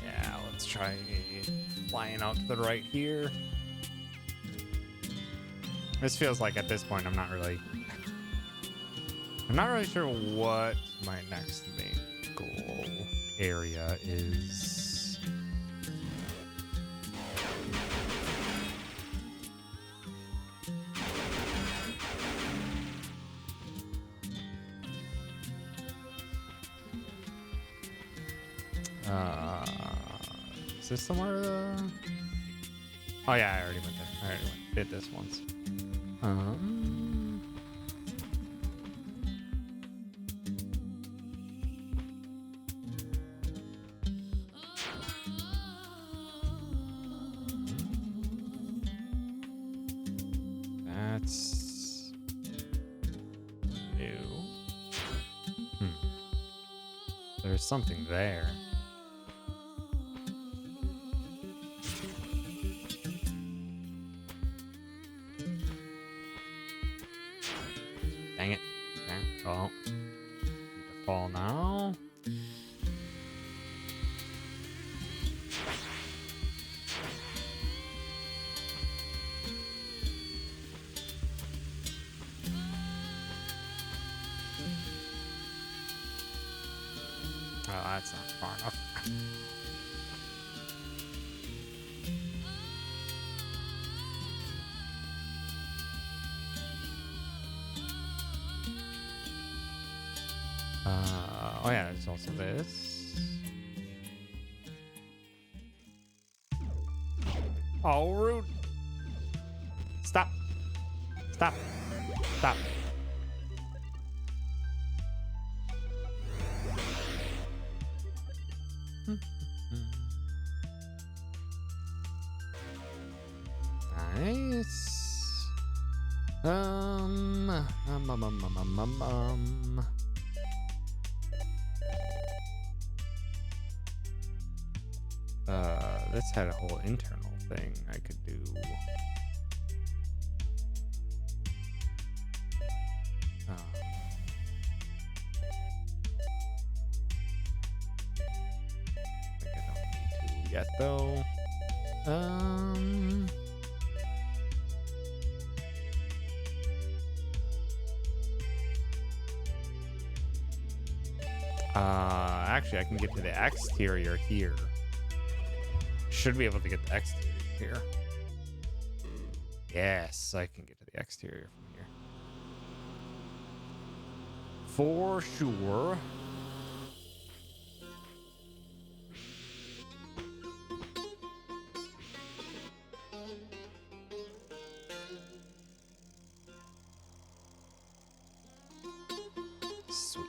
Yeah, let's try flying out to the right here. This feels like at this point I'm not really sure what my next main goal area is. Is this somewhere? Oh yeah, I already went there. I already did this once. That's new. There's something there. Dang it. Okay. Oh. Need to fall now. Oh, that's not far enough. Oh yeah, there's also this. Oh, rude. Stop. Stop. Stop. Nice. This had a whole internal thing I could do. I think I don't need to yet though. Actually, I can get to the exterior here. Should be able to get the exterior here. Yes, I can get to the exterior from here. For sure. Sweet.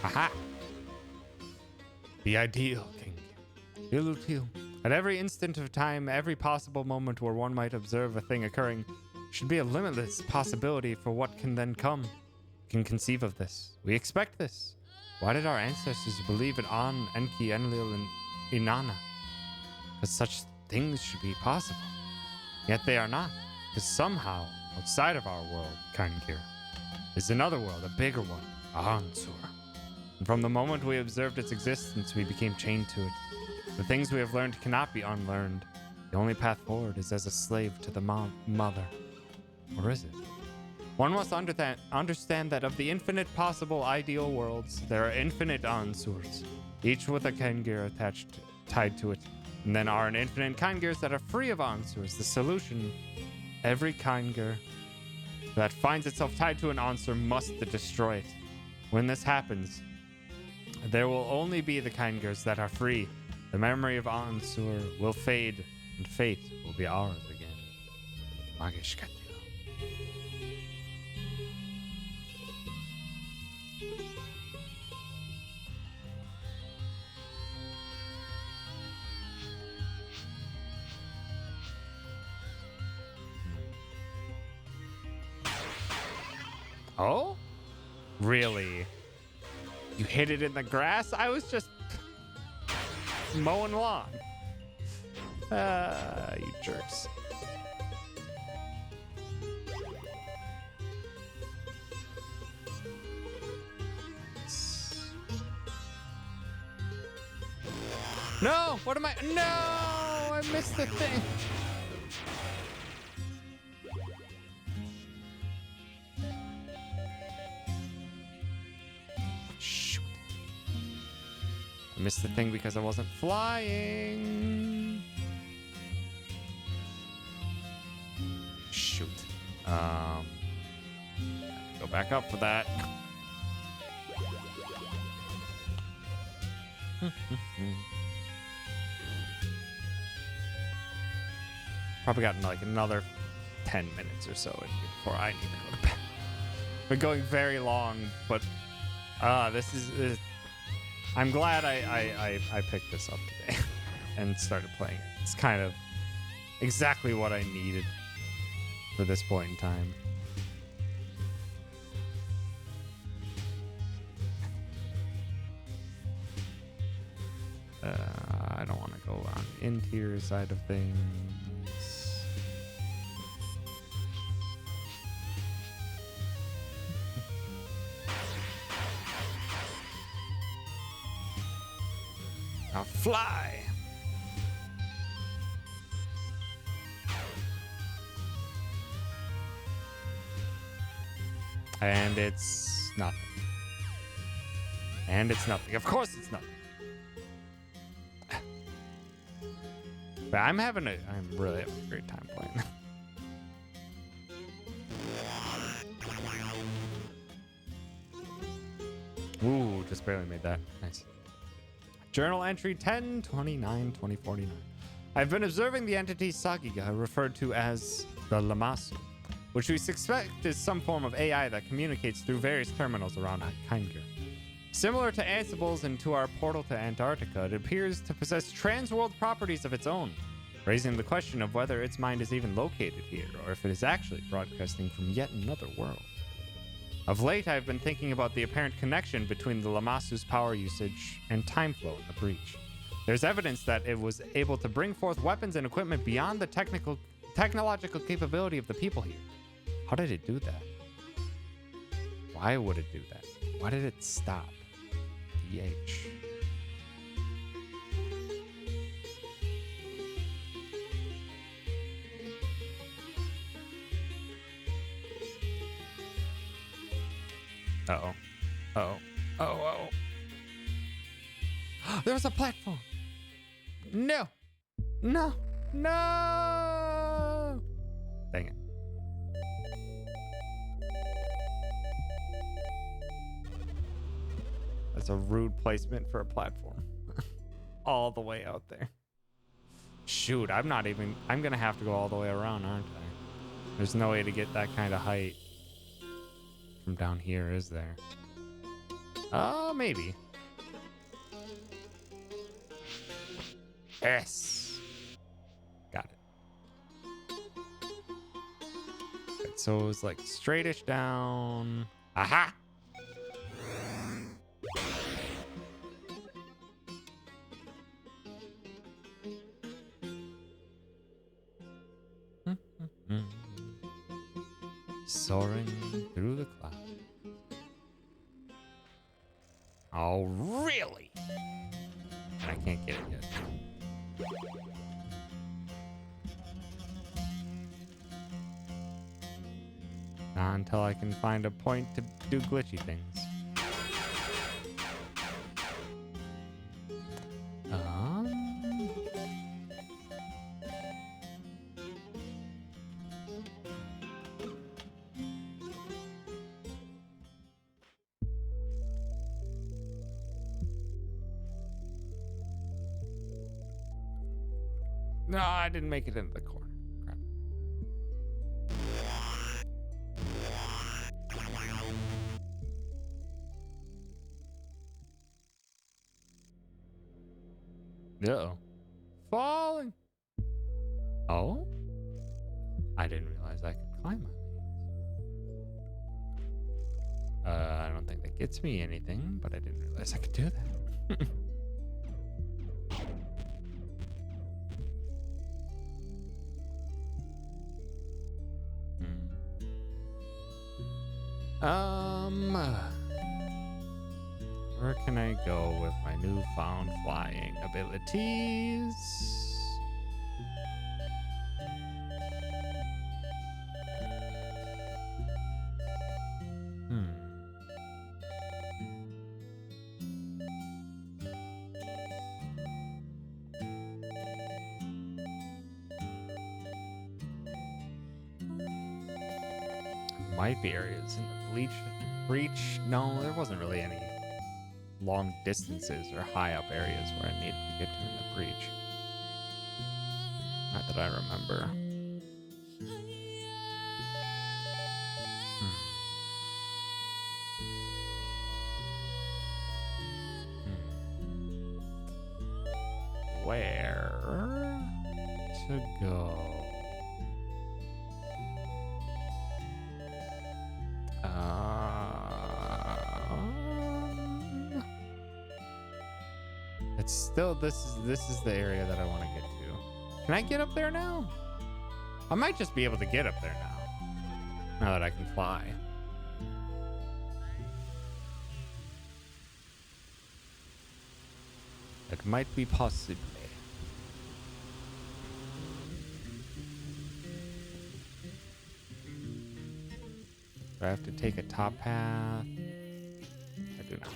Aha! The ideal king. Ilutil. At every instant of time, every possible moment where one might observe a thing occurring should be a limitless possibility for what can then come. We can conceive of this. We expect this. Why did our ancestors believe in An, Enki, Enlil, and Inanna? Because such things should be possible. Yet they are not. Because somehow, outside of our world, Kaingir, is another world, a bigger one, Ansur. And from the moment we observed its existence, we became chained to it. The things we have learned cannot be unlearned. The only path forward is as a slave to the mother. Or is it? One must understand that of the infinite possible ideal worlds, there are infinite Ansurs, each with a Kaingir tied to it. And then are an infinite Kaingirs that are free of Ansurs. The solution, every Kaingir that finds itself tied to an Ansur must destroy it. When this happens, there will only be the Kaingirs that are free. The memory of Ansur will fade, and fate will be ours again. Magishkatio. Oh? Really? You hit it in the grass? I was just mowing lawn. You jerks. No! What am I? No! I missed the thing. Shoot. I missed the thing because I wasn't flying. Shoot. Go back up for that. Probably got like another 10 minutes or so in here before I need to go to bed. We're going very long, but this is I'm glad I picked this up today and started playing it. It's kind of exactly what I needed for this point in time. I don't want to go on interior side of things. Now fly! And it's nothing. And it's nothing. Of course it's nothing. But I'm really having a great time playing. Ooh, just barely made that. Nice. Journal entry 10/29/2049. I've been observing the entity Sagiga, referred to as the Lamassu, which we suspect is some form of AI that communicates through various terminals around Kaingir. Similar to Ansible's and to our portal to Antarctica, it appears to possess transworld properties of its own, raising the question of whether its mind is even located here, or if it is actually broadcasting from yet another world. Of late, I've been thinking about the apparent connection between the Lamassu's power usage and time flow in the breach. There's evidence that it was able to bring forth weapons and equipment beyond the technological capability of the people here. How did it do that? Why would it do that? Why did it stop? DH. Uh-oh. Uh-oh. Oh. There was a platform. No. No. No. Dang it. That's a rude placement for a platform. All the way out there. Shoot, I'm gonna have to go all the way around, aren't I? There's no way to get that kind of height from down here, is there? Maybe. Yes. Got it. Right, so it's like straightish down. Aha! Soaring through the clouds. Oh, really? And I can't get it yet. Not until I can find a point to do glitchy things. No, I didn't make it into the corner. Crap. Uh-oh. Falling. Oh? I didn't realize I could climb on these. I don't think that gets me anything, but I didn't realize I could do that. Where can I go with my newfound flying abilities? Might be areas in the breach. No, there wasn't really any long distances or high up areas where I needed to get to in the breach. Not that I remember. Where to go? It's still this is the area that I want to get to. Can I get up there now? I might just be able to get up there now that I can fly. It might be possible. Do I have to take a top path? I do not.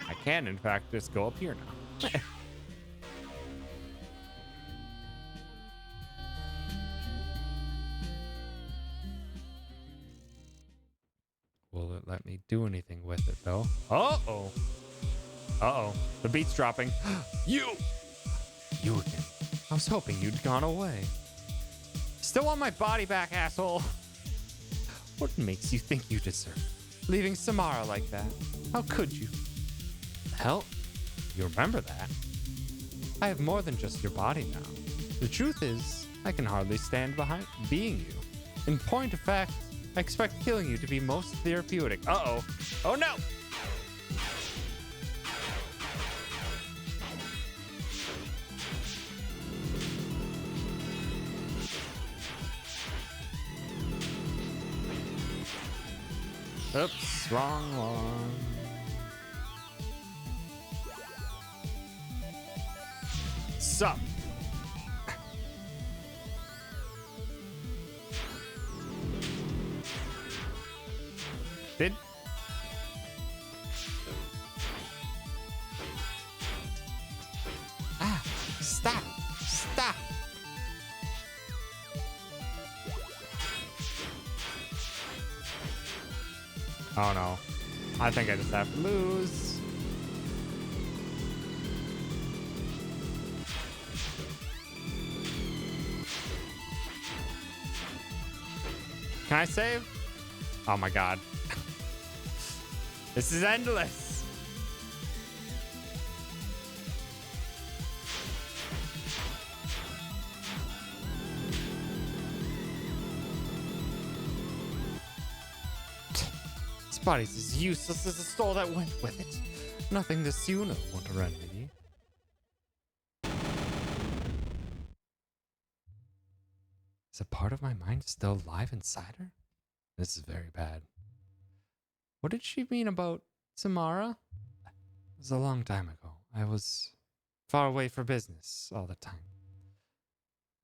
I can, in fact, just go up here now. Will it let me do anything with it, though? Uh-oh. Uh-oh. The beat's dropping. You again. I was hoping you'd gone away. Still want my body back, asshole. What makes you think you deserve it? Leaving Samara like that? How could you? Hell, you remember that? I have more than just your body now. The truth is, I can hardly stand behind being you. In point of fact, I expect killing you to be most therapeutic. Uh-oh. Oh no! Oops, wrong one. Sup? Stop! Oh no. I think I just have to lose. Can I save? Oh my god. This is endless. This body's as useless as the stole that went with it. Nothing the sooner won't remedy. Is a part of my mind still alive inside her? This is very bad. What did she mean about Samara? It was a long time ago. I was far away for business all the time.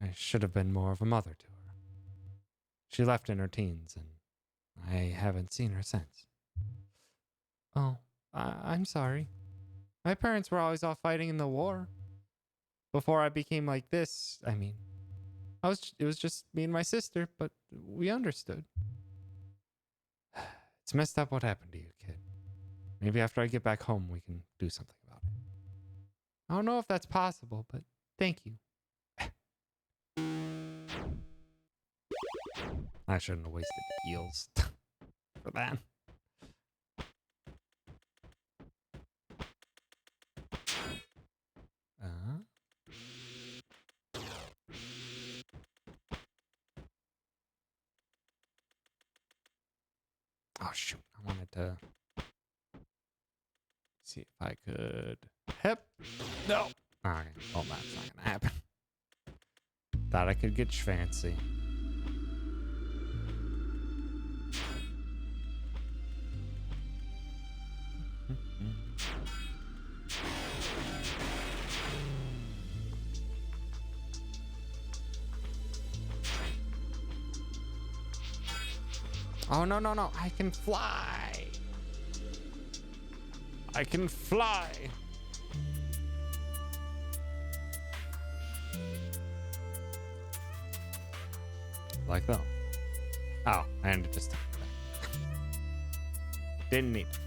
I should have been more of a mother to her. She left in her teens, and I haven't seen her since. Oh, I'm sorry. My parents were always off fighting in the war. Before I became like this, I mean, it was just me and my sister, but we understood. It's messed up what happened to you, kid. Maybe after I get back home, we can do something about it. I don't know if that's possible, but thank you. I shouldn't have wasted heals for that. Oh, shoot. I wanted to see if I could. Hep. No. Okay. Well, that's not going to happen. Thought I could get fancy. Oh, no, no, no. I can fly. I can fly. Like that. Oh, and it just took me back. Didn't need it.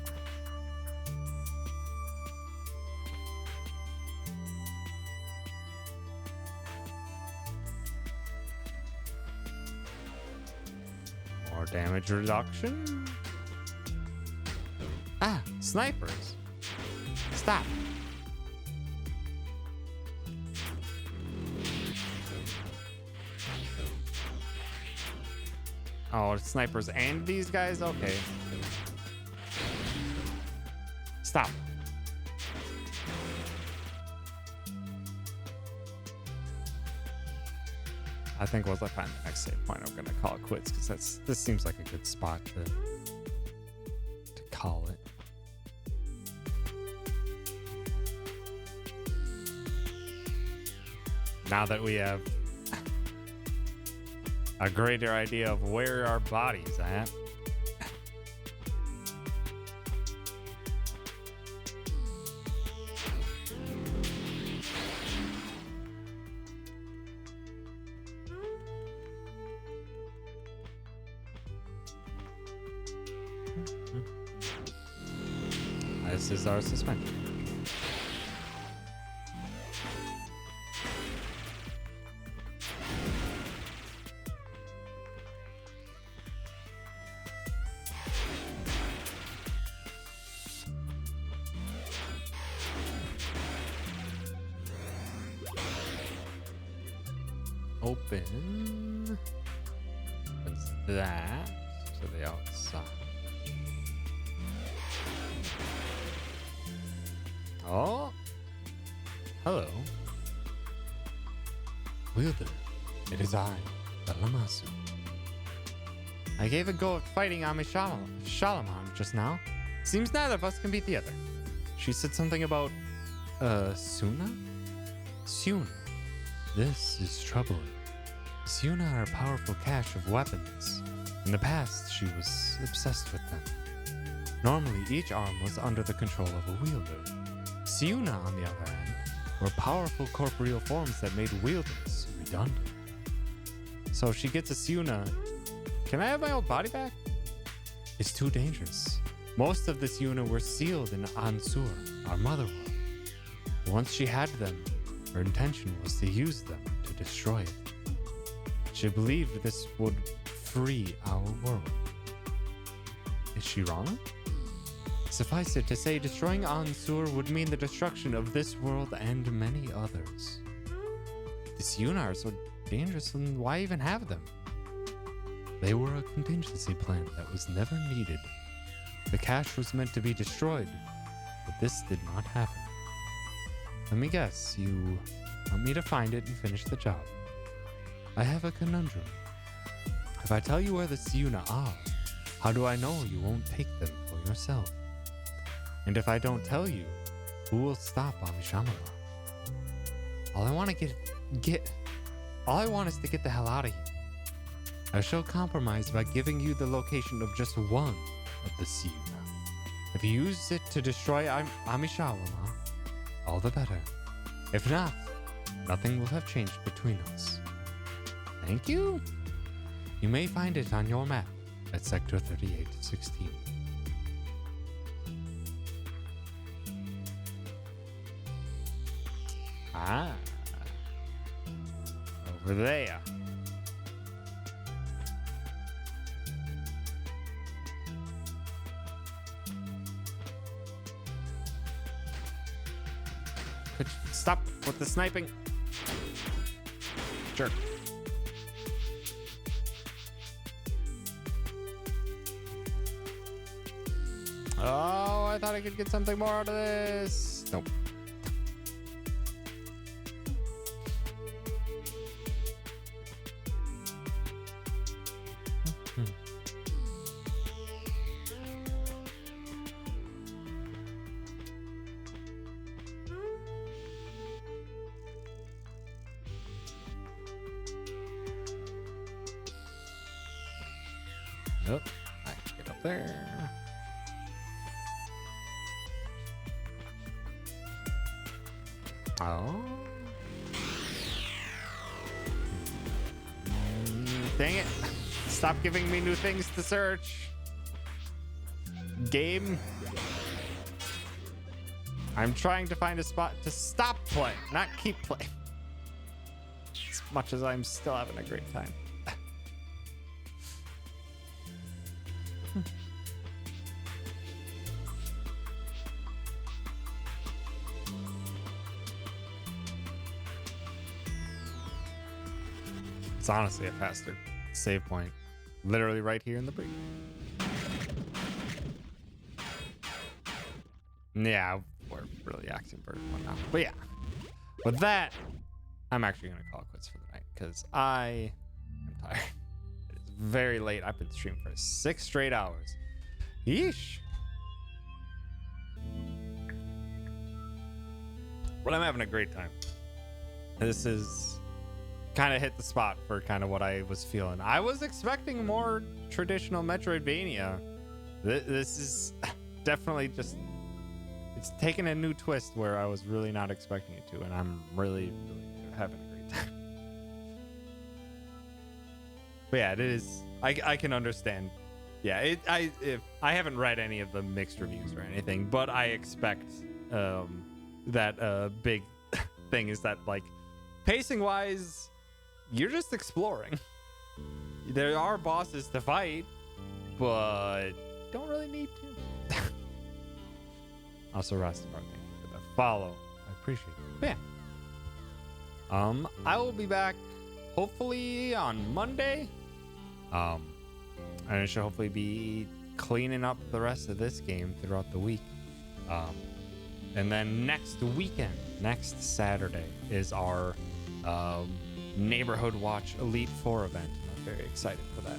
More damage reduction. Ah, snipers. Stop. Oh, snipers and these guys? Okay. Stop. I think once I find the next save point, I'm gonna call it quits because this seems like a good spot to call it. Now that we have a greater idea of where our body's at. This is our suspension. Open. Opens that to the outside. Oh. Hello. Wielder, it is I, Belamasu. I gave a go at fighting Ami Shalaman just now. Seems neither of us can beat the other. She said something about, Suna? Suna. This is troubling. Suna are a powerful cache of weapons. In the past, she was obsessed with them. Normally, each arm was under the control of a wielder. Siuna, on the other hand, were powerful corporeal forms that made wielders redundant. So if she gets a Siuna, can I have my old body back? It's too dangerous. Most of the Siuna were sealed in Ansur, our mother world. Once she had them, her intention was to use them to destroy it. She believed this would free our world. Is she wrong? Suffice it to say, destroying Ansur would mean the destruction of this world and many others. The Siuna are so dangerous, and why even have them? They were a contingency plan that was never needed. The cache was meant to be destroyed, but this did not happen. Let me guess, you want me to find it and finish the job. I have a conundrum. If I tell you where the Siuna are, how do I know you won't take them for yourself? And if I don't tell you, who will stop Amishamala? All I want is to get the hell out of here. I shall compromise by giving you the location of just one of the Siuna. If you use it to destroy Amishamala, all the better. If not, nothing will have changed between us. Thank you. You may find it on your map at Sector 3816. Ah. Over there. Could you stop with the sniping? Jerk. Oh, I thought I could get something more out of this. Nope. Nope. I can get up there. Oh. Dang it. Stop giving me new things to search. Game. I'm trying to find a spot to stop playing, not keep playing. As much as I'm still having a great time. It's honestly a faster save point. Literally right here in the break. Yeah, we're really acting bird one now. But yeah. With that, I'm actually gonna call it quits for the night because I am tired. It is very late. I've been streaming for 6 straight hours. Yeesh. But I'm having a great time. This is kind of hit the spot for kind of what I was feeling. I was expecting more traditional Metroidvania. This is definitely just, it's taken a new twist where I was really not expecting it to, and I'm really having a great time. But yeah, it is, I can understand. Yeah, I haven't read any of the mixed reviews or anything, but I expect that big thing is that, like, pacing wise, you're just exploring. There are bosses to fight, but don't really need to. Also, Rastamar, thank you for the follow. I appreciate it. But yeah. I will be back hopefully on Monday. And I should hopefully be cleaning up the rest of this game throughout the week. And then next weekend, next Saturday, is our Neighborhood Watch Elite 4 event. I'm very excited for that.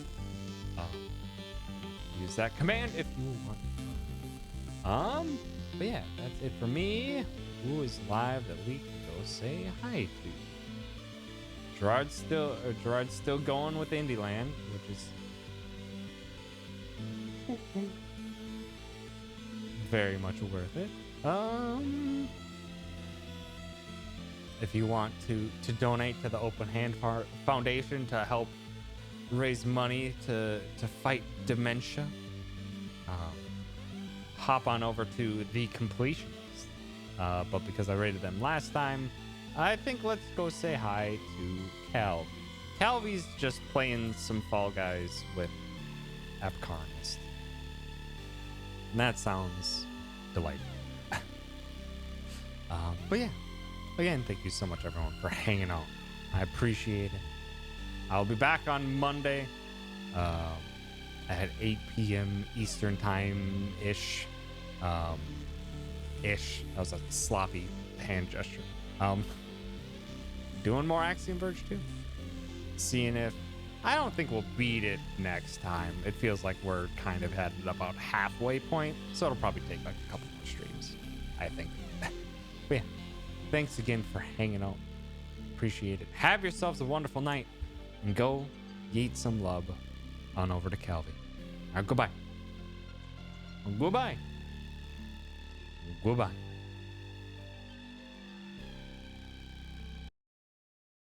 Use that command if you want. But yeah, that's it for me. Who is live that we can go say hi to? Gerard's still going with Indieland, which is very much worth it. if you want to donate to the Open Hand Foundation to help raise money to fight dementia, hop on over to The Completionist. But because I rated them last time, I think let's go say hi to Calvi. Calvi's just playing some Fall Guys with Epcarnist. And that sounds delightful. But yeah, again, thank you so much, everyone, for hanging out. I appreciate it. I'll be back on Monday at 8 p.m. Eastern Time-ish. That was a sloppy hand gesture. Doing more Axiom Verge 2. Seeing if... I don't think we'll beat it next time. It feels like we're kind of at about halfway point, so it'll probably take like a couple more streams, I think. But yeah, thanks again for hanging out. Appreciate it. Have yourselves a wonderful night, and go yeet some love on over to Calvi. All right, goodbye. Goodbye. Goodbye.